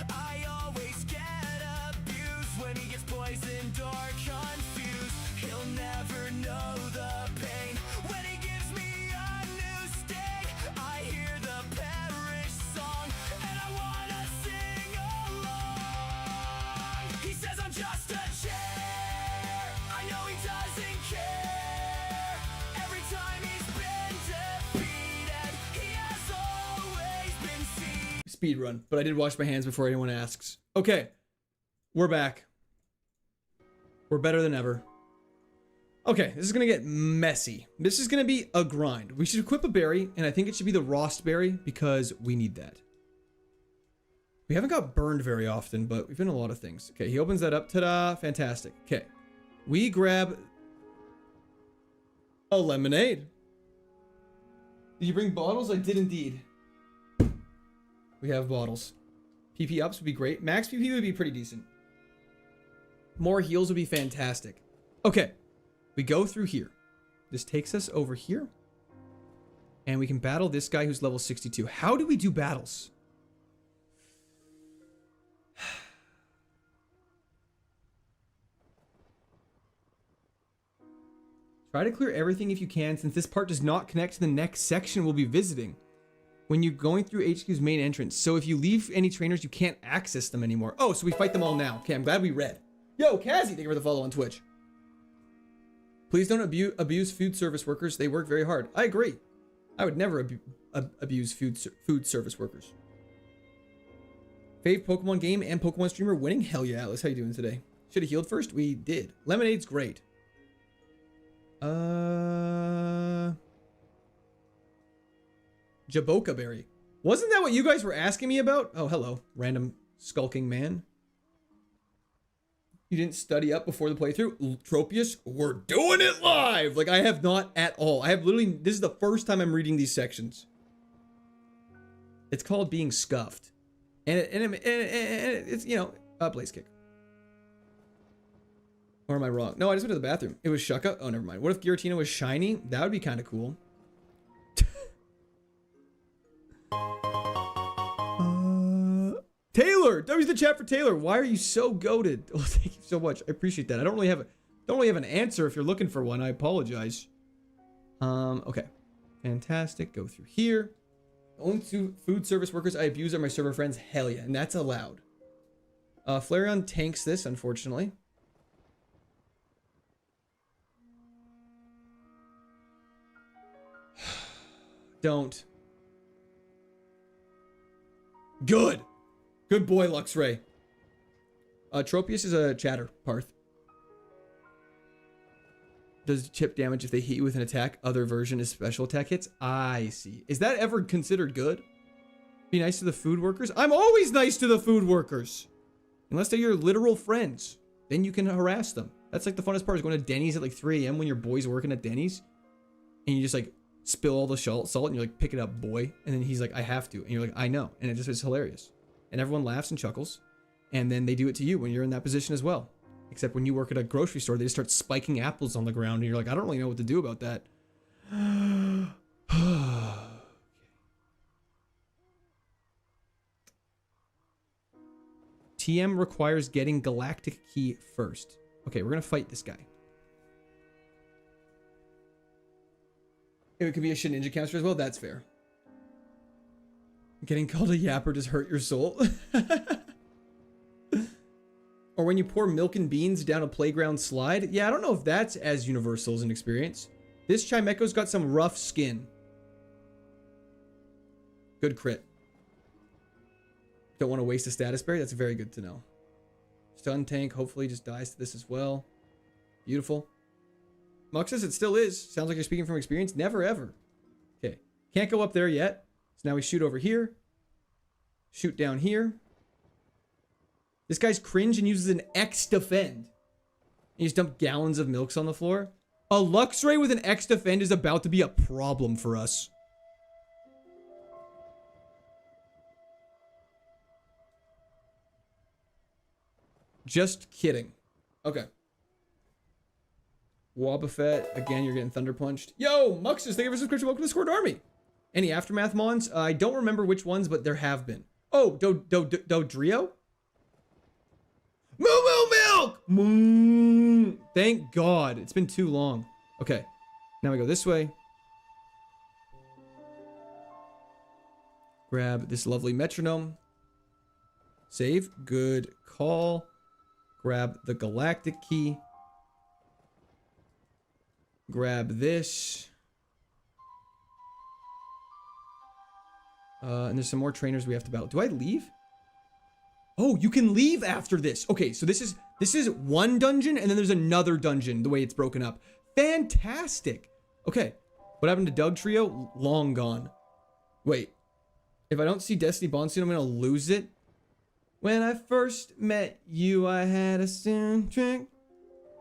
I always get abused when he gets poisoned or confused. He'll never know the pain when he gives me a new sting. I hear the parish song and I wanna sing along. He says I'm just a chair. I know he doesn't care. Every time he's been defeated, he has always been seen. Speed run, but I did wash my hands before anyone asks. Okay, we're back. We're better than ever. Okay, this is gonna get messy. This is gonna be a grind. We should equip a berry, and I think it should be the Rost berry because we need that. We haven't got burned very often, but we've done a lot of things. Okay, he opens that up. Ta-da! Fantastic. Okay, we grab a lemonade. Did you bring bottles? I did indeed. We have bottles. PP ups would be great. Max PP would be pretty decent. More heals would be fantastic. Okay, we go through here. This takes us over here. And we can battle this guy who's level 62. How do we do battles? Try to clear everything if you can, since this part does not connect to the next section we'll be visiting when you're going through HQ's main entrance. So if you leave any trainers, you can't access them anymore. Oh, so we fight them all now. Okay, I'm glad we read. Yo, Kazzy, thank you for the follow on Twitch. Please don't abuse food service workers. They work very hard. I agree. I would never abuse food service workers. Fave Pokemon game and Pokemon streamer winning? Hell yeah, Atlas. How you doing today? Should have healed first? We did. Lemonade's great. Jaboka berry. Wasn't that what you guys were asking me about? Oh, hello, random skulking man. You didn't study up before the playthrough? Tropius, we're doing it live! Like, I have not at all. I have literally, this is the first time I'm reading these sections. It's called being scuffed. And it's, you know, a blaze kick. Or am I wrong? No, I just went to the bathroom. It was Shucka. Oh, never mind. What if Giratina was shiny? That would be kind of cool. Taylor! W's the chat for Taylor. Why are you so goated? Oh, thank you so much. I appreciate that. I don't really have an answer if you're looking for one. I apologize. Okay. Fantastic. Go through here. Only two food service workers I abuse are my server friends. Hell yeah. And that's allowed. Flareon tanks this, unfortunately. Don't. Good. Good boy, Luxray. Tropius is a chatter, Parth. Does chip damage if they hit you with an attack? Other version is special attack hits? I see. Is that ever considered good? Be nice to the food workers? I'm always nice to the food workers. Unless they're your literal friends. Then you can harass them. That's like the funnest part is going to Denny's at like 3 a.m. when your boy's working at Denny's. And you just like spill all the salt and you're like, pick it up, boy. And then he's like, I have to. And you're like, I know. And it just is hilarious. And everyone laughs and chuckles. And then they do it to you when you're in that position as well. Except when you work at a grocery store, they just start spiking apples on the ground. And you're like, I don't really know what to do about that. TM requires getting Galactic Key first. Okay, we're going to fight this guy. It could be a shit ninja caster as well. That's fair. Getting called a yapper just hurt your soul. Or when you pour milk and beans down a playground slide. Yeah, I don't know if that's as universal as an experience. This Chimecho's got some rough skin. Good crit. Don't want to waste a status berry. That's very good to know. Stun tank hopefully just dies to this as well. Beautiful. Mux says it still is. Sounds like you're speaking from experience. Never ever. Okay. Can't go up there yet. So now we shoot over here. Shoot down here. This guy's cringe and uses an X defend. He just dumped gallons of milks on the floor. A Luxray with an X defend is about to be a problem for us. Just kidding. Okay. Wobbuffet. Again, you're getting thunder punched. Yo, Muxus, thank you for subscription. Welcome to the Squad Army. Any Aftermath Mons? I don't remember which ones, but there have been. Oh, Dodrio? Moo Milk! Moo. Thank God. It's been too long. Okay. Now we go this way. Grab this lovely metronome. Save. Good call. Grab the galactic key. Grab this. And there's some more trainers we have to battle. Do I leave? Oh, you can leave after this. Okay, so this is one dungeon and then there's another dungeon, the way it's broken up. Fantastic. Okay. What happened to Doug Trio? Long gone. Wait. If I don't see Destiny Bond soon, I'm gonna lose it. When I first met you, I had a soundtrack.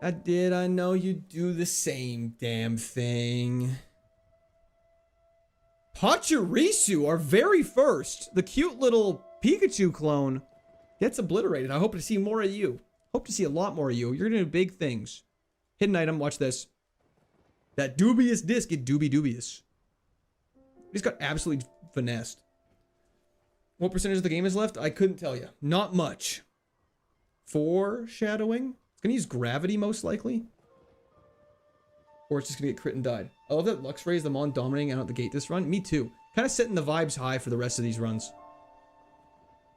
I know you'd do the same damn thing. Pachirisu, our very first, the cute little Pikachu clone, gets obliterated. I hope to see more of you. Hope to see a lot more of you. You're gonna do big things. Hidden item, watch this. That dubious disc, it dubious. He's got absolutely finessed. What percentage of the game is left? I couldn't tell you. Not much. Foreshadowing? It's gonna use gravity most likely. Or it's just gonna get crit and died. I love that Luxray is the Mon dominating out the gate this run. Me too. Kind of setting the vibes high for the rest of these runs.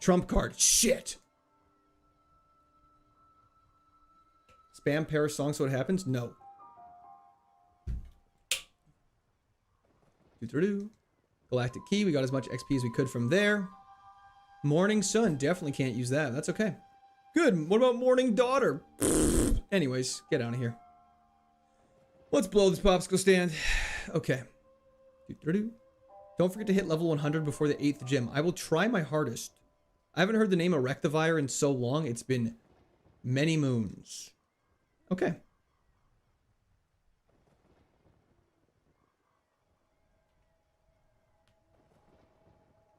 Trump card. Shit. Spam Paris song so it happens? No. Doo-doo-doo. Galactic Key. We got as much XP as we could from there. Morning Sun. Definitely can't use that. That's okay. Good. What about Morning Daughter? Anyways, get out of here. Let's blow this popsicle stand. Okay. Don't forget to hit level 100 before the 8th gym. I will try my hardest. I haven't heard the name Erectivire in so long. It's been many moons. Okay.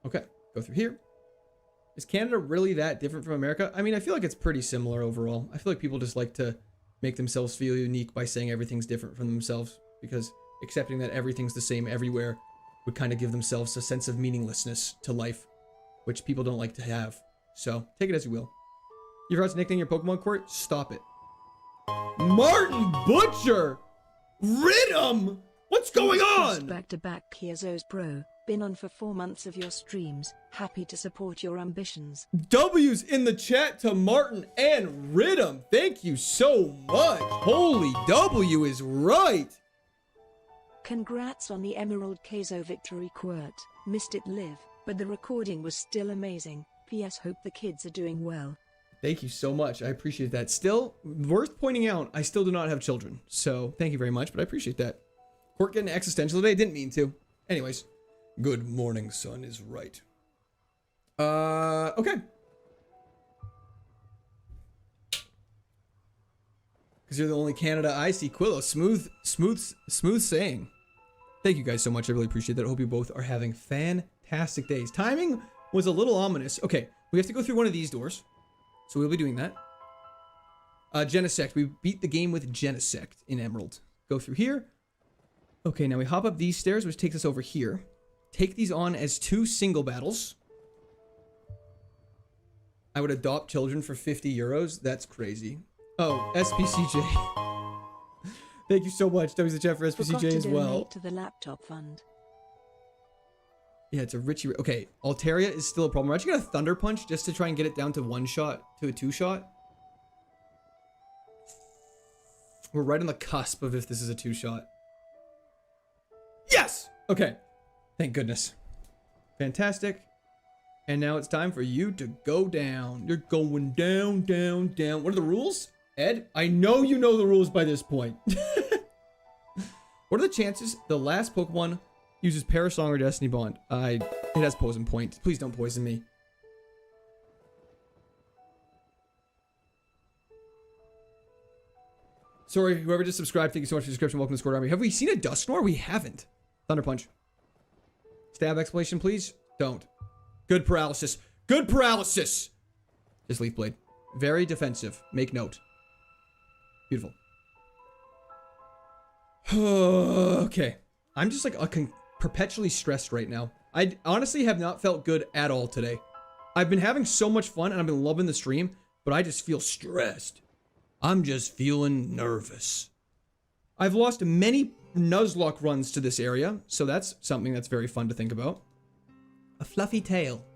Okay. Go through here. Is Canada really that different from America? I mean, I feel like it's pretty similar overall. I feel like people just like to make themselves feel unique by saying everything's different from themselves, because accepting that everything's the same everywhere would kind of give themselves a sense of meaninglessness to life, which people don't like to have. So take it as you will. You forgot to nickname your Pokemon court? Stop it. Martin Butcher! Rhythm! What's going on? Back to back Kiazos bro. Been on for 4 months of your streams. Happy to support your ambitions. W's in the chat to Martin and Rhythm. Thank you so much. Holy W is right. Congrats on the Emerald KAIZO victory quote. Missed it live, but the recording was still amazing. PS hope the kids are doing well. Thank you so much. I appreciate that. Still, worth pointing out, I still do not have children. So thank you very much, but I appreciate that. Court getting existential today. Didn't mean to. Anyways. Good morning, sun is right. Okay. Because you're the only Canada I see. Quillo, smooth saying. Thank you guys so much. I really appreciate that. I hope you both are having fantastic days. Timing was a little ominous. Okay, we have to go through one of these doors. So we'll be doing that. Genesect. We beat the game with Genesect in Emerald. Go through here. Okay, now we hop up these stairs, which takes us over here. Take these on as 2 single battles. I would adopt children for 50 euros. That's crazy. Oh, SPCJ. Thank you so much. W's the chat for SPCJ as well. To the laptop fund. Yeah, it's a Richie. Okay, Altaria is still a problem. We're actually gonna Thunder Punch just to try and get it down to 1 shot to a 2 shot. We're right on the cusp of if this is a 2-shot. Yes! Okay. Thank goodness. Fantastic. And now it's time for you to go down. You're going down, down, down. What are the rules? Ed, I know you know the rules by this point. What are the chances the last Pokemon uses Parasong or Destiny Bond? It has poison point. Please don't poison me. Sorry, whoever just subscribed, thank you so much for the subscription. Welcome to Squad Army. Have we seen a Dusknoir? We haven't. Thunder Punch. Stab explanation, please. Don't. Good paralysis. Good paralysis! Just Leaf Blade. Very defensive. Make note. Beautiful. Okay. I'm just like perpetually stressed right now. I honestly have not felt good at all today. I've been having so much fun and I've been loving the stream, but I just feel stressed. I'm just feeling nervous. I've lost many Nuzlocke runs to this area, so that's something that's very fun to think about. A fluffy tail.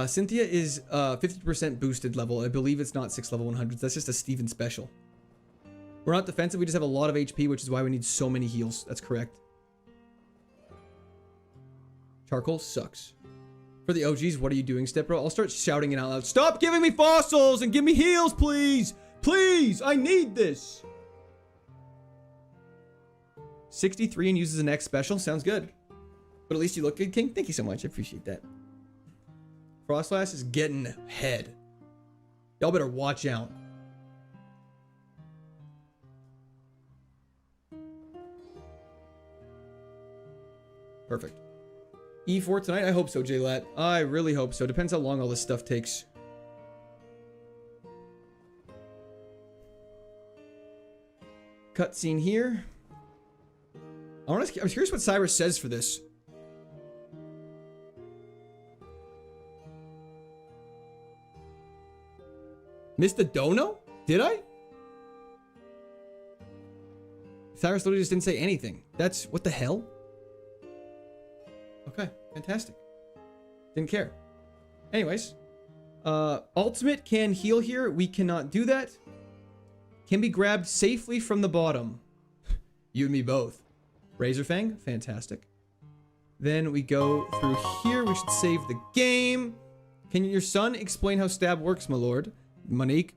Cynthia is 50% boosted level. I believe it's not 6 level 100s. That's just a Steven special. We're not defensive. We just have a lot of HP, which is why we need so many heals. That's correct. Charcoal sucks. For the OGs, what are you doing, Stepbro? I'll start shouting it out loud. Stop giving me fossils and give me heals, please! Please! I need this! 63 and uses an X special. Sounds good. But at least you look good, King. Thank you so much. I appreciate that. Frostlass is getting head. Y'all better watch out. Perfect. E4 tonight? I hope so, J-Lat. I really hope so. Depends how long all this stuff takes. Cutscene here. I'm curious what Cyrus says for this. Missed the dono? Did I? Cyrus literally just didn't say anything. That's... what the hell? Okay, fantastic. Didn't care. Anyways. Ultimate can heal here. We cannot do that. Can be grabbed safely from the bottom. You and me both. Razorfang, fantastic. Then we go through here. We should save the game. Can your son explain how stab works, my lord? Monique,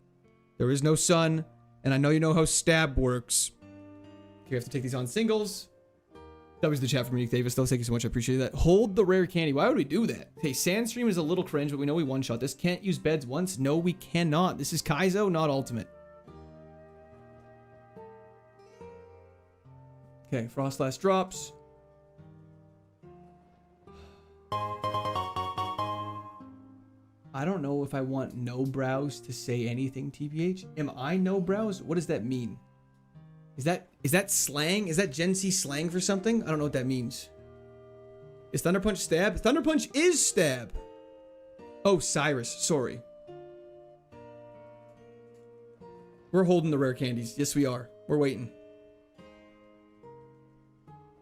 there is no sun, and I know you know how stab works. Okay, we have to take these on singles. That was the chat from Monique Davis, though. Thank you so much. I appreciate that. Hold the rare candy. Why would we do that? Okay, Sandstream is a little cringe, but we know we one-shot this. Can't use beds once. No, we cannot. This is Kaizo, not Ultimate. Okay, Frostlass drops. I don't know if I want no brows to say anything, TBH. Am I no brows? What does that mean? Is that slang? Is that Gen Z slang for something? I don't know what that means. Is Thunder Punch stab? Thunder Punch is stab. Oh, Cyrus. Sorry. We're holding the rare candies. Yes, we are. We're waiting.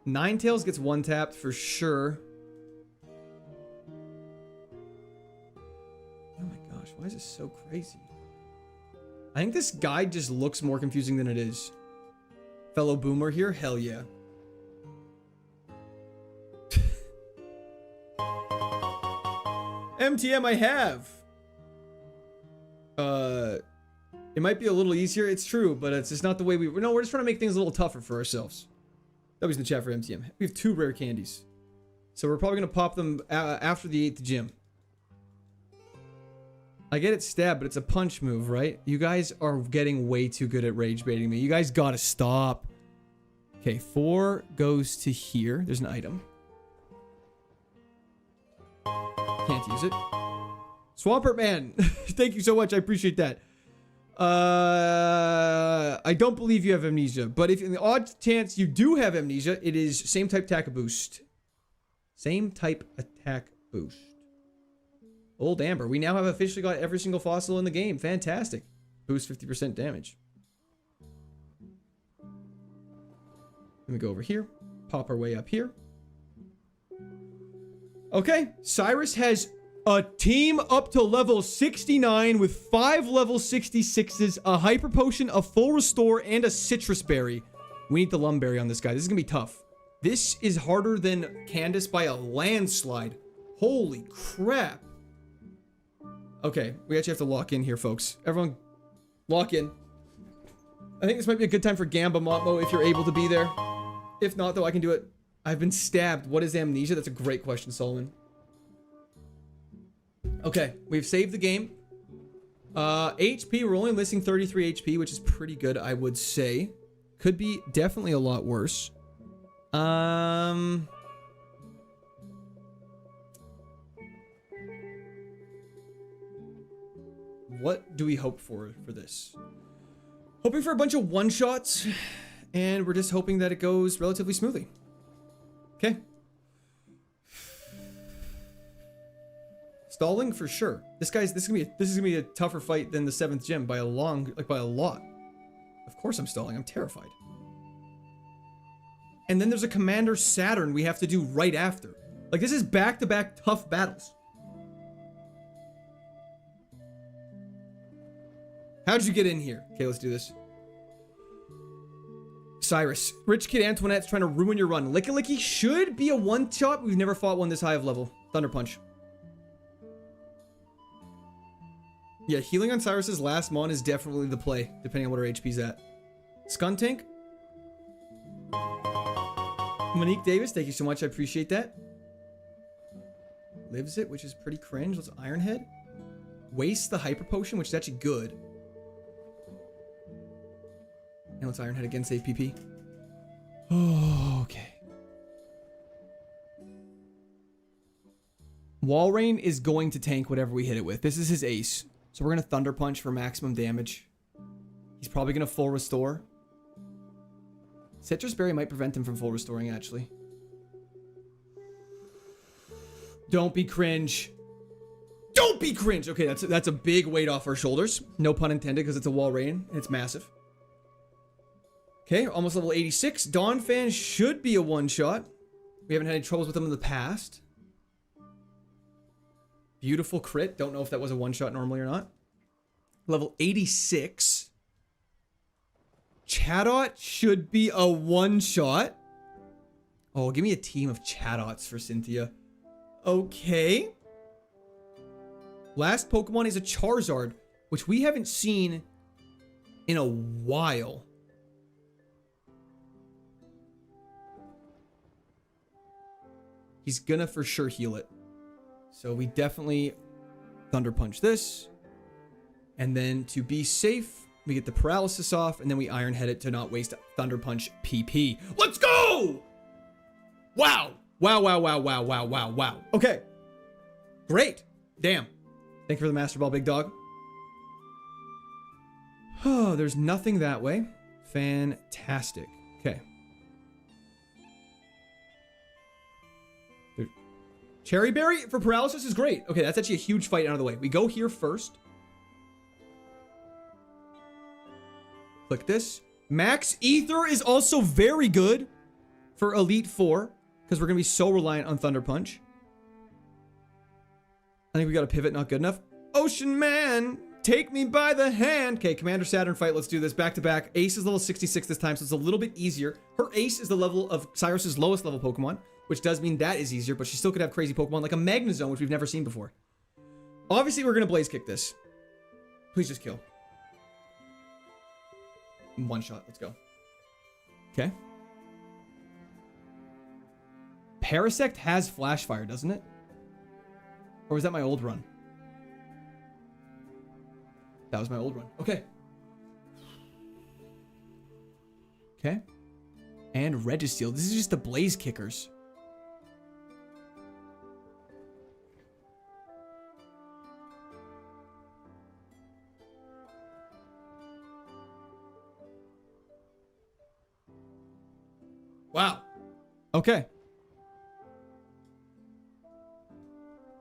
Ninetales gets one tapped for sure. Oh my gosh, why is this so crazy? I think this guide just looks more confusing than it is. Fellow boomer here? Hell yeah. MTM I have. It might be a little easier. It's true, but it's just not the way we... No, we're just trying to make things a little tougher for ourselves. That was in the chat for MTM. We have 2 rare candies. So we're probably going to pop them after the 8th gym. I get it stab, but it's a punch move, right? You guys are getting way too good at rage baiting me. You guys gotta stop. Okay, 4 goes to here. There's an item. Can't use it. Swampert Man! Thank you so much, I appreciate that. I don't believe you have amnesia, but if in the odd chance you do have amnesia, it is same type attack boost. Same type attack boost. Old Amber. We now have officially got every single fossil in the game. Fantastic. Boost 50% damage. Let me go over here. Pop our way up here. Okay. Cyrus has A team up to level 69 with 5 level 66s, a hyper potion, a full restore, and a citrus berry. We need the lumberry on this guy. This is gonna be tough. This is harder than Candace by a landslide. Holy crap. Okay, we actually have to lock in here, folks. Everyone, lock in. I think this might be a good time for Gamba Motmo if you're able to be there. If not, though, I can do it. I've been stabbed. What is amnesia? That's a great question, Solomon. Okay, we've saved the game. HP, we're only listing 33 HP, which is pretty good, I would say. Could be definitely a lot worse. What do we hope for this? Hoping for a bunch of one-shots, and we're just hoping that it goes relatively smoothly. Okay. Stalling for sure. This is gonna be a tougher fight than the 7th gym by a lot. Of course I'm stalling. I'm terrified. And then there's a Commander Saturn we have to do right after. Like, this is back-to-back tough battles. How'd you get in here? Okay, let's do this. Cyrus. Rich Kid Antoinette's trying to ruin your run. Licky Licky should be a one-shot. We've never fought one this high of level. Thunder Punch. Yeah, healing on Cyrus's last mon is definitely the play, depending on what her HP's at. Skuntank. Monique Davis, thank you so much. I appreciate that. Lives it, which is pretty cringe. Let's Ironhead. Waste the Hyper Potion, which is actually good. And let's Ironhead again, save PP. Oh, okay. Walrein is going to tank whatever we hit it with. This is his ace. So we're going to Thunder Punch for maximum damage. He's probably going to full restore. Citrus Berry might prevent him from full restoring, actually. Don't be cringe. Don't be cringe! Okay, that's a big weight off our shoulders. No pun intended, because it's a Walrein, and it's massive. Okay, almost level 86. Dawn Fan should be a one-shot. We haven't had any troubles with them in the past. Beautiful crit. Don't know if that was a one-shot normally or not. Level 86. Chatot should be a one-shot. Oh, give me a team of Chatots for Cynthia. Okay. Last Pokemon is a Charizard, which we haven't seen in a while. He's gonna for sure heal it. So we definitely Thunder Punch this. And then to be safe, we get the paralysis off, and then we Iron Head it to not waste Thunder Punch PP. Let's go! Wow. Wow, wow, wow, wow, wow, wow, wow. Okay. Great. Damn. Thank you for the Master Ball, big dog. Oh, there's nothing that way. Fantastic. Okay. Cherry Berry for paralysis is great. Okay, that's actually a huge fight out of the way. We go here first. Click this. Max Ether is also very good for Elite 4, because we're going to be so reliant on Thunder Punch. I think we got a pivot, not good enough. Ocean Man, take me by the hand. Okay, Commander Saturn fight. Let's do this back to back. Ace is level 66 this time, so it's a little bit easier. Her Ace is the level of Cyrus's lowest level Pokemon, which does mean that is easier, but she still could have crazy Pokemon like a Magnezone, which we've never seen before. Obviously, we're going to Blaze Kick this. Please just kill. One shot. Let's go. Okay. Parasect has Flash Fire, doesn't it? Or was that my old run? That was my old run. Okay. Okay. And Registeel. This is just the Blaze Kickers. Wow. Okay.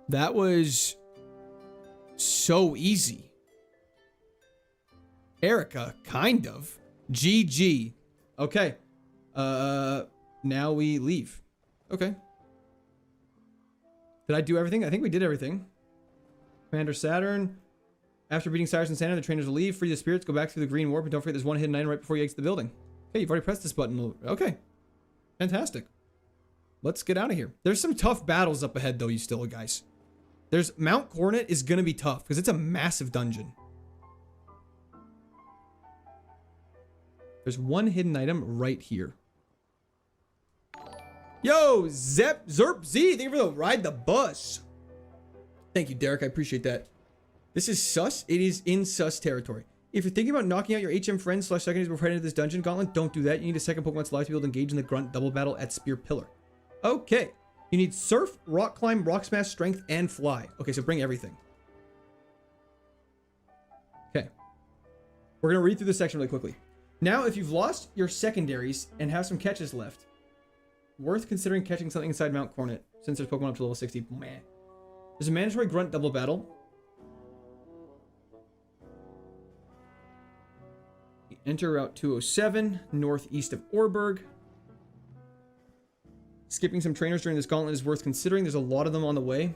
That was so easy. Erica, kind of. GG. Okay. Now we leave. Okay. Did I do everything? I think we did everything. Commander Saturn. After beating Cyrus and Santa, the trainers will leave, free the spirits, go back through the green warp, and don't forget there's one hidden item right before you exit the building. Okay, you've already pressed this button. Okay. Fantastic. Let's get out of here. There's some tough battles up ahead, though, you still, guys. There's Mount Coronet is going to be tough, because it's a massive dungeon. There's one hidden item right here. Yo, Zerp Z, thank you for the ride the bus. Thank you, Derek. I appreciate that. This is sus. It is in sus territory. If you're thinking about knocking out your HM friends / secondaries before heading into this dungeon gauntlet, don't do that. You need a second Pokemon Live to be able to engage in the grunt double battle at Spear Pillar. Okay. You need Surf, Rock Climb, Rock Smash, Strength, and Fly. Okay, so bring everything. Okay. We're going to read through this section really quickly. Now, if you've lost your secondaries and have some catches left, worth considering catching something inside Mount Coronet, since there's Pokemon up to level 60. Meh. There's a mandatory grunt double battle. Enter Route 207, northeast of Orberg. Skipping some trainers during this gauntlet is worth considering. There's a lot of them on the way.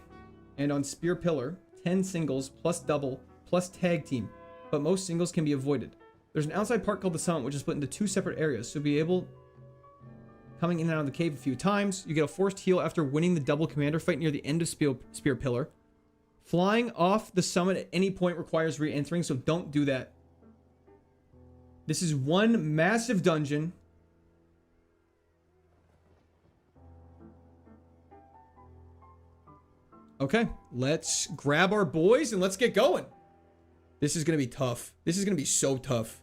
And on Spear Pillar, 10 singles plus double plus tag team. But most singles can be avoided. There's an outside part called the Summit, which is split into 2 separate areas. So be able... Coming in and out of the cave a few times. You get a forced heal after winning the double commander fight near the end of Spear Pillar. Flying off the summit at any point requires re-entering, so don't do that. This is one massive dungeon. Okay, let's grab our boys and let's get going. This is going to be tough. This is going to be so tough.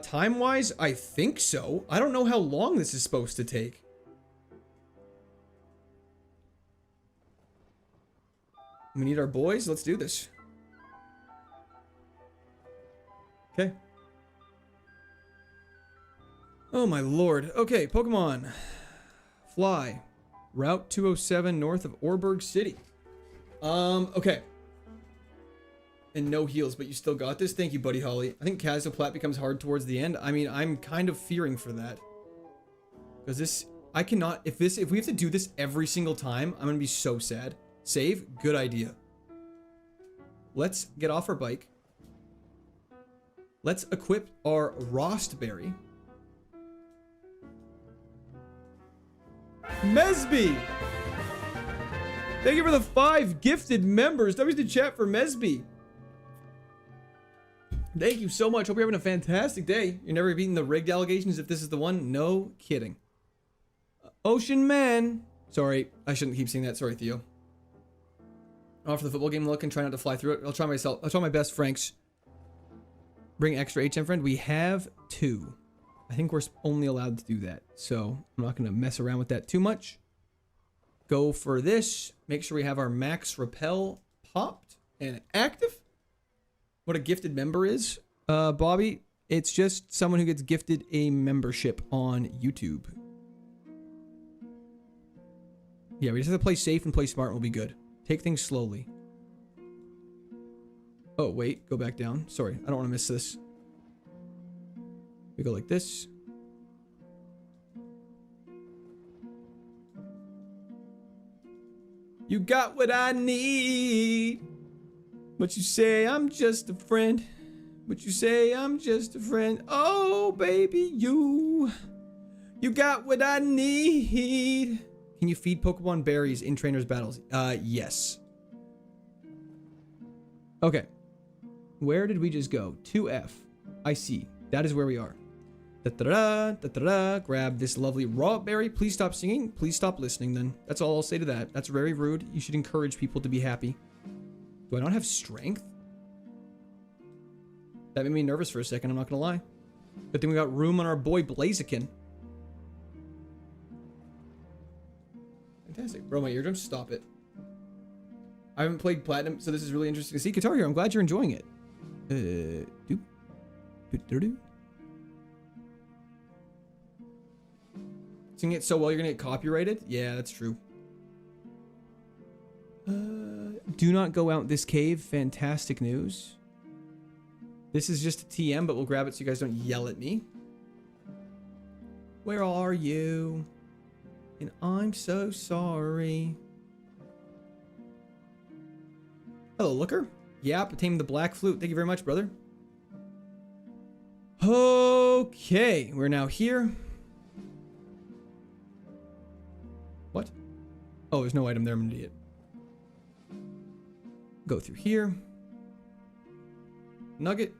Time-wise, I think so. I don't know how long this is supposed to take. We need our boys. Let's do this. Okay. Oh my lord. Okay, Pokemon. Fly. Route 207 north of Orberg City. Okay. And no heals, but you still got this. Thank you, Buddy Holly. I think KAIZO Plat becomes hard towards the end. I mean, I'm kind of fearing for that. Because this... I cannot... If we have to do this every single time, I'm going to be so sad. Save? Good idea. Let's get off our bike. Let's equip our Rostberry. Mesby! Thank you for the 5 gifted members. That was the chat for Mesby. Thank you so much. Hope you're having a fantastic day. You're never beating the rigged allegations if this is the one. No kidding. Ocean Man. Sorry, I shouldn't keep saying that. Sorry, Theo. Off for the football game look and try not to fly through it. I'll try myself. I'll try my best, Franks. Bring extra HM friend. We have 2. I think we're only allowed to do that. So I'm not going to mess around with that too much. Go for this. Make sure we have our max repel popped and active. What a gifted member is, Bobby. It's just someone who gets gifted a membership on YouTube. Yeah, we just have to play safe and play smart and we'll be good. Take things slowly. Oh, wait. Go back down. Sorry, I don't want to miss this. We go like this. You got what I need. But you say I'm just a friend. But you say I'm just a friend. Oh, baby, you got what I need. Can you feed Pokemon berries in trainers' battles? Yes. Okay. Where did we just go? 2F. I see. That is where we are. Da-da-da, da-da-da. Grab this lovely raw berry. Please stop singing. Please stop listening then. That's all I'll say to that. That's very rude. You should encourage people to be happy. Do I not have strength? That made me nervous for a second, I'm not gonna lie. Good thing we got room on our boy Blaziken. Fantastic. Bro, my eardrums, stop it. I haven't played Platinum, so this is really interesting to see. Guitar Hero, I'm glad you're enjoying it. Singing it so well, you're gonna get copyrighted? Yeah, that's true. Do not go out this cave. Fantastic news. This is just a TM, but we'll grab it so you guys don't yell at me. Where are you? And I'm so sorry. Hello, Looker. Yap, tamed the black flute. Thank you very much, brother. Okay, we're now here. What? Oh, there's no item there. I'm an idiot. Go through here. Nugget.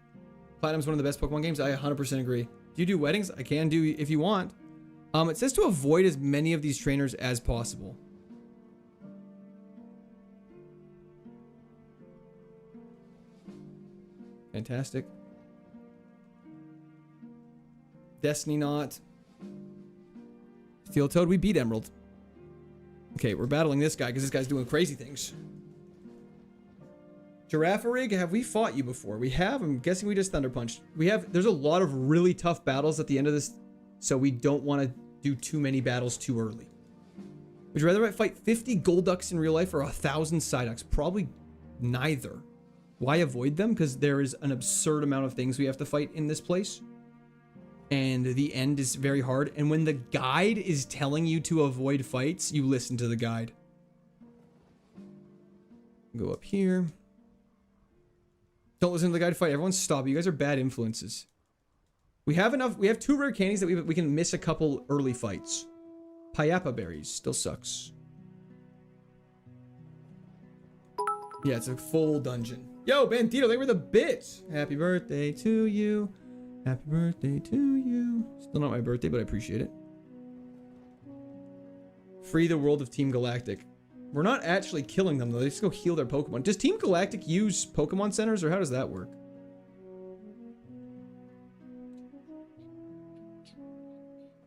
Platinum's one of the best Pokemon games. I 100% agree. Do you do weddings? I can do if you want. It says to avoid as many of these trainers as possible. Fantastic. Destiny Knot. Steel Toad. We beat Emerald. Okay, we're battling this guy because this guy's doing crazy things. Giraffe-Rig, have we fought you before? We have. I'm guessing we just Thunder Punched. There's a lot of really tough battles at the end of this, so we don't want to do too many battles too early. Would you rather fight 50 Golducks in real life or 1,000 Psyducks? Probably neither. Why avoid them? Because there is an absurd amount of things we have to fight in this place. And the end is very hard. And when the guide is telling you to avoid fights, you listen to the guide. Go up here. Don't listen to the guy to fight. Everyone stop. You guys are bad influences. We have enough. We have 2 rare candies that we can miss a couple early fights. Payapa berries still sucks. Yeah, it's a full dungeon. Yo, Bandito, they were the bits. Happy birthday to you. Happy birthday to you. Still not my birthday, but I appreciate it. Free the world of Team Galactic. We're not actually killing them, though. They just go heal their Pokemon. Does Team Galactic use Pokemon centers, or how does that work?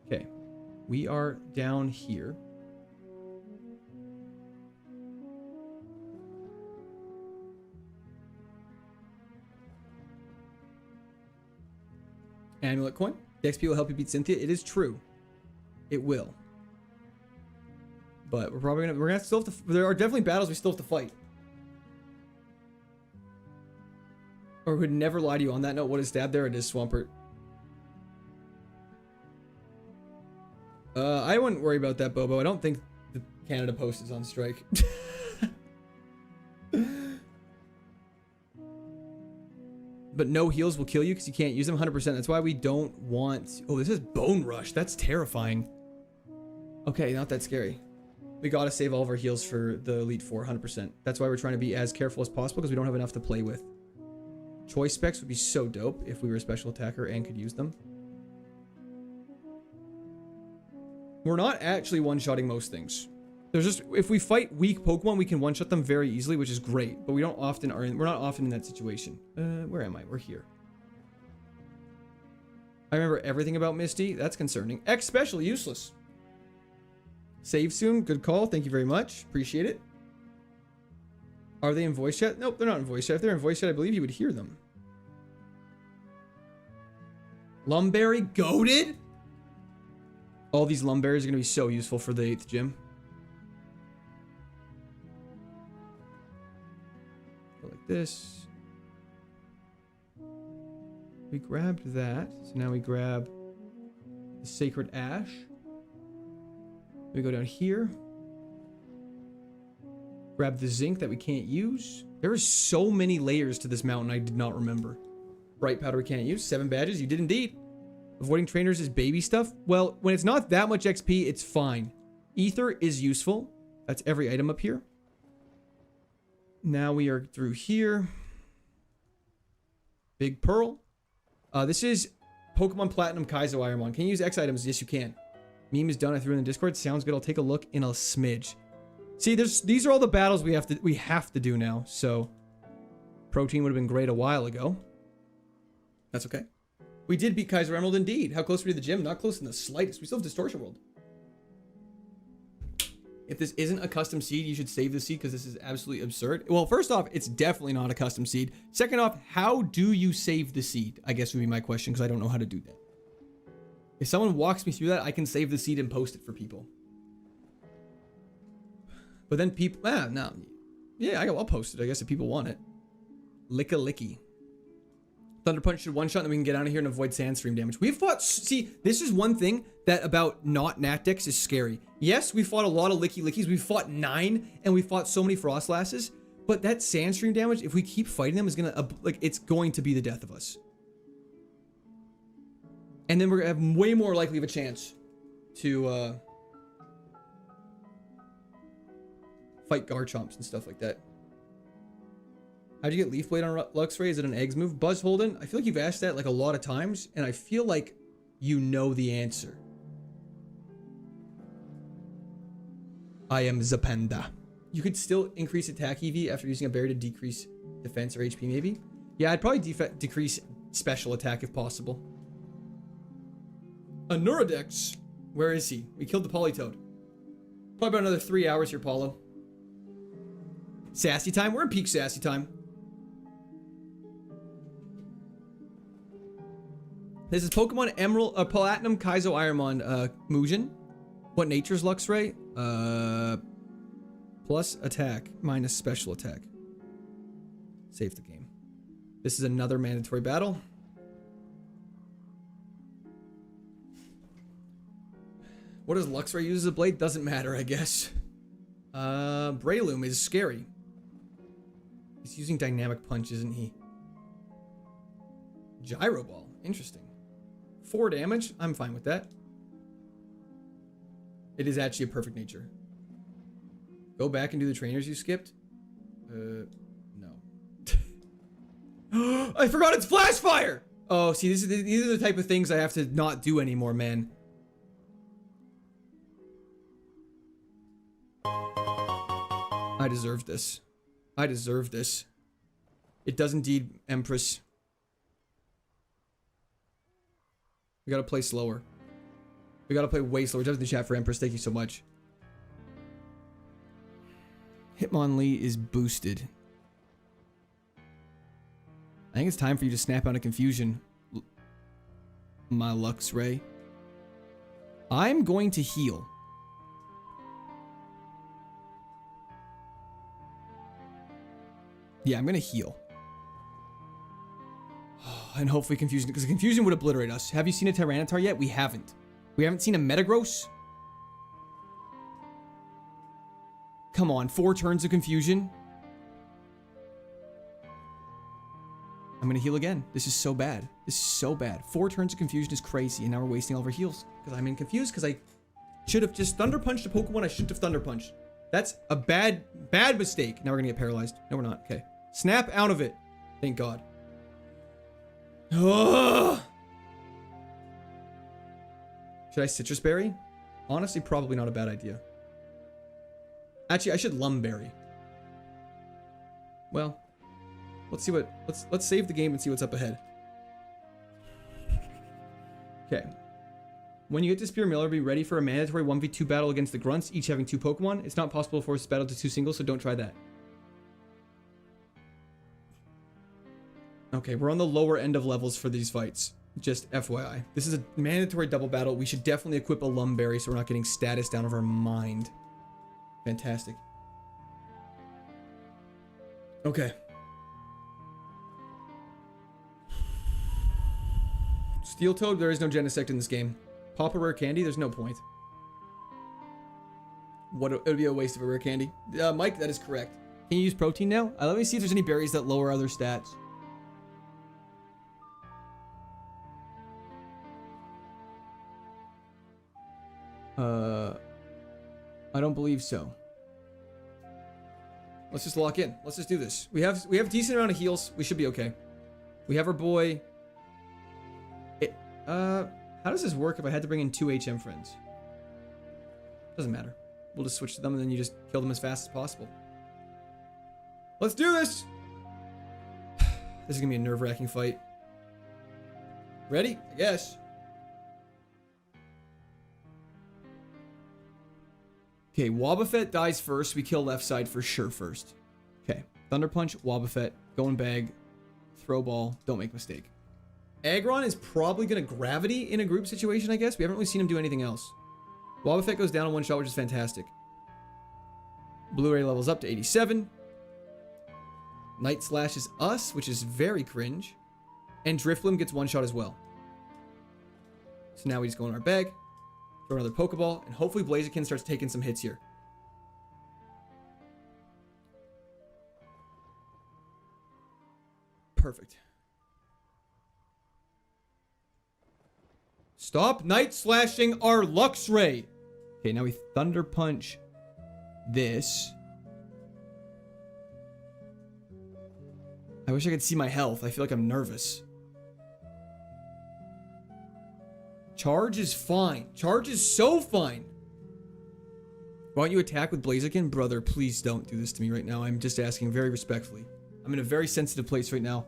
Okay. We are down here. Amulet coin. The XP will help you beat Cynthia. It is true. It will. But we're probably gonna still have to. There are definitely battles we still have to fight. Or would never lie to you on that note. What is stab there? It is Swampert. I wouldn't worry about that, Bobo. I don't think the Canada Post is on strike. But no heals will kill you because you can't use them 100%. That's why we don't want. Oh, this is Bone Rush. That's terrifying. Okay, not that scary. We gotta save all of our heals for the Elite Four, 100%. That's why we're trying to be as careful as possible because we don't have enough to play with. Choice specs would be so dope if we were a special attacker and could use them. We're not actually one-shotting most things. There's just, if we fight weak Pokemon, we can one-shot them very easily, which is great. But we don't often we're not often in that situation. Where am I? We're here. I remember everything about Misty. That's concerning. X special, useless. Save soon. Good call. Thank you very much. Appreciate it. Are they in voice chat? Nope, they're not in voice chat. If they're in voice chat, I believe you would hear them. Lumberry goated? All these Lumberries are going to be so useful for the 8th gym. Go like this. We grabbed that. So now we grab the Sacred Ash. We go down here. Grab the zinc that we can't use. There are so many layers to this mountain I did not remember. Bright powder we can't use. 7 badges. You did indeed. Avoiding trainers is baby stuff. Well, when it's not that much XP, it's fine. Ether is useful. That's every item up here. Now we are through here. Big Pearl. This is Pokemon Platinum KAIZO IRONMON. Can you use X items? Yes, you can. Meme is done. I threw it in the Discord. Sounds good. I'll take a look in a smidge. See, these are all the battles we have to do now. So, protein would have been great a while ago. That's okay. We did beat Kaiser Emerald indeed. How close were we to the gym? Not close in the slightest. We still have Distortion World. If this isn't a custom seed, you should save the seed because this is absolutely absurd. Well, first off, it's definitely not a custom seed. Second off, how do you save the seed? I guess would be my question because I don't know how to do that. If someone walks me through that, I can save the seed and post it for people. But then people, no. Yeah, I'll post it, I guess, if people want it. Licky. Thunder Punch should one-shot, and then we can get out of here and avoid Sandstream damage. We've fought, see, this is one thing that about not Natdex is scary. Yes, we fought a lot of Lickies. We fought 9, and we fought so many Frostlasses. But that Sandstream damage, if we keep fighting them, is gonna, like, it's going to be the death of us. And then we're gonna have way more likely of a chance to, fight Garchomps and stuff like that. How'd you get Leaf Blade on Luxray? Is it an eggs move? Buzz Holden, I feel like you've asked that like a lot of times, and I feel like you know the answer. I am Zapenda. You could still increase attack EV after using a berry to decrease defense or HP maybe? Yeah, I'd probably decrease special attack if possible. A Neurodex. Where is he? We killed the Politoed. Probably about another 3 hours here, Paulo. Sassy time? We're in peak sassy time. This is Pokemon Emerald, Platinum Kaizo Ironmon, Mugen. What nature's Luxray? Plus attack, minus special attack. Save the game. This is another mandatory battle. What does Luxray use as a blade? Doesn't matter, I guess. Breloom is scary. He's using Dynamic Punch, isn't he? Gyro Ball. Interesting. 4 damage. I'm fine with that. It is actually a perfect nature. Go back and do the trainers you skipped. No. I forgot it's Flash Fire! Oh, see, these are the type of things I have to not do anymore, man. I deserve this. I deserve this. It does indeed, Empress. We gotta play slower. We gotta play way slower. Jump in the chat for Empress. Thank you so much. Hitmonlee is boosted. I think it's time for you to snap out of confusion, my Luxray. I'm going to heal. Yeah, I'm gonna heal. And hopefully confusion, because confusion would obliterate us. Have you seen a Tyranitar yet? We haven't. We haven't seen a Metagross? Come on, 4 turns of confusion. I'm gonna heal again. This is so bad. This is so bad. 4 turns of confusion is crazy, and now we're wasting all of our heals. Because I'm confused, because I should have just Thunder Punched a Pokemon I shouldn't have Thunder Punched. That's a bad mistake. Now we're gonna get paralyzed. No, we're not. Okay. Snap out of it. Thank God. Ugh. Should I Citrus Berry? Honestly, probably not a bad idea. Actually, I should Lumberry. Well, let's see what. Let's save the game and see what's up ahead. Okay. When you get to Spear Miller, be ready for a mandatory 1v2 battle against the Grunts, each having 2 Pokemon. It's not possible to force this battle to 2 singles, so don't try that. Okay, we're on the lower end of levels for these fights. Just FYI. This is a mandatory double battle. We should definitely equip a Lumberry so we're not getting status down of our mind. Fantastic. Okay. Steel Toad, there is no Genesect in this game. Pop a rare candy, there's no point. It would be a waste of a rare candy. Mike, that is correct. Can you use protein now? Let me see if there's any berries that lower other stats. I don't believe so. Let's just lock in. Let's just do this. We have a decent amount of heals. We should be okay. We have our boy. How does this work if I had to bring in 2 HM friends? Doesn't matter. We'll just switch to them and then you just kill them as fast as possible. Let's do this! This is gonna be a nerve-wracking fight. Ready? I guess. Okay, Wobbuffet dies first. We kill left side for sure first. Okay, Thunder Punch, Wobbuffet, go and bag, throw ball, don't make mistake. Aggron is probably going to Gravity in a group situation, I guess. We haven't really seen him do anything else. Wobbuffet goes down in 1 shot, which is fantastic. Blu-ray levels up to 87. Night Slash is us, which is very cringe. And Drifloon gets 1 shot as well. So now we just go in our bag, throw another Pokeball, and hopefully Blaziken starts taking some hits here. perfect. Stop night slashing our Lux Ray. Okay, now we Thunder Punch this. I wish I could see my health. I feel like I'm nervous. Charge is fine. Charge is so fine. Why don't you attack with Blaziken? Brother, please don't do this to me right now. I'm just asking very respectfully. I'm in a very sensitive place right now.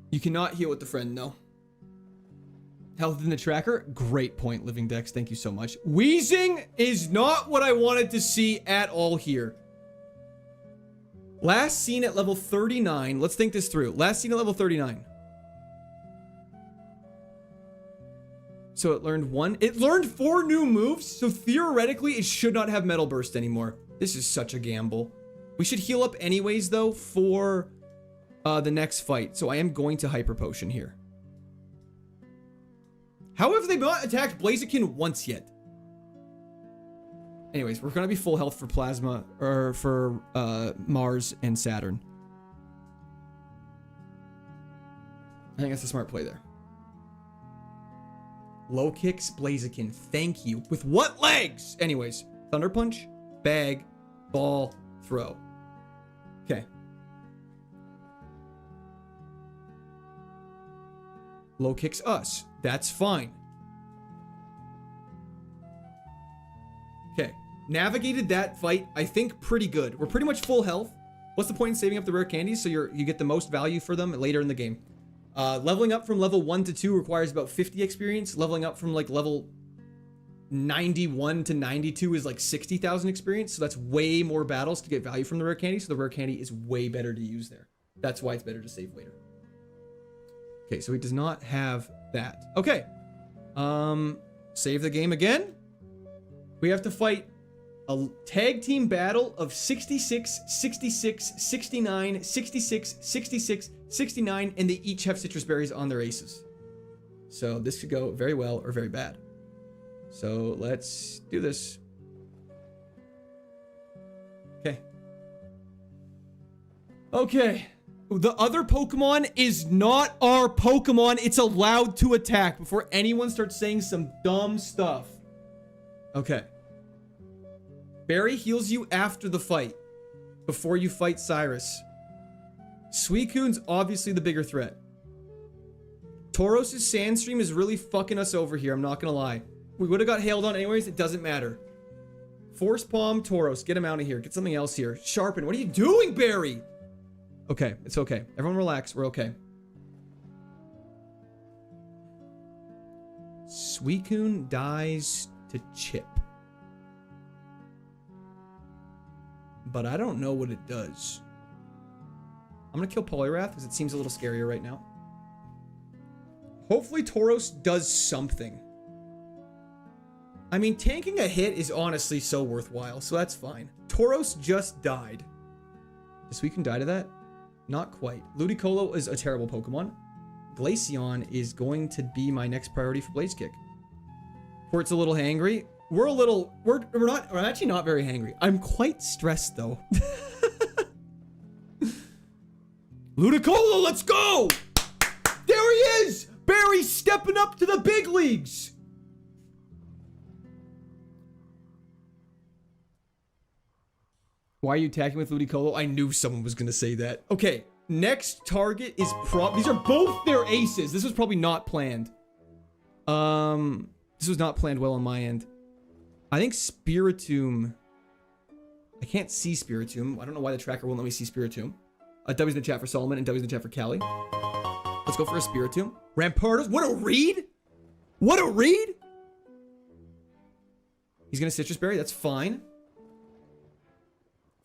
You cannot heal with the friend, no. Health in the tracker? Great point, Living Dex. Thank you so much. Wheezing is not what I wanted to see at all here. Last seen at level 39. Let's think this through. Last seen at level 39. So it learned one. It learned 4 new moves. So theoretically, it should not have Metal Burst anymore. This is such a gamble. We should heal up anyways, though, for the next fight. So I am going to Hyper Potion here. How have they not attacked Blaziken once yet? Anyways, we're going to be full health for Plasma, or for Mars and Saturn. I think that's a smart play there. Low kicks, Blaziken. Thank you. With what legs? Anyways, Thunder Punch, bag, ball, throw. Okay. Low kicks us. That's fine. Okay. Navigated that fight, I think, pretty good. We're pretty much full health. What's the point in saving up the rare candies so you get the most value for them later in the game? Leveling up from level 1 to 2 requires about 50 experience. Leveling up from like level 91 to 92 is like 60,000 experience. So that's way more battles to get value from the rare candy. So the rare candy is way better to use there. That's why it's better to save later. Okay, so he does not have that. Okay. Save the game again. We have to fight a tag team battle of 66, 66, 69, 66, 66, 69, and they each have citrus berries on their aces. So this could go very well or very bad. So let's do this. Okay. Okay. The other Pokemon is not our Pokemon. It's allowed to attack before anyone starts saying some dumb stuff. Okay. Barry heals you after the fight, before you fight Cyrus. Suicune's obviously the bigger threat. Tauros' Sandstream is really fucking us over here, I'm not gonna lie. We would have got hailed on anyways, it doesn't matter. Force Palm, Tauros, get him out of here. Get something else here. Sharpen, what are you doing, Barry? Okay, it's okay. Everyone relax, we're okay. Suicune dies to Chip. But I don't know what it does. I'm gonna kill Poliwrath because it seems a little scarier right now. Hopefully Tauros does something. I mean, tanking a hit is honestly so worthwhile, so that's fine. Tauros just died. Does Suicune die to that? Not quite. Ludicolo is a terrible Pokemon. Glaceon is going to be my next priority for Blaze Kick. Port's a little hangry. We're actually not very hangry. I'm quite stressed though. Ludicolo, let's go! There he is! Barry's stepping up to the big leagues! Why are you attacking with Ludicolo? I knew someone was gonna say that. Okay, next target is these are both their aces. This was probably not planned. This was not planned well on my end. I think Spiritomb. I can't see Spiritomb. I don't know why the tracker won't let me see Spiritomb. W's in the chat for Solomon and W's in the chat for Callie. Let's go for a Spiritomb. Rampardos. What a read! What a read! He's gonna Citrus Berry. That's fine.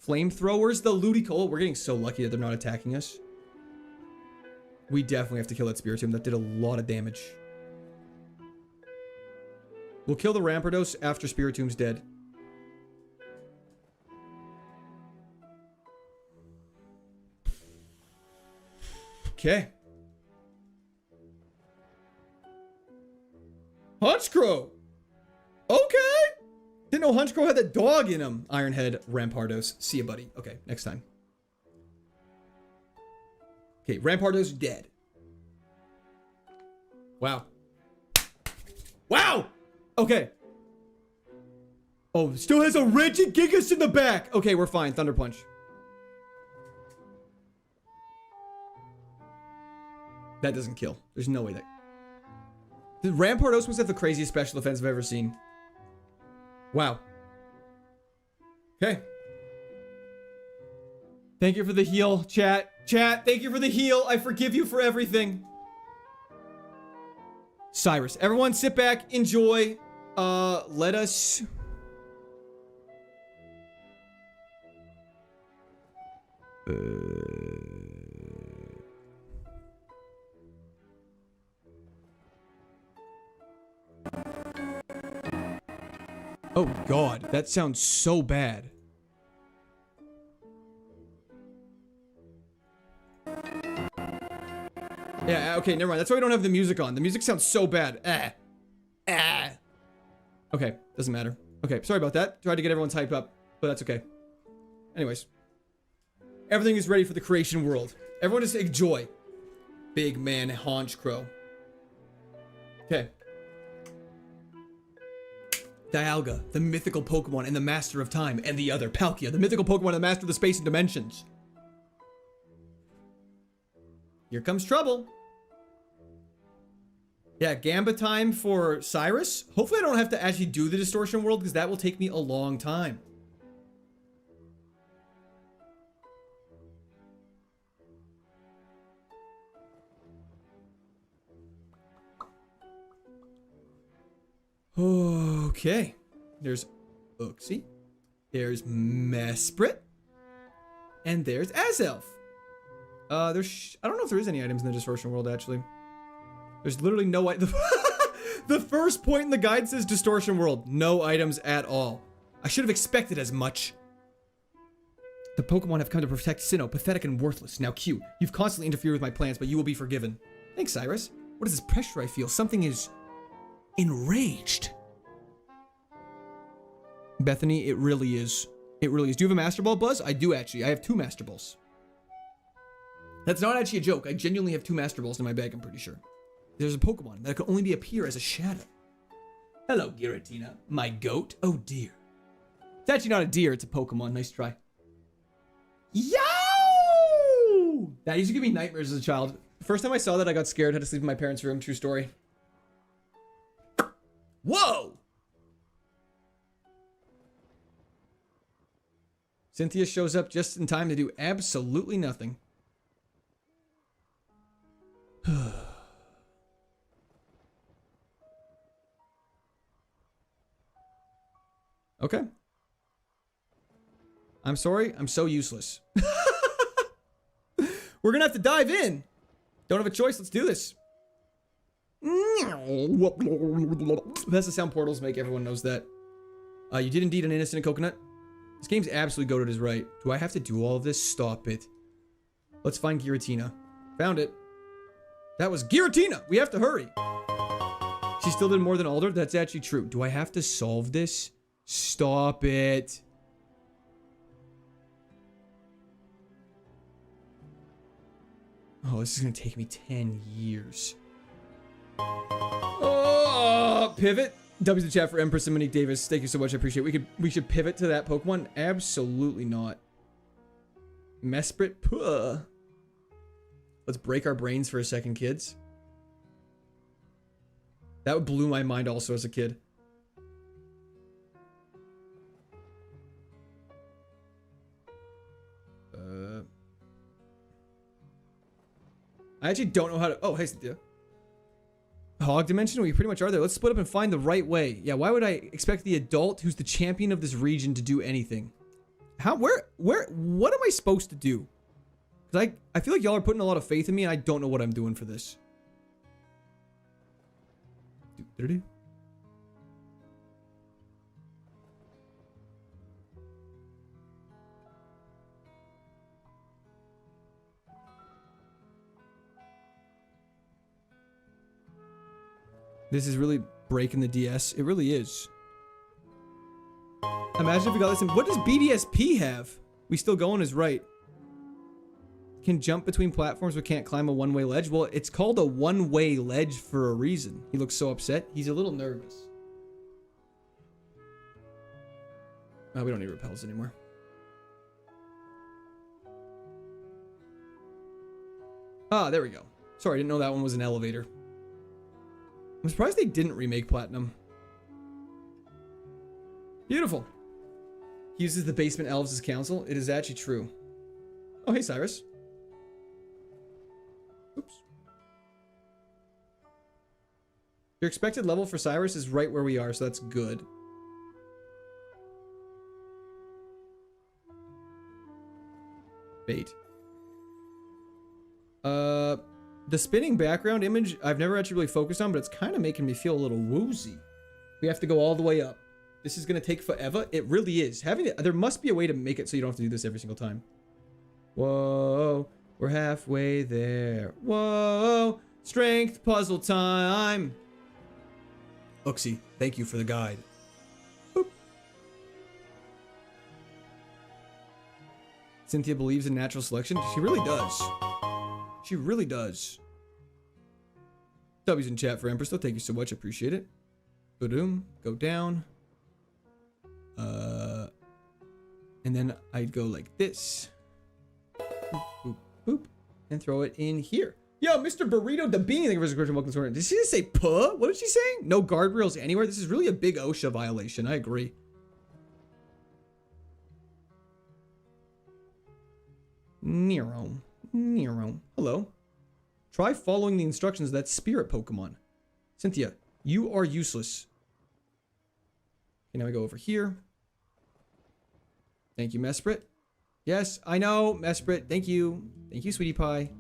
Flamethrowers, the Ludicolo. We're getting so lucky that they're not attacking us. We definitely have to kill that Spiritomb. That did a lot of damage. We'll kill the Rampardos after Spiritomb's dead. Okay. Hunchcrow! Okay! Didn't know Hunchcrow had that dog in him. Ironhead, Rampardos. See ya, buddy. Okay, next time. Okay, Rampardo's dead. Wow. Wow! Okay. Oh, still has a Regigigas in the back. Okay, we're fine. Thunder Punch. That doesn't kill. There's no way that... The Rampardos must have the craziest special defense I've ever seen. Wow. Okay. Thank you for the heal, chat. Chat, thank you for the heal. I forgive you for everything. Cyrus. Everyone sit back, enjoy. Let us... Oh God, that sounds so bad. Yeah, okay, never mind. That's why we don't have the music on. The music sounds so bad. Okay, doesn't matter. Okay, sorry about that. Tried to get everyone's hyped up, but that's okay. Anyways. Everything is ready for the creation world. Everyone just enjoy. Big man haunch crow. Okay. Dialga, the mythical Pokemon and the master of time, and the other, Palkia, the mythical Pokemon and the master of the space and dimensions. Here comes trouble. Yeah, Gamba time for Cyrus. Hopefully I don't have to actually do the distortion world, because that will take me a long time. Okay. There's Uxie. There's Mesprit. And there's Azelf. I don't know if there is any items in the distortion world, actually. There's literally no item. The first point in the guide says distortion world. No items at all. I should have expected as much. The Pokemon have come to protect Sinnoh, pathetic and worthless. Now Q, you've constantly interfered with my plans, but you will be forgiven. Thanks, Cyrus. What is this pressure I feel? Something is enraged. Bethany, it really is. It really is. Do you have a Master Ball, Buzz? I do, actually. I have 2 Master Balls. That's not actually a joke. I genuinely have 2 Master Balls in my bag, I'm pretty sure. There's a Pokemon that could only appear as a shadow. Hello, Giratina. My goat? Oh, dear. It's actually not a deer. It's a Pokemon. Nice try. Yo! That used to give me nightmares as a child. The first time I saw that, I got scared. Had to sleep in my parents' room. True story. Whoa! Cynthia shows up just in time to do absolutely nothing. Okay. I'm sorry. I'm so useless. We're gonna have to dive in. Don't have a choice. Let's do this. That's the sound portals make. Everyone knows that. You did indeed an innocent coconut. This game's absolutely goated is right. Do I have to do all of this? Stop it. Let's find Giratina. Found it. That was Giratina! We have to hurry. She still did more than Alder? That's actually true. Do I have to solve this? Stop it. Oh, this is gonna take me 10 years. Oh, pivot. W's the chat for Empress and Monique Davis. Thank you so much. I appreciate it. We should pivot to that Pokemon? Absolutely not. Mesprit? Puh. Let's break our brains for a second, kids. That blew my mind also as a kid. I actually don't know how to... Oh, hey, Cynthia. Hog Dimension? We pretty much are there. Let's split up and find the right way. Yeah, why would I expect the adult who's the champion of this region to do anything? What am I supposed to do? Because I feel like y'all are putting a lot of faith in me, and I don't know what I'm doing for this. This is really breaking the DS. It really is. Imagine if we got this in... What does BDSP have? We still going is right. can jump between platforms but can't climb a one-way ledge. Well, it's called a one-way ledge for a reason. He looks so upset. He's a little nervous. Oh, we don't need repels anymore. Ah, there we go. Sorry, I didn't know that one was an elevator. I'm surprised they didn't remake Platinum. Beautiful. He uses the basement elves as counsel. It is actually true. Oh, hey, Cyrus. Oops. Your expected level for Cyrus is right where we are, so that's good. Bait. The spinning background image, I've never actually really focused on, but it's kind of making me feel a little woozy. We have to go all the way up. This is going to take forever. It really is. There must be a way to make it so you don't have to do this every single time. Whoa, we're halfway there. Whoa, strength puzzle time. Uxie, thank you for the guide. Boop. Cynthia believes in natural selection. She really does. She really does. W's in chat for Empress, though. Thank you so much. Appreciate it. Boom. Go down. And then I'd go like this. Boop, boop, boop. And throw it in here. Yo, Mr. Burrito the Beanie, thank you for the subscription. Welcome to the. Did she just say puh? What did she say? No guardrails anywhere? This is really a big OSHA violation. I agree. Nero. Hello. Try following the instructions of that spirit Pokemon. Cynthia, you are useless. Okay, now we go over here. Thank you, Mesprit. Yes, I know, Mesprit. Thank you. Thank you, Sweetie Pie.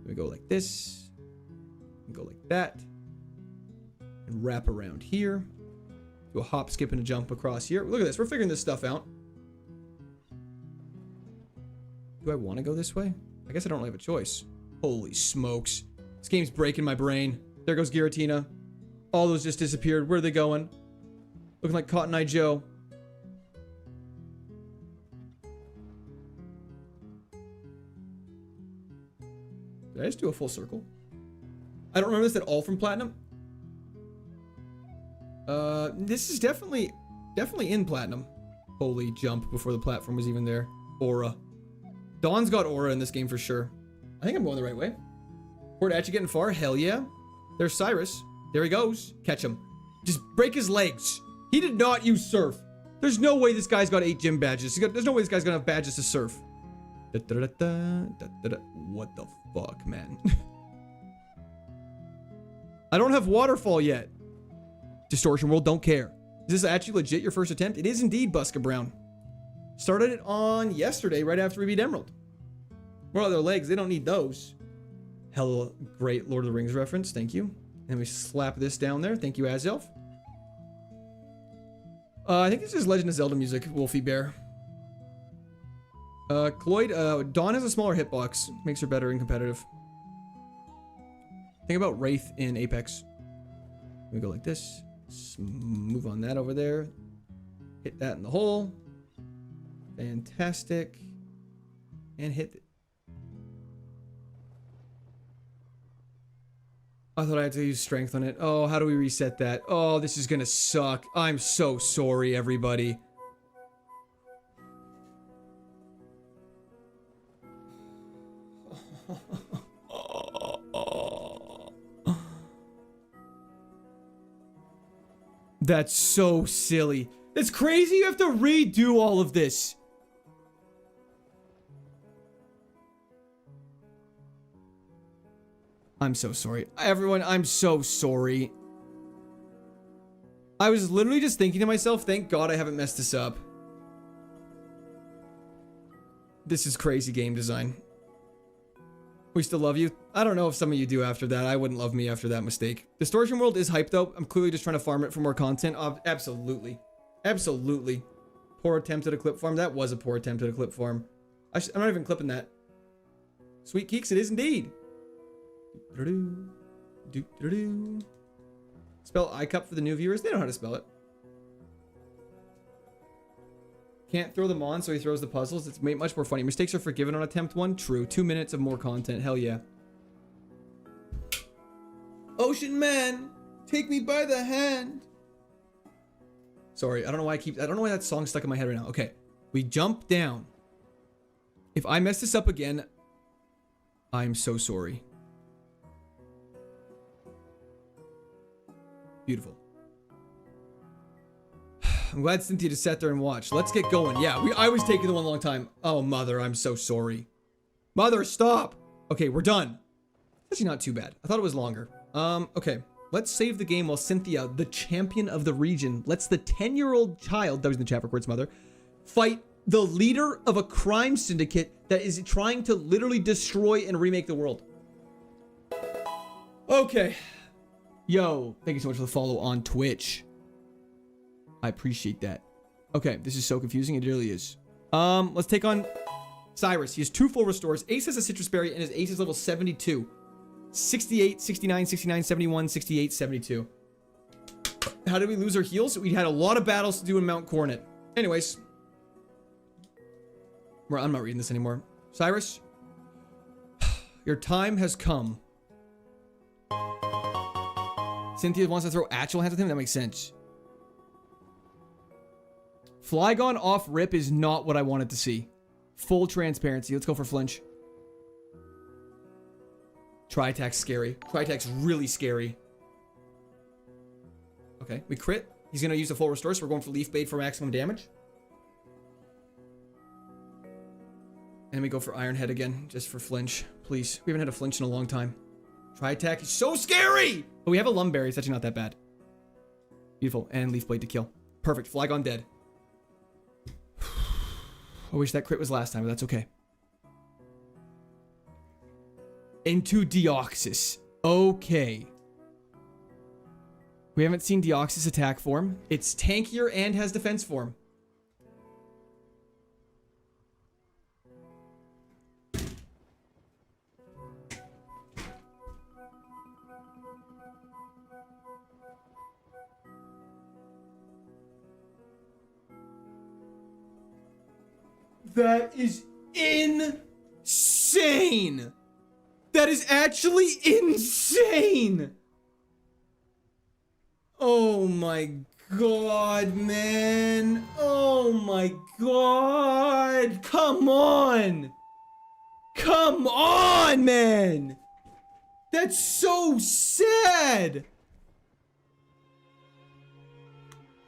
We go like this. And go like that. And wrap around here. Do a hop, skip, and a jump across here. Look at this. We're figuring this stuff out. Do I want to go this way? I guess I don't really have a choice. Holy smokes. This game's breaking my brain. There goes Giratina. All those just disappeared. Where are they going? Looking like Cotton Eye Joe. Did I just do a full circle? I don't remember this at all from Platinum. This is definitely in Platinum. Holy jump before the platform was even there. Aura. Dawn's got aura in this game for sure. I think I'm going the right way. We're actually getting far. Hell yeah. There's Cyrus. There he goes. Catch him. Just break his legs. He did not use surf. There's no way this guy's got 8 gym badges. There's no way this guy's gonna have badges to surf. What the fuck, man? I don't have waterfall yet. Distortion World, don't care. Is this actually legit your first attempt? It is indeed, Buska Brown. Started it on yesterday, right after we beat Emerald. What are their legs? They don't need those. Hella great Lord of the Rings reference. Thank you. And we slap this down there. Thank you, Azelf. I think this is Legend of Zelda music, Wolfie Bear. Cloyd, Dawn has a smaller hitbox. Makes her better in competitive. Think about Wraith in Apex. We go like this. Move on that over there. Hit that in the hole. Fantastic. And hit. I thought I had to use strength on it. Oh, how do we reset that? Oh, this is gonna suck. I'm so sorry, everybody. That's so silly. It's crazy you have to redo all of this. I'm so sorry. Everyone, I'm so sorry. I was literally just thinking to myself, thank God I haven't messed this up. This is crazy game design. We still love you. I don't know if some of you do after that. I wouldn't love me after that mistake. Distortion World is hype though. I'm clearly just trying to farm it for more content. Absolutely. Absolutely. Poor attempt at a clip farm. That was a poor attempt at a clip farm. I'm not even clipping that. Sweet Keeks, it is indeed. Spell iCup for the new viewers. They know how to spell it. Can't throw them on, so he throws the puzzles. It's made much more funny. Mistakes are forgiven on attempt 1. True. 2 minutes of more content. Hell yeah. Ocean man, take me by the hand. Sorry, I don't know why that song's stuck in my head right now. Okay, we jump down. If I mess this up again, I'm so sorry. Beautiful. I'm glad Cynthia just sat there and watched. Let's get going. Yeah, I was taking the one a long time. Oh, mother, I'm so sorry. Mother, stop. Okay, we're done. Actually, not too bad. I thought it was longer. Okay. Let's save the game while Cynthia, the champion of the region, lets the 10-year-old child, that was in the chat for Quartz Mother, fight the leader of a crime syndicate that is trying to literally destroy and remake the world. Okay. Yo, thank you so much for the follow on Twitch. I appreciate that. Okay, this is so confusing. It really is. Let's take on Cyrus. He has 2 full restores. Ace has a citrus berry and his ace is level 72. 68, 69, 69, 71, 68, 72. How did we lose our heals? We had a lot of battles to do in Mount Coronet. Anyways. I'm not reading this anymore. Cyrus, your time has come. Cynthia wants to throw actual hands at him? That makes sense. Flygon off rip is not what I wanted to see. Full transparency. Let's go for flinch. Tri-attack's scary. Tri-attack's really scary. Okay, we crit. He's going to use the full restore, so we're going for Leaf Blade for maximum damage. And we go for Iron Head again, just for flinch. Please. We haven't had a flinch in a long time. Tri-attack is so scary! But we have a Lumberry. It's actually not that bad. Beautiful. And Leaf Blade to kill. Perfect. Flygon dead. I wish that crit was last time, but that's okay. Into Deoxys. Okay. We haven't seen Deoxys attack form. It's tankier and has defense form. That is insane. That is actually insane. Oh my god, man. Oh my god. Come on. Come on, man. That's so sad.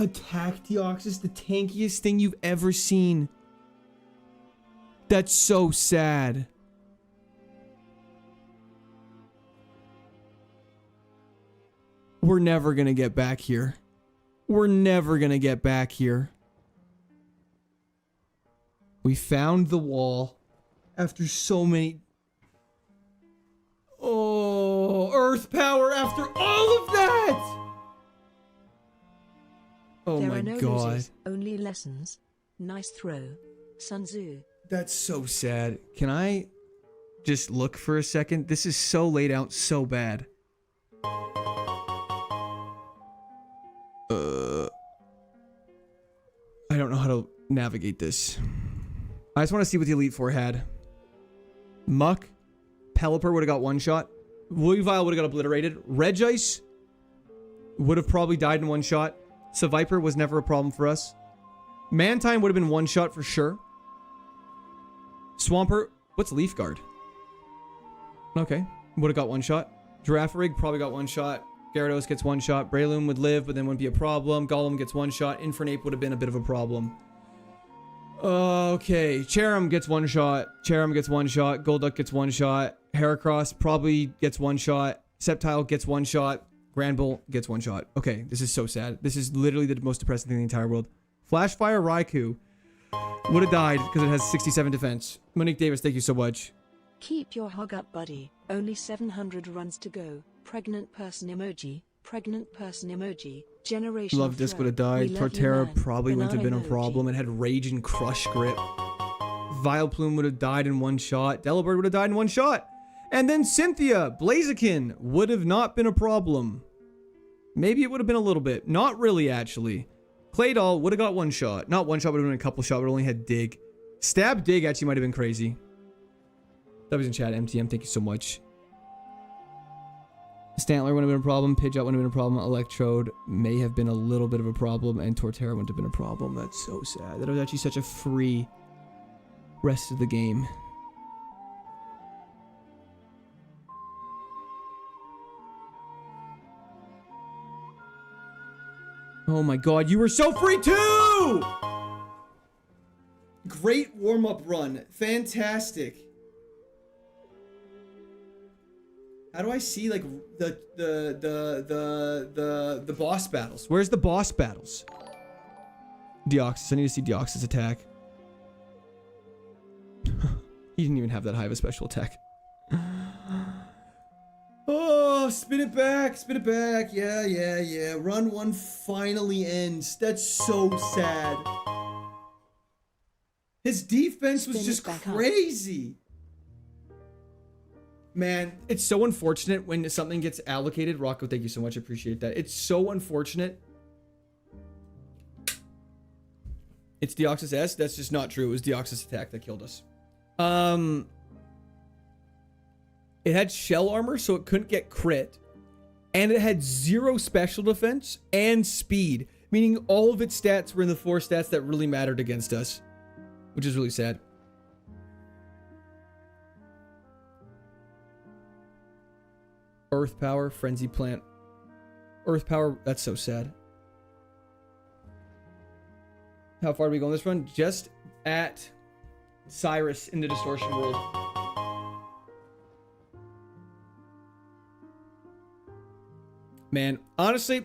Attack Deoxys, the tankiest thing you've ever seen. That's so sad. We're never gonna get back here. We're never gonna get back here. We found the wall after so many... Oh, Earth power after all of that! Oh there my are no god. losers, only lessons. Nice throw. Sun Tzu. That's so sad. Can I just look for a second? This is so laid out so bad. I don't know how to navigate this. I just want to see what the Elite Four had. Muck. Pelipper would have got one shot. Weavile would have got obliterated. Regice would have probably died in one shot. Seviper was never a problem for us. Mantine would have been one shot for sure. Swampert. What's Leaf Guard? Okay. Would have got one shot. Girafarig probably got one shot. Gyarados gets one shot. Breloom would live, but then wouldn't be a problem. Golem gets one shot. Infernape would have been a bit of a problem. Okay. Cherim gets one shot. Cherim gets one shot. Golduck gets one shot. Heracross probably gets one shot. Sceptile gets one shot. Granbull gets one shot. Okay. This is so sad. This is literally the most depressing thing in the entire world. Flashfire Raikou would have died because it has 67 defense. Monique Davis, thank you so much. Keep your hog up, buddy. Only 700 runs to go. Pregnant person emoji. Pregnant person emoji. Generation. Love Disc would have died. Torterra probably wouldn't have been a problem. It had Rage and Crush Grip. Vileplume would have died in one shot. Delibird would have died in one shot. And then Cynthia, Blaziken would have not been a problem. Maybe it would have been a little bit. Not really, actually. Clay Doll would have got one shot. Not one shot, but would have been a couple shot, but only had dig. Stab dig actually might have been crazy. That was in chat. MTM, thank you so much. Stantler wouldn't have been a problem. Pidgeot wouldn't have been a problem. Electrode may have been a little bit of a problem. And Torterra wouldn't have been a problem. That's so sad. That was actually such a free rest of the game. Oh my god, you were so free too! Great warm-up run. Fantastic. How do I see like the boss battles? Where's the boss battles? Deoxys. I need to see Deoxys attack. He didn't even have that high of a special attack. Oh, spin it back, spin it back. Yeah, yeah, yeah. Run 1 finally ends. That's so sad. His defense was just crazy. Man, it's so unfortunate when something gets allocated. Rocco, thank you so much. I appreciate that. It's so unfortunate. It's Deoxys S. That's just not true. It was Deoxys attack that killed us. It had shell armor, so it couldn't get crit. And it had 0 special defense and speed, meaning all of its stats were in the 4 stats that really mattered against us, which is really sad. Earth Power, Frenzy Plant. Earth Power, that's so sad. How far do we go on this run? Just at Cyrus in the Distortion World. Man, honestly,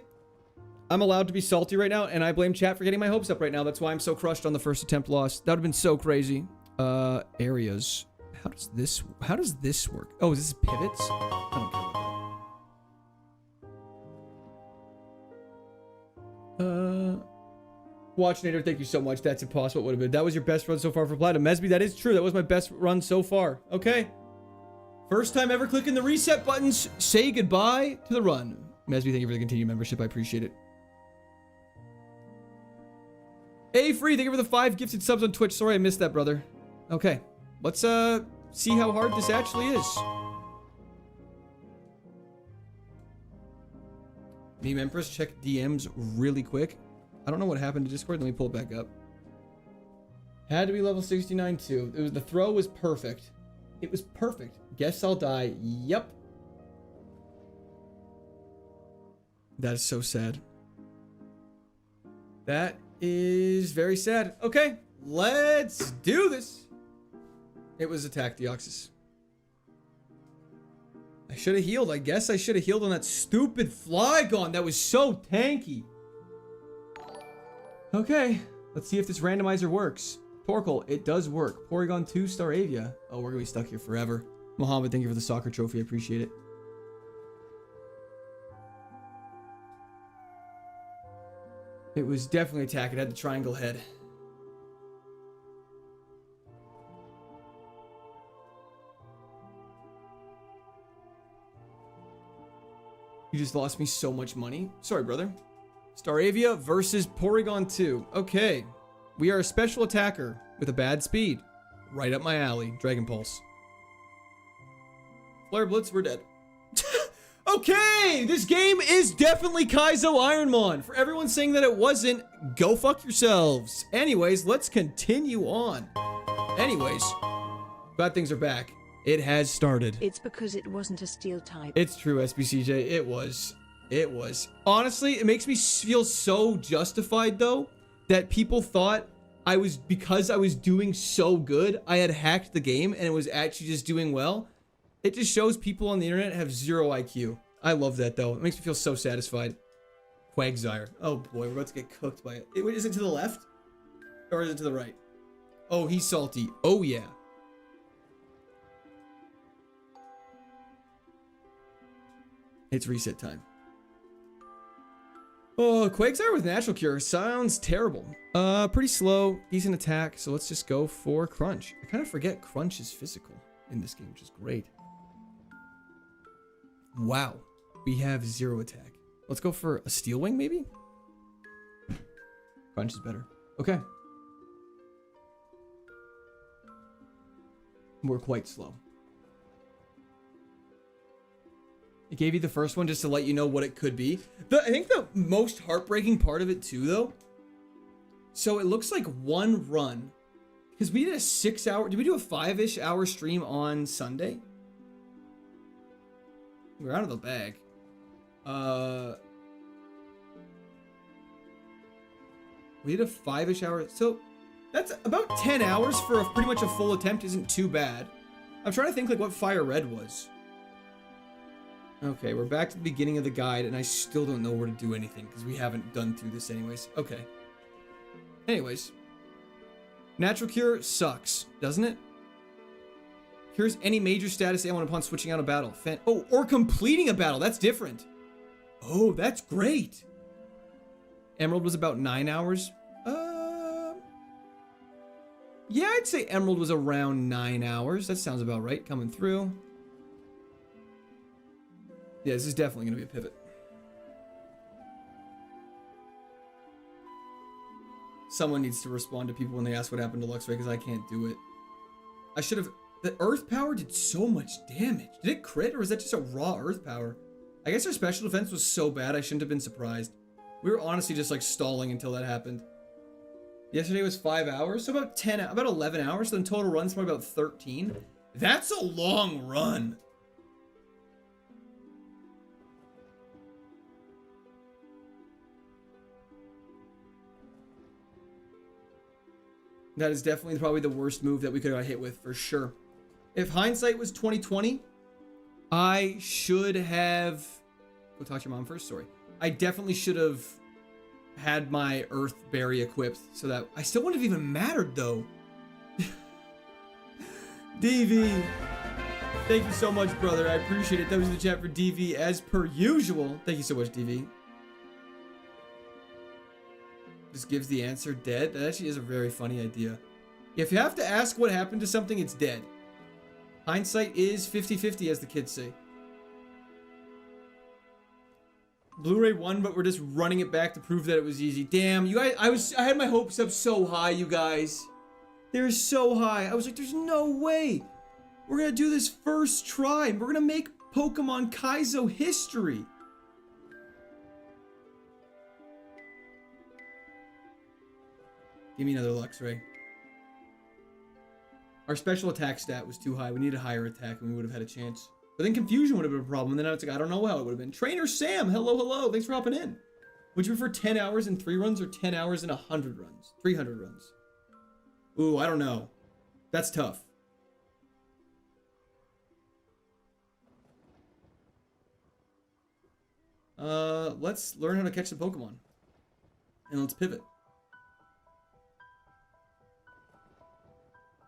I'm allowed to be salty right now, and I blame chat for getting my hopes up right now. That's why I'm so crushed on the first attempt loss. That would have been so crazy. Areas. How does this work? Oh, is this pivots? I don't care about that. Watch Nader, thank you so much. That's impossible. It would have been. That was your best run so far for Platinum. Mesby, that is true. That was my best run so far. Okay. First time ever clicking the reset buttons. Say goodbye to the run. Mesby, thank you for the continued membership. I appreciate it. A Free, thank you for the 5 gifted subs on Twitch. Sorry I missed that, brother. Okay. Let's see how hard this actually is. Meme Empress, check DMs really quick. I don't know what happened to Discord. Let me pull it back up. Had to be level 69 too. The throw was perfect. It was perfect. Guess I'll die. Yep. That is so sad. That is very sad. Okay, let's do this. It was attack Deoxys. I should have healed. I guess I should have healed on that stupid Flygon. That was so tanky. Okay, let's see if this randomizer works. Torkoal, it does work. Porygon 2, Staravia. Oh, we're gonna be stuck here forever. Mohammed, thank you for the soccer trophy. I appreciate it. It was definitely attack. It had the triangle head. You just lost me so much money. Sorry, brother. Staravia versus Porygon 2. Okay. We are a special attacker with a bad speed. Right up my alley. Dragon Pulse. Flare Blitz, we're dead. Okay, this game is definitely KAIZO IRONMON. For everyone saying that it wasn't, go fuck yourselves. Anyways, let's continue on. Anyways, glad things are back. It has started. It's because it wasn't a steel type. It's true, SBCJ. It was. It was. Honestly, it makes me feel so justified, though, that people thought because I was doing so good, I had hacked the game and it was actually just doing well. It just shows people on the internet have 0 IQ. I love that, though. It makes me feel so satisfied. Quagsire. Oh, boy. We're about to get cooked by it. Wait, is it to the left? Or is it to the right? Oh, he's salty. Oh, yeah. It's reset time. Oh, Quagsire with Natural Cure sounds terrible. Pretty slow, decent attack, so let's just go for Crunch. I kind of forget Crunch is physical in this game, which is great. Wow, we have 0 attack. Let's go for a Steel Wing, maybe? Crunch is better. Okay. We're quite slow. It gave you the first one just to let you know what it could be. I think the most heartbreaking part of it too, though. So it looks like one run. Because we did a 6-hour... Did we do a 5-ish hour stream on Sunday? We're out of the bag. We did a 5-ish hour... So, that's about 10 hours for pretty much a full attempt isn't too bad. I'm trying to think like what Fire Red was. Okay, we're back to the beginning of the guide, and I still don't know where to do anything, because we haven't done through this anyways. Okay. Anyways. Natural Cure sucks, doesn't it? Cures any major status ailment upon switching out a battle. Oh, or completing a battle. That's different. Oh, that's great. Emerald was about 9 hours. Yeah, I'd say Emerald was around 9 hours. That sounds about right. Coming through. Yeah, this is definitely going to be a pivot. Someone needs to respond to people when they ask what happened to Luxray, because I can't do it. I should have... The Earth Power did so much damage. Did it crit, or was that just a raw Earth Power? I guess our special defense was so bad, I shouldn't have been surprised. We were honestly just like stalling until that happened. Yesterday was 5 hours, so about 11 hours. So in total runs, probably about 13. That's a long run. That is definitely probably the worst move that we could have got hit with, for sure. If hindsight was 2020, I should have... Go talk to your mom first, sorry. I definitely should have had my Earth Berry equipped, so that... I still wouldn't have even mattered, though. DV. Thank you so much, brother. I appreciate it. That was in the chat for DV, as per usual. Thank you so much, DV. Just gives the answer dead. That actually is a very funny idea. If you have to ask what happened to something, it's dead. Hindsight is 50-50, as the kids say. Blu-ray won, but we're just running it back to prove that it was easy. Damn, you guys, I had my hopes up so high, you guys. They're so high. I was like, there's no way. We're gonna do this first try. We're gonna make Pokemon Kaizo history. Give me another Luxray. Our special attack stat was too high. We needed a higher attack and we would have had a chance. But then confusion would have been a problem. And then it's like, I don't know how it would have been. Trainer Sam, hello, hello. Thanks for hopping in. Would you prefer 10 hours in 3 runs or 10 hours in 100 runs? 300 runs. Ooh, I don't know. That's tough. Let's learn how to catch the Pokemon. And let's pivot.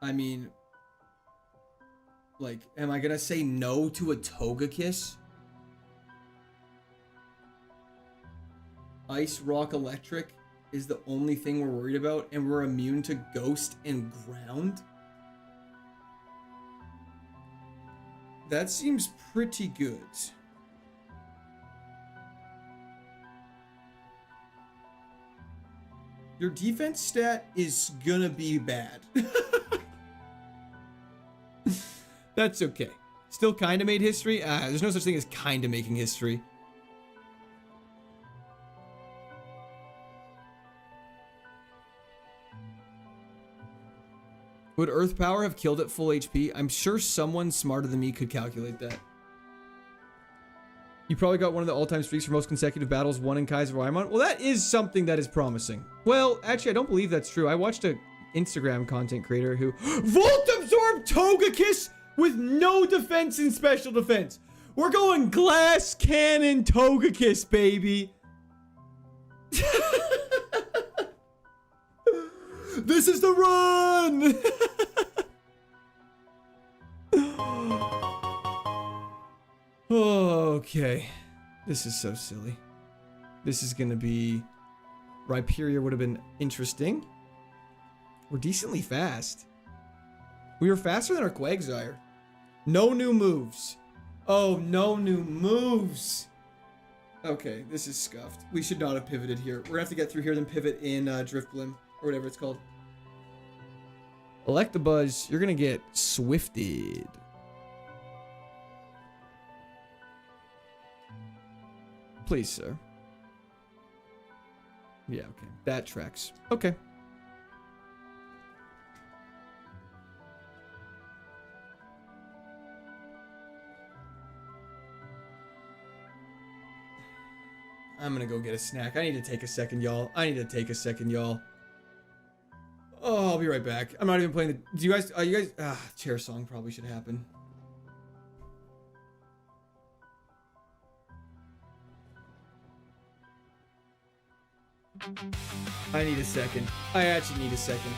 I mean, like, am I gonna say no to a Togekiss? Ice, Rock, Electric is the only thing we're worried about, and we're immune to Ghost and Ground? That seems pretty good. Your defense stat is gonna be bad. That's okay. Still kinda made history? There's no such thing as kinda making history. Would Earth Power have killed at full HP? I'm sure someone smarter than me could calculate that. You probably got one of the all-time streaks for most consecutive battles won in KAIZO IRONMON. Well, that is something that is promising. Well, actually, I don't believe that's true. I watched a Instagram content creator who Volt Absorb Togekiss with no defense and special defense. We're going Glass Cannon Togekiss, baby. This is the run. Okay. This is so silly. This is gonna be... Rhyperior would have been interesting. We're decently fast. We were faster than our Quagsire. No new moves. Oh, no new moves. Okay, this is scuffed. We should not have pivoted here. We're gonna have to get through here, then pivot in Driftblim, or whatever it's called. Electabuzz, you're gonna get swifted. Please, sir. Yeah, okay. That tracks. Okay. I'm gonna go get a snack. I need to take a second, y'all. Oh, I'll be right back. I'm not even playing the... Do you guys... chair song probably should happen. I need a second. I actually need a second.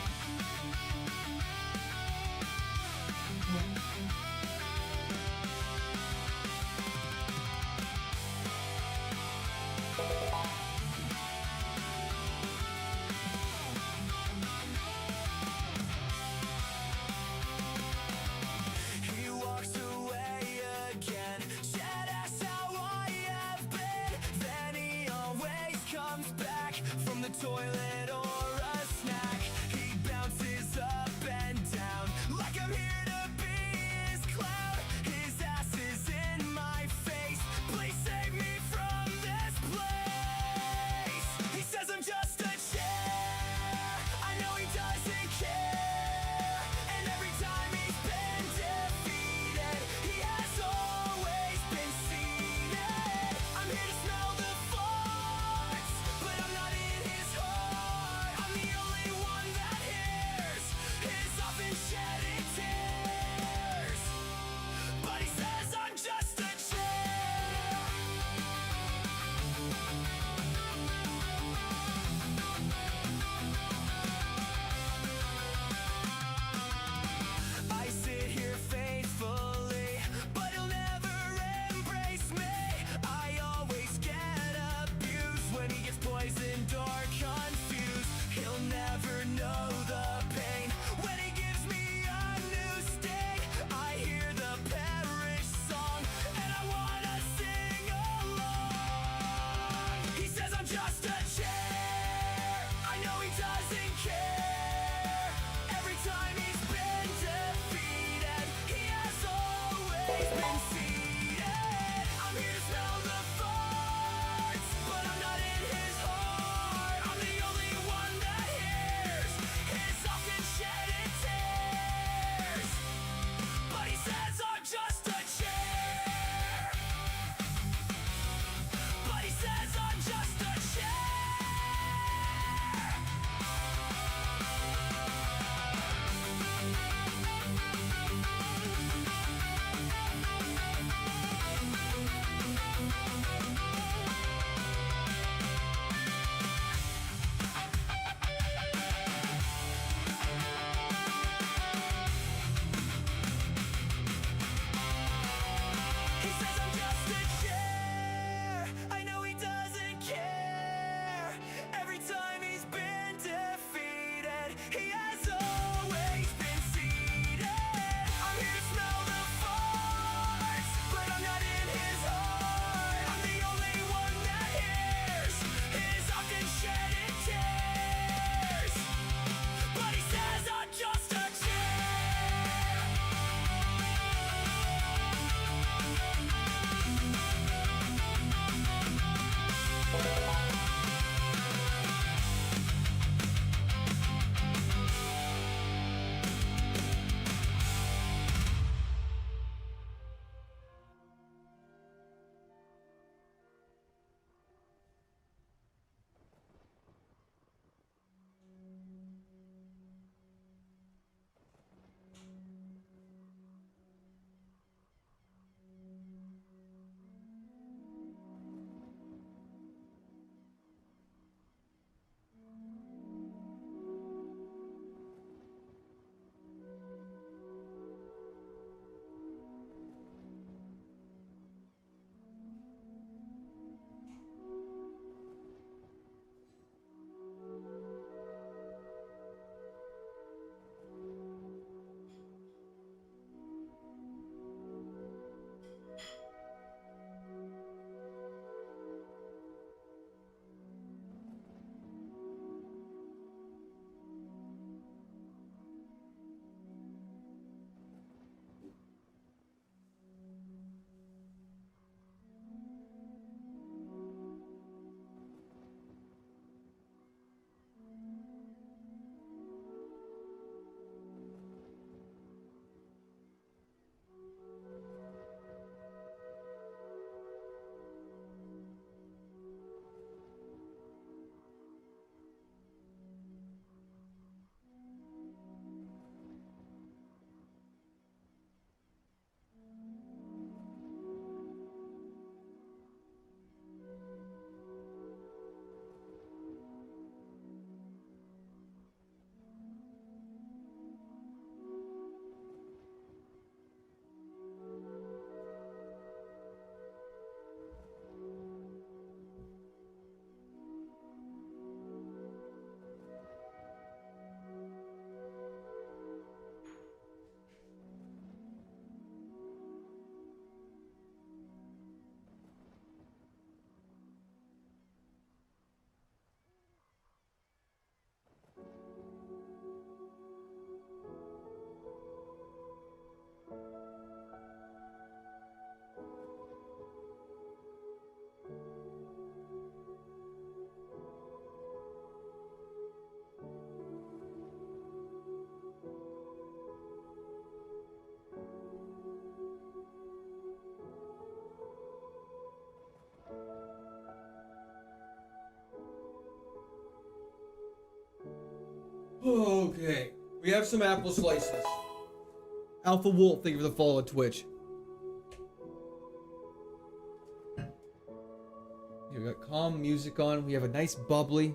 He walks away again, said that's how I have been. Then he always comes back from the toilet or a snack. He bounces up and down like I'm here to be his clown. His ass is in my face. Please save me from this place. He says I'm just a chair. I know he doesn't care. And every time he's been defeated, he has always been seated. I'm here to smell the farts, but I'm not in his heart. I'm the only one that hears his often shedding tears. But he says I'm just a chair. I sit here faithfully, but he'll never embrace me. I always get abused when he gets poisoned or confused. He'll never know the pain when he gives me a new Okay, we have some apple slices. Alpha Wolf, thank you for the follow at Twitch. Here we got calm music on. We have a nice bubbly.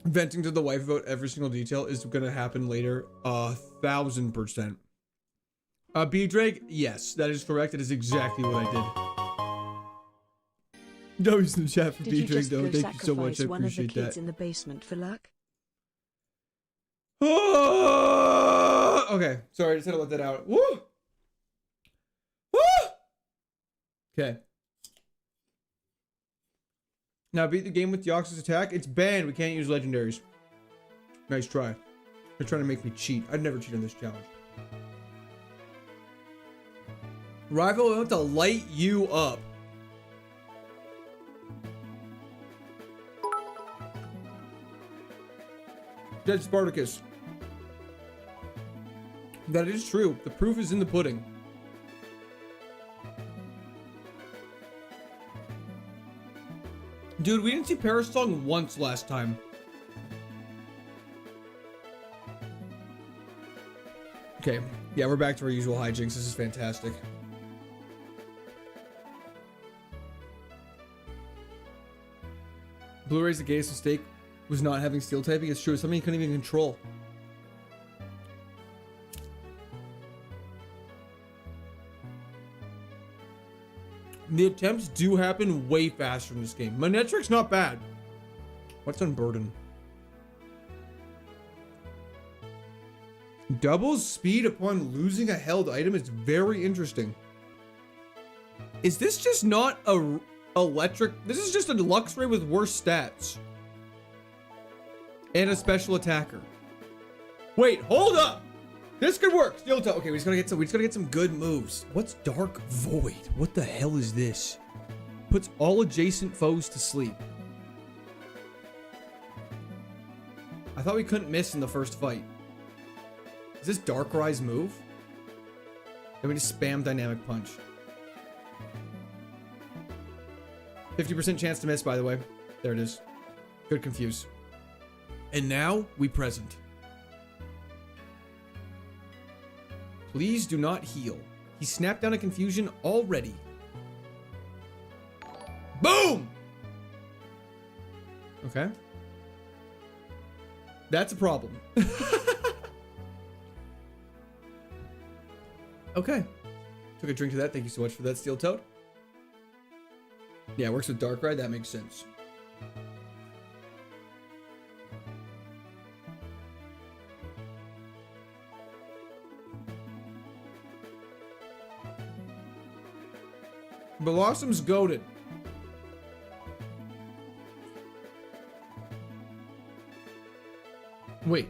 Venting to the wife about every single detail is gonna happen later. 1000%. B Drake, yes, that is correct. That is exactly what I did. No, he's in the chat for Did B you Drake just though. go Thank you so much. I sacrifice one of the appreciate kids that. in the basement for luck? Okay, sorry, I just had to let that out. Woo! Woo! Okay. Now beat the game with Deoxys attack. It's banned. We can't use legendaries. Nice try. They're trying to make me cheat. I'd never cheat on this challenge. Rival, I want to light you up. Dead Spartacus. That is true. The proof is in the pudding. Dude, we didn't see Paris song once last time. Okay. Yeah, we're back to our usual hijinks. This is fantastic. Blu-ray's the gayest mistake was not having steel typing. It's true. It's something you couldn't even control. The attempts do happen way faster in this game. Manetric's not bad. What's Unburden? Doubles speed upon losing a held item is very interesting. Is this just not a electric? This is just a Luxray with worse stats. And a special attacker. Wait, hold up. This could work. Steel toe. Okay, we just gotta get some good moves. What's Dark Void? What the hell is this? Puts all adjacent foes to sleep. I thought we couldn't miss in the first fight. Is this Darkrai's move? Then we just spam Dynamic Punch. 50% chance to miss, by the way. There it is. Good confuse. And now we present. Please do not heal. He snapped down a confusion already. Boom! Okay. That's a problem. Okay. Took a drink of that. Thank you so much for that, Steel Toad. Yeah, it works with Darkrai. That makes sense. Blossom's goated. Wait.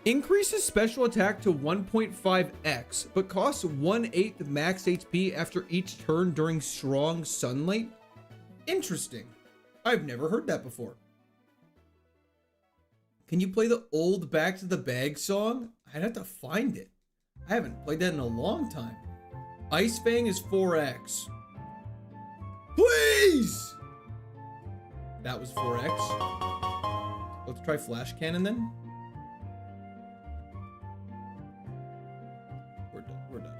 Increases special attack to 1.5x, but costs 1/8 max HP after each turn during strong sunlight? Interesting. I've never heard that before. Can you play the old Back to the Bag song? I'd have to find it. I haven't played that in a long time. Ice Fang is 4x. Please! That was 4x. Let's try Flash Cannon then. We're done.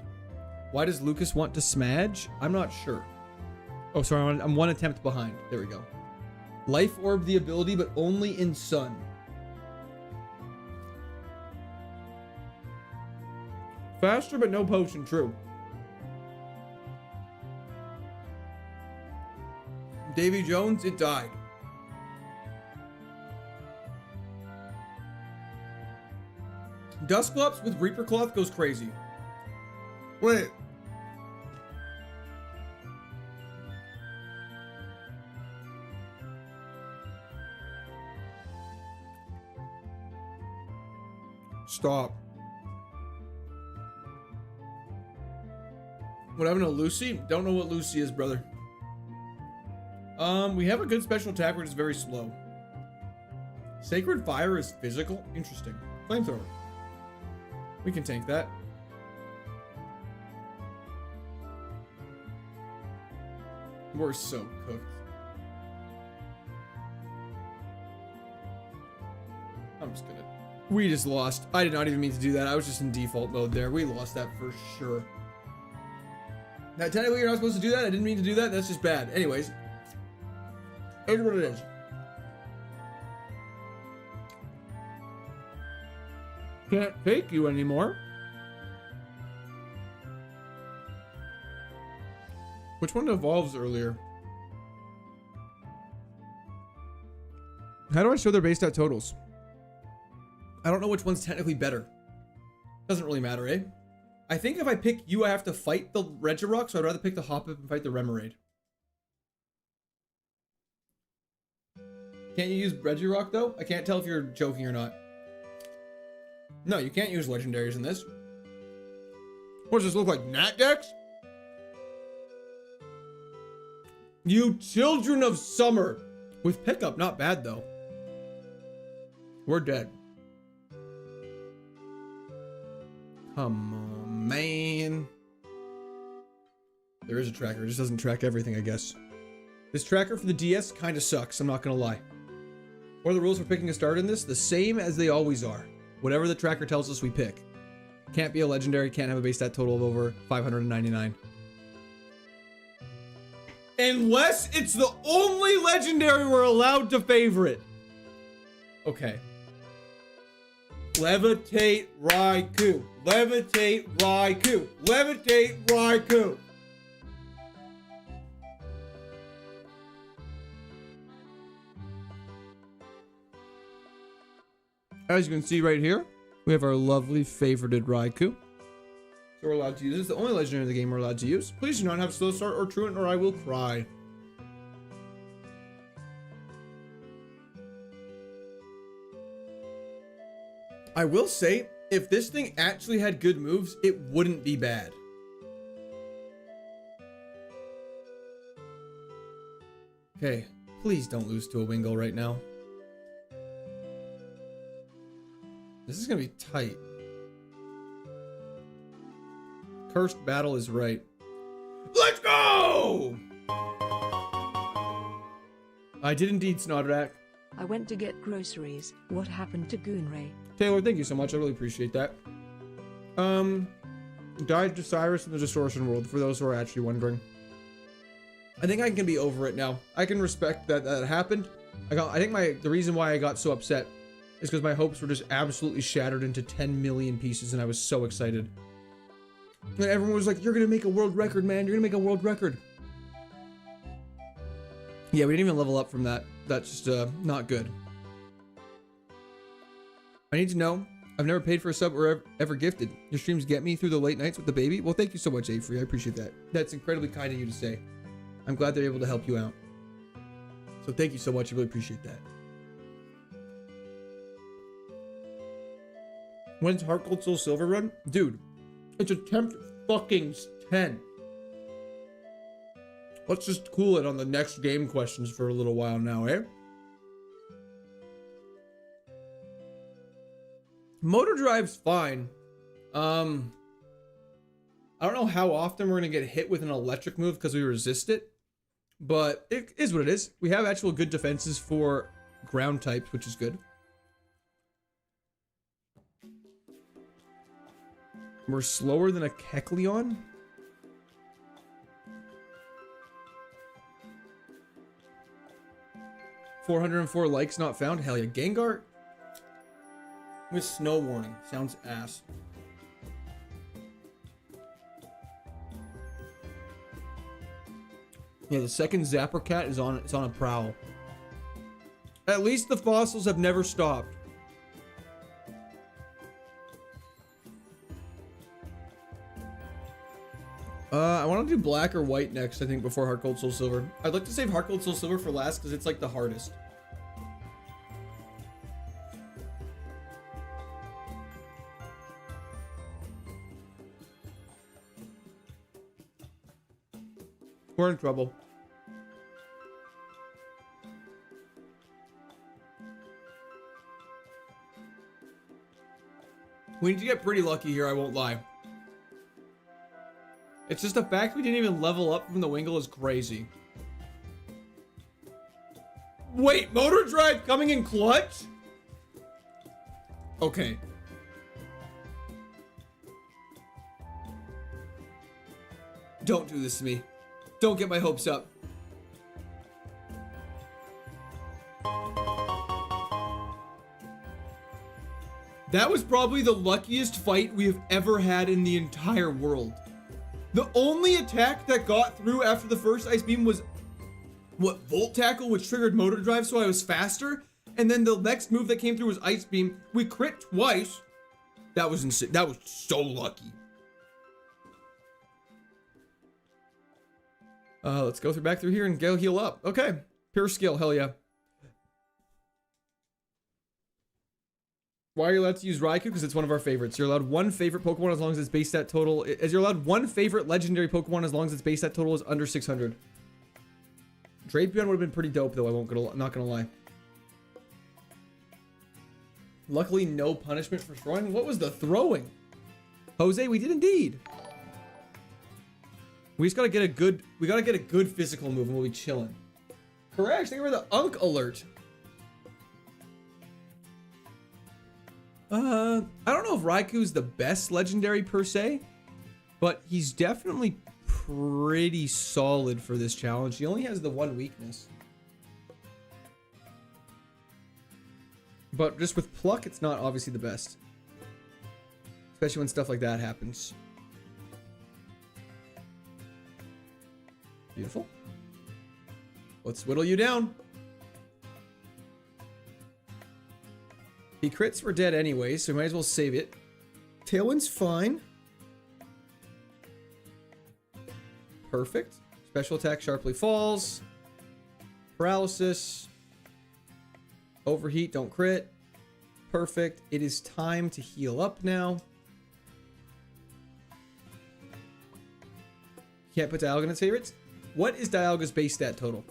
Why does Lucas want to smudge? I'm not sure. Oh, sorry, I'm one attempt behind. There we go. Life Orb the ability, but only in Sun. Faster, but no potion, true. Davy Jones, it died. Dusclops with Reaper Cloth goes crazy. Wait. Stop. What happened to Lucy? Don't know what Lucy is, brother. We have a good special attack, which is very slow. Sacred Fire is physical? Interesting. Flamethrower. We can tank that. We're so cooked. I'm just gonna... We just lost. I did not even mean to do that. I was just in default mode there. We lost that for sure. Now, technically, you're not supposed to do that. I didn't mean to do that. That's just bad. Anyways. Here's what it is. Can't take you anymore. Which one evolves earlier? How do I show their base stat totals? I don't know which one's technically better. Doesn't really matter, eh? I think if I pick you, I have to fight the Regirock, so I'd rather pick the Hoppip and fight the Remoraid. Can't you use Regirock, though? I can't tell if you're joking or not. No, you can't use legendaries in this. What does this look like? Natdex? You children of summer. With pickup, not bad, though. We're dead. Come on, man. There is a tracker. It just doesn't track everything, I guess. This tracker for the DS kind of sucks. I'm not going to lie. What are the rules for picking a starter in this? The same as they always are. Whatever the tracker tells us, we pick. Can't be a legendary. Can't have a base stat total of over 599. Unless it's the only legendary we're allowed to favorite. Okay. Levitate Raikou. Levitate Raikou. Levitate Raikou. As you can see right here, we have our lovely favorited Raikou. So we're allowed to use this. The only legendary in the game we're allowed to use. Please do not have slow start or truant or I will cry. I will say, if this thing actually had good moves, it wouldn't be bad. Okay, please don't lose to a Wingull right now. This is gonna be tight. Cursed battle is right. Let's go! I did indeed, Snodrak. I went to get groceries. What happened to Goonray? Taylor, thank you so much. I really appreciate that. Died to Cyrus in the Distortion World, for those who are actually wondering. I think I can be over it now. I can respect that that happened. I think the reason why I got so upset is because my hopes were just absolutely shattered into 10 million pieces, and I was so excited. And everyone was like, you're gonna make a world record, man. You're gonna make a world record. Yeah, we didn't even level up from that. That's just not good. I need to know. I've never paid for a sub or ever gifted. Your streams get me through the late nights with the baby. Well, thank you so much, Avery. I appreciate that. That's incredibly kind of you to say. I'm glad they're able to help you out. So thank you so much. I really appreciate that. When's Heart Gold Soul Silver run? Dude, it's attempt fucking 10. Let's just cool it on the next game questions for a little while now, eh? Motor Drive's fine. I don't know how often we're gonna get hit with an electric move because we resist it, but it is what it is. We have actual good defenses for ground types, which is good. We're slower than a Kecleon. $404 likes not found. Hell yeah. Gengar with snow warning. Sounds ass. Yeah, the second Zapper Cat is on. It's on a prowl. At least the fossils have never stopped. I want to do black or white next, I think, before Heart Gold Soul Silver. I'd like to save Heart Gold Soul Silver for last because it's like the hardest. We're in trouble. We need to get pretty lucky here, I won't lie. It's just the fact we didn't even level up from the Wingull is crazy. Wait, motor drive coming in clutch? Okay. Don't do this to me. Don't get my hopes up. That was probably the luckiest fight we have ever had in the entire world. The only attack that got through after the first ice beam was what, Volt Tackle, which triggered motor drive, so I was faster. And then the next move that came through was ice beam. We crit twice. That was insane. That was so lucky. Let's go back through here and go heal up. Okay, pure skill, hell yeah. Why are you allowed to use Raikou? Because it's one of our favorites. You're allowed one favorite Pokemon as long as its base stat total. You're allowed one favorite legendary Pokemon as long as its base stat total is under 600. Drapion would have been pretty dope though. Not gonna lie. Luckily, no punishment for throwing. What was the throwing? Jose, we did indeed. We just gotta get a good. We gotta get a good physical move and we'll be chilling. Correct. Thank you for the Unk alert. I don't know if Raikou's the best legendary per se, but he's definitely pretty solid for this challenge. He only has the one weakness. But just with pluck, it's not obviously the best. Especially when stuff like that happens. Beautiful. Let's whittle you down. He crits, we're dead anyway, so we might as well save it. Tailwind's fine. Perfect. Special attack sharply falls. Paralysis. Overheat, don't crit. Perfect. It is time to heal up now. Can't put Dialga in its favorites. What is Dialga's base stat total?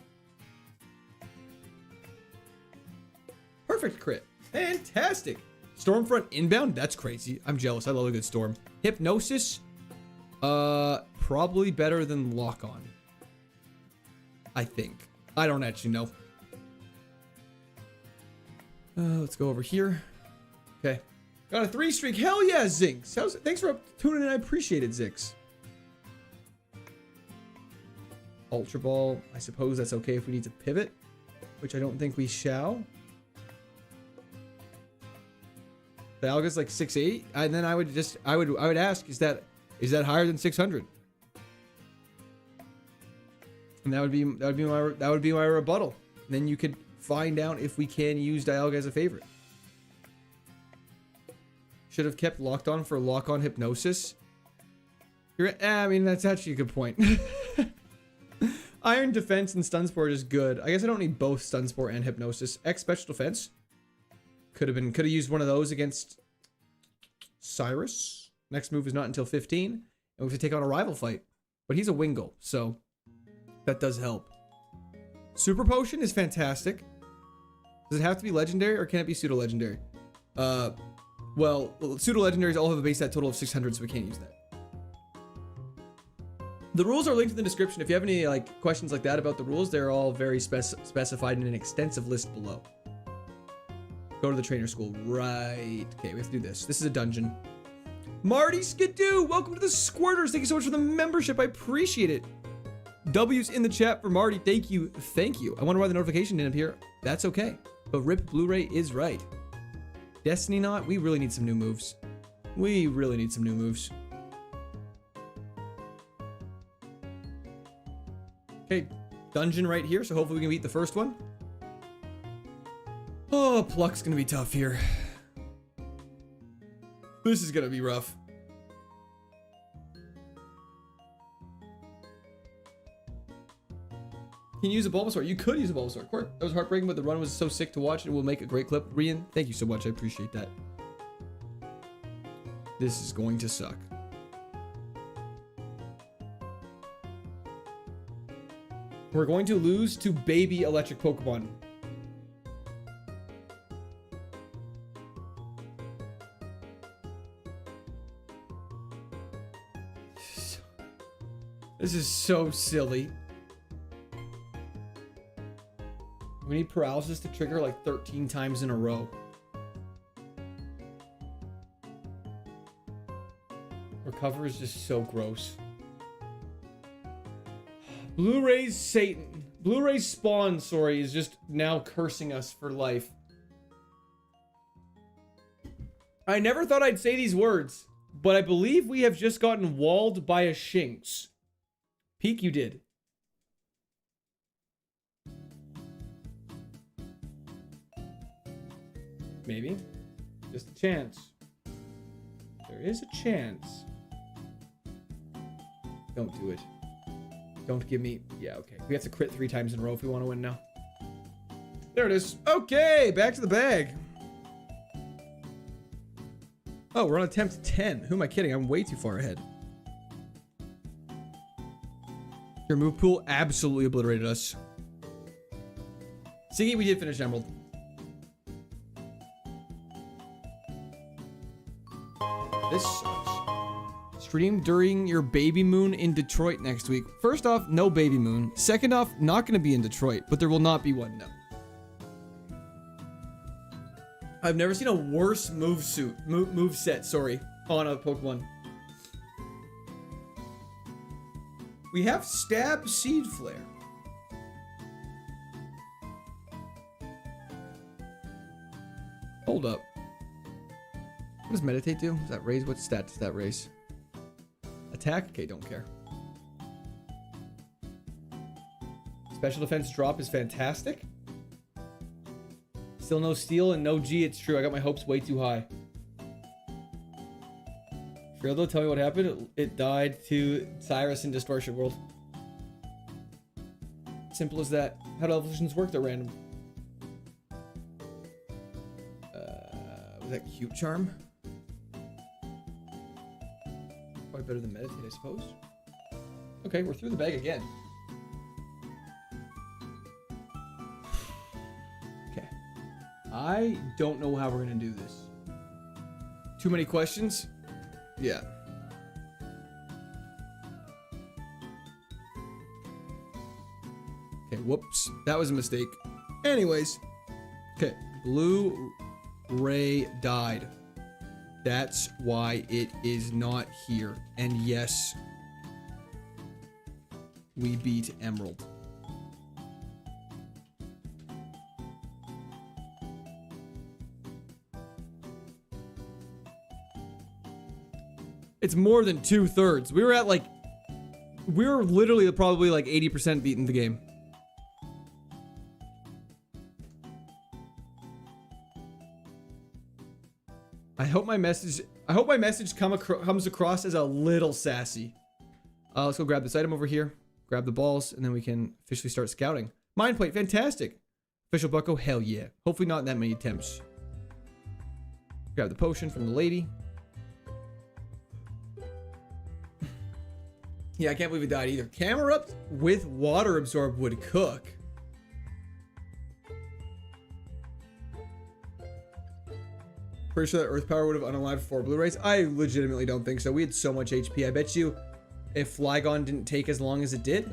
Perfect crit. Fantastic. Stormfront inbound? That's crazy. I'm jealous. I love a good storm. Hypnosis? Probably better than Lock On. I think. I don't actually know. Let's go over here. Okay. Got a 3 streak. Hell yeah, Zinx. Thanks for tuning in. I appreciate it, Zix. Ultra Ball. I suppose that's okay if we need to pivot, which I don't think we shall. Dialga's like 6'8", and then I would ask, is that higher than 600? And that would be my rebuttal. And then you could find out if we can use Dialga as a favorite. Should have kept Locked On for Lock On Hypnosis. I mean, that's actually a good point. Iron Defense and Stun Spore is good. I guess I don't need both Stun Spore and Hypnosis. X Special Defense. Could have used one of those against Cyrus. Next move is not until 15. And we have to take on a rival fight. But he's a Wingull, so that does help. Super Potion is fantastic. Does it have to be legendary or can it be pseudo-legendary? Well, pseudo-legendaries all have a base stat total of 600, so we can't use that. The rules are linked in the description. If you have any questions like that about the rules, they're all very specified in an extensive list below. Go to the trainer school. Right. Okay, we have to do this. This is a dungeon. Marty Skidoo, welcome to the Squirters. Thank you so much for the membership. I appreciate it. W's in the chat for Marty. Thank you. Thank you. I wonder why the notification didn't appear. That's okay. But Rip Blu-ray is right. Destiny Knot, we really need some new moves. We really need some new moves. Okay, dungeon right here, so hopefully we can beat the first one. Oh, Pluck's gonna be tough here. This is gonna be rough. Can you use a Bulbasaur? You could use a Bulbasaur. Court. That was heartbreaking, but the run was so sick to watch. It will make a great clip. Rian, thank you so much. I appreciate that. This is going to suck. We're going to lose to baby electric Pokemon. This is so silly. We need paralysis to trigger like 13 times in a row. Recover is just so gross. Blu-ray's Satan. Blu-ray's spawn, sorry, is just now cursing us for life. I never thought I'd say these words, but I believe we have just gotten walled by a Shinx. Peek, you did. Maybe. Just a chance. There is a chance. Don't do it. Don't give me... Yeah, okay. We have to crit 3 times in a row if we want to win now. There it is. Okay, back to the bag. Oh, we're on attempt 10. Who am I kidding? I'm way too far ahead. Your move pool absolutely obliterated us. Siggy, we did finish Emerald. This sucks. Stream during your baby moon in Detroit next week. First off, no baby moon. Second off, not going to be in Detroit, but there will not be one, no. I've never seen a worse move set, sorry, on a Pokemon. We have Stab Seed Flare. Hold up. What does Meditate do? Does that raise? What stat does that raise? Attack? Okay, don't care. Special defense drop is fantastic. Still no steel and no G. It's true. I got my hopes way too high. Freeldo, tell me what happened. It died to Cyrus in Distortion World. Simple as that. How do evolutions work? They're random. Was that Cute Charm? Probably better than Meditate, I suppose. Okay, we're through the bag again. Okay. I don't know how we're gonna do this. Too many questions? Yeah. Okay, whoops. That was a mistake. Anyways. Okay. Blu-ray died. That's why it is not here. And yes, we beat Emerald. It's more than 2/3. We were at like, we were literally probably like 80% beating the game. I hope my message comes across as a little sassy. Let's go grab this item over here, grab the balls, and then we can officially start scouting. Mind plate, fantastic. Official bucko, hell yeah. Hopefully not in that many attempts. Grab the potion from the lady. Yeah, I can't believe it died either. Camerupt with water absorb would cook. Pretty sure that Earth Power would have unalived 4 Blu-rays. I legitimately don't think so. We had so much HP. I bet you if Flygon didn't take as long as it did,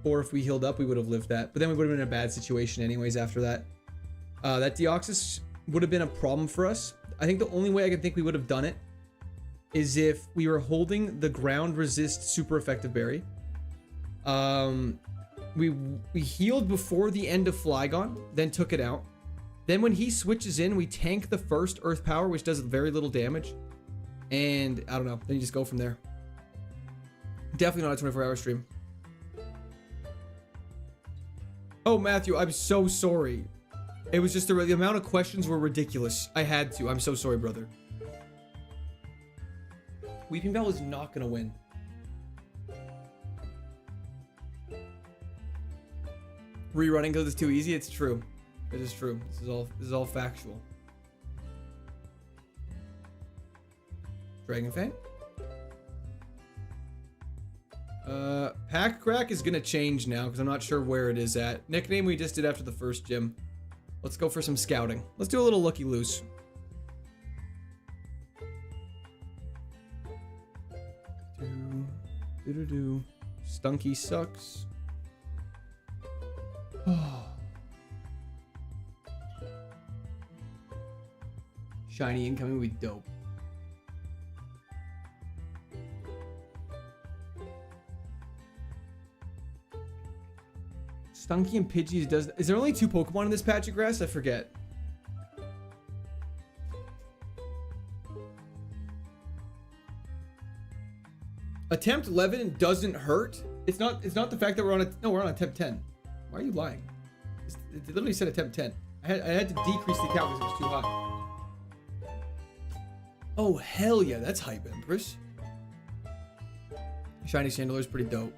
or if we healed up, we would have lived that. But then we would have been in a bad situation anyways after that. That Deoxys would have been a problem for us. I think the only way I can think we would have done it is if we were holding the ground resist super effective berry. We healed before the end of Flygon, then took it out. Then when he switches in, we tank the first Earth Power, which does very little damage. And I don't know, then you just go from there. Definitely not a 24-hour stream. Oh, Matthew, I'm so sorry. It was just the amount of questions were ridiculous. I had to. I'm so sorry, brother. Weeping Bell is not going to win. Rerunning because it's too easy. It's true. It is true. This is all factual. Dragon Fang. Pack Crack is gonna change now because I'm not sure where it is at. Nickname we just did after the first gym. Let's go for some scouting. Let's do a little looky loose. Stunky sucks. Shiny incoming would be dope. Stunky and Pidgeys does. Is there only 2 Pokemon in this patch of grass? I forget. Attempt 11 doesn't hurt. It's not the fact that we're on a we're on attempt 10. Why are you lying? It literally said attempt 10. I had to decrease the count because it was too high. Oh hell yeah, that's hype, Empress. Shiny Chandeler's pretty dope.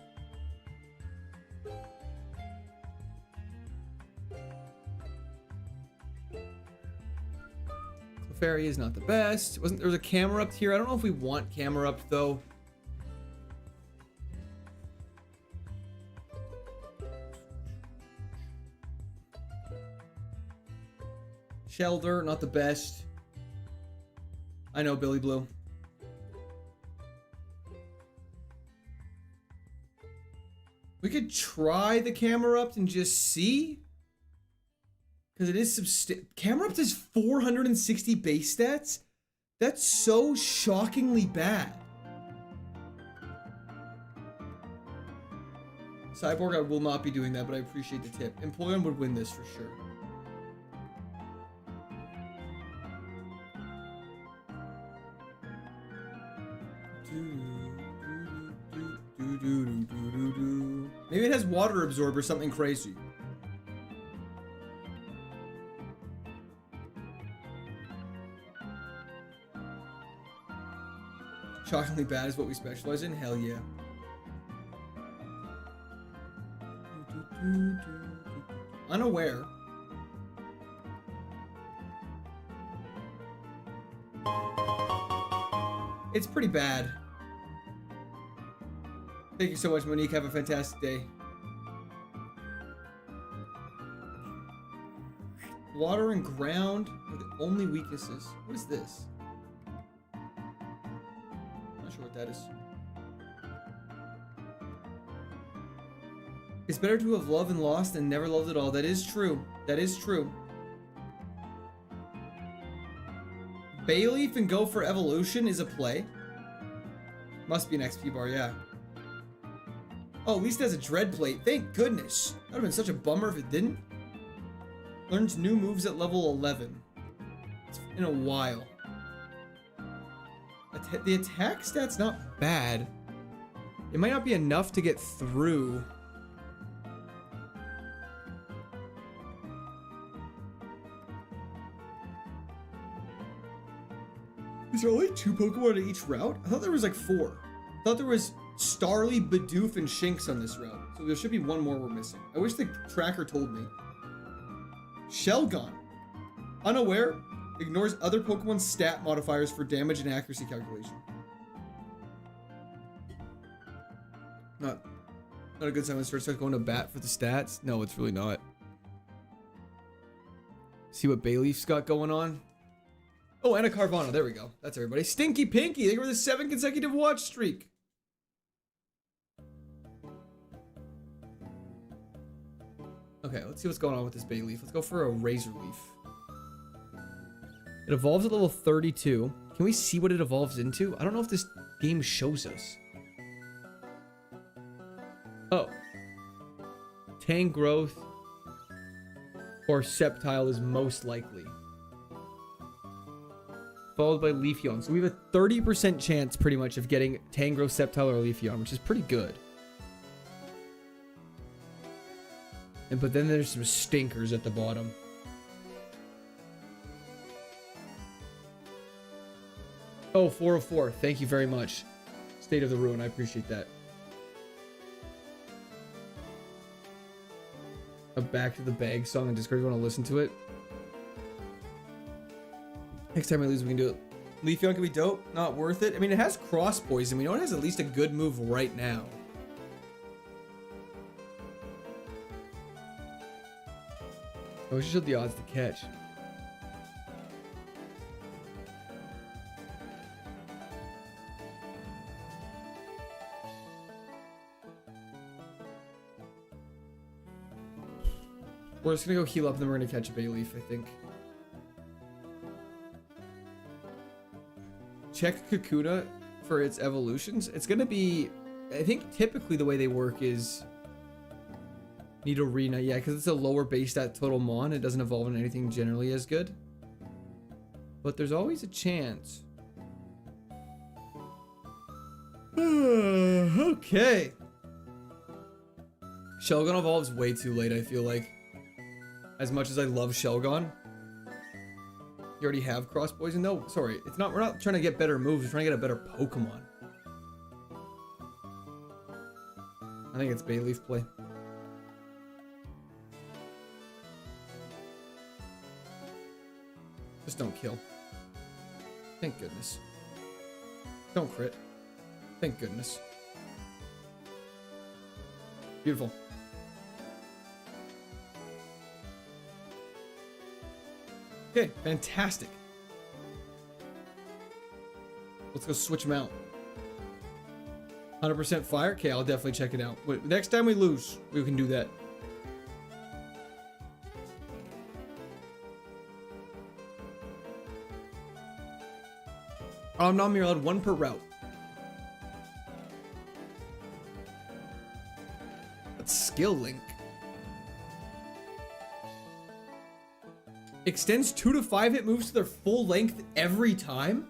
Clefairy is not the best. There was a Camerupt here? I don't know if we want Camerupt though. Shelter, not the best. I know, Billy Blue. We could try the Camerupt and just see. Because it is Camerupt has 460 base stats? That's so shockingly bad. Cyborg, I will not be doing that, but I appreciate the tip. Empoleon would win this for sure. Maybe it has water absorb or something crazy. Shockingly bad is what we specialize in? Hell yeah. Unaware. It's pretty bad. Thank you so much, Monique. Have a fantastic day. Water and ground are the only weaknesses. What is this? Not sure what that is. It's better to have loved and lost than never loved at all. That is true. That is true. Bayleaf and go for evolution is a play. Must be an XP bar, yeah. Oh, at least it has a dread plate. Thank goodness. That would have been such a bummer if it didn't. Learns new moves at level 11. It's in a while. The attack stat's not bad. It might not be enough to get through. Is there only 2 Pokemon in each route? I thought there was like 4. I thought there was Starly, Bidoof, and Shinx on this route. So there should be 1 more we're missing. I wish the tracker told me. Shelgon. Unaware. Ignores other Pokemon's stat modifiers for damage and accuracy calculation. Not a good sign when it starts going to bat for the stats. No, it's really not. See what Bayleaf's got going on? Oh, and a Carvana. There we go. That's everybody. Stinky Pinky. They were the 7 consecutive watch streak. Okay, let's see what's going on with this Bayleaf. Let's go for a Razor Leaf. It evolves at level 32. Can we see what it evolves into? I don't know if this game shows us. Oh. Tangrowth or Sceptile is most likely. Followed by Leafeon. So we have a 30% chance pretty much of getting Tangrowth, Sceptile, or Leafeon, which is pretty good. But then there's some stinkers at the bottom. Oh, 404. Thank you very much. State of the Ruin. I appreciate that. A Back to the Bag song in Discord. You want to listen to it? Next time I lose, we can do it. Leafeon can be dope. Not worth it. I mean, it has Cross Poison. We know it has at least a good move right now. I wish I showed the odds to catch. We're just gonna go heal up, and then we're gonna catch a Bayleaf, I think. Check Kakuna for its evolutions. It's gonna be, I think typically the way they work is Nidorina, yeah, because it's a lower base stat total mon. It doesn't evolve in anything generally as good. But there's always a chance. Okay. Shelgon evolves way too late, I feel like. As much as I love Shelgon. You already have cross poison? No, sorry. It's not, we're not trying to get better moves, we're trying to get a better Pokemon. I think it's Bayleaf play. Just don't kill. Thank goodness. Don't crit. Thank goodness. Beautiful. Okay, fantastic. Let's go switch them out. 100% fire? Okay, I'll definitely check it out. Wait, next time we lose, we can do that. Nom, you're allowed 1 per route. That's skill link. Extends 2 to 5 hit moves to their full length every time?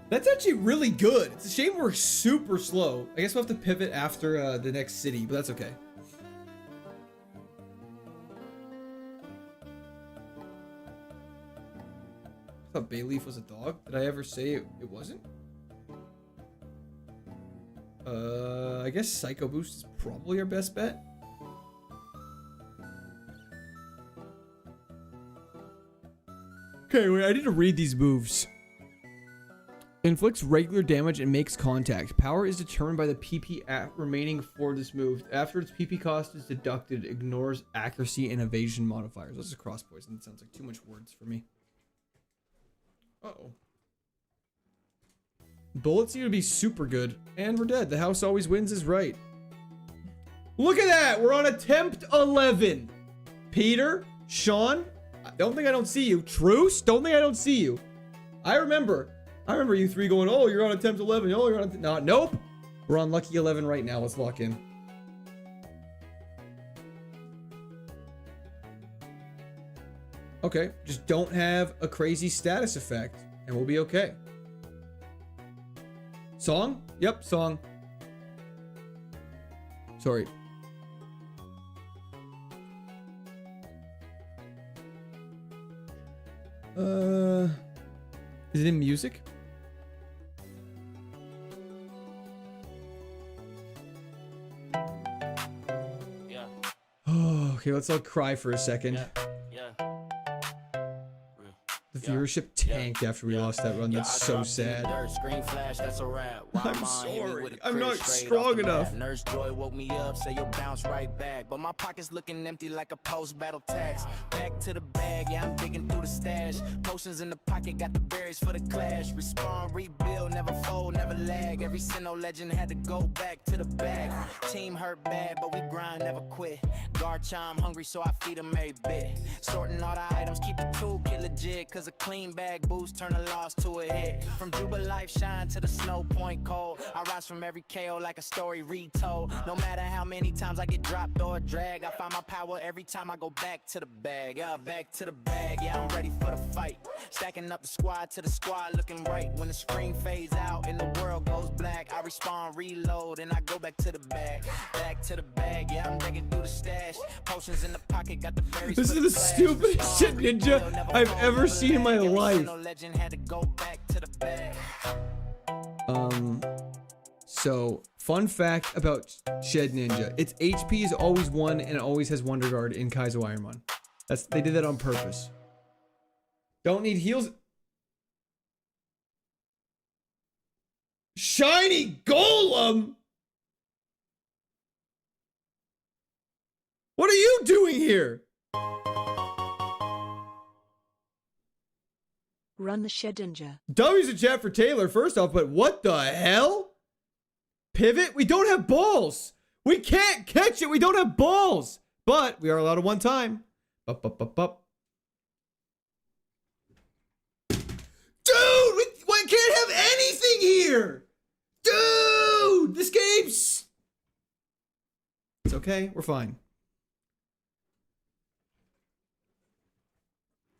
That's actually really good. It's a shame we're super slow. I guess we'll have to pivot after the next city, but that's okay. I thought Bayleaf was a dog. Did I ever say it wasn't? I guess Psycho Boost is probably our best bet. Okay, wait, I need to read these moves. Inflicts regular damage and makes contact. Power is determined by the PP remaining for this move. After its PP cost is deducted, ignores accuracy and evasion modifiers. This is cross poison. That sounds like too much words for me. Uh-oh. Bullets seem to be super good. And we're dead. The house always wins is right. Look at that! We're on attempt 11. Peter, Sean, don't think I don't see you. Truce, don't think I don't see you. I remember you three going, oh, you're on attempt 11. Oh, you're on no, nope. We're on lucky 11 right now. Let's lock in. Okay, just don't have a crazy status effect and we'll be okay. Song? Yep, song. Sorry. Is it in music? Yeah. Oh, okay, let's all cry for a second. Yeah. The viewership tanked after we lost that run. That's so sad. Screen flash, that's a wrap. I'm sorry. I'm not strong enough. Nurse Joy woke me up, say you'll bounce right back. But my pocket's looking empty like a post-battle tax. Back to the bag, yeah, I'm digging through the stash. Potions in the pocket, got the berries for the clash. Respawn, rebuild, never fold, never lag. Every Sinnoh legend had to go back to the bag. Team hurt bad, but we grind, never quit. Guard chime, hungry, so I feed them every bit. Sorting all the items, keep the toolkit legit. Cause a clean bag boost, turn a loss to a hit. From Juba Life Shine to the Snow Point Cold, I rise from every KO like a story retold. No matter how many times I get dropped or drag, I find my power every time I go back to the bag. Yeah, back to the bag, yeah, I'm ready for the fight. Stacking up the squad to the squad, looking right. When the screen fades out and the world goes black, I respawn, reload, and I go back to the bag. Back to the bag, yeah, I'm digging through the stash. Potions in the pocket, got the berries. This is the stupidest shit ninja I've ever seen in my life. So fun fact about Shed Ninja, its HP is always 1 and it always has Wonder Guard in Kaizo Ironmon. They did that on purpose. Don't need heals. Shiny Golem. What are you doing here? Run the Shed Ninja. W's in chat for Taylor, first off, but what the hell? Pivot? We don't have balls. We can't catch it. We don't have balls. but we are allowed a one time. Bup, bup, bup, bup. Dude, we can't have anything here. Dude, this game's... It's okay, we're fine.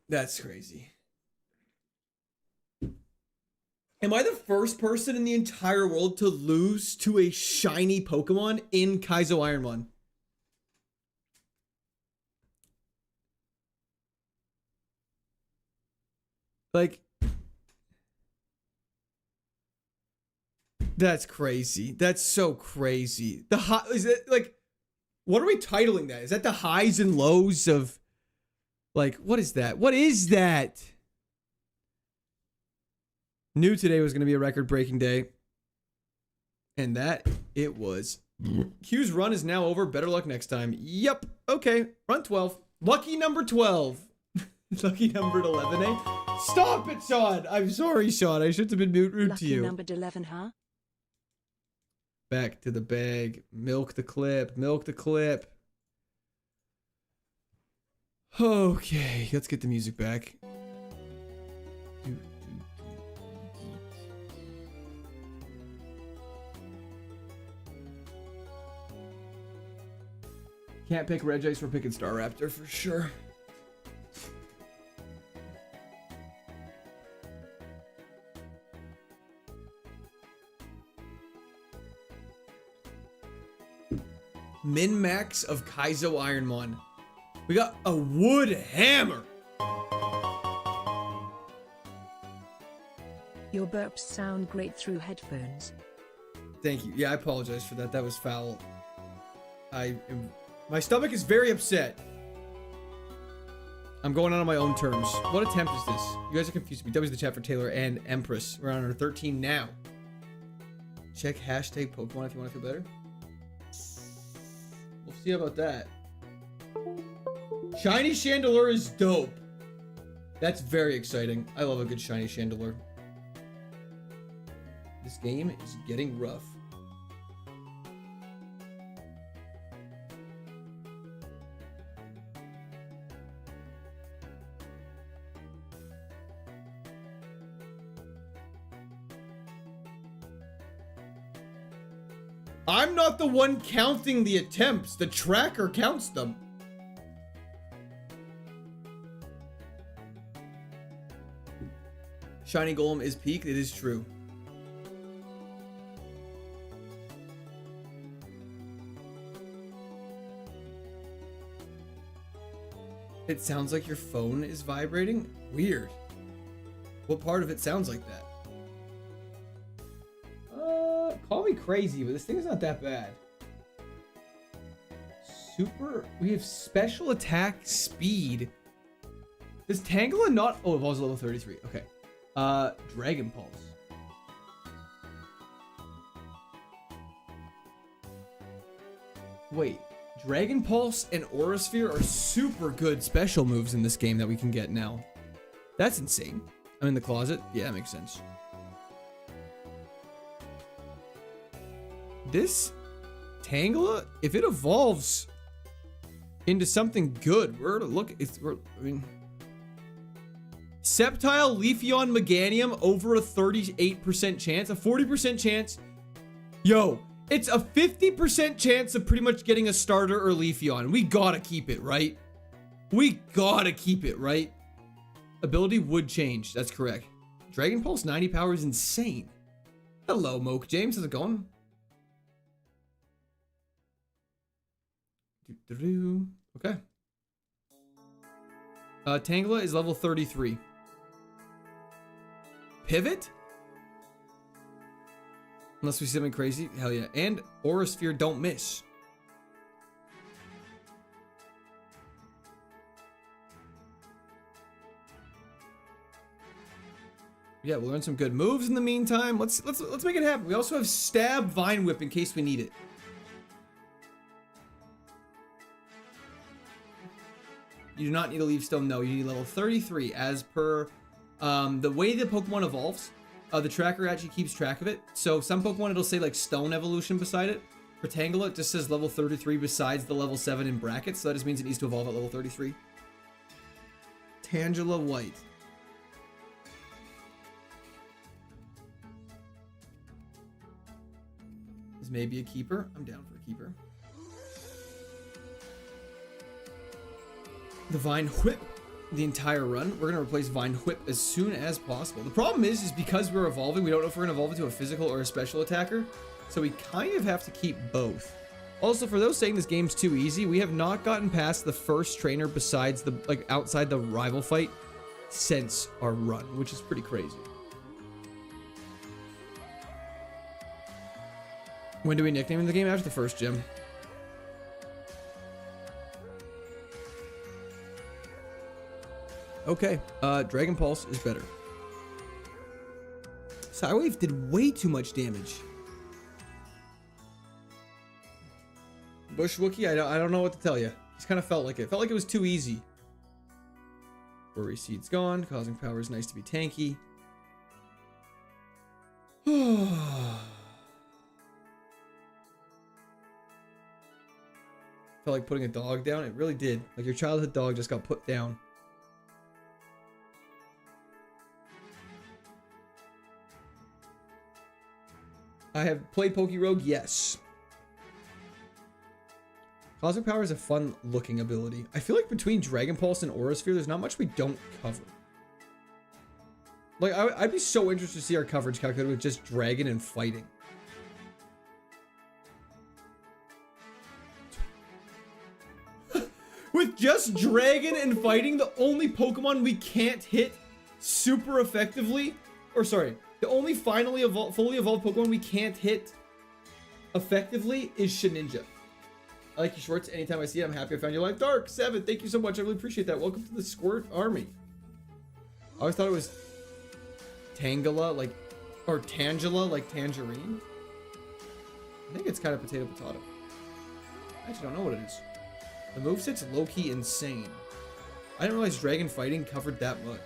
That's crazy. Am I the first person in the entire world to lose to a shiny Pokemon in KAIZO IRONMON? Like, that's crazy. That's so crazy. The high, is it like, what are we titling that? Is that the highs and lows of, like, what is that? What is that? Knew today was going to be a record-breaking day. And that it was. Q's run is now over. Better luck next time. Yep. Okay. Run 12. Lucky number 12. Lucky number 11, eh? Stop it, Sean. I'm sorry, Sean. I should have been rude to you. Lucky number 11, huh? Back to the bag. Milk the clip. Milk the clip. Okay. Let's get the music back. Can't pick Regice, we're picking Star Raptor for sure. Min-max of KAIZO IRONMON. We got a wood hammer. Your burps sound great through headphones. Thank you. Yeah, I apologize for that. That was foul. My stomach is very upset. I'm going out on my own terms. What attempt is this? You guys are confusing me. W's the chat for Taylor and Empress. We're on our 13 now. Check hashtag Pokemon if you want to feel better. We'll see about that. Shiny Chandelure is dope. That's very exciting. I love a good shiny Chandelure. This game is getting rough. I'm not the one counting the attempts. The tracker counts them. Shiny Golem is peak. It is true. It sounds like your phone is vibrating. Weird. What part of it sounds like that? Call me crazy, but this thing is not that bad. We have special attack speed. Does Tangela not? Oh, it was level 33. Okay. Dragon Pulse. Wait. Dragon Pulse and Aura Sphere are super good special moves in this game that we can get now. That's insane. I'm in the closet. Yeah, that makes sense. This Tangela, if it evolves into something good, we're to look. I mean, Sceptile, Leafeon, Meganium over a 38% chance, a 40% chance. Yo, it's a 50% chance of pretty much getting a starter or Leafeon. We gotta keep it, right? We gotta keep it, right? Ability would change. That's correct. Dragon Pulse 90 power is insane. Hello, Moke James. How's it going? Okay. Tangela is level 33. Pivot? Unless we see something crazy. Hell yeah. And Aura Sphere don't miss. Yeah, we'll learn some good moves in the meantime. Let's make it happen. We also have Stab Vine Whip in case we need it. You do not need a Leaf Stone. No, you need level 33 as per the way the Pokemon evolves. The tracker actually keeps track of it. So some Pokemon, it'll say like Stone Evolution beside it. For Tangela, it just says level 33 besides the level 7 in brackets, so that just means it needs to evolve at level 33. Tangela White. This may be a keeper. I'm down for a keeper. The Vine Whip. The entire run. We're going to replace Vine Whip as soon as possible. The problem is because we're evolving, we don't know if we're going to evolve into a physical or a special attacker. So we kind of have to keep both. Also, for those saying this game's too easy, we have not gotten past the first trainer besides the, like, outside the rival fight since our run, which is pretty crazy. When do we nickname the game? After the first gym. Okay, Dragon Pulse is better. Psywave did way too much damage. Bush Wookie, I don't know what to tell you. Just kind of felt like it. Felt like it was too easy. Worry Seed's gone. Causing Power is nice to be tanky. Felt like putting a dog down. It really did. Like your childhood dog just got put down. I have played Pokerogue, yes. Cosmic Power is a fun looking ability. I feel like between Dragon Pulse and Aura Sphere, there's not much we don't cover. Like, I'd be so interested to see our coverage calculated with just Dragon and fighting. With just Dragon and fighting, the only Pokemon we can't hit super effectively, or sorry, the only fully evolved Pokemon we can't hit effectively is Shedinja. I like your shorts. Anytime I see it, I'm happy I found your life. Dark 7, thank you so much. I really appreciate that. Welcome to the Squirt Army. I always thought it was Tangela, like, or Tangela, like tangerine. I think it's kind of potato. I actually don't know what it is. The moveset's low-key insane. I didn't realize Dragon Fighting covered that much.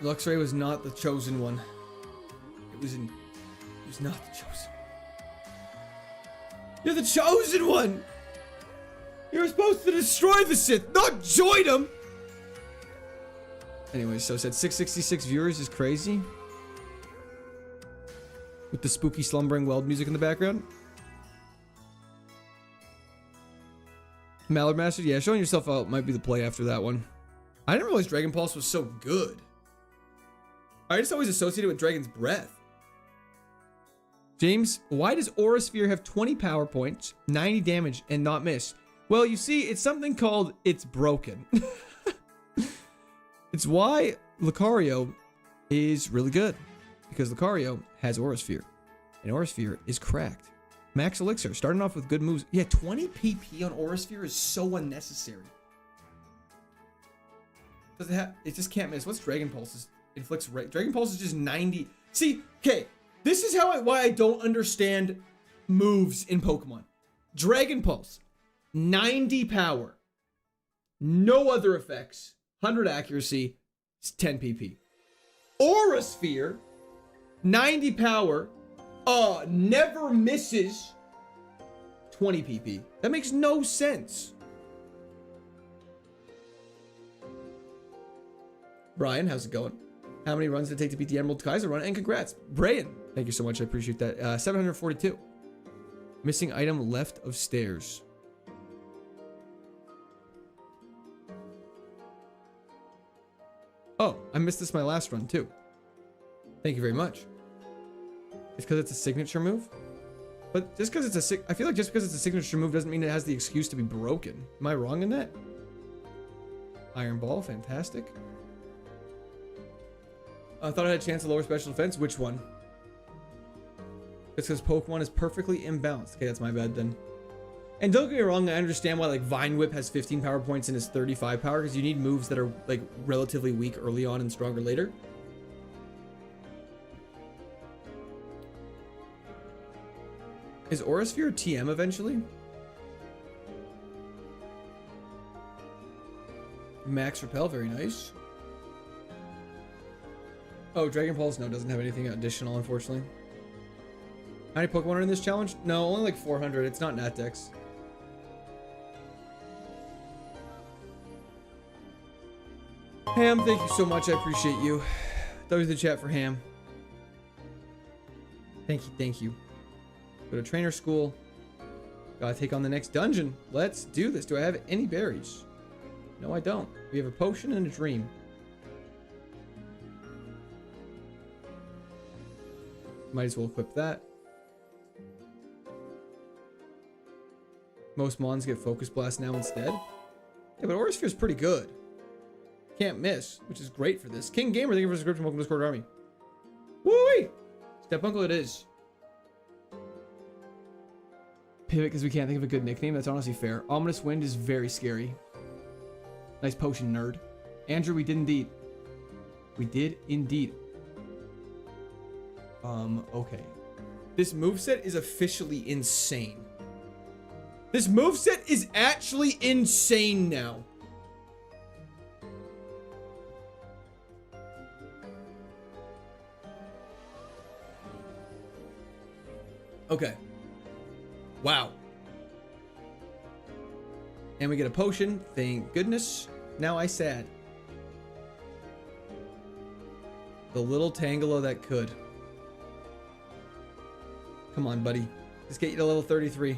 Luxray was not the chosen one. It was not the chosen. You're the chosen one! You were supposed to destroy the Sith, not join them! Anyway, so said 666 viewers is crazy. With the spooky slumbering weld music in the background. Mallard Master, yeah, showing yourself out might be the play after that one. I didn't realize Dragon Pulse was so good. I just always associated it with Dragon's Breath. James, why does Aura Sphere have 20 power points, 90 damage, and not miss? Well, you see, it's something called it's broken. It's why Lucario is really good. Because Lucario has Aura Sphere. And Aura Sphere is cracked. Max Elixir, starting off with good moves. Yeah, 20 PP on Aura Sphere is so unnecessary. Does it have, it just can't miss. What's Dragon Pulse? Inflicts rate. Dragon Pulse is just 90. See, okay, this is why I don't understand moves in Pokemon. Dragon Pulse, 90 power, no other effects, 100 accuracy, 10 PP. Aura Sphere, 90 power, never misses, 20 PP. That makes no sense. Brian, how's it going? How many runs did it take to beat the Emerald KAIZO run? And congrats, Brian. Thank you so much. I appreciate that. 742. Missing item left of stairs. Oh, I missed this my last run too. Thank you very much. It's because it's a signature move? But just because it's I feel like just because it's a signature move doesn't mean it has the excuse to be broken. Am I wrong in that? Iron Ball, fantastic. I thought I had a chance to lower special defense. Which one? It's because Pokemon is perfectly imbalanced. Okay, that's my bad then. And don't get me wrong, I understand why like Vine Whip has 15 power points and is 35 power, because you need moves that are like relatively weak early on and stronger later. Is Aura Sphere TM eventually? Max Repel, very nice. Oh, Dragon Ball Snow doesn't have anything additional, unfortunately. How many Pokemon are in this challenge? No, only like 400. It's not Natdex. Ham, thank you so much. I appreciate you. That was the chat for Ham. Thank you, thank you. Go to trainer school. Gotta take on the next dungeon. Let's do this. Do I have any berries? No, I don't. We have a potion and a dream. Might as well equip that. Most mons get Focus Blast now instead. Yeah, but Aura Sphere is pretty good. Can't miss, which is great for this. King Gamer, thank you for the subscription. Welcome to Discord Army. Woo-wee! Step Uncle it is. Pivot because we can't think of a good nickname. That's honestly fair. Ominous Wind is very scary. Nice potion, nerd. Andrew, we did indeed. We did indeed. Okay. This moveset is officially insane. This moveset is actually insane now. Okay. Wow. And we get a potion. Thank goodness. Now I sad. The little Tangelo that could. Come on, buddy. Let's get you to level 33.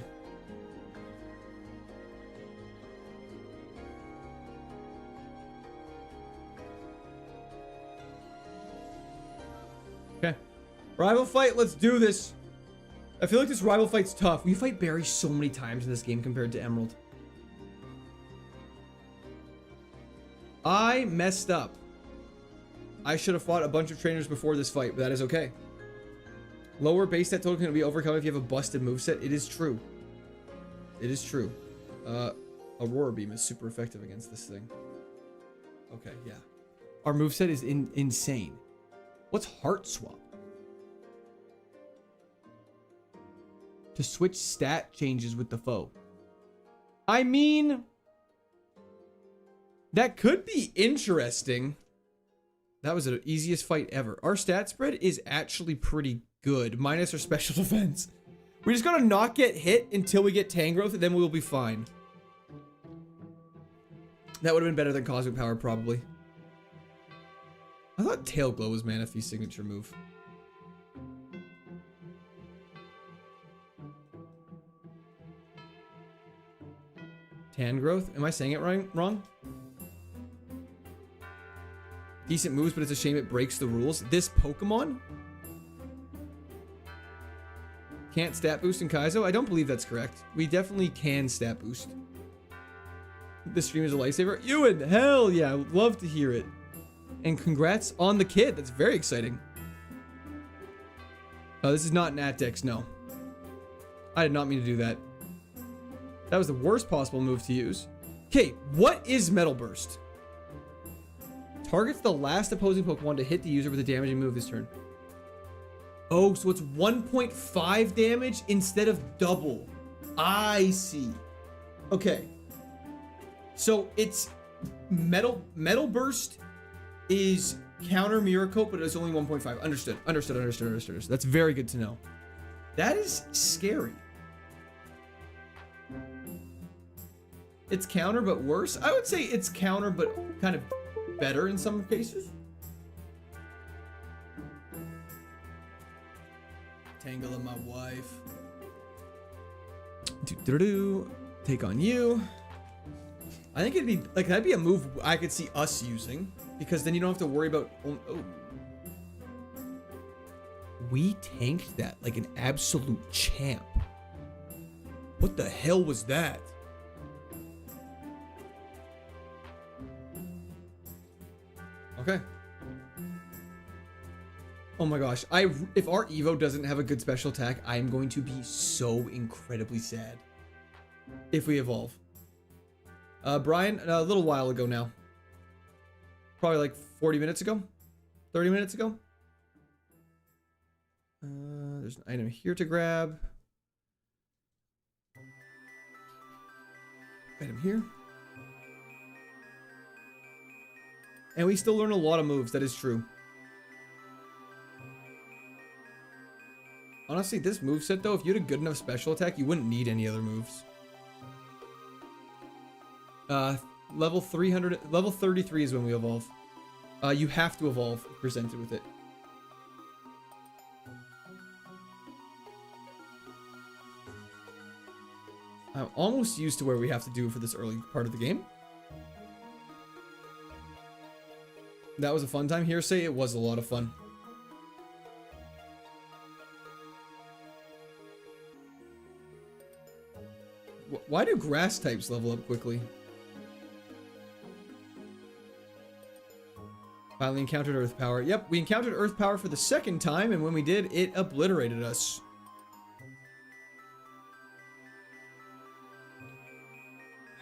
Okay. Rival fight. Let's do this. I feel like this rival fight's tough. We fight Barry so many times in this game compared to Emerald. I messed up. I should have fought a bunch of trainers before this fight, but that is okay. Lower base stat total can be overcome if you have a busted moveset. It is true. It is true. Aurora Beam is super effective against this thing. Okay, yeah. Our moveset is insane. What's Heart Swap? To switch stat changes with the foe. I mean, that could be interesting. That was the easiest fight ever. Our stat spread is actually pretty good, minus our special defense. We just gotta not get hit until we get Tangrowth, and then we'll be fine. That would have been better than Cosmic Power, probably. I thought Tail Glow was Manaphy's signature move. Tangrowth? Am I saying it wrong? Decent moves, but it's a shame it breaks the rules. This Pokemon? Can't stat boost in Kaizo? I don't believe that's correct. We definitely can stat boost. This stream is a lifesaver. Ewan, hell yeah, I would love to hear it. And congrats on the kid. That's very exciting. This is not Natdex, no. I did not mean to do that. That was the worst possible move to use. Okay, what is Metal Burst? Targets the last opposing Pokemon to hit the user with a damaging move this turn. Oh, so it's 1.5 damage instead of double. I see. Okay. So it's Metal Burst is counter Mirror Coat, but it's only 1.5. Understood. That's very good to know. That is scary. It's counter, but worse. I would say it's counter, but kind of better in some cases. Tangle of my wife. Take on you. I think it'd be like that'd be a move I could see us using because then you don't have to worry about. Oh. We tanked that like an absolute champ. What the hell was that? Okay. Oh my gosh. If our Evo doesn't have a good special attack, I am going to be so incredibly sad. If we evolve. Brian, a little while ago now. Probably like 40 minutes ago. 30 minutes ago. There's an item here to grab. Item here. And we still learn a lot of moves, that is true. Honestly, this moveset though, if you had a good enough special attack, you wouldn't need any other moves. Level 300, level 33 is when we evolve. You have to evolve if presented with it. I'm almost used to where we have to do for this early part of the game. That was a fun time. Hearsay, it was a lot of fun. Why do grass types level up quickly? Finally encountered Earth Power. Yep, we encountered Earth Power for the second time, and when we did, it obliterated us.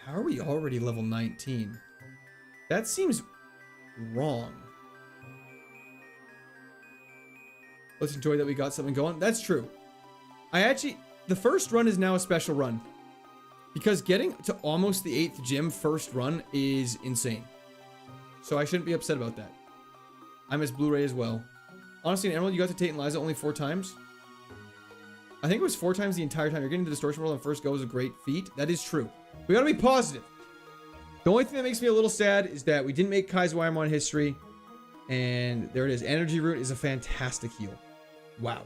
How are we already level 19? That seems wrong. Let's enjoy that we got something going. That's true. The first run is now a special run. Because getting to almost the 8th gym first run is insane. So I shouldn't be upset about that. I miss Blu-ray as well. Honestly, in Emerald, you got to Tate and Liza only 4 times. I think it was 4 times the entire time. You're getting to the Distortion World on first go is a great feat. That is true. We gotta be positive. The only thing that makes me a little sad is that we didn't make KAIZO IRONMON history. And there it is. Energy Root is a fantastic heal. Wow.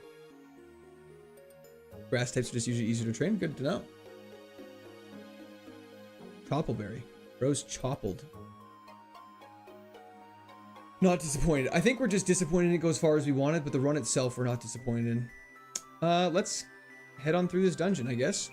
Grass types are just usually easier to train. Good to know. Choppleberry. Rose Choppled. Not disappointed. I think we're just disappointed it goes as far as we wanted, but the run itself we're not disappointed in. Let's head on through this dungeon, I guess.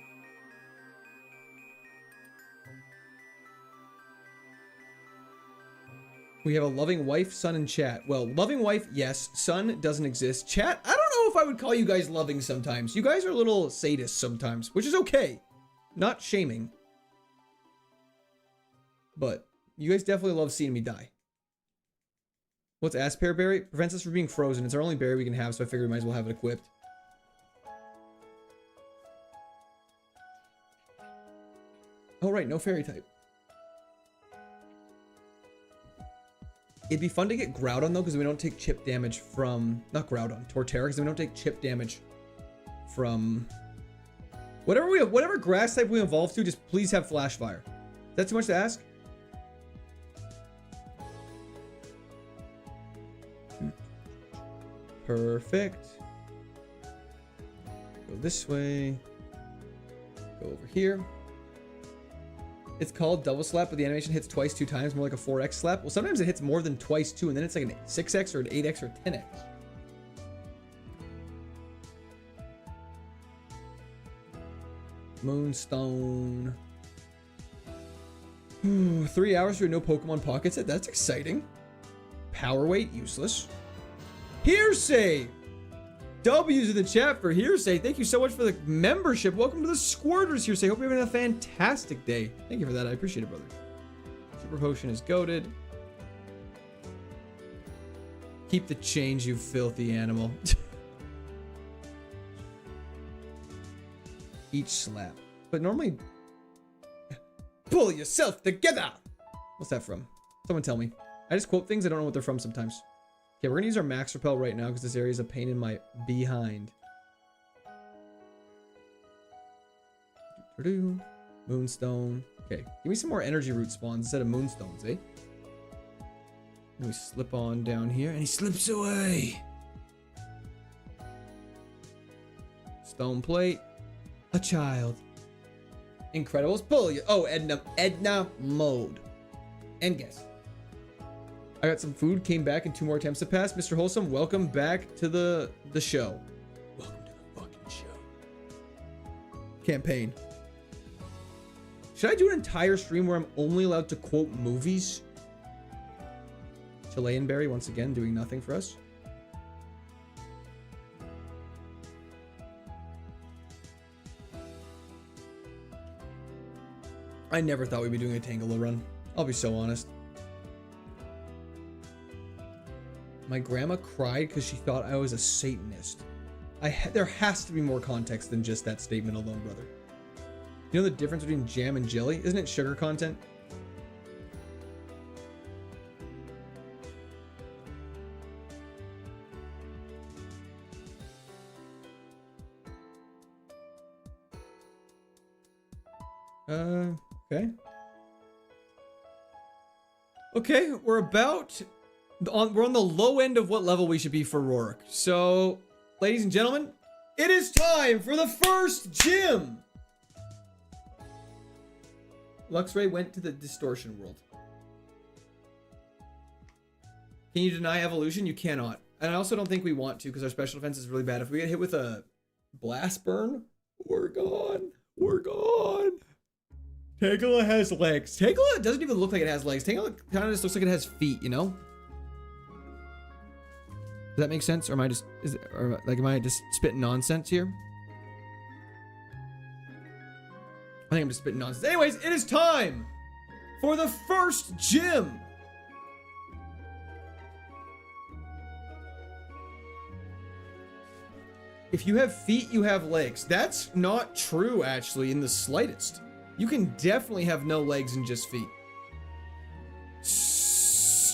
We have a loving wife, son, and chat. Well, loving wife, yes. Son doesn't exist. Chat, I don't know if I would call you guys loving sometimes. You guys are a little sadists sometimes, which is okay. Not shaming. But you guys definitely love seeing me die. What's Aspear Berry? Prevents us from being frozen. It's our only berry we can have, so I figured we might as well have it equipped. Oh, right, no fairy type. It'd be fun to get Groudon though, because we don't take chip damage from... Not Groudon, Torterra, because we don't take chip damage from... Whatever grass type we evolve to, just please have Flash Fire. Is that too much to ask? Perfect. Go this way. Go over here. It's called double slap, but the animation hits twice 2 times, more like a 4x slap. Well, sometimes it hits more than twice 2, and then it's like an 6x or an 8x or 10x. Moonstone. 3 hours for no Pokemon Pocket Set. That's exciting. Power Weight, useless. Hearsay! W's in the chat for Hearsay. Thank you so much for the membership. Welcome to the Squirters, Hearsay. Hope you're having a fantastic day. Thank you for that. I appreciate it, brother. Super Potion is goated. Keep the change, you filthy animal. Each slap. But normally... Pull yourself together! What's that from? Someone tell me. I just quote things. I don't know what they're from sometimes. Okay, we're gonna use our Max Repel right now because this area is a pain in my behind. Moonstone. Okay, give me some more energy root spawns instead of moonstones, eh? And we slip on down here, and he slips away. Stone plate. A child. Incredibles. Pull you. Oh, Edna mode. And guess. I got some food, came back, and 2 more attempts have passed. Mr. Wholesome, welcome back to the show. Welcome to the fucking show. Campaign. Should I do an entire stream where I'm only allowed to quote movies? Chilean Berry, once again, doing nothing for us. I never thought we'd be doing a Tangela run. I'll be so honest. My grandma cried because she thought I was a Satanist. There has to be more context than just that statement alone, brother. You know the difference between jam and jelly? Isn't it sugar content? Okay. Okay, we're on the low end of what level we should be for Rorik. So, ladies and gentlemen, it is time for the first gym! Luxray went to the distortion world. Can you deny evolution? You cannot. And I also don't think we want to because our special defense is really bad. If we get hit with a blast burn, we're gone. We're gone. Tangela has legs. Tangela doesn't even look like it has legs. Tangela kind of just looks like it has feet, you know? Does that make sense? Or am I just, am I just spitting nonsense here? I think I'm just spitting nonsense. Anyways, it is time for the first gym. If you have feet, you have legs. That's not true, actually, in the slightest. You can definitely have no legs and just feet.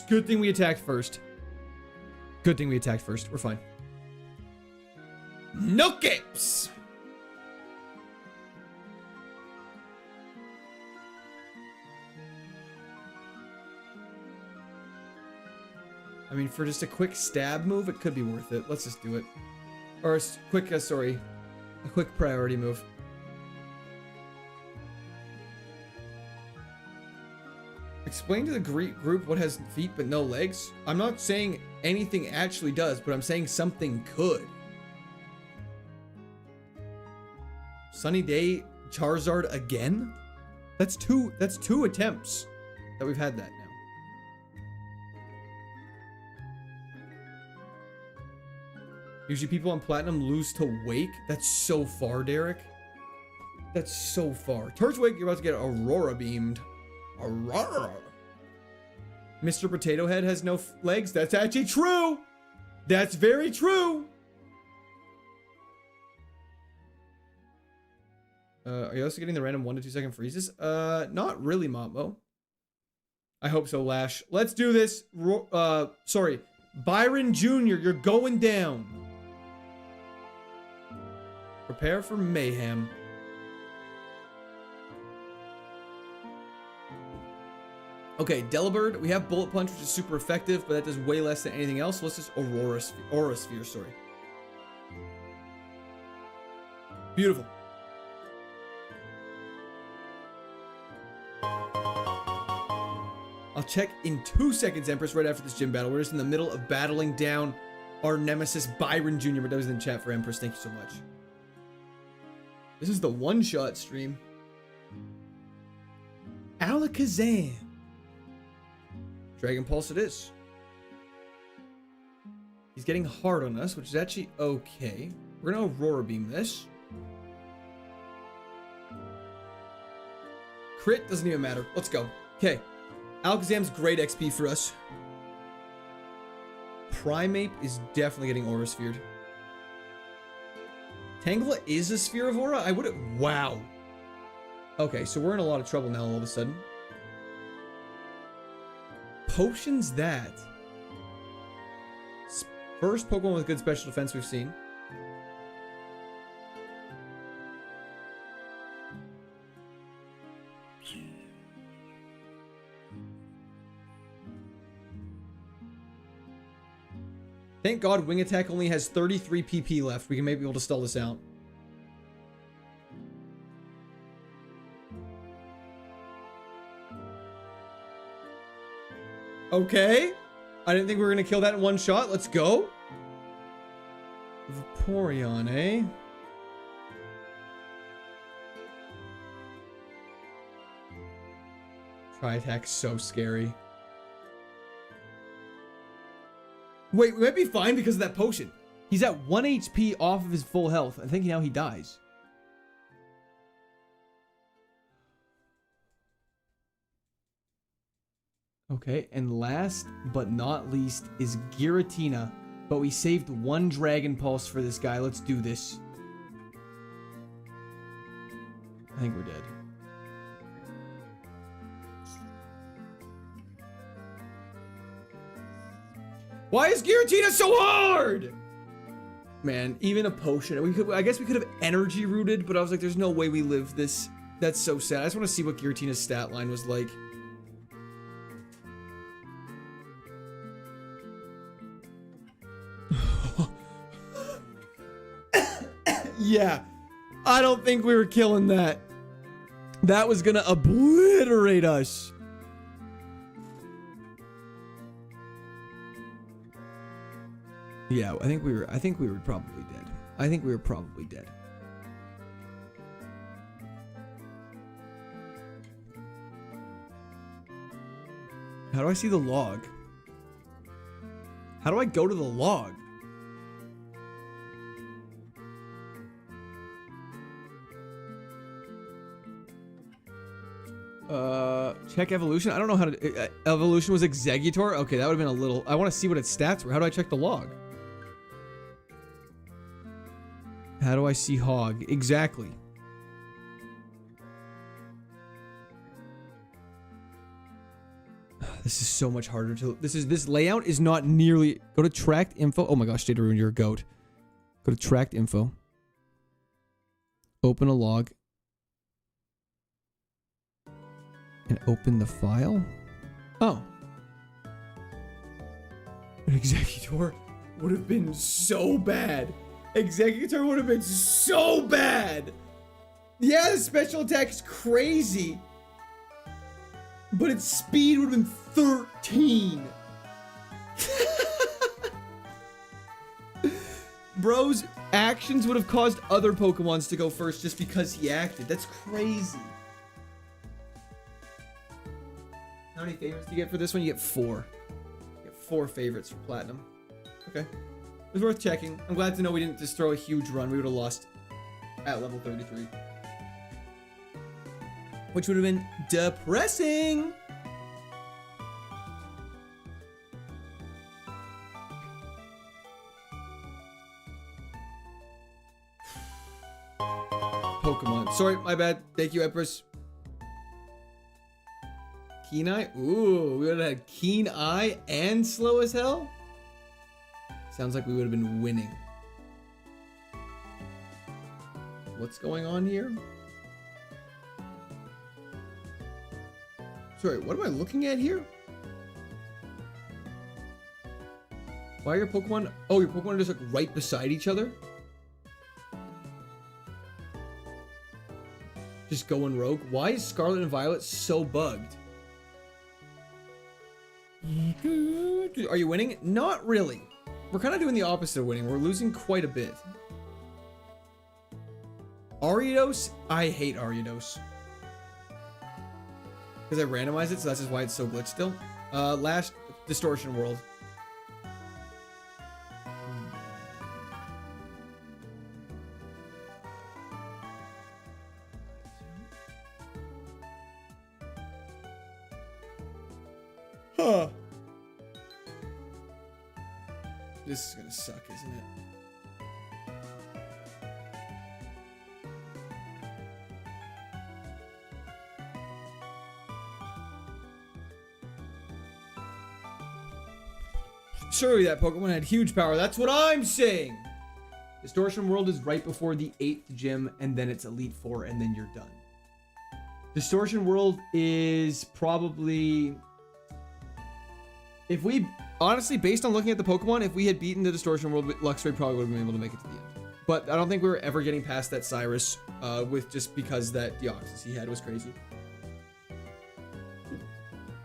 Good thing we attacked first. Good thing we attacked first. We're fine. No capes! I mean, for just a quick stab move, it could be worth it. Let's just do it. Or a quick, a quick priority move. Explain to the group what has feet but no legs. I'm not saying anything actually does, but I'm saying something could. Sunny Day Charizard again? That's two attempts that we've had that now. Usually people on Platinum lose to Wake. That's so far, Derek. That's so far. Towards Wake, you're about to get Aurora beamed. Aurora. Mr. Potato Head has no legs. That's actually true. That's very true. Are you also getting the random 1 to 2 second freezes? Not really, Mopmo. I hope so, Lash. Let's do this. Sorry. Byron Jr., you're going down. Prepare for mayhem. Okay, Delibird. We have Bullet Punch, which is super effective, but that does way less than anything else. Let's just Aura Sphere, sorry. Beautiful. I'll check in 2 seconds, Empress, right after this gym battle. We're just in the middle of battling down our nemesis, Byron Jr., but that was in chat for Empress. Thank you so much. This is the one-shot stream. Alakazam. Dragon Pulse it is. He's getting hard on us, which is actually okay. We're gonna Aurora Beam this. Crit doesn't even matter. Let's go. Okay. Alakazam's great XP for us. Primeape is definitely getting Aura Sphered. Tangela is a Sphere of Aura? I would have... Wow. Okay, so we're in a lot of trouble now all of a sudden. Potion's that. First Pokemon with good special defense we've seen. Thank God Wing Attack only has 33 PP left. We can maybe be able to stall this out. Okay. I didn't think we were going to kill that in one shot. Let's go. Vaporeon, eh? Tri-Attack's so scary. Wait, we might be fine because of that potion. He's at 1 HP off of his full health. I think now he dies. Okay, and last but not least is Giratina. But we saved 1 Dragon Pulse for this guy. Let's do this. I think we're dead. Why is Giratina so hard? Man, even a potion. I guess we could have energy rooted, but I was like, there's no way we live this. That's so sad. I just want to see what Giratina's stat line was like. Yeah. I don't think we were killing that. That was gonna obliterate us. Yeah, I think we were probably dead. I think we were probably dead. How do I see the log? How do I go to the log? Check evolution. I don't know how to. Evolution was Executor. Okay, that would have been a little. I want to see what its stats were. How do I check the log? How do I see Hog? Exactly. This is so much harder to. This layout is not nearly. Go to tracked info. Oh my gosh, Data Rune, you're a goat. Go to tracked info. Open a log. And open the file? Oh. An Executor would have been so bad. Executor would have been so bad. Yeah, the special attack is crazy. But its speed would have been 13. Bro's actions would have caused other Pokemons to go first just because he acted. That's crazy. How many favorites do you get for this one? You get 4. You get 4 favorites for Platinum. Okay. It was worth checking. I'm glad to know we didn't just throw a huge run. We would have lost at level 33. Which would have been depressing. Pokemon. Sorry, my bad. Thank you, Empress. Keen Eye? Ooh, we would have had Keen Eye and Slow as Hell? Sounds like we would have been winning. What's going on here? Sorry, what am I looking at here? Why are your Pokemon... Oh, your Pokemon are just like right beside each other? Just going rogue? Why is Scarlet and Violet so bugged? Are you winning? Not really. We're kind of doing the opposite of winning. We're losing quite a bit. Ariados? I hate Ariados. Because I randomized it, so that's just why it's so glitched still. Last Distortion World. Huh. This is gonna suck, isn't it? Surely that Pokemon had huge power. That's what I'm saying. Distortion World is right before the 8th gym, and then it's Elite Four, and then you're done. Distortion World is probably... If we... Honestly, based on looking at the Pokemon, if we had beaten the Distortion World, Luxray probably would have been able to make it to the end. But I don't think we were ever getting past that Cyrus, with just because that Deoxys he had was crazy.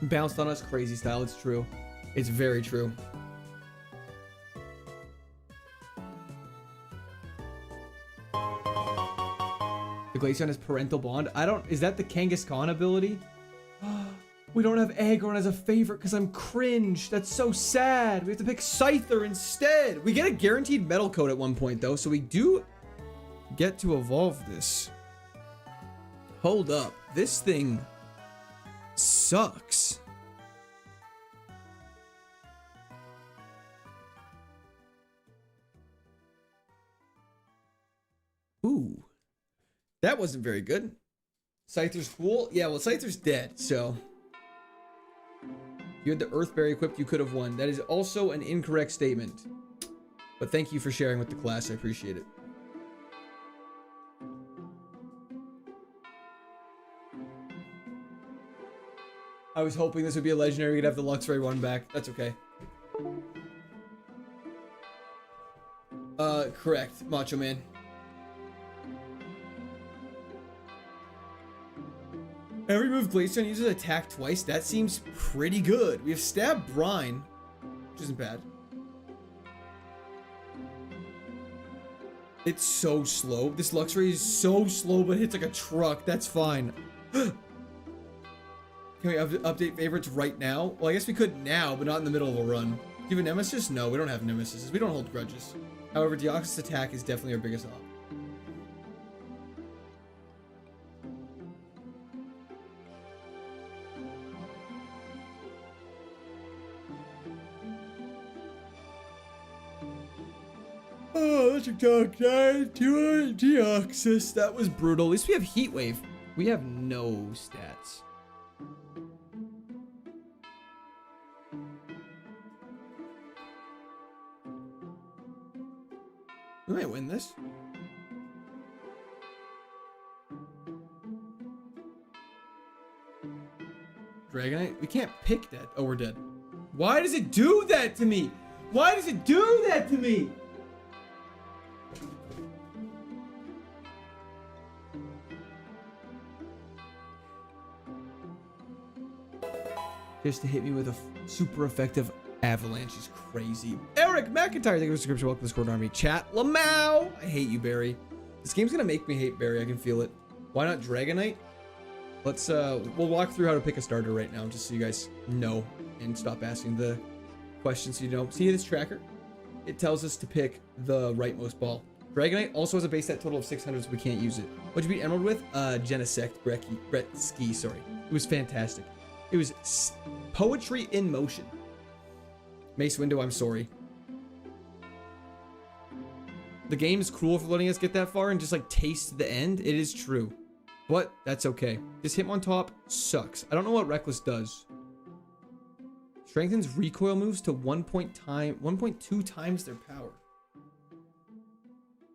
Bounced on us crazy style, it's true. It's very true. The Glaceon has Parental Bond. I don't... Is that the Kangaskhan ability? We don't have Aggron as a favorite because I'm cringe. That's so sad. We have to pick Scyther instead. We get a guaranteed metal coat at one point, though, so we do get to evolve this. Hold up. This thing sucks. Ooh. That wasn't very good. Scyther's cool. Yeah, well, Scyther's dead, so... You had the Earthberry equipped, you could have won. That is also an incorrect statement. But thank you for sharing with the class. I appreciate it. I was hoping this would be a legendary. We'd have the Luxray one back. That's okay. Correct, Macho Man. Every move Glaceon uses attack twice. That seems pretty good. We have Stab Brine, which isn't bad. It's so slow. This Luxray is so slow, but hits like a truck. That's fine. Can we update favorites right now? Well, I guess we could now, but not in the middle of a run. Do you have a Nemesis? No, we don't have Nemesis. We don't hold grudges. However, Deoxys attack is definitely our biggest op. Oh, Electric Dog died to Deoxys. That was brutal. At least we have Heat Wave. We have no stats. We might win this. Dragonite? We can't pick that. Oh, we're dead. Why does it do that to me? Why does it do that to me? Just to hit me with a super effective avalanche is crazy. Eric McIntyre, thank you for the subscription. Welcome to the Squad Army. Chat, Lamau. I hate you, Barry. This game's gonna make me hate Barry. I can feel it. Why not Dragonite? Let's we'll walk through how to pick a starter right now, just so you guys know and stop asking the questions so you don't. See this tracker? It tells us to pick the rightmost ball. Dragonite also has a base stat total of 600, so we can't use it. What'd you beat Emerald with? Genesect Gretzky, sorry. It was fantastic. It was poetry in motion. Mace Window, I'm sorry. The game is cruel for letting us get that far and just like taste the end. It is true, but that's okay. This Hitmontop sucks. I don't know what Reckless does. Strengthens recoil moves to 1.2 times their power.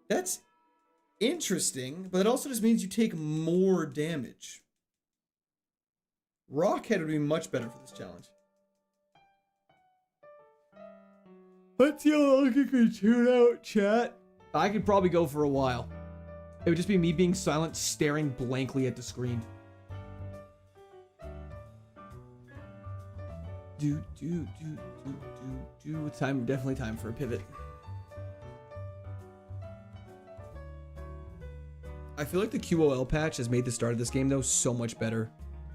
That's interesting, but it also just means you take more damage. Rockhead would be much better for this challenge. Let's see how long you can tune out, chat. I could probably go for a while. It would just be me being silent, staring blankly at the screen. It's time, definitely time for a pivot. I feel like the QOL patch has made the start of this game though so much better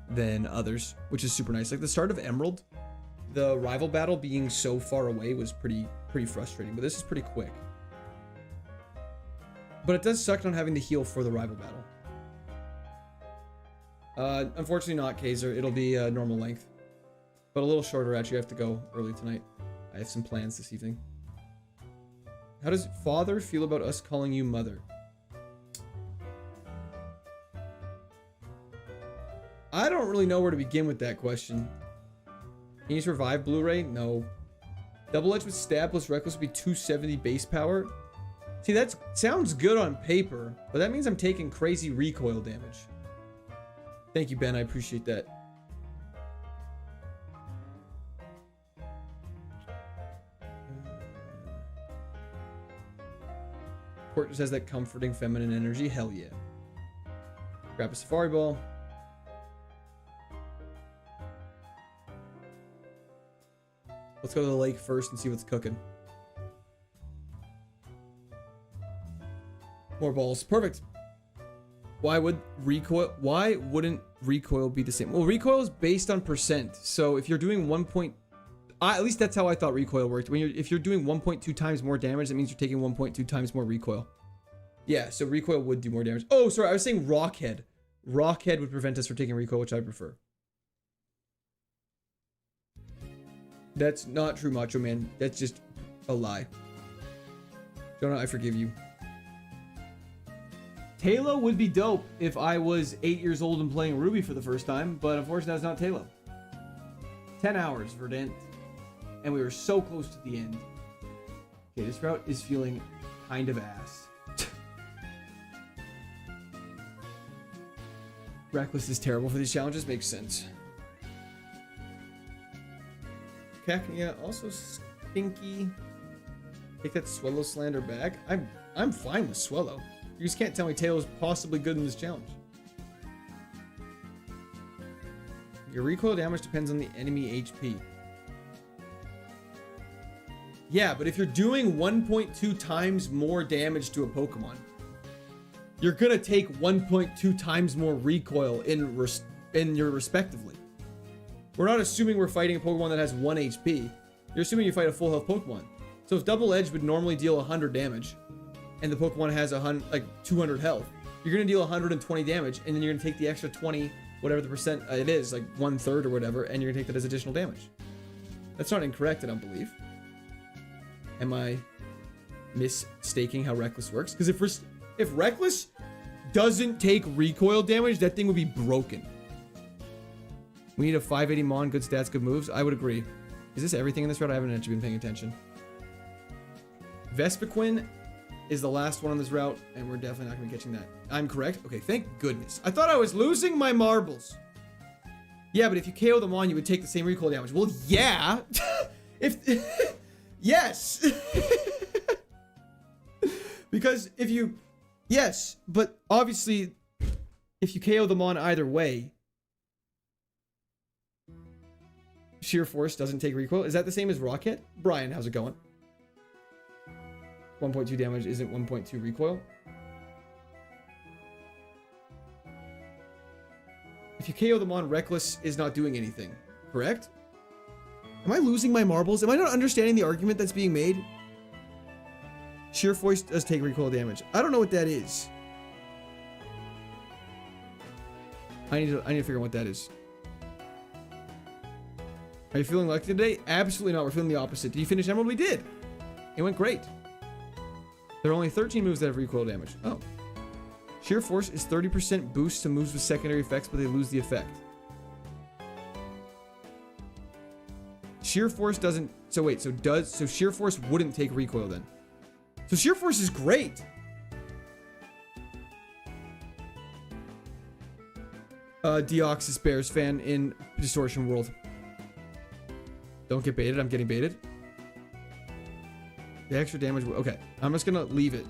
than others, which is super nice. Like the start of Emerald, the rival battle being so far away was pretty frustrating, but this is pretty quick. But it does suck not having to heal for the rival battle. Unfortunately not Kaiser. It'll be normal length, but a little shorter. Actually, I have to go early tonight. I have some plans this evening. How does father feel about us calling you mother? I don't really know where to begin with that question. Can you survive Blu-ray? No. Double Edge with Stab plus Reckless would be 270 base power. See, that sounds good on paper, but that means I'm taking crazy recoil damage. Thank you, Ben. I appreciate that. Court just has that comforting feminine energy. Hell yeah. Grab a Safari Ball. Let's go to the lake first and see what's cooking. More balls. Perfect. Why wouldn't recoil be the same? Well, recoil is based on percent. So if you're doing at least that's how I thought recoil worked. If you're doing 1.2 times more damage, that means you're taking 1.2 times more recoil. Yeah, so recoil would do more damage. Oh, sorry, I was saying Rockhead. Rockhead would prevent us from taking recoil, which I prefer. That's not true, Macho Man. That's just a lie. Jonah, I forgive you. Talo would be dope if I was 8 years old and playing Ruby for the first time, but unfortunately that's not Talo. 10 hours, Verdant. And we were so close to the end. Okay, this route is feeling kind of ass. Reckless is terrible for these challenges, makes sense. Cacnea, also stinky. Take that Swellow slander back. I'm fine with Swellow. You just can't tell me Tail's possibly good in this challenge. Your recoil damage depends on the enemy HP. Yeah, but if you're doing 1.2 times more damage to a Pokemon, you're gonna take 1.2 times more recoil in your respectively. We're not assuming we're fighting a Pokemon that has 1 HP. You're assuming you fight a full health Pokemon. So if Double Edge would normally deal 100 damage, and the Pokemon has 200 health, you're gonna deal 120 damage, and then you're gonna take the extra 20, whatever the percent it is, like 1/3 or whatever, and you're gonna take that as additional damage. That's not incorrect, I don't believe. Am I mistaking how Reckless works? Because if Reckless doesn't take recoil damage, that thing would be broken. We need a 580 Mon, good stats, good moves. I would agree. Is this everything in this route? I haven't actually been paying attention. Vespiquen is the last one on this route, and we're definitely not going to be catching that. I'm correct? Okay, thank goodness. I thought I was losing my marbles. Yeah, but if you KO them on, you would take the same recoil damage. Well, yeah. Yes. Because if you... Yes, but obviously, if you KO them on either way, Sheer Force doesn't take recoil. Is that the same as Rocket? Brian, how's it going? 1.2 damage isn't 1.2 recoil. If you KO them on, Reckless is not doing anything, correct? Am I losing my marbles? Am I not understanding the argument that's being made? Sheer Force does take recoil damage. I don't know what that is. I need to figure out what that is. Are you feeling lucky today? Absolutely not. We're feeling the opposite. Did you finish Emerald? We did. It went great. There are only 13 moves that have recoil damage. Oh. Sheer Force is 30% boost to moves with secondary effects, but they lose the effect. Sheer Force doesn't... So wait, so Sheer Force wouldn't take recoil then. So Sheer Force is great. Deoxys Bears fan in Distortion World. Don't get baited. I'm getting baited. The extra damage... Okay, I'm just gonna leave it.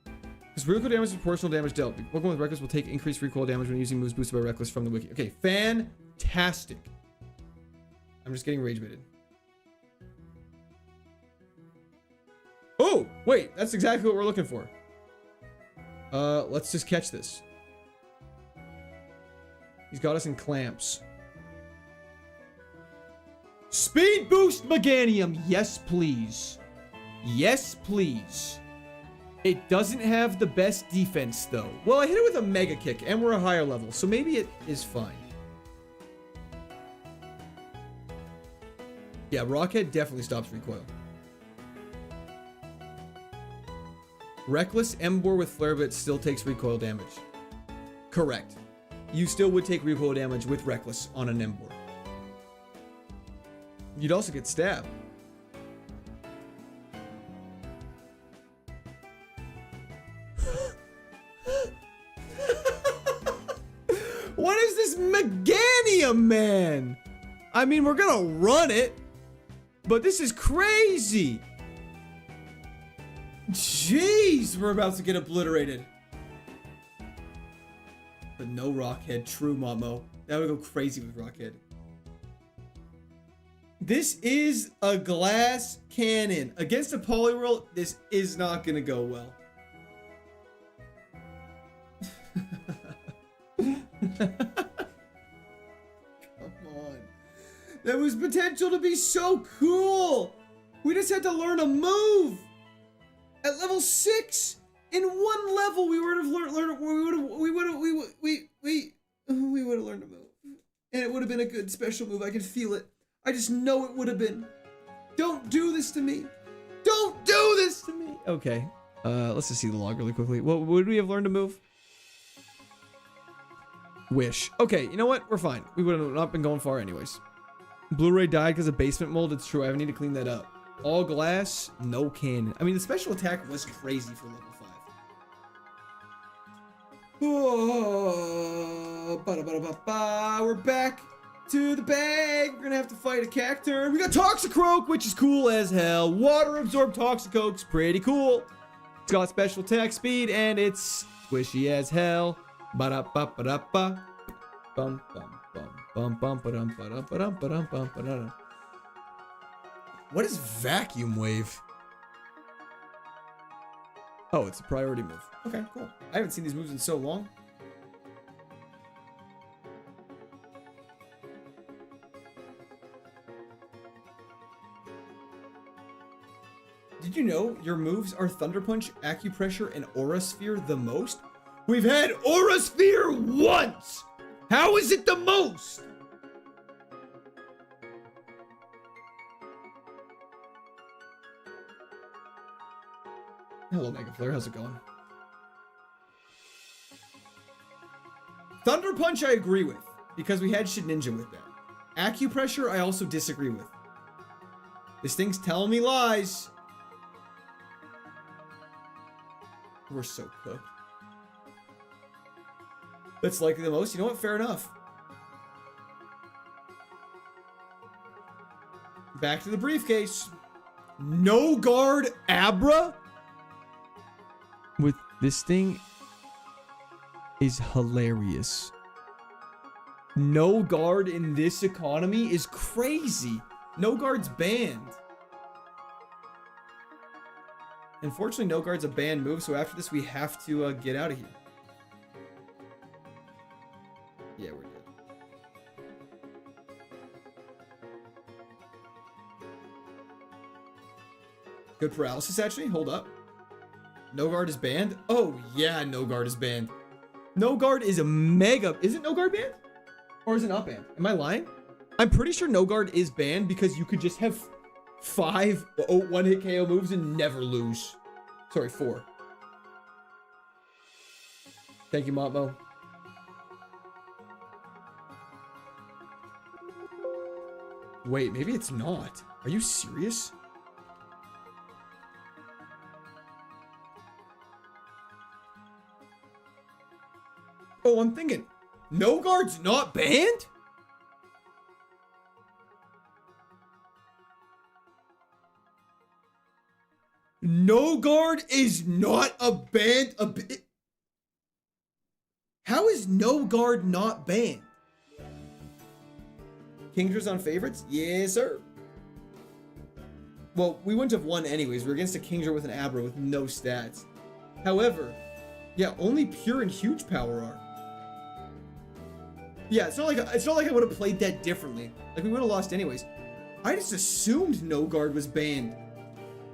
Because recoil damage is proportional damage dealt. Pokemon with Reckless will take increased recoil damage when using moves boosted by Reckless from the wiki. Okay, fantastic. I'm just getting rage baited. Oh, wait, that's exactly what we're looking for. Let's just catch this. He's got us in clamps. Speed boost Meganium. Yes, please. Yes, please. It doesn't have the best defense, though. Well, I hit it with a Mega Kick, and we're a higher level, so maybe it is fine. Yeah, Rockhead definitely stops recoil. Reckless Emboar with Flare, but still takes recoil damage. Correct. You still would take recoil damage with Reckless on an Emboar. You'd also get stabbed. What is this Meganium, man? I mean, we're gonna run it, but this is crazy. Jeez, we're about to get obliterated. But no Rockhead, true Momo. That would go crazy with Rockhead. This is a glass cannon. Against a Poliwhirl, this is not gonna go well. Come on. That was potential to be so cool. We just had to learn a move. At level 6, in one level, we would have learned. We would have learned a move, and it would have been a good special move. I can feel it. I just know it would have been. Don't do this to me. Don't do this to me. Okay. Let's just see the log really quickly. What would we have learned to move? Wish. Okay, you know what? We're fine. We would have not been going far anyways. Blu-ray died because of basement mold. It's true. I need to clean that up. All glass, no cannon. I mean, the special attack was crazy for level 5. Oh, we're back. to the bag. We're gonna have to fight a cacturn. We got Toxicroak, which is cool as hell. Water absorb Toxicroak's pretty cool. It's got special attack speed and it's squishy as hell. Ba-da-ba-ba-da-ba. Bum bum bum bum bum ba-dum ba-dum ba-dum ba-dum bum ba-dum. What is Vacuum Wave? Oh, it's a priority move. Okay, cool. I haven't seen these moves in so long. Did you know your moves are Thunder Punch, Acupressure, and Aura Sphere the most? We've had Aura Sphere once! How is it the most? Hello, Mega Flare. How's it going? Thunder Punch I agree with, because we had Shedinja with that. Acupressure I also disagree with. This thing's telling me lies. We're so cooked. That's likely the most. You know what? Fair enough. Back to the briefcase. No guard Abra? With this thing is hilarious. No guard in this economy is crazy. No guard's banned. Unfortunately, no guard's a banned move, so after this we have to get out of here. Yeah, we're good. Good paralysis, actually. Hold up. No guard is banned? Oh, yeah, no guard is banned. No guard is a mega... Is it no guard banned? Or is it not banned? Am I lying? I'm pretty sure no guard is banned because you could just have 5 one-hit KO moves and never lose. Sorry, 4. Thank you, Montmo. Wait, maybe it's not. Are you serious? Oh, I'm thinking. No guard's not banned? No guard is not a banned. How is no guard not banned? Kingdra's on favorites? Yes, sir. Well, we wouldn't have won anyways. We're against a Kingdra with an Abra with no stats. However, yeah, only pure and huge power are. Yeah, it's not like I would have played that differently. Like we would have lost anyways. I just assumed no guard was banned.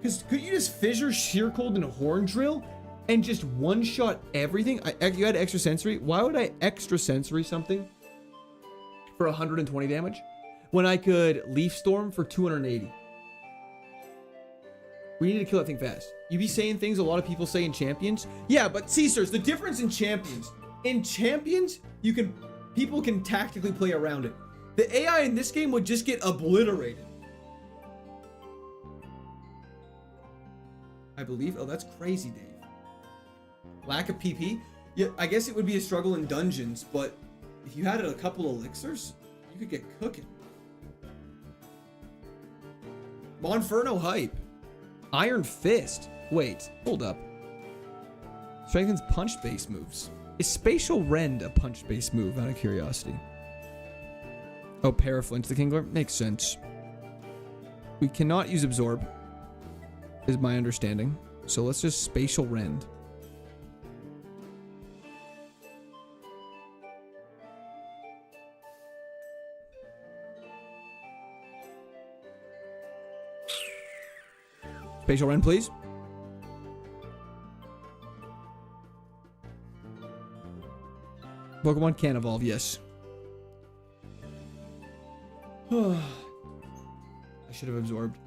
Because could you just fissure Sheer Cold and Horn Drill and just one-shot everything? You had extra sensory. Why would I extra sensory something for 120 damage when I could Leaf Storm for 280? We need to kill that thing fast. You be saying things a lot of people say in Champions. Yeah, but Caesars, the difference in Champions. In Champions, people can tactically play around it. The AI in this game would just get obliterated. I believe. Oh, that's crazy, Dave. Lack of PP? Yeah, I guess it would be a struggle in dungeons, but if you had a couple elixirs, you could get cooking. Monferno hype. Iron Fist. Wait, hold up. Strengthens punch-based moves. Is Spatial Rend a punch-based move, out of curiosity? Oh, Paraflinch the Kingler? Makes sense. We cannot use Absorb, is my understanding. So let's just Spatial Rend. Spatial Rend, please. Pokemon can evolve, yes. I should have absorbed.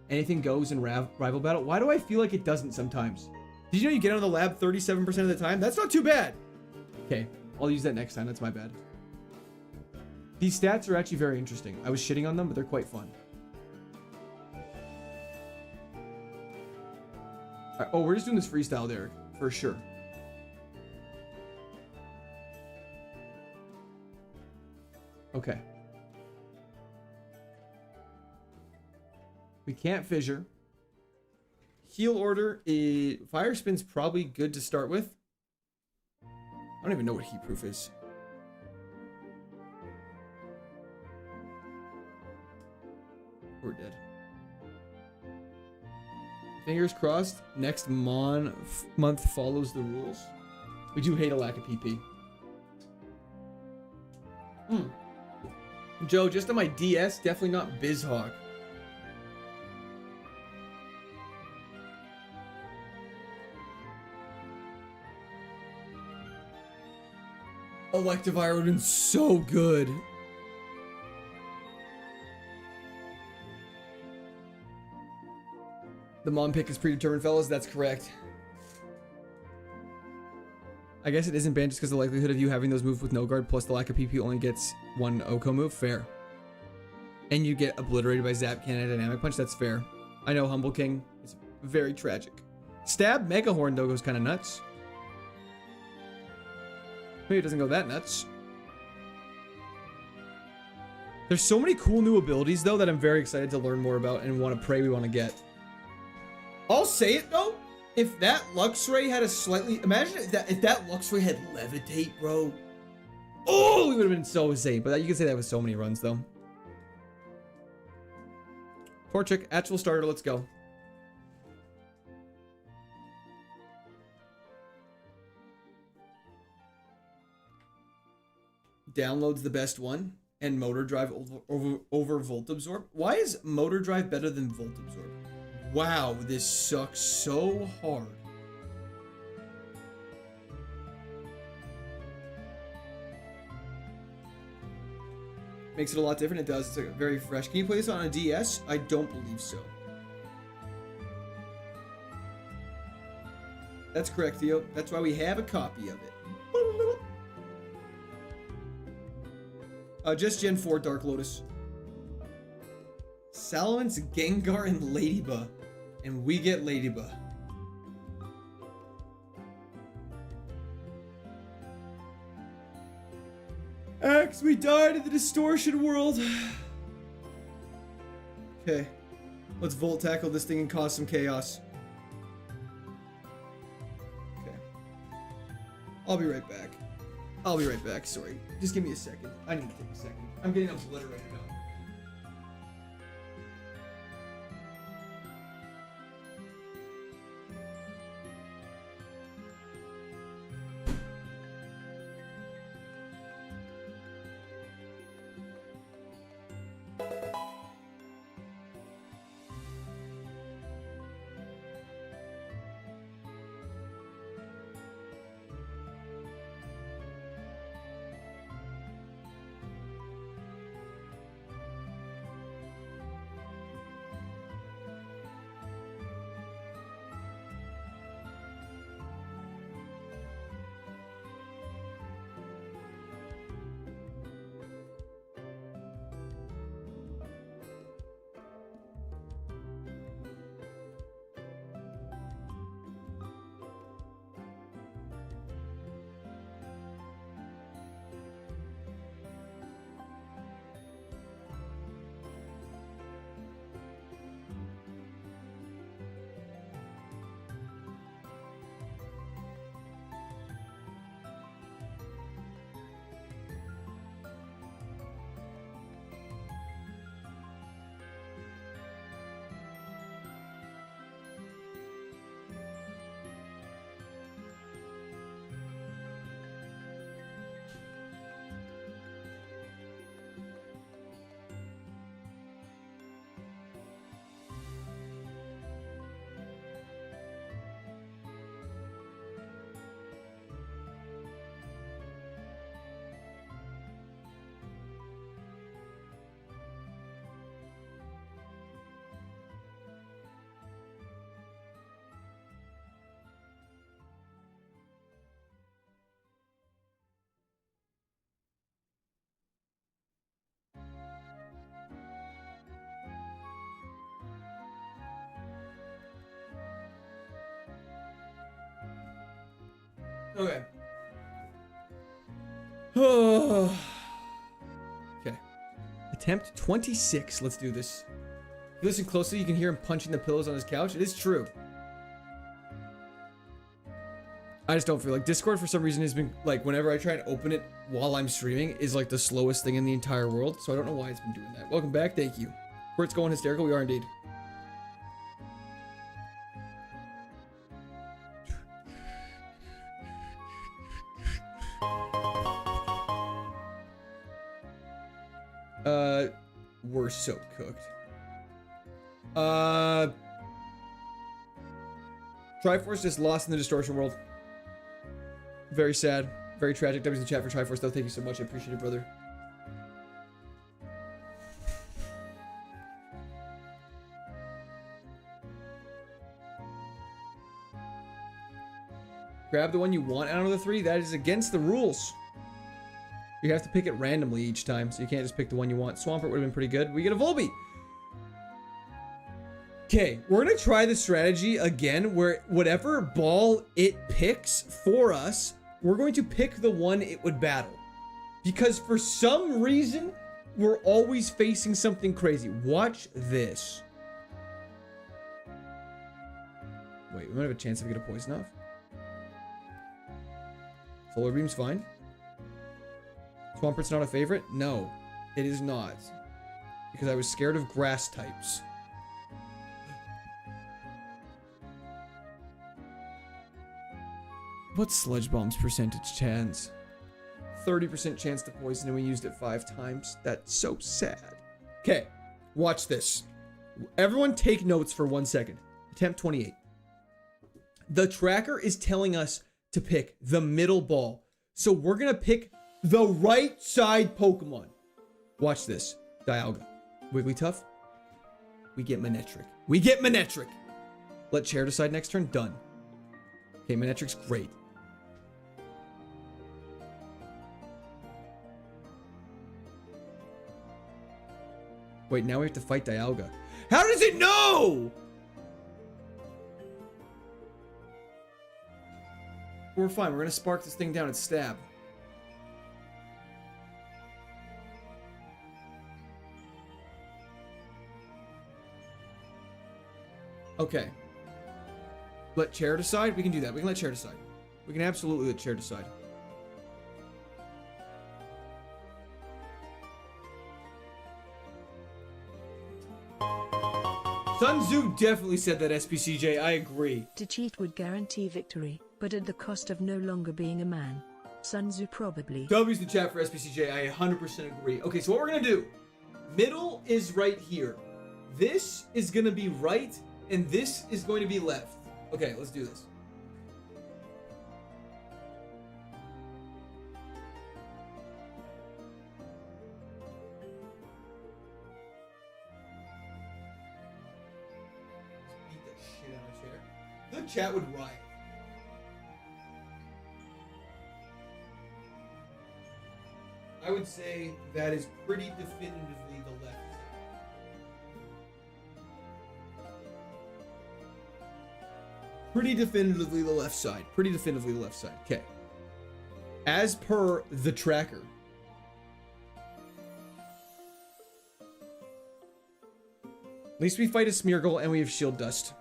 Anything goes in rival battle. Why do I feel like it doesn't sometimes? Did you know you get out of the lab 37% of the time? That's not too bad. Okay, I'll use that next time. That's my bad. These stats are actually very interesting. I was shitting on them, but they're quite fun. Right, oh, we're just doing this freestyle, Derek, for sure. Okay. We can't fissure. Heal order is... Fire spin's probably good to start with. I don't even know what heat proof is. We're dead. Fingers crossed. Next month follows the rules. We do hate a lack of PP. Joe, just on my DS, definitely not BizHawk. Electivire would have been so good. The mom pick is predetermined, fellas. That's correct. I guess it isn't banned just because the likelihood of you having those moves with no guard plus the lack of PP only gets one Oko move. Fair. And you get obliterated by Zap Cannon Dynamic Punch. That's fair. I know Humble King is very tragic. Stab Mega Horn though goes kind of nuts. Maybe it doesn't go that nuts. There's so many cool new abilities though that I'm very excited to learn more about and want to pray we want to get. I'll say it though. If that Luxray had a slightly... Imagine if that Luxray had Levitate, bro. Oh, we would have been so insane. But you can say that with so many runs, though. Torchic, actual starter, let's go. Download's the best one. And Motor Drive over Volt Absorb. Why is Motor Drive better than Volt Absorb? Wow, this sucks so hard. Makes it a lot different. It does. It's like very fresh. Can you play this on a DS? I don't believe so. That's correct, Theo. That's why we have a copy of it. Just Gen 4 Dark Lotus. Salamence, Gengar, and Ladybug. And we get Ladybug. Axe, we died in the distortion world. Okay. Let's Volt Tackle this thing and cause some chaos. Okay. I'll be right back. I'll be right back. Sorry. Just give me a second. I need to take a second. I'm getting obliterated now. Okay. Okay. Attempt 26. Let's do this. If you listen closely, you can hear him punching the pillows on his couch. It is true. I just don't feel like Discord for some reason has been like whenever I try and open it while I'm streaming is like the slowest thing in the entire world. So I don't know why it's been doing that. Welcome back. Thank you. Where it's going hysterical. We are indeed. We're so cooked. Triforce just lost in the distortion world. Very sad. Very tragic. W's in the chat for Triforce though. Thank you so much. I appreciate it, brother. Grab the one you want out of the three. That is against the rules. You have to pick it randomly each time, so you can't just pick the one you want. Swampert would have been pretty good. We get a Volbeat. Okay, we're gonna try the strategy again where whatever ball it picks for us, we're going to pick the one it would battle. Because for some reason, we're always facing something crazy. Watch this. Wait, we might have a chance to get a poison off. Solar Beam's fine. Swampert's not a favorite? No, it is not. Because I was scared of grass types. What's Sludge Bomb's percentage chance? 30% chance to poison and we used it 5 times. That's so sad. Okay, watch this. Everyone take notes for 1 second. Attempt 28. The tracker is telling us to pick the middle ball. So we're gonna pick the right side Pokemon. Watch this. Dialga. Wigglytuff. We get Manectric. We get Manectric. Let Chair decide next turn. Done. Okay, Manetric's great. Wait, now we have to fight Dialga. How does it know? We're fine. We're gonna spark this thing down and stab. Okay. Let Chair decide? We can do that. We can let Chair decide. We can absolutely let Chair decide. Sun Tzu definitely said that, SPCJ. I agree. To cheat would guarantee victory, but at the cost of no longer being a man. Sun Tzu probably. W's in the chat for SPCJ. I 100% agree. Okay, so what we're going to do. Middle is right here. This is going to be right, and this is going to be left. Okay, let's do this. Beat the shit out of Chair. The chat would riot. I would say that is pretty definitively the left side. Pretty definitively the left side. Pretty definitively the left side. Okay. As per the tracker. At least we fight a Smeargle and we have Shield Dust.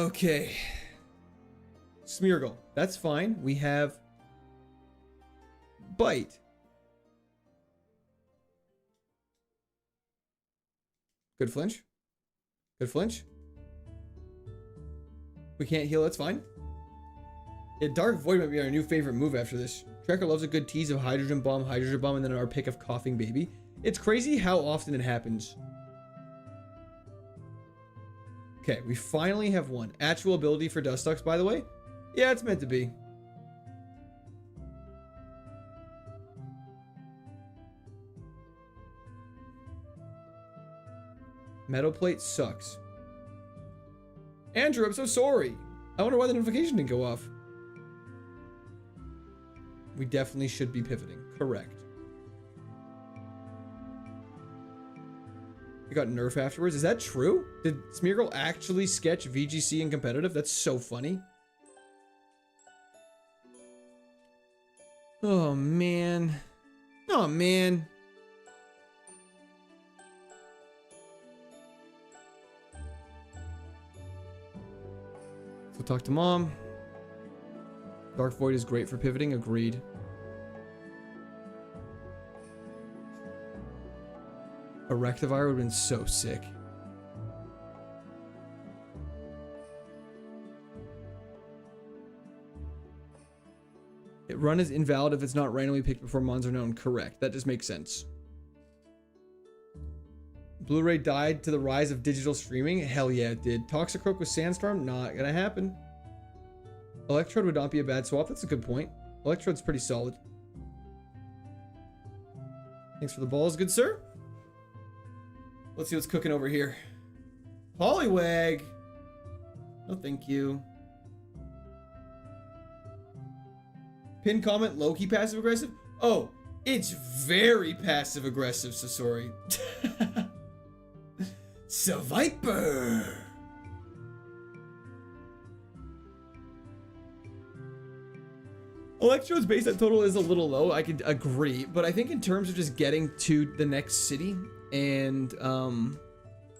Okay. Smeargle. That's fine. We have Bite. Good flinch. Good flinch. We can't heal. That's fine. Yeah, Dark Void might be our new favorite move after this. Tracker loves a good tease of Hydrogen Bomb, and then our pick of Coughing Baby. It's crazy how often it happens. Okay, we finally have one. Actual ability for Dustox, by the way. Yeah, it's meant to be. Metal Plate sucks. Andrew, I'm so sorry. I wonder why the notification didn't go off. We definitely should be pivoting. Correct. You got Nerf afterwards. Is that true? Did Smeargle actually sketch VGC in competitive? That's so funny. Oh, man. Oh, man. So talk to mom. Dark Void is great for pivoting. Agreed. A Rectivire would have been so sick. Run is invalid if it's not randomly picked before mons are known. Correct. That just makes sense. Blu-ray died to the rise of digital streaming. Hell yeah, it did. Toxicroak with Sandstorm? Not gonna happen. Electrode would not be a bad swap. That's a good point. Electrode's pretty solid. Thanks for the balls, good sir. Let's see what's cooking over here. Poliwag. No, thank you. Pin comment, low-key passive-aggressive? Oh, it's very passive-aggressive, Sasori. Seviper! Electrode's base at total is a little low, I could agree, but I think in terms of just getting to the next city and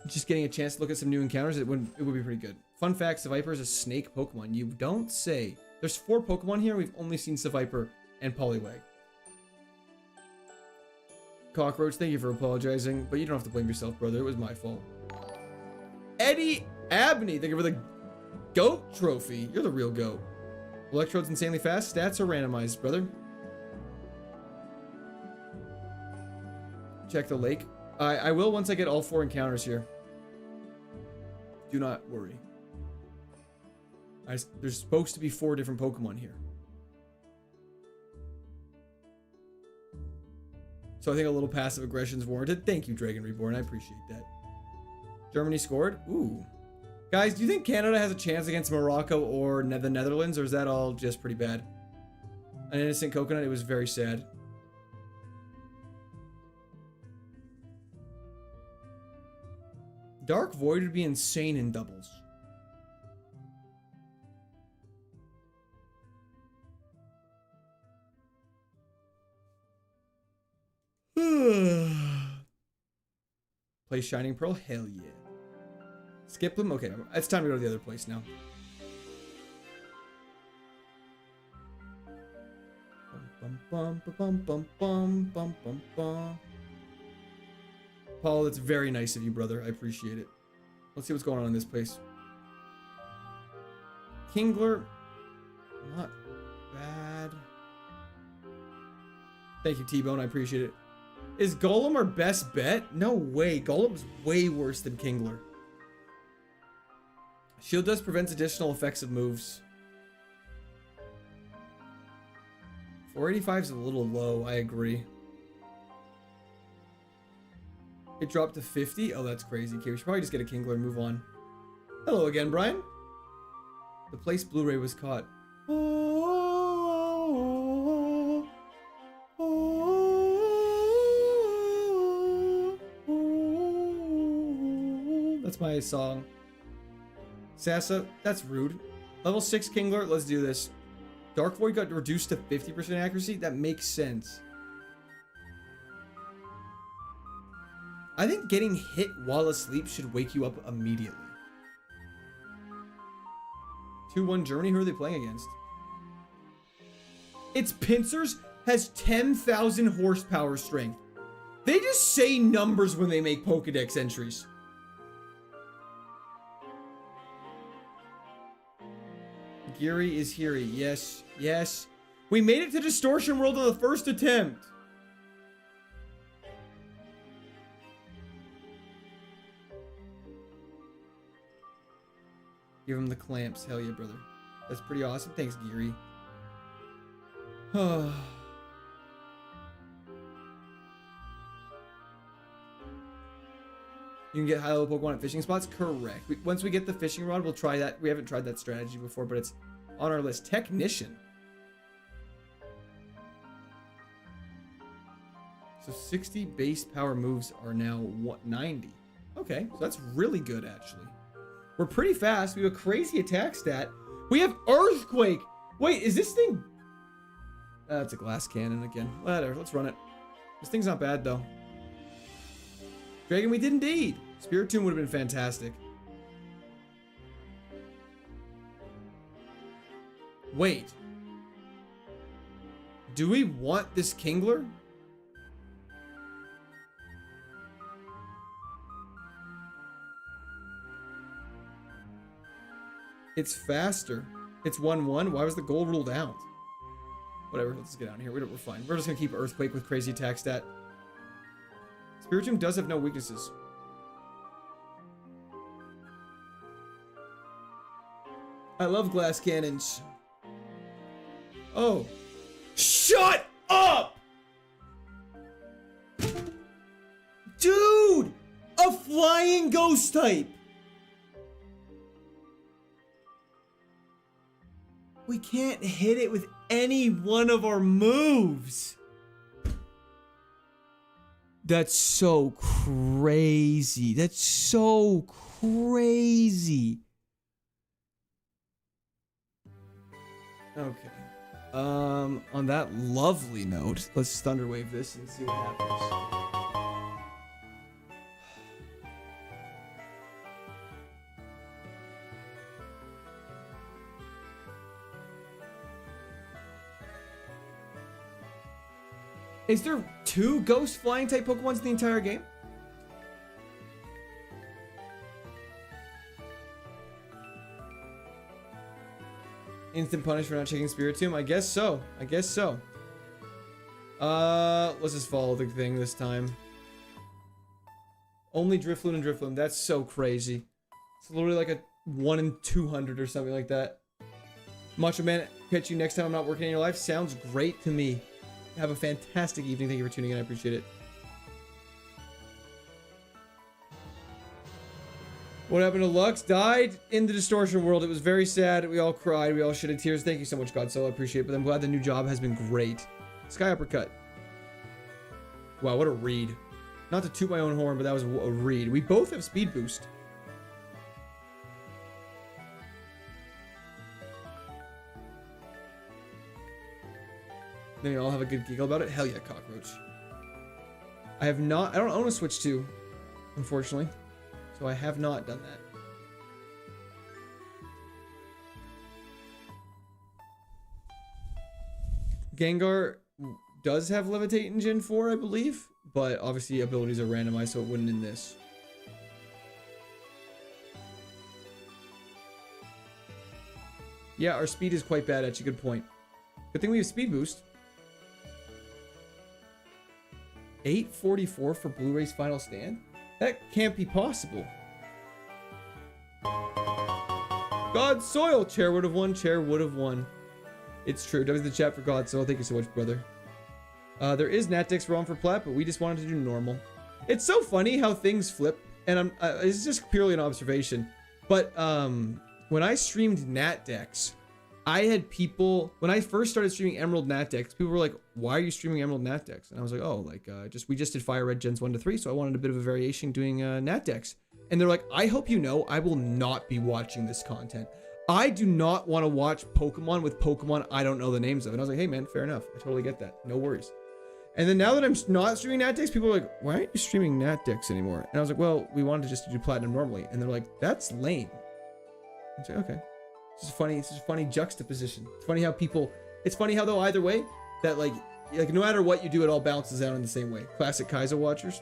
just getting a chance to look at some new encounters, it would be pretty good. Fun fact, Seviper is a snake Pokemon. You don't say. There's 4 Pokemon here. We've only seen Seviper and Poliwag. Cockroach, thank you for apologizing, but you don't have to blame yourself, brother. It was my fault. Eddie Abney, thank you for the GOAT trophy. You're the real GOAT. Electrode's insanely fast. Stats are randomized, brother. Check the lake. I will once I get all 4 encounters here. Do not worry. There's supposed to be 4 different Pokemon here. So I think a little passive aggression is warranted. Thank you, Dragon Reborn. I appreciate that. Germany scored. Ooh. Guys, do you think Canada has a chance against Morocco or the Netherlands, or is that all just pretty bad? An innocent coconut. It was very sad. Dark Void would be insane in doubles. Play Shining Pearl? Hell yeah. Skip them? Okay, it's time to go to the other place now. Paul, that's very nice of you, brother. I appreciate it. Let's see what's going on in this place. Kingler. Not bad. Thank you, T-Bone. I appreciate it. Is Golem our best bet? No way. Golem's way worse than Kingler. Shield Dust prevents additional effects of moves. 485 is a little low. I agree. It dropped to 50? Oh, that's crazy. Okay, we should probably just get a Kingler and move on. Hello again, Brian. The place Blu-ray was caught. That's my song. Sassa, that's rude. Level 6 Kingler, let's do this. Dark Void got reduced to 50% accuracy? That makes sense. I think getting hit while asleep should wake you up immediately. 2-1 Germany, who are they playing against? Its Pincers has 10,000 horsepower strength. They just say numbers when they make Pokedex entries. Geary is here. Yes, yes. We made it to Distortion World on the first attempt. Give him the clamps. Hell yeah, brother. That's pretty awesome. Thanks, Geary. You can get high-level Pokemon at fishing spots? Correct. Once we get the fishing rod, we'll try that. We haven't tried that strategy before, but it's on our list. Technician. So 60 base power moves are now 90. Okay, so that's really good, actually. We're pretty fast. We have a crazy attack stat. We have Earthquake. Wait, is this thing... That's a glass cannon again. Whatever, let's run it. This thing's not bad, though. Dragon, we did indeed. Spirit Tomb would have been fantastic. Wait. Do we want this Kingler? It's faster. It's 1-1. Why was the gold ruled out? Whatever, let's get out of here. We're fine. We're just gonna keep Earthquake with crazy attack stat. Spirit Tomb does have no weaknesses. I love glass cannons. Oh. Shut up! Dude! A flying ghost type! We can't hit it with any one of our moves. That's so crazy. That's so crazy. Okay. On that lovely note, let's Thunderwave this and see what happens. Is there 2 ghost flying type Pokemons in the entire game? Instant punish for not checking Spirit Tomb? I guess so. I guess so. Let's just follow the thing this time. Only Drifloon and Drifloon. That's so crazy. It's literally like a 1 in 200 or something like that. Macho Man, catch you next time I'm not working in your life. Sounds great to me. Have a fantastic evening. Thank you for tuning in. I appreciate it. What happened to Lux? Died in the distortion world. It was very sad. We all cried. We all shedded tears. Thank you so much, Godzilla. I appreciate it. But I'm glad the new job has been great. Sky Uppercut. Wow, what a read. Not to toot my own horn, but that was a read. We both have speed boost. Then we all have a good giggle about it. Hell yeah, Cockroach. I have not... I don't own a Switch 2, unfortunately. So I have not done that. Gengar does have Levitate in Gen 4, I believe. But obviously abilities are randomized, so it wouldn't in this. Yeah, our speed is quite bad, actually. Good point. Good thing we have speed boost. 844 for Blu-ray's final stand? That can't be possible. God Soil! Chair would have won. Chair would have won. It's true. W the chat for God Soil. Thank you so much, brother. There is Natdex ROM for Plat, but we just wanted to do normal. It's so funny how things flip. And it's just purely an observation. But when I streamed Natdex, I had people, when I first started streaming Emerald Natdex, people were like, why are you streaming Emerald Natdex? And I was like, oh, like, we just did Fire Red Gens 1 to 3, so I wanted a bit of a variation doing Natdex. And they're like, I hope you know, I will not be watching this content. I do not want to watch Pokemon with Pokemon I don't know the names of. And I was like, hey man, fair enough. I totally get that. No worries. And then now that I'm not streaming Natdex, people are like, why aren't you streaming Natdex anymore? And I was like, well, we wanted just to do Platinum normally. And they're like, that's lame. I was like, okay. It's just a funny juxtaposition. It's funny how people, it's funny how though either way, that like no matter what you do, it all bounces out in the same way. Classic Kaizo watchers.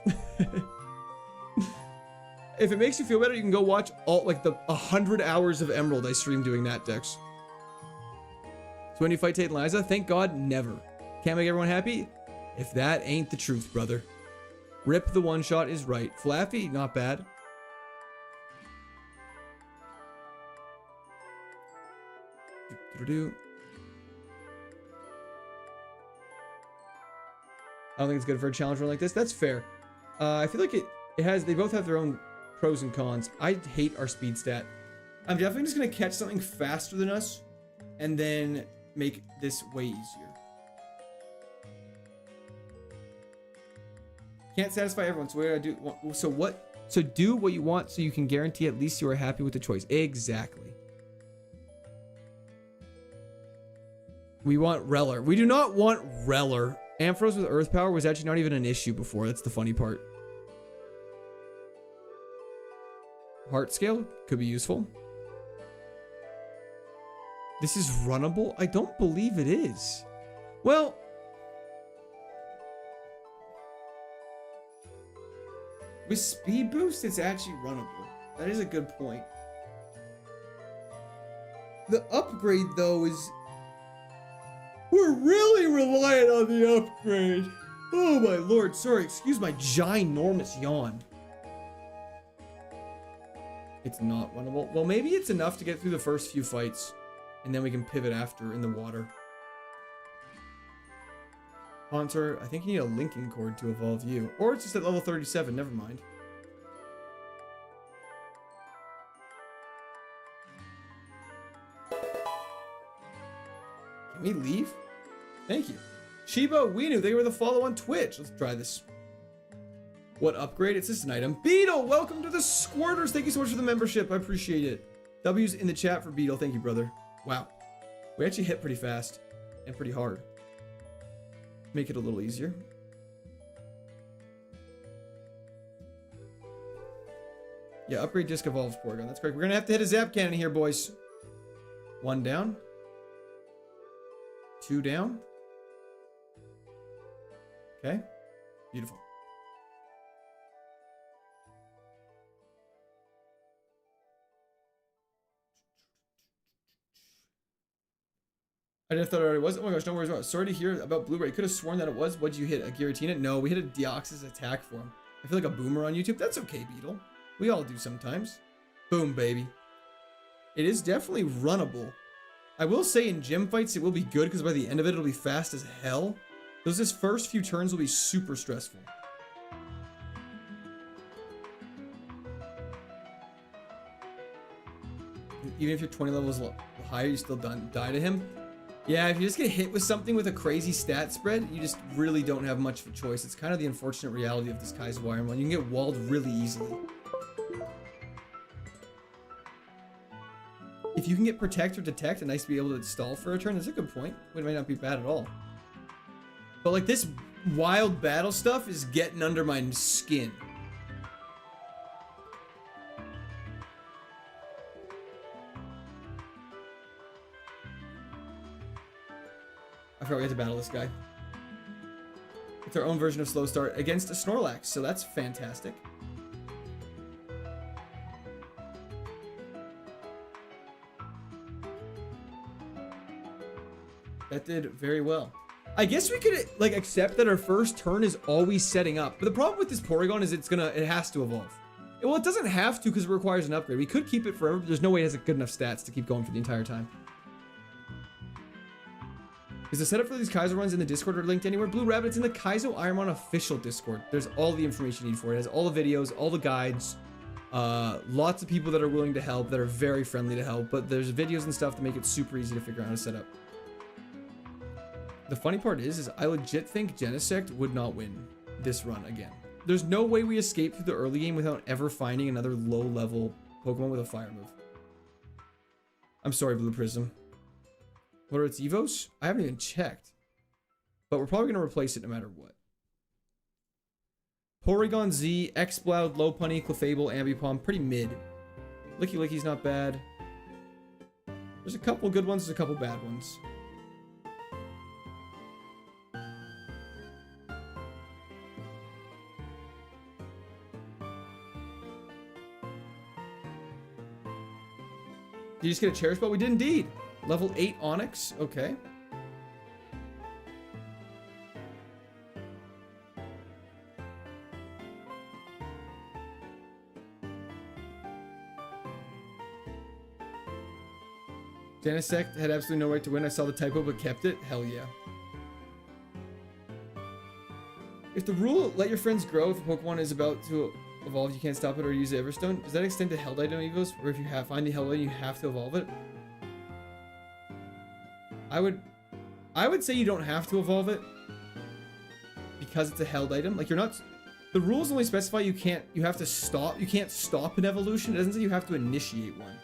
If it makes you feel better, you can go watch all like the 100 hours of Emerald I streamed doing Natdex. So when you fight Tate and Liza, thank God, never. Can't make everyone happy? If that ain't the truth, brother. Rip the one shot is right. Flaffy, not bad. I don't think it's good for a challenge run like this. That's fair. I feel like it has, they both have their own pros and cons. I hate our speed stat. I'm definitely just going to catch something faster than us and then make this way easier. Can't satisfy everyone, so what do I do? So do what you want so you can guarantee at least you are happy with the choice. Exactly. We want Reller. We do not want Reller. Ampharos with Earth Power was actually not even an issue before. That's the funny part. Heart Scale could be useful. This is runnable? I don't believe it is. Well, with Speed Boost, it's actually runnable. That is a good point. The upgrade, though, is... We're really reliant on the upgrade. Oh, my lord. Sorry, excuse my ginormous yawn. It's not runnable. Well, maybe it's enough to get through the first few fights. And then we can pivot after in the water. Haunter, I think you need a linking cord to evolve you. Or it's just at level 37, never mind. Can we leave? Thank you. Shiba Weenu, thank you for the follow on Twitch. Let's try this. What upgrade? It's just an item. Beetle, welcome to the Squirters. Thank you so much for the membership. I appreciate it. W's in the chat for Beetle. Thank you, brother. Wow. We actually hit pretty fast and pretty hard. Make it a little easier. Yeah, upgrade disc evolves Porygon. That's correct. We're gonna have to hit a zap cannon here, boys. 1 down. 2 down. Okay. Beautiful. I thought it already was. Oh my gosh, no worries about it. Sorry to hear about Blu-ray. Could have sworn that it was. What'd you hit? A Giratina? No, we hit a Deoxys attack for him. I feel like a boomer on YouTube. That's okay, Beetle. We all do sometimes. Boom, baby. It is definitely runnable. I will say in gym fights, it will be good because by the end of it, it'll be fast as hell. Those first few turns will be super stressful. Even if you're 20 levels higher, you still die to him. Yeah, if you just get hit with something with a crazy stat spread, you just really don't have much of a choice. It's kind of the unfortunate reality of this KAIZO IRONMON. You can get walled really easily. If you can get Protect or Detect, and nice to be able to stall for a turn, that's a good point. It might not be bad at all. But like this wild battle stuff is getting under my skin. I forgot we had to battle this guy. It's our own version of Slow Start against a Snorlax, so that's fantastic. That did very well. I guess we could like accept that our first turn is always setting up, but the problem with this Porygon is it has to evolve. Well, it doesn't have to because it requires an upgrade. We could keep it forever, but there's no way it has good enough stats to keep going for the entire time. Is the setup for these KAIZO runs in the Discord or linked anywhere? Blue Rabbit, it's in the KAIZO IRONMON official Discord. There's all the information you need for it. It has all the videos, all the guides, lots of people that are willing to help, that are very friendly to help, but there's videos and stuff to make it super easy to figure out how to set up. The funny part is I legit think Genesect would not win this run again. There's no way we escape through the early game without ever finding another low-level Pokemon with a fire move. I'm sorry, Blue Prism. What are its Evos? I haven't even checked. But we're probably going to replace it no matter what. Porygon Z, Exploud, Lopunny, Clefable, Ambipom, pretty mid. Licky Licky's not bad. There's a couple good ones, there's a couple bad ones. Did you just get a Cherish Ball? We did indeed. Level 8 Onyx. Okay. Genesect had absolutely no right to win. I saw the typo but kept it. Hell yeah. If the rule, let your friends grow, if a Pokemon is about to evolve, you can't stop it or use the Everstone, does that extend to Held Item Evos? Or if you find the Held Item, you have to evolve it? I would say you don't have to evolve it because it's a held item. Like, you're not, the rules only specify you can't stop an evolution. It doesn't say you have to initiate one.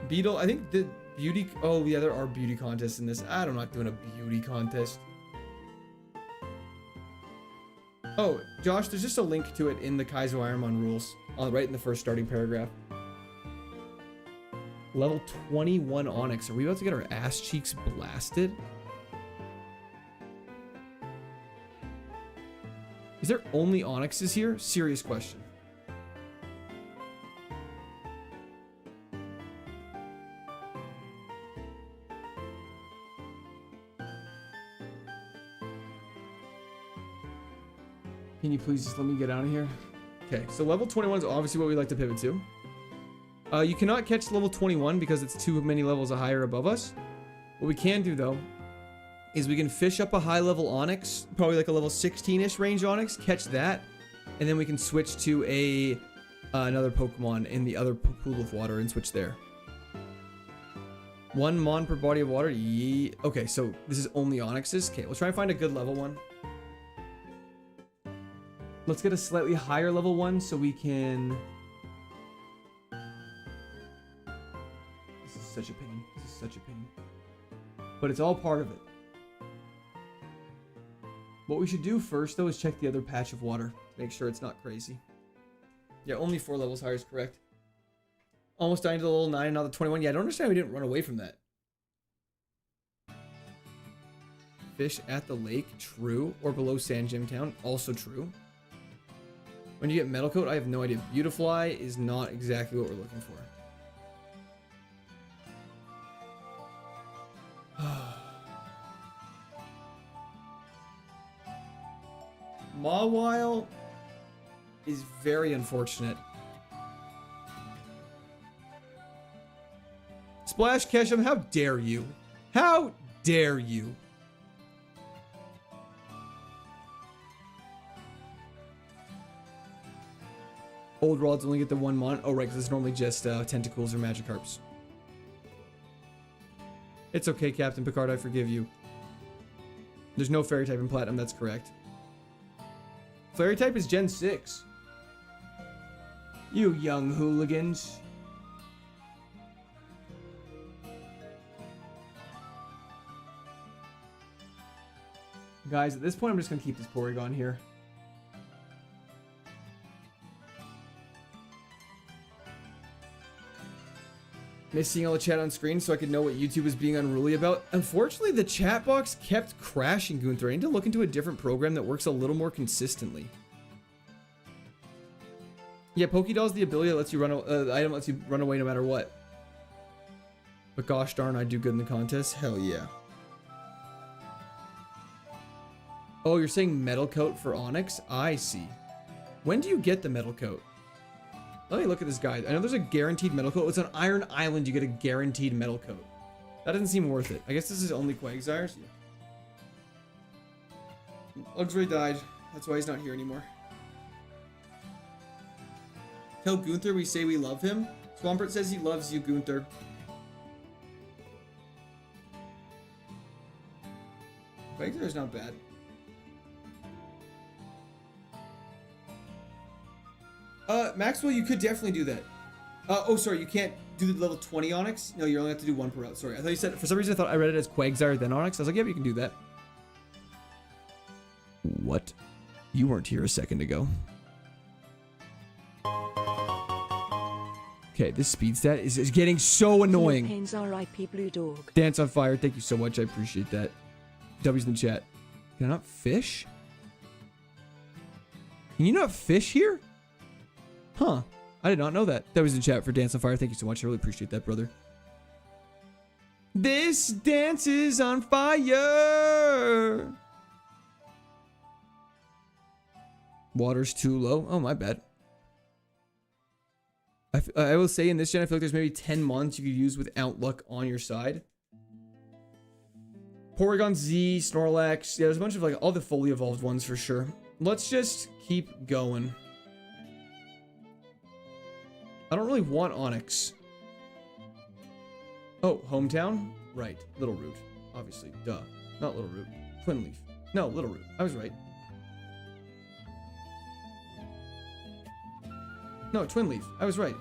Beetle, I think beauty. Oh, yeah, there are beauty contests in this. I'm not doing a beauty contest. Oh, Josh, there's just a link to it in the KAIZO IRONMON rules, right in the first starting paragraph. Level 21 Onyx. Are we about to get our ass cheeks blasted? Is there only Onyxes here? Serious question. Can you please just let me get out of here? Okay, so level 21 is obviously what we like to pivot to. You cannot catch level 21 because it's too many levels higher above us. What we can do, though, is we can fish up a high level Onyx, probably like a level 16-ish range Onyx, catch that, and then we can switch to a another Pokemon in the other pool of water and switch there. 1 Mon per body of water. Okay, so this is only Onyxes. Okay, we'll try and find a good level one. Let's get a slightly higher level one so we can... This is such a pain. This is such a pain. But it's all part of it. What we should do first, though, is check the other patch of water. Make sure it's not crazy. Yeah, only 4 levels higher is correct. Almost dying to the level 9 and now the 21. Yeah, I don't understand why we didn't run away from that. Fish at the lake, true. Or below Sand Gym Town, also true. When you get Metal Coat, I have no idea. Beautifly is not exactly what we're looking for. Mawile is very unfortunate. Splash Keshem, how dare you? How dare you? Old rods only get the 1 Mon. Oh, right, because it's normally just Tentacles or Magikarps. It's okay, Captain Picard, I forgive you. There's no Fairy type in Platinum, that's correct. Fairy type is Gen 6. You young hooligans. Guys, at this point, I'm just going to keep this Porygon here. Miss seeing all the chat on screen so I could know what YouTube is being unruly about. Unfortunately, the chat box kept crashing, Gunther. I need to look into a different program that works a little more consistently. Yeah, Pokédoll's the ability that lets you run. The item lets you run away no matter what. But gosh darn, I do good in the contest. Hell yeah. Oh, you're saying Metal Coat for Onyx? I see. When do you get the Metal Coat? Let me look at this guide. I know there's a guaranteed Metal Coat. It's on Iron Island. You get a guaranteed Metal Coat. That doesn't seem worth it. I guess this is only Quagsires. Yeah. Luxray died. That's why he's not here anymore. Tell Gunther we say we love him. Swampert says he loves you, Gunther. Quagsire not bad. Maxwell, you could definitely do that. Oh, sorry, you can't do the level 20 Onyx? No, you only have to do 1 per route. Sorry, I thought you said, for some reason I thought I read it as Quagsire then Onyx. I was like, yeah, you can do that. What? You weren't here a second ago. Okay, this speed stat is getting so annoying. Pains RIP Blue Dog. Dance on Fire, thank you so much, I appreciate that. W's in the chat. Can I not fish? Can you not fish here? Huh. I did not know that. That was in chat for Dance on Fire. Thank you so much. I really appreciate that, brother. This dance is on fire. Water's too low. Oh, my bad. I will say in this gen, I feel like there's maybe 10 months you could use without luck on your side. Porygon Z, Snorlax. Yeah, there's a bunch of like all the fully evolved ones for sure. Let's just keep going. I don't really want Onyx. Oh, Hometown? Right. Little Root. Obviously. Duh. Not Little Root. Twin Leaf. No, Little Root. I was right. No, Twin Leaf. I was right.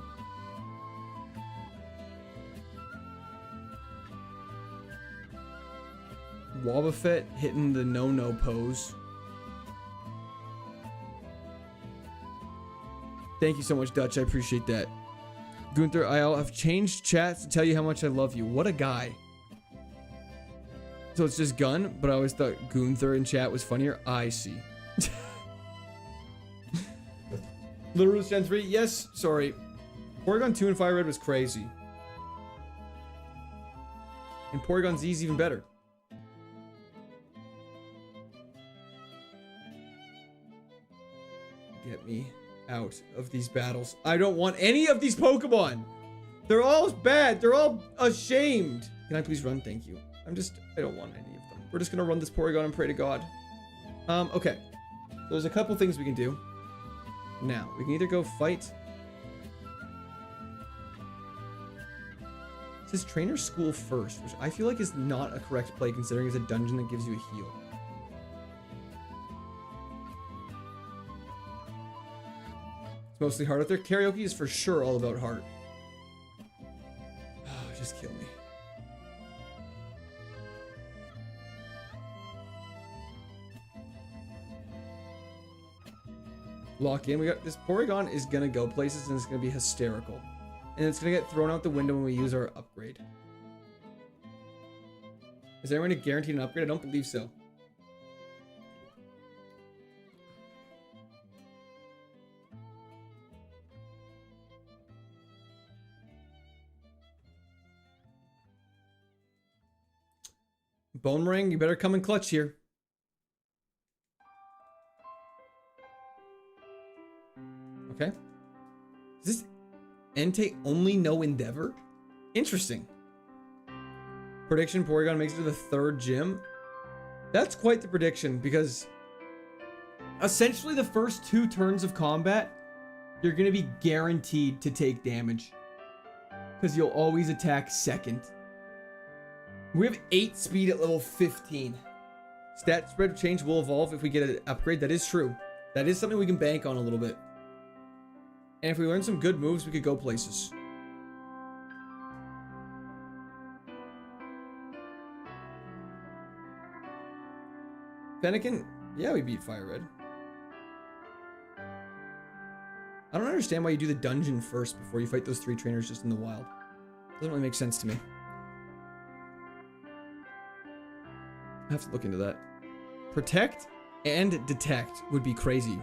Wobbuffet hitting the no-no pose. Thank you so much, Dutch. I appreciate that. Gunther, I've changed chats to tell you how much I love you. What a guy. So it's just Gun, but I always thought Gunther in chat was funnier. I see. Little Roots Gen 3, yes, sorry. Porygon 2 and Fire Red was crazy. And Porygon Z is even better. Get me out of these battles. I don't want any of these Pokemon. They're all bad. They're all ashamed. Can I please run? Thank you. I don't want any of them. We're just gonna run this Porygon and pray to God. Okay. There's a couple things we can do. Now, we can either go fight. It says trainer school first, which I feel like is not a correct play considering it's a dungeon that gives you a heal. It's mostly heart out there. Karaoke is for sure all about heart. Oh, just kill me. Lock in. We got this Porygon is gonna go places and it's gonna be hysterical. And it's gonna get thrown out the window when we use our upgrade. Is anyone guaranteed an upgrade? I don't believe so. Bone Ring, you better come in clutch here. Okay. Is this Entei only no Endeavor? Interesting. Prediction, Porygon makes it to the 3rd gym. That's quite the prediction because essentially the first 2 turns of combat, you're going to be guaranteed to take damage because you'll always attack second. We have 8 speed at level 15. Stat spread change will evolve if we get an upgrade. That is true. That is something we can bank on a little bit. And if we learn some good moves, we could go places. Fennekin, yeah, we beat Fire Red. I don't understand why you do the dungeon first before you fight those 3 trainers just in the wild. Doesn't really make sense to me. I have to look into that. Protect and detect would be crazy.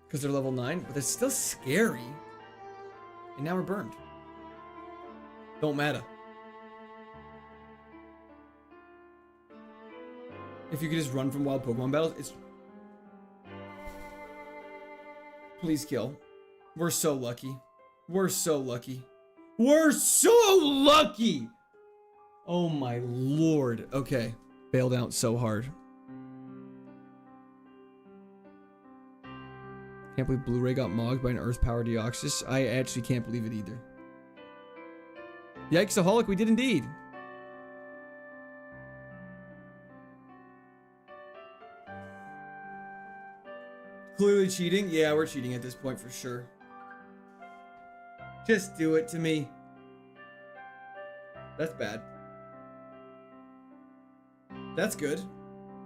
Because they're level 9, but they're still scary. And now we're burned. Don't matter. If you could just run from wild Pokemon battles, it's... Please kill. We're so lucky. We're so lucky. We're so lucky! Oh my lord. Okay. Bailed out so hard. Can't believe Blu-ray got mogged by an Earth-powered Deoxys. I actually can't believe it either. Yikesaholic, we did indeed. Clearly cheating? Yeah, we're cheating at this point for sure. Just do it to me. That's bad. That's good.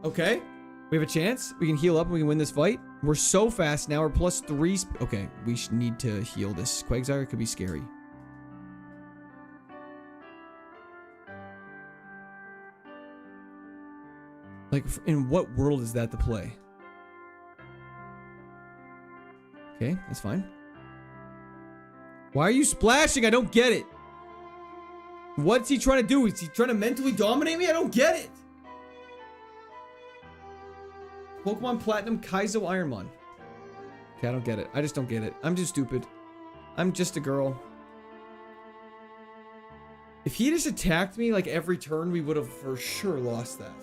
Okay. We have a chance. We can heal up and we can win this fight. We're so fast now. We're +3. Okay, we need to heal this. Quagsire could be scary. Like, in what world is that to play? Okay, that's fine. Why are you splashing? I don't get it. What's he trying to do? Is he trying to mentally dominate me? I don't get it. Pokemon Platinum KAIZO IRONMON. Okay, I don't get it. I just don't get it. I'm just stupid. I'm just a girl. If he just attacked me like every turn, we would have for sure lost that.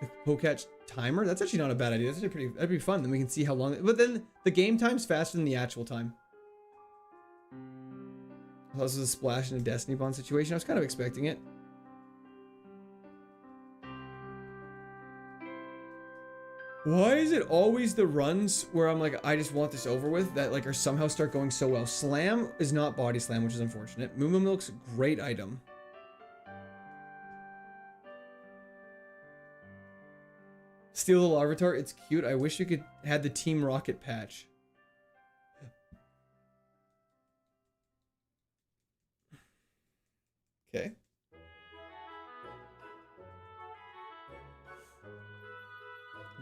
The Poketch timer? That's actually not a bad idea. That's actually pretty. That'd be fun. Then we can see how long. But then the game time's faster than the actual time. Oh, this is a Splash in a Destiny Bond situation. I was kind of expecting it. Why is it always the runs where I'm like, I just want this over with that like are somehow start going so well? Slam is not body slam, which is unfortunate. Moo Moo Milk's a great item. Steal the Larvitar, it's cute. I wish you could had the Team Rocket patch. Okay.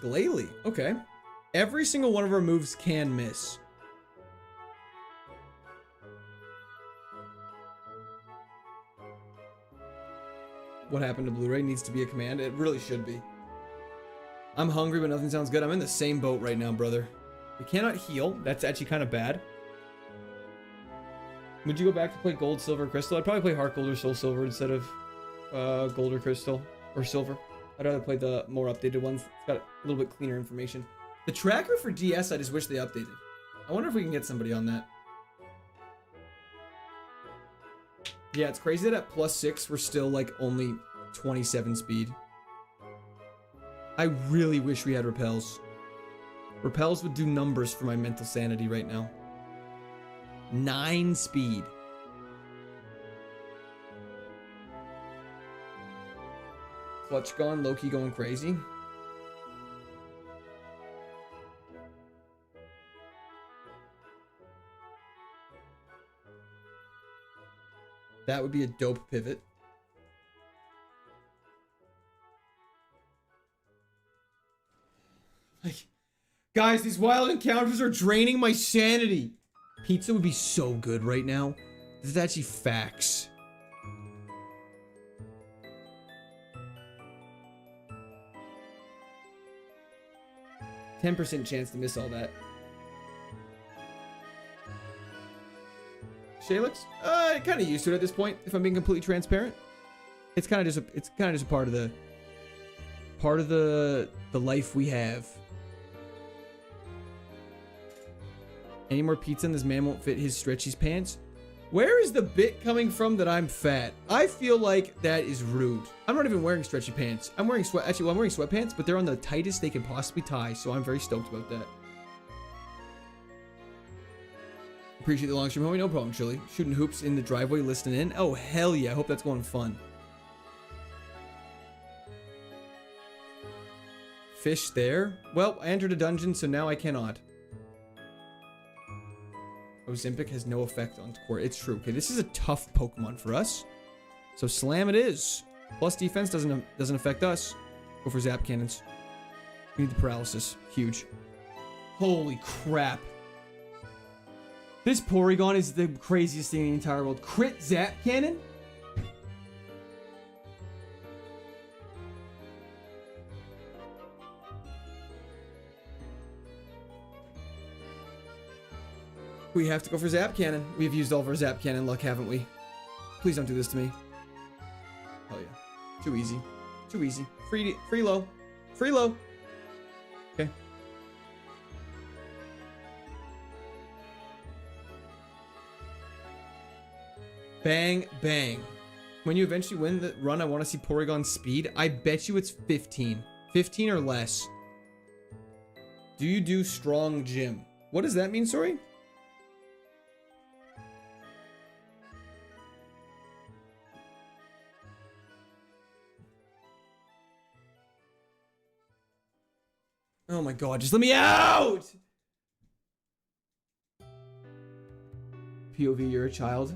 Glalie, okay. Every single one of our moves can miss. What happened to Blu-ray needs to be a command. It really should be. I'm hungry, but nothing sounds good. I'm in the same boat right now, brother. We cannot heal. That's actually kind of bad. Would you go back to play Gold, Silver, Crystal? I'd probably play Heart Gold or Soul Silver instead of Gold or Crystal or Silver. I'd rather play the more updated ones. It's got a little bit cleaner information. The tracker for DS, I just wish they updated. I wonder if we can get somebody on that. Yeah, it's crazy that at +6, we're still like only 27 speed. I really wish we had repels. Repels would do numbers for my mental sanity right now. 9 speed. Clutch gone, Loki going crazy. That would be a dope pivot. Like, guys, these wild encounters are draining my sanity. Pizza would be so good right now. This is actually facts. %10 chance to miss all that. Shalix? Kind of used to it at this point, if I'm being completely transparent. It's kind of just a part of the life we have. Any more pizza and this man won't fit his stretchy pants? Where is the bit coming from that I'm fat? I feel like that is rude. I'm not even wearing stretchy pants. I'm wearing I'm wearing sweatpants, but they're on the tightest they can possibly tie, so I'm very stoked about that. Appreciate the long stream, homie. No problem, Chili. Shooting hoops in the driveway, listening in. Oh, hell yeah. I hope that's going fun. Fish there. Well, I entered a dungeon, so now I cannot. Ozempic has no effect on Core. It's true. Okay, this is a tough Pokemon for us. So slam it is. Plus defense doesn't affect us. Go for Zap Cannons. We need the paralysis. Huge. Holy crap. This Porygon is the craziest thing in the entire world. Crit Zap Cannon? We have to go for Zap Cannon. We've used all of our Zap Cannon luck, haven't we? Please don't do this to me. Hell yeah. Too easy. Too easy. Free low. Free low. Okay. Bang, bang. When you eventually win the run, I want to see Porygon's speed. I bet you it's 15. 15 or less. Do you do strong gym? What does that mean, sorry? Oh my god, just let me out! POV, you're a child.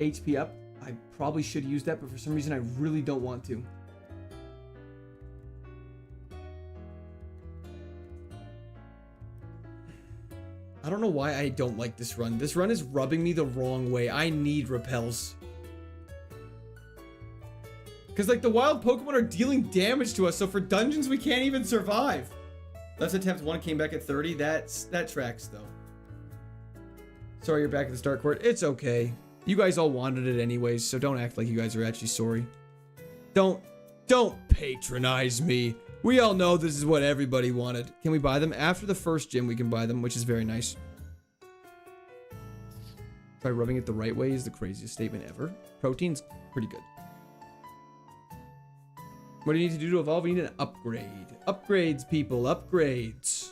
HP up. I probably should use that, but for some reason I really don't want to. I don't know why I don't like this run. This run is rubbing me the wrong way. I need repels. Because, like, the wild Pokemon are dealing damage to us, so for dungeons we can't even survive. Last attempt 1 came back at 30. That tracks, though. Sorry you're back at the start court. It's okay. You guys all wanted it anyways, so don't act like you guys are actually sorry. Don't patronize me. We all know this is what everybody wanted. Can we buy them? After the first gym, we can buy them, which is very nice. Try rubbing it the right way is the craziest statement ever. Protein's pretty good. What do you need to do to evolve? You need an upgrade. Upgrades, people. Upgrades.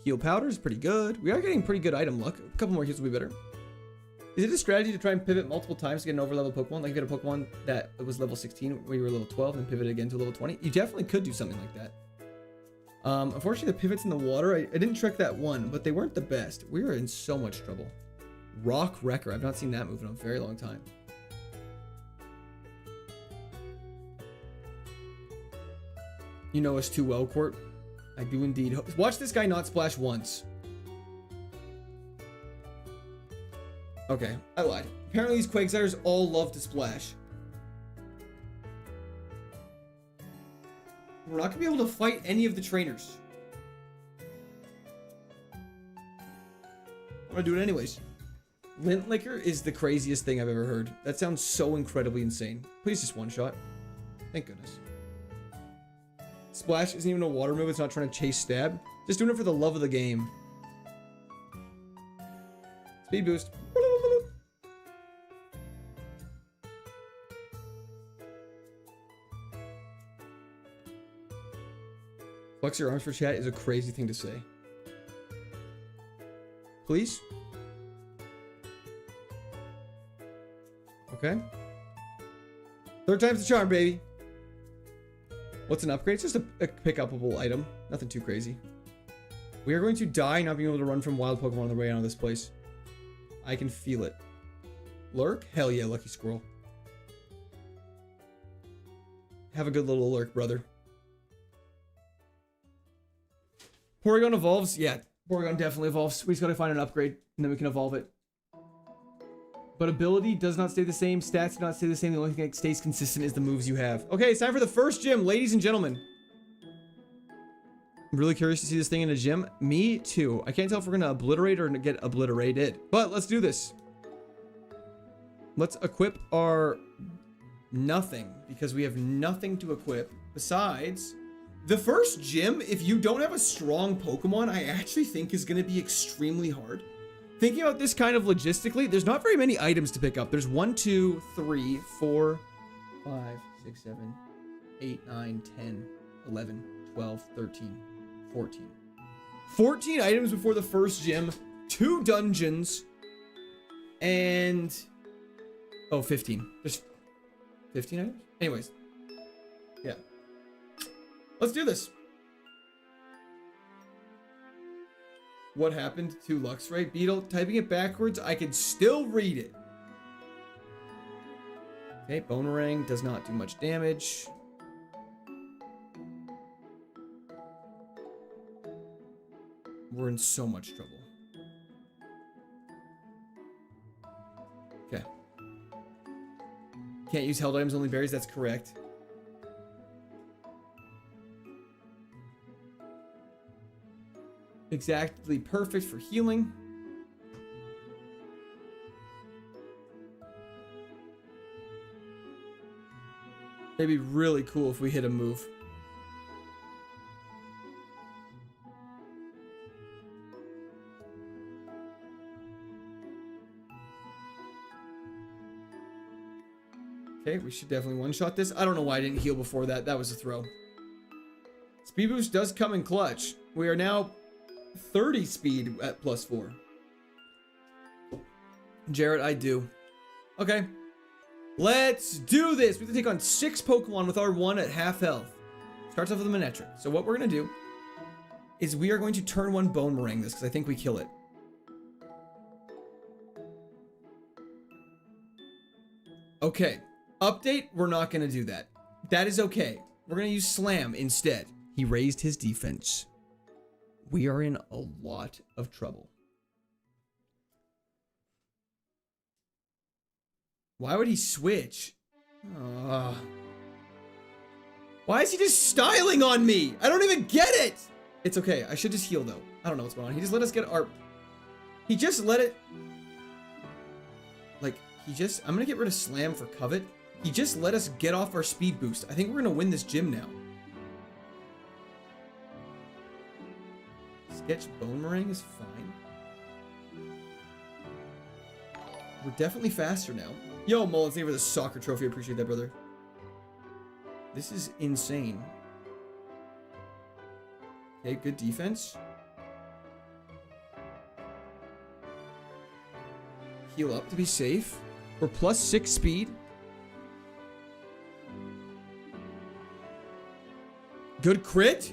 Heal powder is pretty good. We are getting pretty good item luck. A couple more heals will be better. Is it a strategy to try and pivot multiple times to get an over-level Pokemon? Like you get a Pokemon that was level 16 where you were level 12 and pivot again to level 20? You definitely could do something like that. Unfortunately, the pivots in the water, I didn't trick that one, but they weren't the best. We were in so much trouble. Rock Wrecker. I've not seen that move in a very long time. You know us too well, Court. I do indeed. Watch this guy not splash once. Okay, I lied. Apparently these Quagsires all love to splash. We're not going to be able to fight any of the trainers. I'm going to do it anyways. Lint Licker is the craziest thing I've ever heard. That sounds so incredibly insane. Please just one shot. Thank goodness. Splash isn't even a water move. It's not trying to chase stab. Just doing it for the love of the game. Speed boost. Flex your arms for chat is a crazy thing to say. Please? Okay. Third time's the charm, baby. What's an upgrade? It's just a pick-upable item. Nothing too crazy. We are going to die not being able to run from wild Pokemon on the way out of this place. I can feel it. Lurk? Hell yeah, Lucky Squirrel. Have a good little lurk, brother. Porygon evolves? Yeah, Porygon definitely evolves. We just gotta find an upgrade, and then we can evolve it. But ability does not stay the same. Stats do not stay the same. The only thing that stays consistent is the moves you have. Okay, it's time for the first gym, ladies and gentlemen. I'm really curious to see this thing in a gym. Me too. I can't tell if we're gonna obliterate or get obliterated. But let's do this. Let's equip our nothing, because we have nothing to equip besides the first gym. If you don't have a strong Pokemon, I actually think is going to be extremely hard. Thinking about this kind of logistically, there's not very many items to pick up. There's 1, 2, 3, 4, 5, 6, 7, 8, 9, 10, 11, 12, 13, 14. 14 items before the first gym, 2 dungeons, and... oh, 15. There's 15 items? Anyways. Yeah. Let's do this. What happened to Luxray Beetle? Typing it backwards, I can still read it. Okay, Boomerang does not do much damage. We're in so much trouble. Okay. Can't use held items, only berries. That's correct. Exactly perfect for healing. It'd be really cool if we hit a move. Okay, we should definitely one-shot this. I don't know why I didn't heal before that. That was a throw. Speed boost does come in clutch. We are now 30 speed at +4. Jarrett, I do. Okay. Let's do this. We have to take on 6 Pokemon with our 1 at half health. Starts off with a Manectric. So what we're going to do is we are going to turn 1 Boomerang this, because I think we kill it. Okay. Update, we're not going to do that. That is okay. We're going to use Slam instead. He raised his defense. We are in a lot of trouble. Why would he switch? Why is he just styling on me? I don't even get it. It's okay. I should just heal though. I don't know what's going on. He just let us get our... He just let it... Like, he just... I'm going to get rid of Slam for Covet. He just let us get off our speed boost. I think we're going to win this gym now. Sketch Boomerang is fine. We're definitely faster now. Yo, Mullen, thank you for the soccer trophy. I appreciate that, brother. This is insane. Okay, good defense. Heal up to be safe. We're +6 speed. Good crit.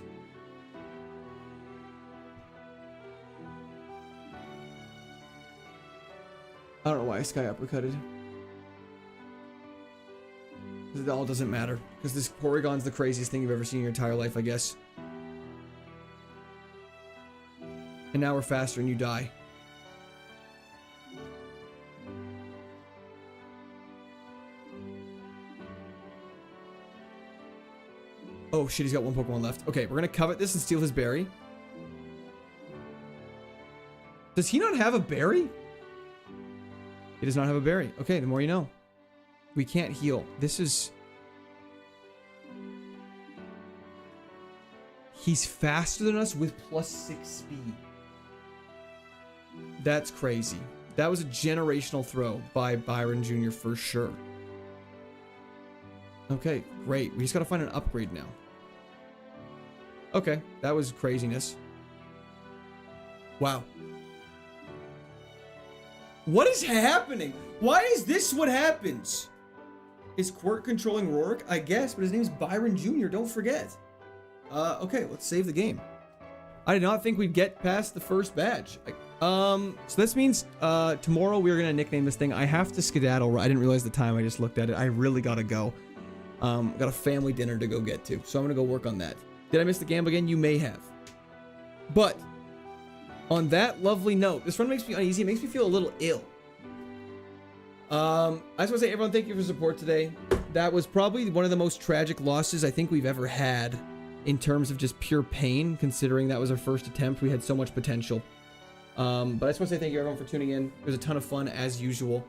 I don't know why Sky uppercutted. It all doesn't matter. Because this Porygon's the craziest thing you've ever seen in your entire life, I guess. And now we're faster and you die. Oh shit, he's got one Pokemon left. Okay, we're gonna covet this and steal his berry. Does he not have a berry? He does not have a berry. Okay, the more you know. We can't heal. This is... He's faster than us with +6 speed. That's crazy. That was a generational throw by Byron Jr. for sure. Okay, great. We just gotta find an upgrade now. Okay, that was craziness. Wow. What is happening? Why is this what happens? Is Quirk controlling Rourke? I guess, but his name's Byron Jr., don't forget. Okay, let's save the game. I did not think we'd get past the first badge. So this means tomorrow we're gonna nickname this thing. I have to skedaddle. I didn't realize the time. I just looked at it. I really gotta go. Got a family dinner to go get to, so I'm gonna go work on that. Did I miss the gamble again? You may have. But on that lovely note, this run makes me uneasy. It makes me feel a little ill. I just want to say, everyone, thank you for support today. That was probably one of the most tragic losses I think we've ever had in terms of just pure pain, considering that was our first attempt. We had so much potential. But I just want to say thank you, everyone, for tuning in. It was a ton of fun, as usual.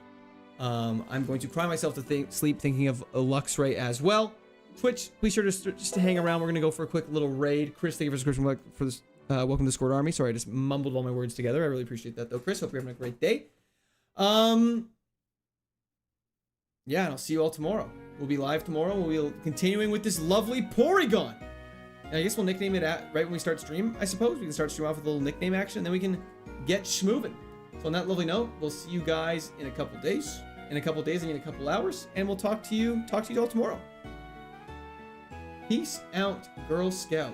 I'm going to cry myself to sleep thinking of Luxray as well. Twitch, please sure just to hang around. We're going to go for a quick little raid. Chris, thank you for subscribing for this. Welcome to the Discord Army. Sorry, I just mumbled all my words together. I really appreciate that, though, Chris. Hope you're having a great day. Yeah, and I'll see you all tomorrow. We'll be live tomorrow. We'll be continuing with this lovely Porygon. And I guess we'll nickname it right when we start stream, I suppose. We can start stream off with a little nickname action, and then we can get schmoving. So on that lovely note, we'll see you guys in a couple days. In a couple days, I mean a couple hours, and we'll talk to you all tomorrow. Peace out, Girl Scout.